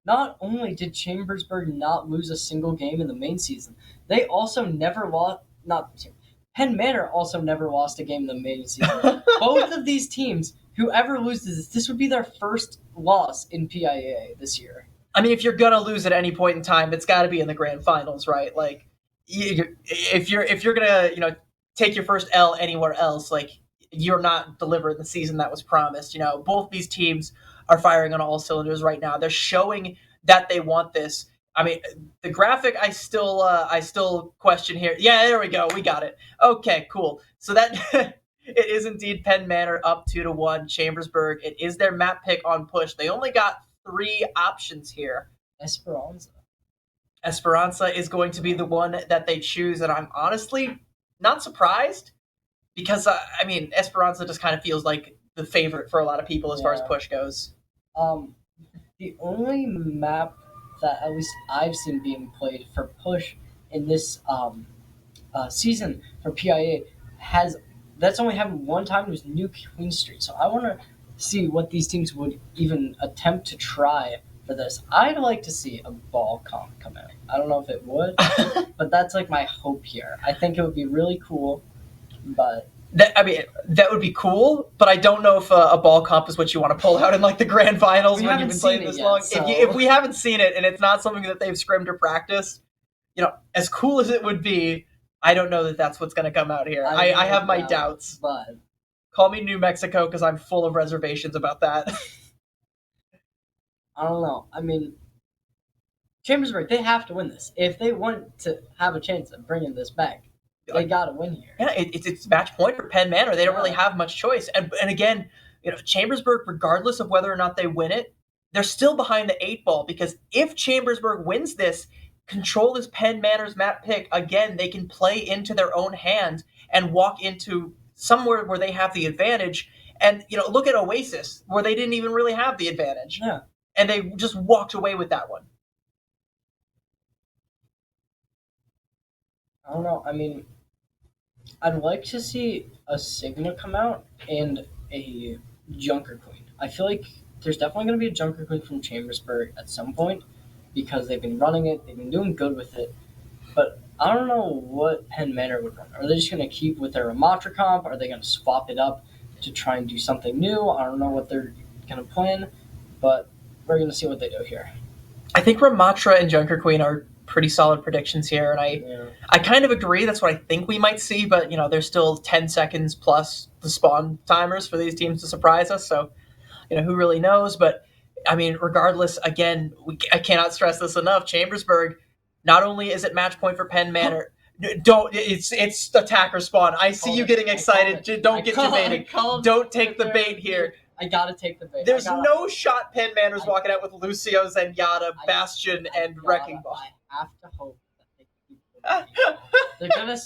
Not only did Chambersburg not lose a single game in the main season, they also never lost. Not Penn Manor also never lost a game in the main season. Both of these teams, whoever loses this would be their first loss in PIEA this year. I mean, if you're gonna lose at any point in time, it's got to be in the grand finals, right? Like, if you're gonna take your first L anywhere else, like you're not delivering the season that was promised. Both these teams are firing on all cylinders right now. They're showing that they want this. I mean, the graphic I still question here. Yeah, there we go. We got it. Okay, cool. So that it is indeed Penn Manor up 2-1. Chambersburg. It is their map pick on push. They only got 3 options here. Esperanza is going to be the one that they choose, and I'm honestly not surprised because I mean, Esperanza just kind of feels like the favorite for a lot of people as far as push goes. The only map that at least I've seen being played for push in this season for PIA that's only happened one time. It was New Queen Street. So I want to see what these teams would even attempt to try for this. I'd like to see a ball comp come out. I don't know if it would, but that's like my hope here. I think it would be really cool, but that would be cool, but I don't know if a ball comp is what you want to pull out in like the grand finals when you've been playing this long. So. If we haven't seen it and it's not something that they've scrimmed or practiced, as cool as it would be, I don't know that that's what's going to come out here. I have my doubts. But call me New Mexico because I'm full of reservations about that. I don't know. I mean, Chambersburg, they have to win this. If they want to have a chance of bringing this back, they got to win here. Yeah, it's match point for Penn Manor. They don't really have much choice. And again, Chambersburg, regardless of whether or not they win it, they're still behind the 8 ball because if Chambersburg wins this, control is Penn Manor's map pick. Again, they can play into their own hand and walk into somewhere where they have the advantage. And, look at Oasis, where they didn't even really have the advantage. Yeah. And they just walked away with that one. I don't know. I mean, I'd like to see a Sigma come out and a Junker Queen. I feel like there's definitely going to be a Junker Queen from Chambersburg at some point because they've been running it. They've been doing good with it. But I don't know what Penn Manor would run. Are they just going to keep with their Ramatra comp? Are they going to swap it up to try and do something new? I don't know what they're going to plan, but we're going to see what they do here. I think Ramatra and Junker Queen are pretty solid predictions here, and I kind of agree. That's what I think we might see, but there's still 10 seconds plus the spawn timers for these teams to surprise us, so who really knows? But I mean, regardless, again, I cannot stress this enough. Chambersburg, not only is it match point for Penn Manor, it's attacker spawn. I see you getting excited. Don't get debated. Don't take the bait here. I gotta take the bait. There's no shot Penn Manor's walking out with Lucio, Zenyatta, Bastion, and Wrecking Ball. I have to hope that they keep they're gonna.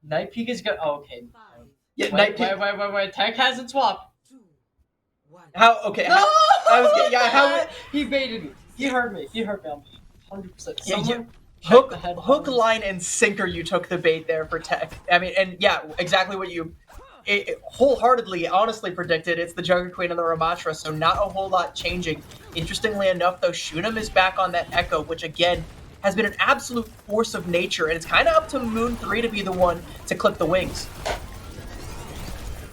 Night Peak is gonna. Oh, okay. Yeah, wait. Tech hasn't swapped. How? Okay. No! How? He baited me. He heard me. I'm 100%. Yeah, hook, line, and sinker. You took the bait there for Tech. I mean, and yeah, exactly what you. Wholeheartedly, honestly predicted. It's the Junker Queen and the Ramatra, so not a whole lot changing. Interestingly enough, though, Shunem is back on that Echo, which again has been an absolute force of nature, and it's kind of up to Moon 3 to be the one to clip the wings.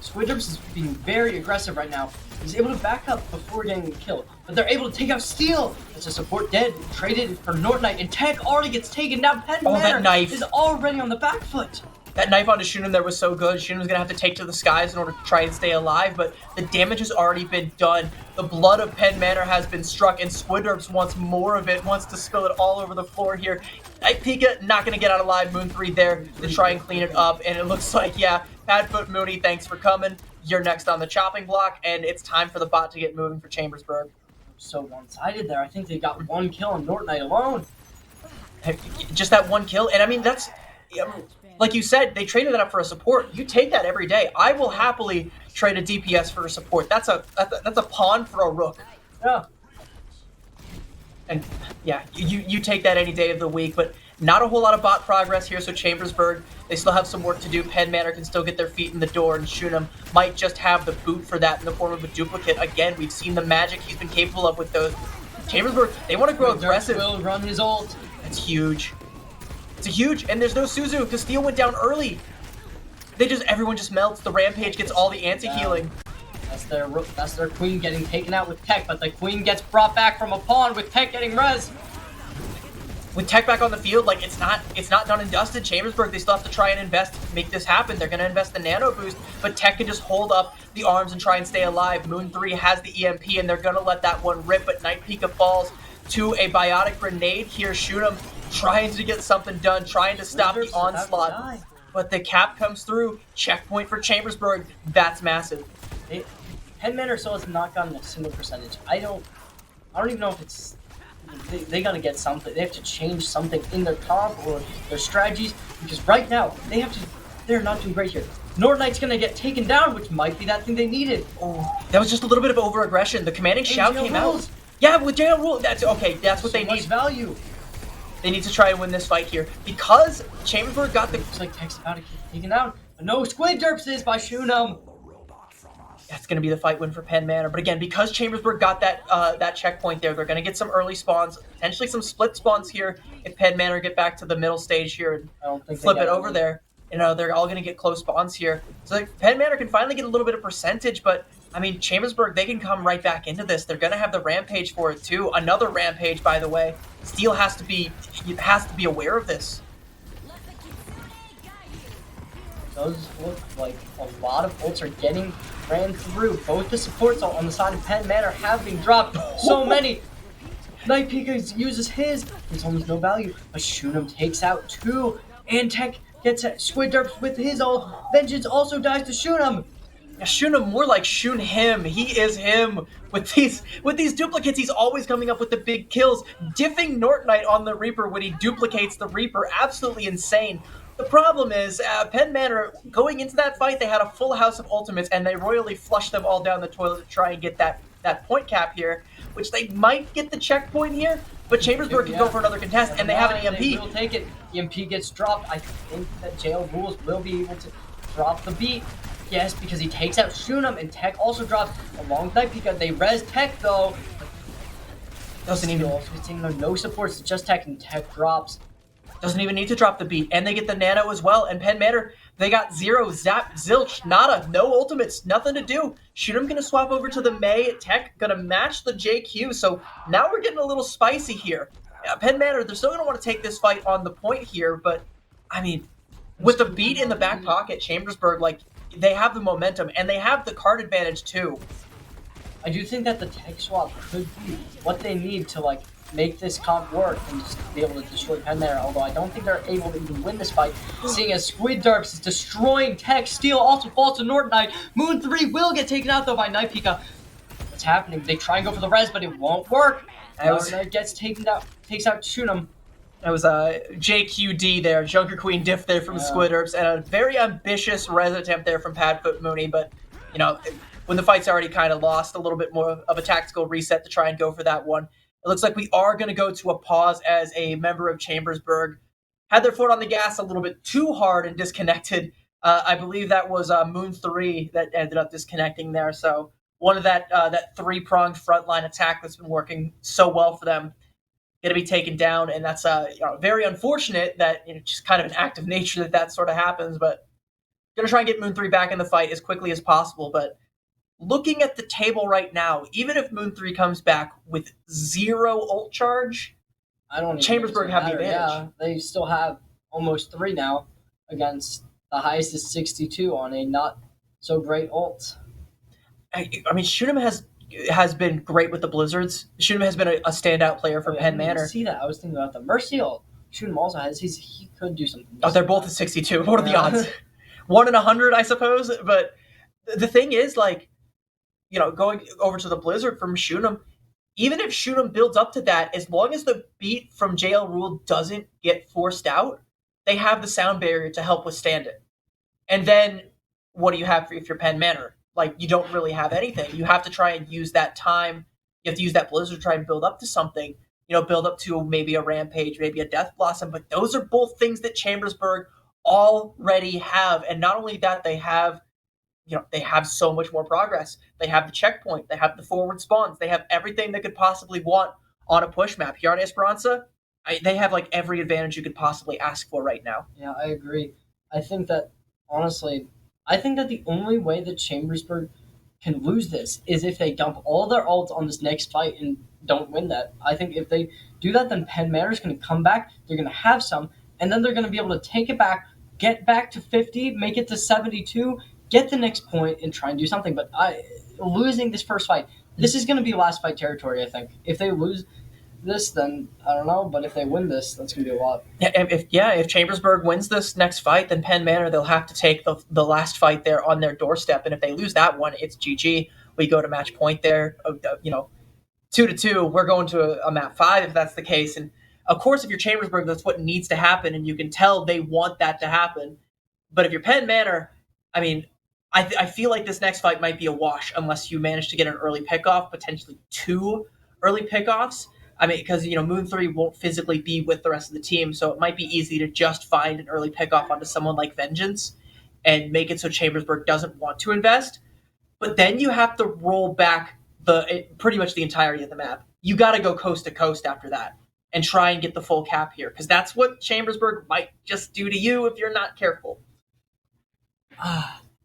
Squidrums is being very aggressive right now. He's able to back up before getting killed, but they're able to take out Steel. It's a support dead, traded for North Knight, and Tech already gets taken. Now Penn Manor that knife is already on the back foot. That knife onto Shunem there was so good. Shunem's going to have to take to the skies in order to try and stay alive, but the damage has already been done. The blood of Penn Manor has been struck, and Squidderps wants more of it, wants to spill it all over the floor here. Pika not going to get out alive. Moon 3 there to try and clean it up, and it looks like, yeah, Padfoot Mooney, thanks for coming. You're next on the chopping block, and it's time for the bot to get moving for Chambersburg. So one-sided there. I think they got one kill on North Knight alone. Just that one kill, and I mean, that's... Like you said, they traded that up for a support. You take that every day. I will happily trade a DPS for a support. That's a pawn for a rook. Yeah. And yeah, you take that any day of the week. But Not a whole lot of bot progress here, so Chambersburg, they still have some work to do. Penn Manor can still get their feet in the door, and Shunem might just have the boot for that in the form of a duplicate. Again, we've seen the magic he's been capable of with those. Chambersburg, they want to grow aggressive. Will run his ult. That's huge. It's a huge, and there's no Suzu because Steel went down early. Everyone just melts. The Rampage gets all the anti-healing. That's their queen getting taken out with Tech, but the queen gets brought back from a pawn with Tech getting res. With Tech back on the field, like it's not done and dusted. Chambersburg, they still have to try and invest, make this happen. They're gonna invest the nano boost, but Tech can just hold up the arms and try and stay alive. Moon 3 has the EMP, and they're gonna let that one rip, but Night Pika falls to a biotic grenade here. Shunem trying to get something done, trying to stop the onslaught. But the cap comes through. Checkpoint for Chambersburg. That's massive. Penn Manor still has not gotten a single percentage. I don't even know if it's. They gotta get something. They have to change something in their comp or their strategies because right now they're not doing great here. Nord Knight's gonna get taken down, which might be that thing they needed. Oh, that was just a little bit of over-aggression. The commanding shout came out. Yeah, with JL Rule, that's okay. That's what they need. Value. They need to try and win this fight here because Chambersburg got the. Looks like Tech's about to get taken down. But no, Squid Derps is by Shunem. That's going to be the fight win for Penn Manor. But again, because Chambersburg got that checkpoint there, they're going to get some early spawns, potentially some split spawns here if Penn Manor get back to the middle stage here and flip it over there. You know, they're all going to get close spawns here. So like, Penn Manor can finally get a little bit of percentage, but I mean, Chambersburg, they can come right back into this. They're going to have the Rampage for it too. Another Rampage, by the way. Steel has to be aware of this. Those look like a lot of ults are getting ran through. Both the supports on the side of Penn Manor have been dropped. So many. Night Pika uses his. There's almost no value. But Shunem takes out 2. And Tech gets Squid Derps with his ult. Vengeance also dies to Shunem. Yeah, Shunem, more like Shun him. He is him. With these duplicates, he's always coming up with the big kills. Diffing Nortnite on the Reaper when he duplicates the Reaper. Absolutely insane. The problem is, Penn Manor, going into that fight, they had a full house of ultimates, and they royally flushed them all down the toilet to try and get that point cap here, which they might get the checkpoint here, but Chambersburg can go for another contest, and they have an EMP. They will take it. EMP gets dropped. I think that Jail Rules will be able to drop the beat. Yes, because he takes out Shunem, and Tech also drops along with Night Pika. They res Tech, though. Doesn't even... No supports, just Tech, and Tech drops. Doesn't even need to drop the beat, and they get the nano as well. And Penn Manor, they got 0, zap, zilch, nada, no ultimates, nothing to do. Shunem gonna swap over to the Mei, Tech gonna match the JQ, so now we're getting a little spicy here. Penn Manor, they're still gonna want to take this fight on the point here, but, I mean, with the beat in the back pocket, Chambersburg, like, they have the momentum, and they have the card advantage too. I do think that the Tech swap could be what they need to, like, make this comp work and just be able to destroy Penn Manor, although I don't think they're able to even win this fight, seeing as Squid Derps is destroying Tech. Steel also falls to North Knight. Moon 3 will get taken out, though, by Night Pika. What's happening? They try and go for the res, but it won't work. North Knight gets taken out, takes out Shunem. That was JQD there, Junker Queen diff there from Squid Derps, and a very ambitious res attempt there from Padfoot Mooney, but, you know, when the fight's already kind of lost, a little bit more of a tactical reset to try and go for that one. It looks like we are going to go to a pause as a member of Chambersburg had their foot on the gas a little bit too hard and disconnected. I believe that was Moon 3 that ended up disconnecting there. So one of that 3-pronged frontline attack that's been working so well for them going to be taken down. And that's very unfortunate that just kind of an act of nature that sort of happens. But going to try and get Moon 3 back in the fight as quickly as possible. But looking at the table right now, even if Moon 3 comes back with 0 ult charge, Chambersburg have the advantage. Yeah, they still have almost 3 now against the highest is 62 on a not so great ult. I mean, Shunem has been great with the Blizzards. Shunem has been a standout player for Penn Manor. I see that. I was thinking about the Mercy ult. Shunem also has. He could do something. Oh, they're both at 62. What are the odds? 1 in 100, I suppose. But the thing is, like, going over to the Blizzard from Shunem, even if Shunem builds up to that, as long as the beat from JL Rule doesn't get forced out, they have the sound barrier to help withstand it. And then what do you have if you're Penn Manor? Like, you don't really have anything. You have to try and use that time. You have to use that Blizzard to try and build up to something. build up to maybe a Rampage, maybe a Death Blossom. But those are both things that Chambersburg already have. And not only that, they have so much more progress. They have the checkpoint. They have the forward spawns. They have everything they could possibly want on a push map. Here on Esperanza, they have like every advantage you could possibly ask for right now. Yeah, I agree. I think that, honestly, the only way that Chambersburg can lose this is if they dump all their ults on this next fight and don't win that. I think if they do that, then Penn Manor is going to come back. They're going to have some, and then they're going to be able to take it back, get back to 50, make it to 72, get the next point, and try and do something. But losing this first fight, this is going to be last fight territory, I think. If they lose this, then I don't know. But if they win this, that's going to be a lot. If Chambersburg wins this next fight, then Penn Manor, they'll have to take the last fight there on their doorstep. And if they lose that one, it's GG. We go to match point there. 2-2. We're going to a map 5 if that's the case. And of course, if you're Chambersburg, that's what needs to happen, and you can tell they want that to happen. But if you're Penn Manor, I mean, I feel like this next fight might be a wash unless you manage to get an early pickoff, potentially 2 early pickoffs. I mean, because, Moon 3 won't physically be with the rest of the team, so it might be easy to just find an early pickoff onto someone like Vengeance and make it so Chambersburg doesn't want to invest. But then you have to roll back pretty much the entirety of the map. You got to go coast to coast after that and try and get the full cap here, because that's what Chambersburg might just do to you if you're not careful.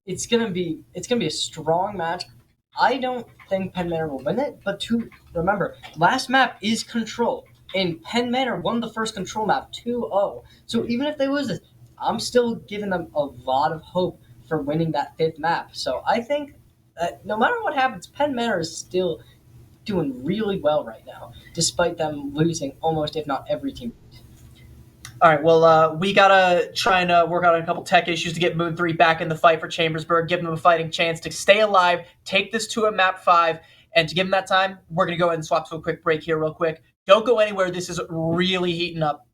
It's gonna be a strong match. I don't think Penn Manor will win it, but to remember, last map is Control, and Penn Manor won the first Control map 2-0. So even if they lose this, I'm still giving them a lot of hope for winning that 5th map. So I think that no matter what happens, Penn Manor is still doing really well right now, despite them losing almost, if not every team. All right, well, we got to try and work out a couple tech issues to get Moon 3 back in the fight for Chambersburg, give them a fighting chance to stay alive, take this to a map 5, and to give them that time, we're going to go ahead and swap to a quick break here real quick. Don't go anywhere. This is really heating up.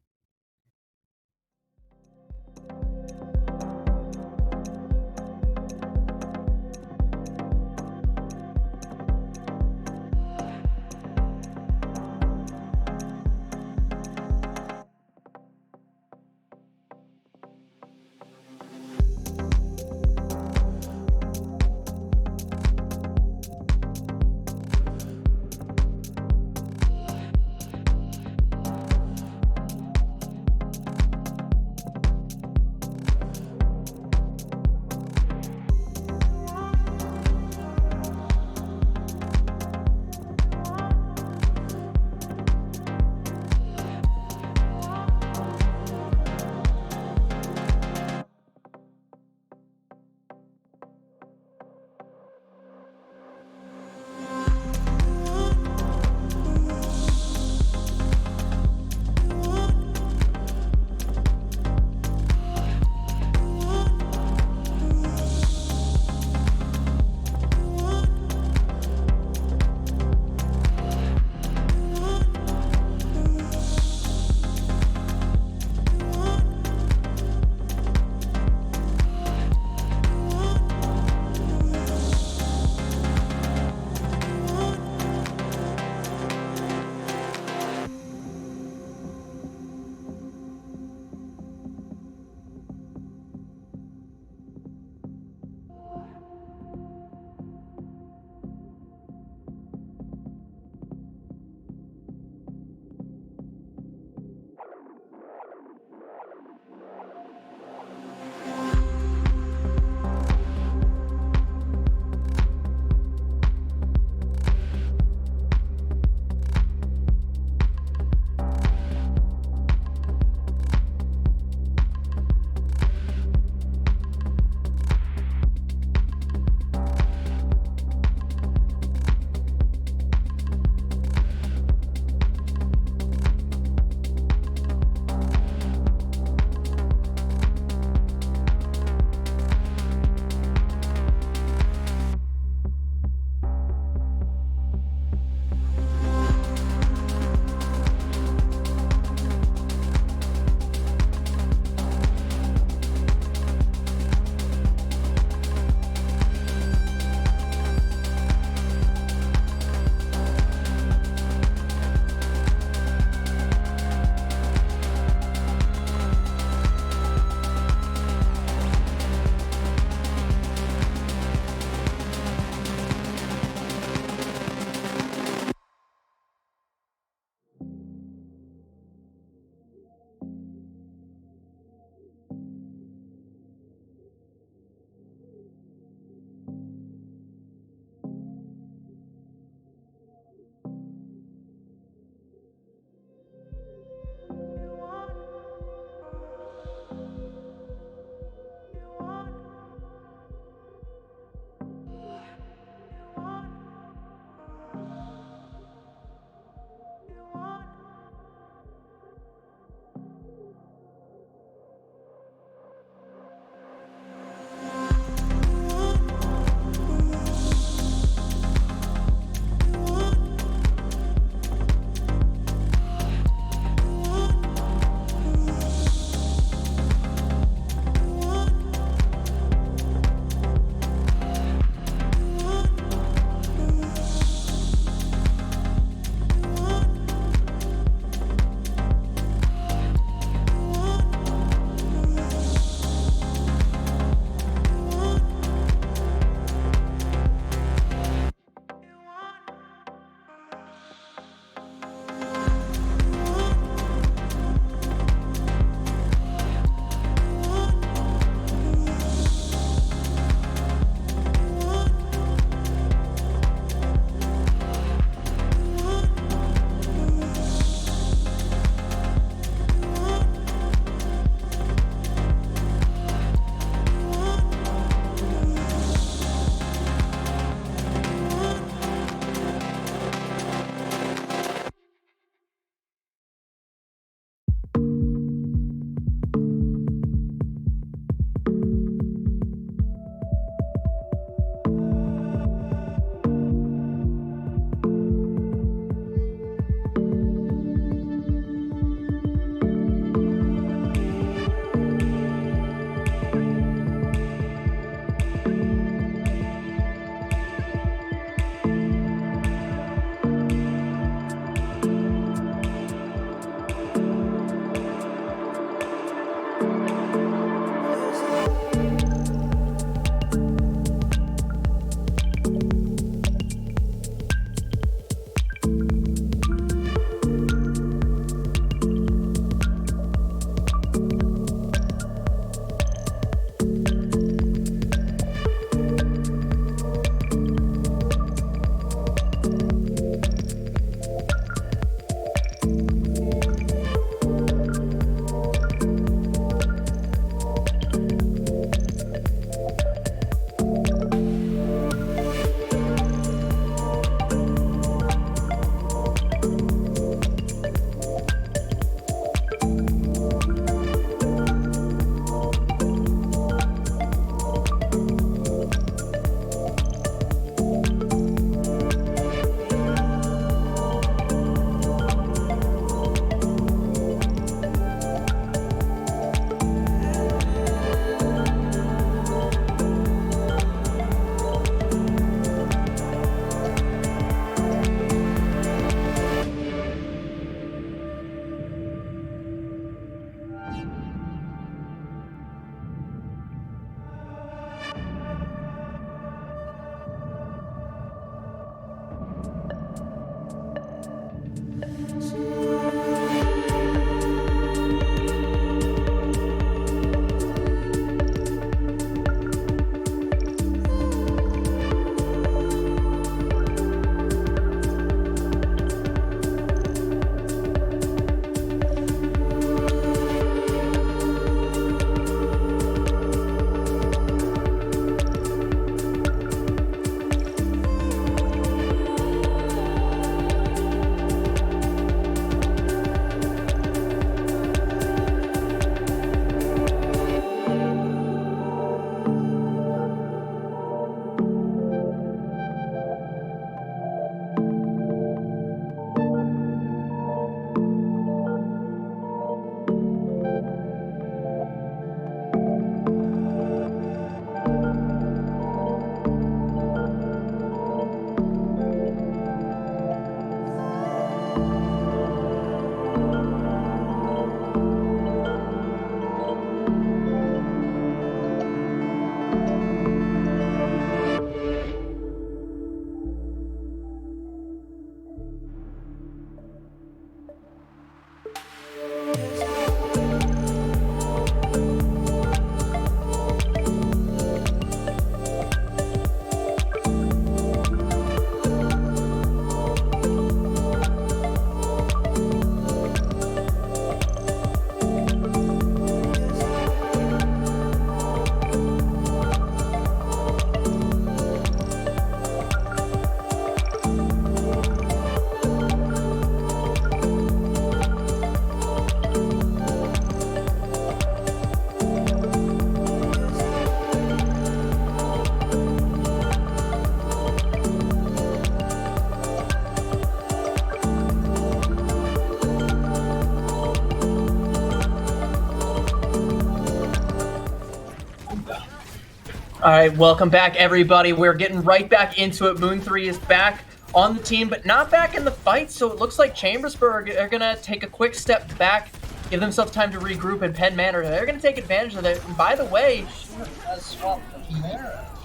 All right, welcome back, everybody. We're getting right back into it. Moon 3 is back on the team, but not back in the fight, so it looks like Chambersburg are going to take a quick step back, give themselves time to regroup, and Penn Manor, they're going to take advantage of it. And by the way,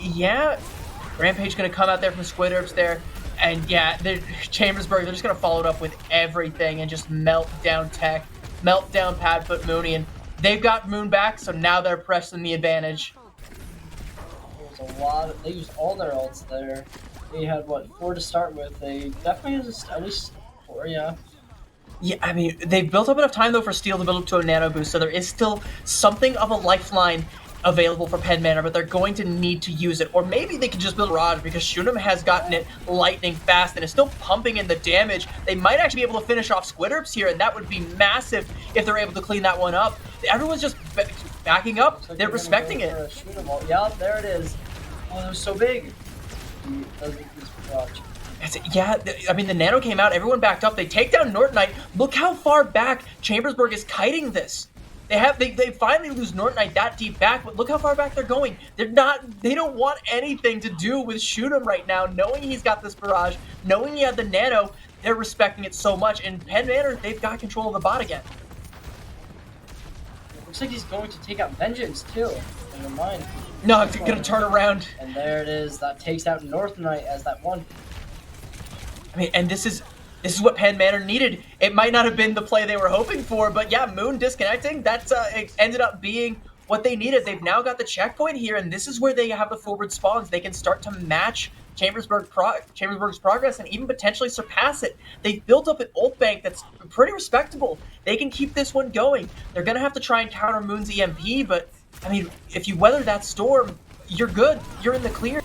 yeah, Rampage going to come out there from Squid Herbs there, and yeah, Chambersburg, they're just going to follow it up with everything and just melt down Tech, melt down Padfoot Mooney, and they've got Moon back, so now they're pressing the advantage. They used all their ults there. They had, what, 4 to start with. They definitely used at least 4, yeah. Yeah, I mean, they've built up enough time, though, for Steel to build up to a nano boost, so there is still something of a lifeline available for Penn Manor, but they're going to need to use it. Or maybe they can just build Raj, because Shunim has gotten it lightning fast and is still pumping in the damage. They might actually be able to finish off Squid Herbs here, and that would be massive if they're able to clean that one up. Everyone's just backing up. They're respecting it. Yeah, there it is. Oh, that was so big. Yeah, I mean, the nano came out, everyone backed up, they take down Nortonite. Look how far back Chambersburg is kiting this. They finally lose Nortonite that deep back, but look how far back they're going. They don't want anything to do with Shunim right now, knowing he's got this barrage, knowing he had the nano, they're respecting it so much, and Penn Manor, they've got control of the bot again. Looks like he's going to take out Vengeance, too. Never mind. No, I'm gonna turn around. And there it is. That takes out Northernite as that one. I mean, and this is what Penn Manor needed. It might not have been the play they were hoping for, but yeah, Moon disconnecting, that's it ended up being what they needed. They've now got the checkpoint here, and this is where they have the forward spawns. They can start to match Chambersburg's progress and even potentially surpass it. They've built up an ult bank that's pretty respectable. They can keep this one going. They're gonna have to try and counter Moon's EMP, but I mean, if you weather that storm, you're good. You're in the clear.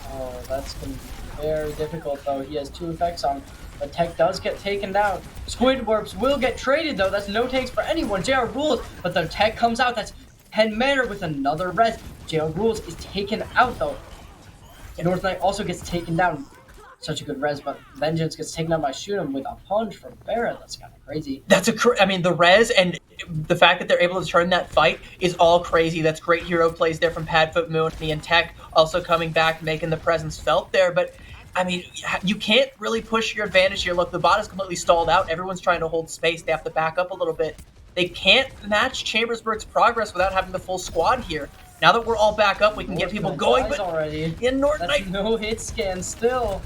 Oh, that's going to be very difficult, though. He has 2 effects on him. But Tech does get taken down. Squidward's will get traded, though. That's no takes for anyone. JR Rules, but the Tech comes out. That's Penn Manor with another res. JR Rules is taken out, though. North Knight also gets taken down. Such a good res, but Vengeance gets taken out by Shunim with a punch from Barrett. That's kind of crazy. I mean, the res and the fact that they're able to turn that fight is all crazy. That's great hero plays there from Padfoot Mooney, and Tech also coming back, making the presence felt there. But I mean, you can't really push your advantage here. Look, the bot is completely stalled out. Everyone's trying to hold space. They have to back up a little bit. They can't match Chambersburg's progress without having the full squad here. Now that we're all back up, we can get people going. But already. In Nortonite, no hit scan still.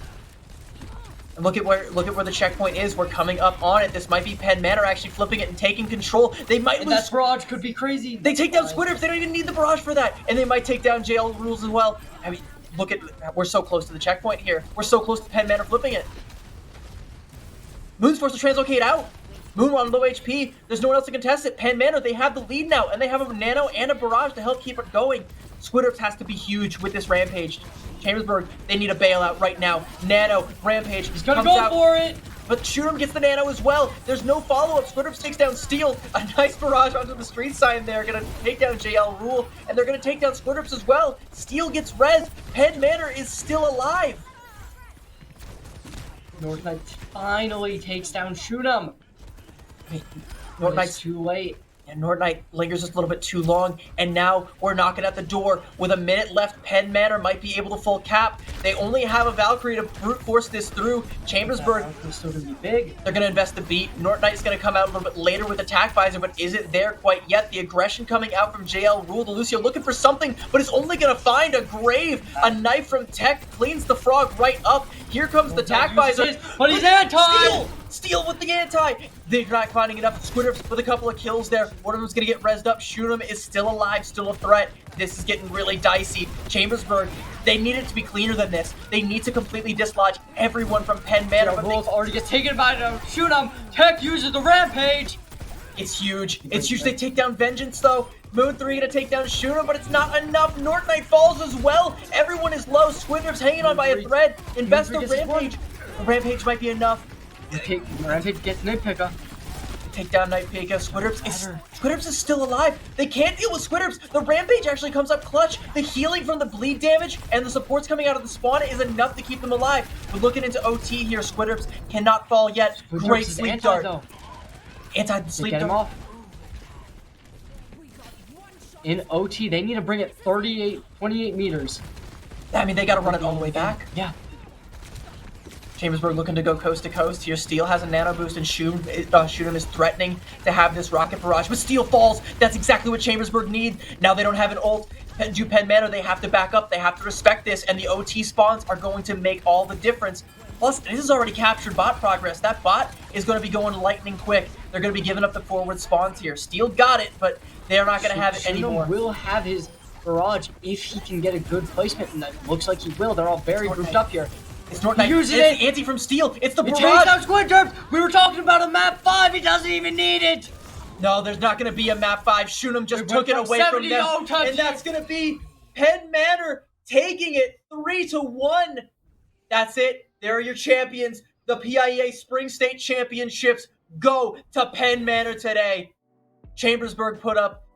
Look at where the checkpoint is. We're coming up on it. This might be Penn Manor actually flipping it and taking control. They might lose. That barrage could be crazy. They take down Squid Herbs. They don't even need the barrage for that. And they might take down JL Rules as well. I mean, look at, we're so close to the checkpoint here. We're so close to Penn Manor flipping it. Moon's forced to translocate out. Moon on low HP. There's no one else to contest it. Penn Manor, they have the lead now, and they have a nano and a barrage to help keep it going. Squid Herbs has to be huge with this Rampage. Chambersburg, they need a bailout right now. Nano, Rampage, he's gonna go for it! But Shunim gets the nano as well. There's no follow-up. Squid Herbs takes down Steel. A nice barrage onto the street sign there. Gonna take down JL Rule, and they're gonna take down Squid Herbs as well. Steel gets res. Penn Manor is still alive. North Knight finally takes down Shunim. North Knight's too late. And Nortonite lingers just a little bit too long, and now we're knocking at the door. With a minute left, Penn Manor might be able to full cap. They only have a Valkyrie to brute force this through. Chambersburg, still gonna be big. They're gonna invest the beat. Nortonite's gonna come out a little bit later with attack visor, but isn't there quite yet. The aggression coming out from JL Rule. Lucio looking for something, but is only gonna find a grave. A knife from Tech cleans the frog right up. Here comes the attack visor. But he's anti! Steel with the anti. They're not finding enough. Squid Herbs with a couple of kills there. One of them's gonna get rezzed up. Shunim is still alive, still a threat. This is getting really dicey. Chambersburg, they need it to be cleaner than this. They need to completely dislodge everyone from Penn Manor. But Wolf already gets taken by Shunim. Tech uses the Rampage. It's huge. It's huge. They take down Vengeance though. Moon 3 gonna take down Shunim, but it's not enough. North Knight falls as well. Everyone is low. Squid Herbs hanging on by a thread. Invest the Rampage. The Rampage might be enough. Rampage gets Nitpicker. Take down Nightpicker. Squid Herbs is still alive. They can't deal with Squid Herbs. The Rampage actually comes up clutch. The healing from the bleed damage and the supports coming out of the spawn is enough to keep them alive. We're looking into OT here. Squid Herbs cannot fall yet. Great sleep dart. Anti-sleep dart. in OT. They need to bring it 28 meters. I mean, they got to run it all the way back. Yeah. Chambersburg looking to go coast to coast. Here, Steel has a nano boost, and Shunam is threatening to have this rocket barrage. But Steel falls. That's exactly what Chambersburg need. Now they don't have an ult. Do Penn Manor, they have to back up. They have to respect this, and the OT spawns are going to make all the difference. Plus, this is already captured bot progress. That bot is going to be going lightning quick. They're going to be giving up the forward spawns here. Steel got it, but they're not going to have it anymore. Will have his barrage if he can get a good placement, and that looks like he will. They're all very grouped up here. It's North Knight. It's the anti from Steel. It's the It barrage. takes out Squid Derps. We were talking about a map 5. He doesn't even need it. No, there's not going to be a map 5. Shunam just took it away from them. And that's going to be Penn Manor taking it 3-1. That's it. There are your champions. The PIEA Spring State Championships go to Penn Manor today. Chambersburg put up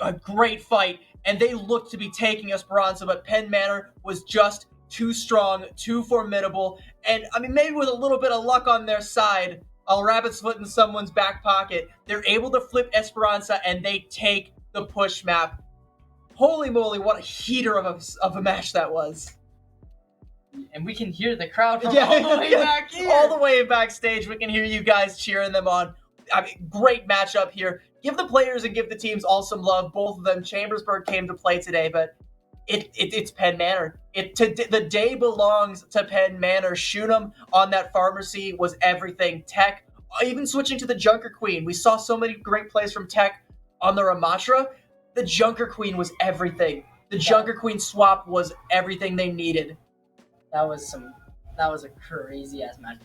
a great fight, and they looked to be taking Esperanza, but Penn Manor was just too strong, too formidable, and I mean, maybe with a little bit of luck on their side, a rabbit's foot in someone's back pocket, they're able to flip Esperanza, and they take the push map. Holy moly, what a heater of a match that was. And we can hear the crowd from all the way back here. All the way backstage, we can hear you guys cheering them on. I mean, great matchup here. Give the players and give the teams all some love. Both of them. Chambersburg came to play today, but it's Penn Manor. The day belongs to Penn Manor. Shunam on that pharmacy was everything. Tech, even switching to the Junker Queen. We saw so many great plays from Tech on the Ramatra. The Junker Queen was everything. The Junker Queen swap was everything they needed. That was a crazy ass match.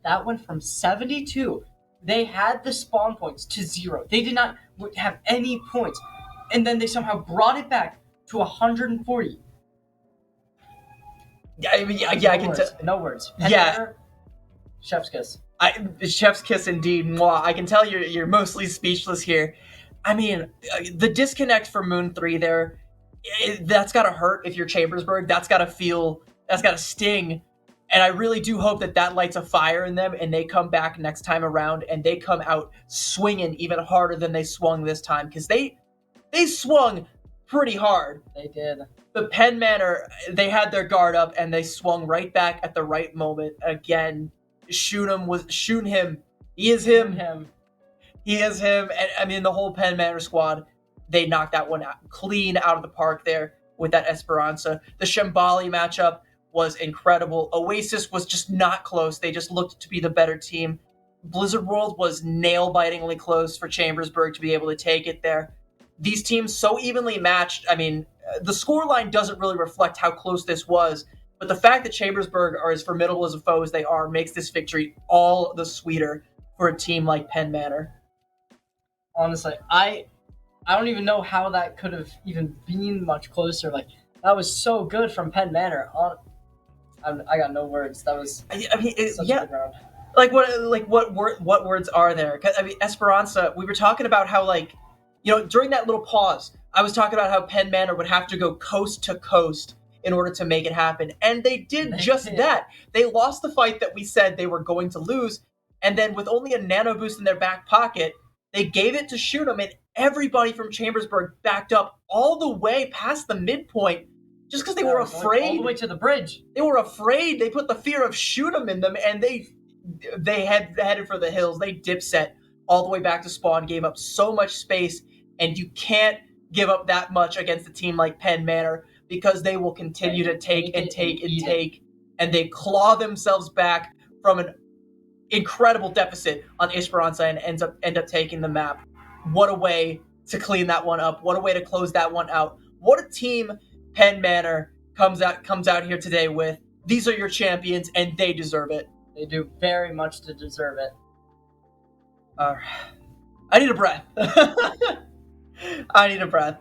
That went from 72. They had the spawn points to 0. They did not have any points, and then they somehow brought it back to 140. I mean, yeah, I can tell. No words. Yeah. Chef's kiss. Chef's kiss indeed. Mwah. I can tell you're mostly speechless here. I mean, the disconnect for Moon 3 there, that's got to hurt if you're Chambersburg. That's got to sting. And I really do hope that lights a fire in them and they come back next time around and they come out swinging even harder than they swung this time, because they swung pretty hard. They did. The Penn Manor, they had their guard up and they swung right back at the right moment. Again, shoot him. He is him. He is him. And I mean, the whole Penn Manor squad, they knocked that one out, clean out of the park there with that Esperanza. The Shambali matchup was incredible. Oasis was just not close. They just looked to be the better team. Blizzard World was nail-bitingly close for Chambersburg to be able to take it there. These teams so evenly matched. I mean, the scoreline doesn't really reflect how close this was, but the fact that Chambersburg are as formidable as a foe as they are makes this victory all the sweeter for a team like Penn Manor. Honestly, I don't even know how that could have even been much closer. Like, that was so good from Penn Manor. I got no words. That was. I mean, yeah. What words are there? 'Cause, I mean, Esperanza. We were talking about how, like, during that little pause, I was talking about how Penn Manor would have to go coast to coast in order to make it happen, and they did that. They lost the fight that we said they were going to lose, and then with only a nano boost in their back pocket, they gave it to Shunam, and everybody from Chambersburg backed up all the way past the midpoint. Just because they were afraid. All the way to the bridge. They were afraid. They put the fear of Shunam in them, and they headed for the hills. They dipset all the way back to spawn, gave up so much space, and you can't give up that much against a team like Penn Manor, because they will continue to take, and they claw themselves back from an incredible deficit on Esperanza and end up taking the map. What a way to clean that one up. What a way to close that one out. What a team Penn Manor comes out here today with. These are your champions, and they deserve it. They do very much to deserve it. I need a breath. I need a breath.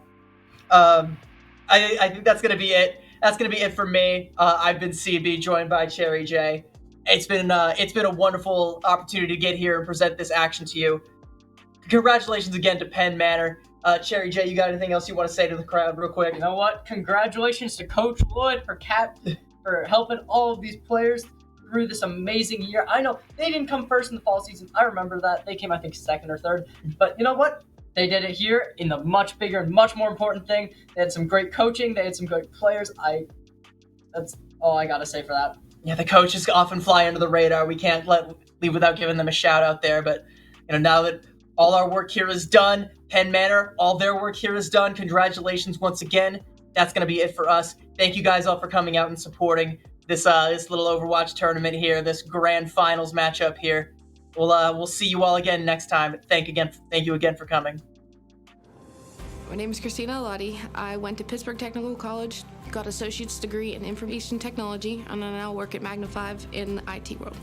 I think that's gonna be it. That's gonna be it for me. I've been CB, joined by Cherry J. It's been a wonderful opportunity to get here and present this action to you. Congratulations again to Penn Manor. Cherry J, you got anything else you want to say to the crowd real quick? You know what? Congratulations to Coach Wood for helping all of these players through this amazing year. I know they didn't come first in the fall season. I remember that. They came, I think, second or third. But you know what? They did it here in the much bigger and much more important thing. They had some great coaching. They had some great players. That's all I gotta say for that. Yeah, the coaches often fly under the radar. We can't leave without giving them a shout out there. But now that all our work here is done, Penn Manor, all their work here is done. Congratulations once again. That's gonna be it for us. Thank you guys all for coming out and supporting this little Overwatch tournament here, this grand finals matchup here. We'll see you all again next time. Thank you again for coming. My name is Christina Lottie. I went to Pittsburgh Technical College, got associate's degree in information technology, and I now work at Magna 5 in the IT world.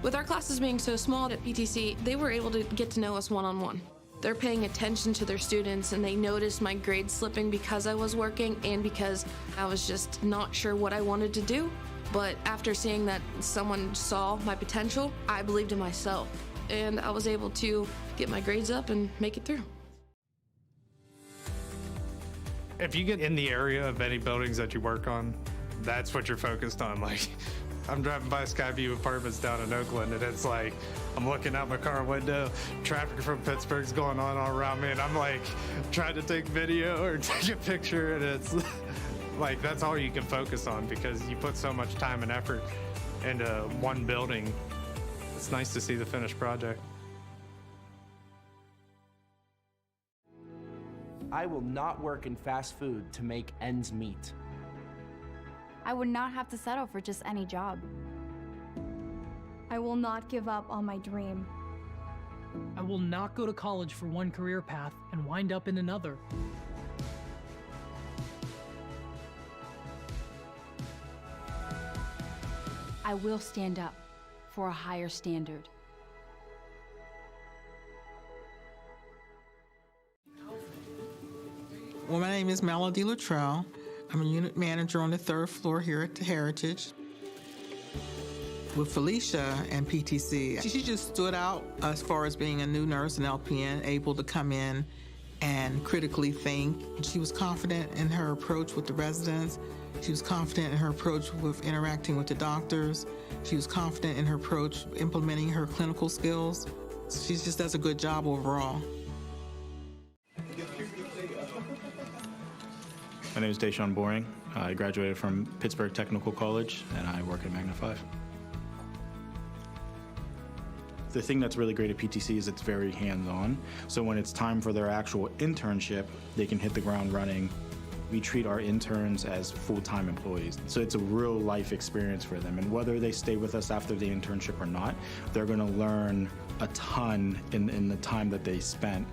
With our classes being so small at PTC, they were able to get to know us one-on-one. They're paying attention to their students, and they noticed my grades slipping because I was working and because I was just not sure what I wanted to do. But after seeing that someone saw my potential, I believed in myself, and I was able to get my grades up and make it through. If you get in the area of any buildings that you work on, that's what you're focused on. Like, I'm driving by Skyview Apartments down in Oakland, and it's like, I'm looking out my car window, traffic from Pittsburgh's going on all around me, and I'm like, trying to take video or take a picture, and it's like, that's all you can focus on because you put so much time and effort into one building. It's nice to see the finished project. I will not work in fast food to make ends meet. I would not have to settle for just any job. I will not give up on my dream. I will not go to college for one career path and wind up in another. I will stand up for a higher standard. Well, my name is Melody Luttrell. I'm a unit manager on the 3rd floor here at the Heritage. With Felicia and PTC, she just stood out as far as being a new nurse and LPN, able to come in and critically think. She was confident in her approach with the residents. She was confident in her approach with interacting with the doctors. She was confident in her approach implementing her clinical skills. She just does a good job overall. My name is Deshaun Boring. I graduated from Pittsburgh Technical College, and I work at Magna 5. The thing that's really great at PTC is it's very hands-on. So when it's time for their actual internship, they can hit the ground running. We treat our interns as full-time employees. So it's a real life experience for them. And whether they stay with us after the internship or not, they're gonna learn a ton in the time that they spent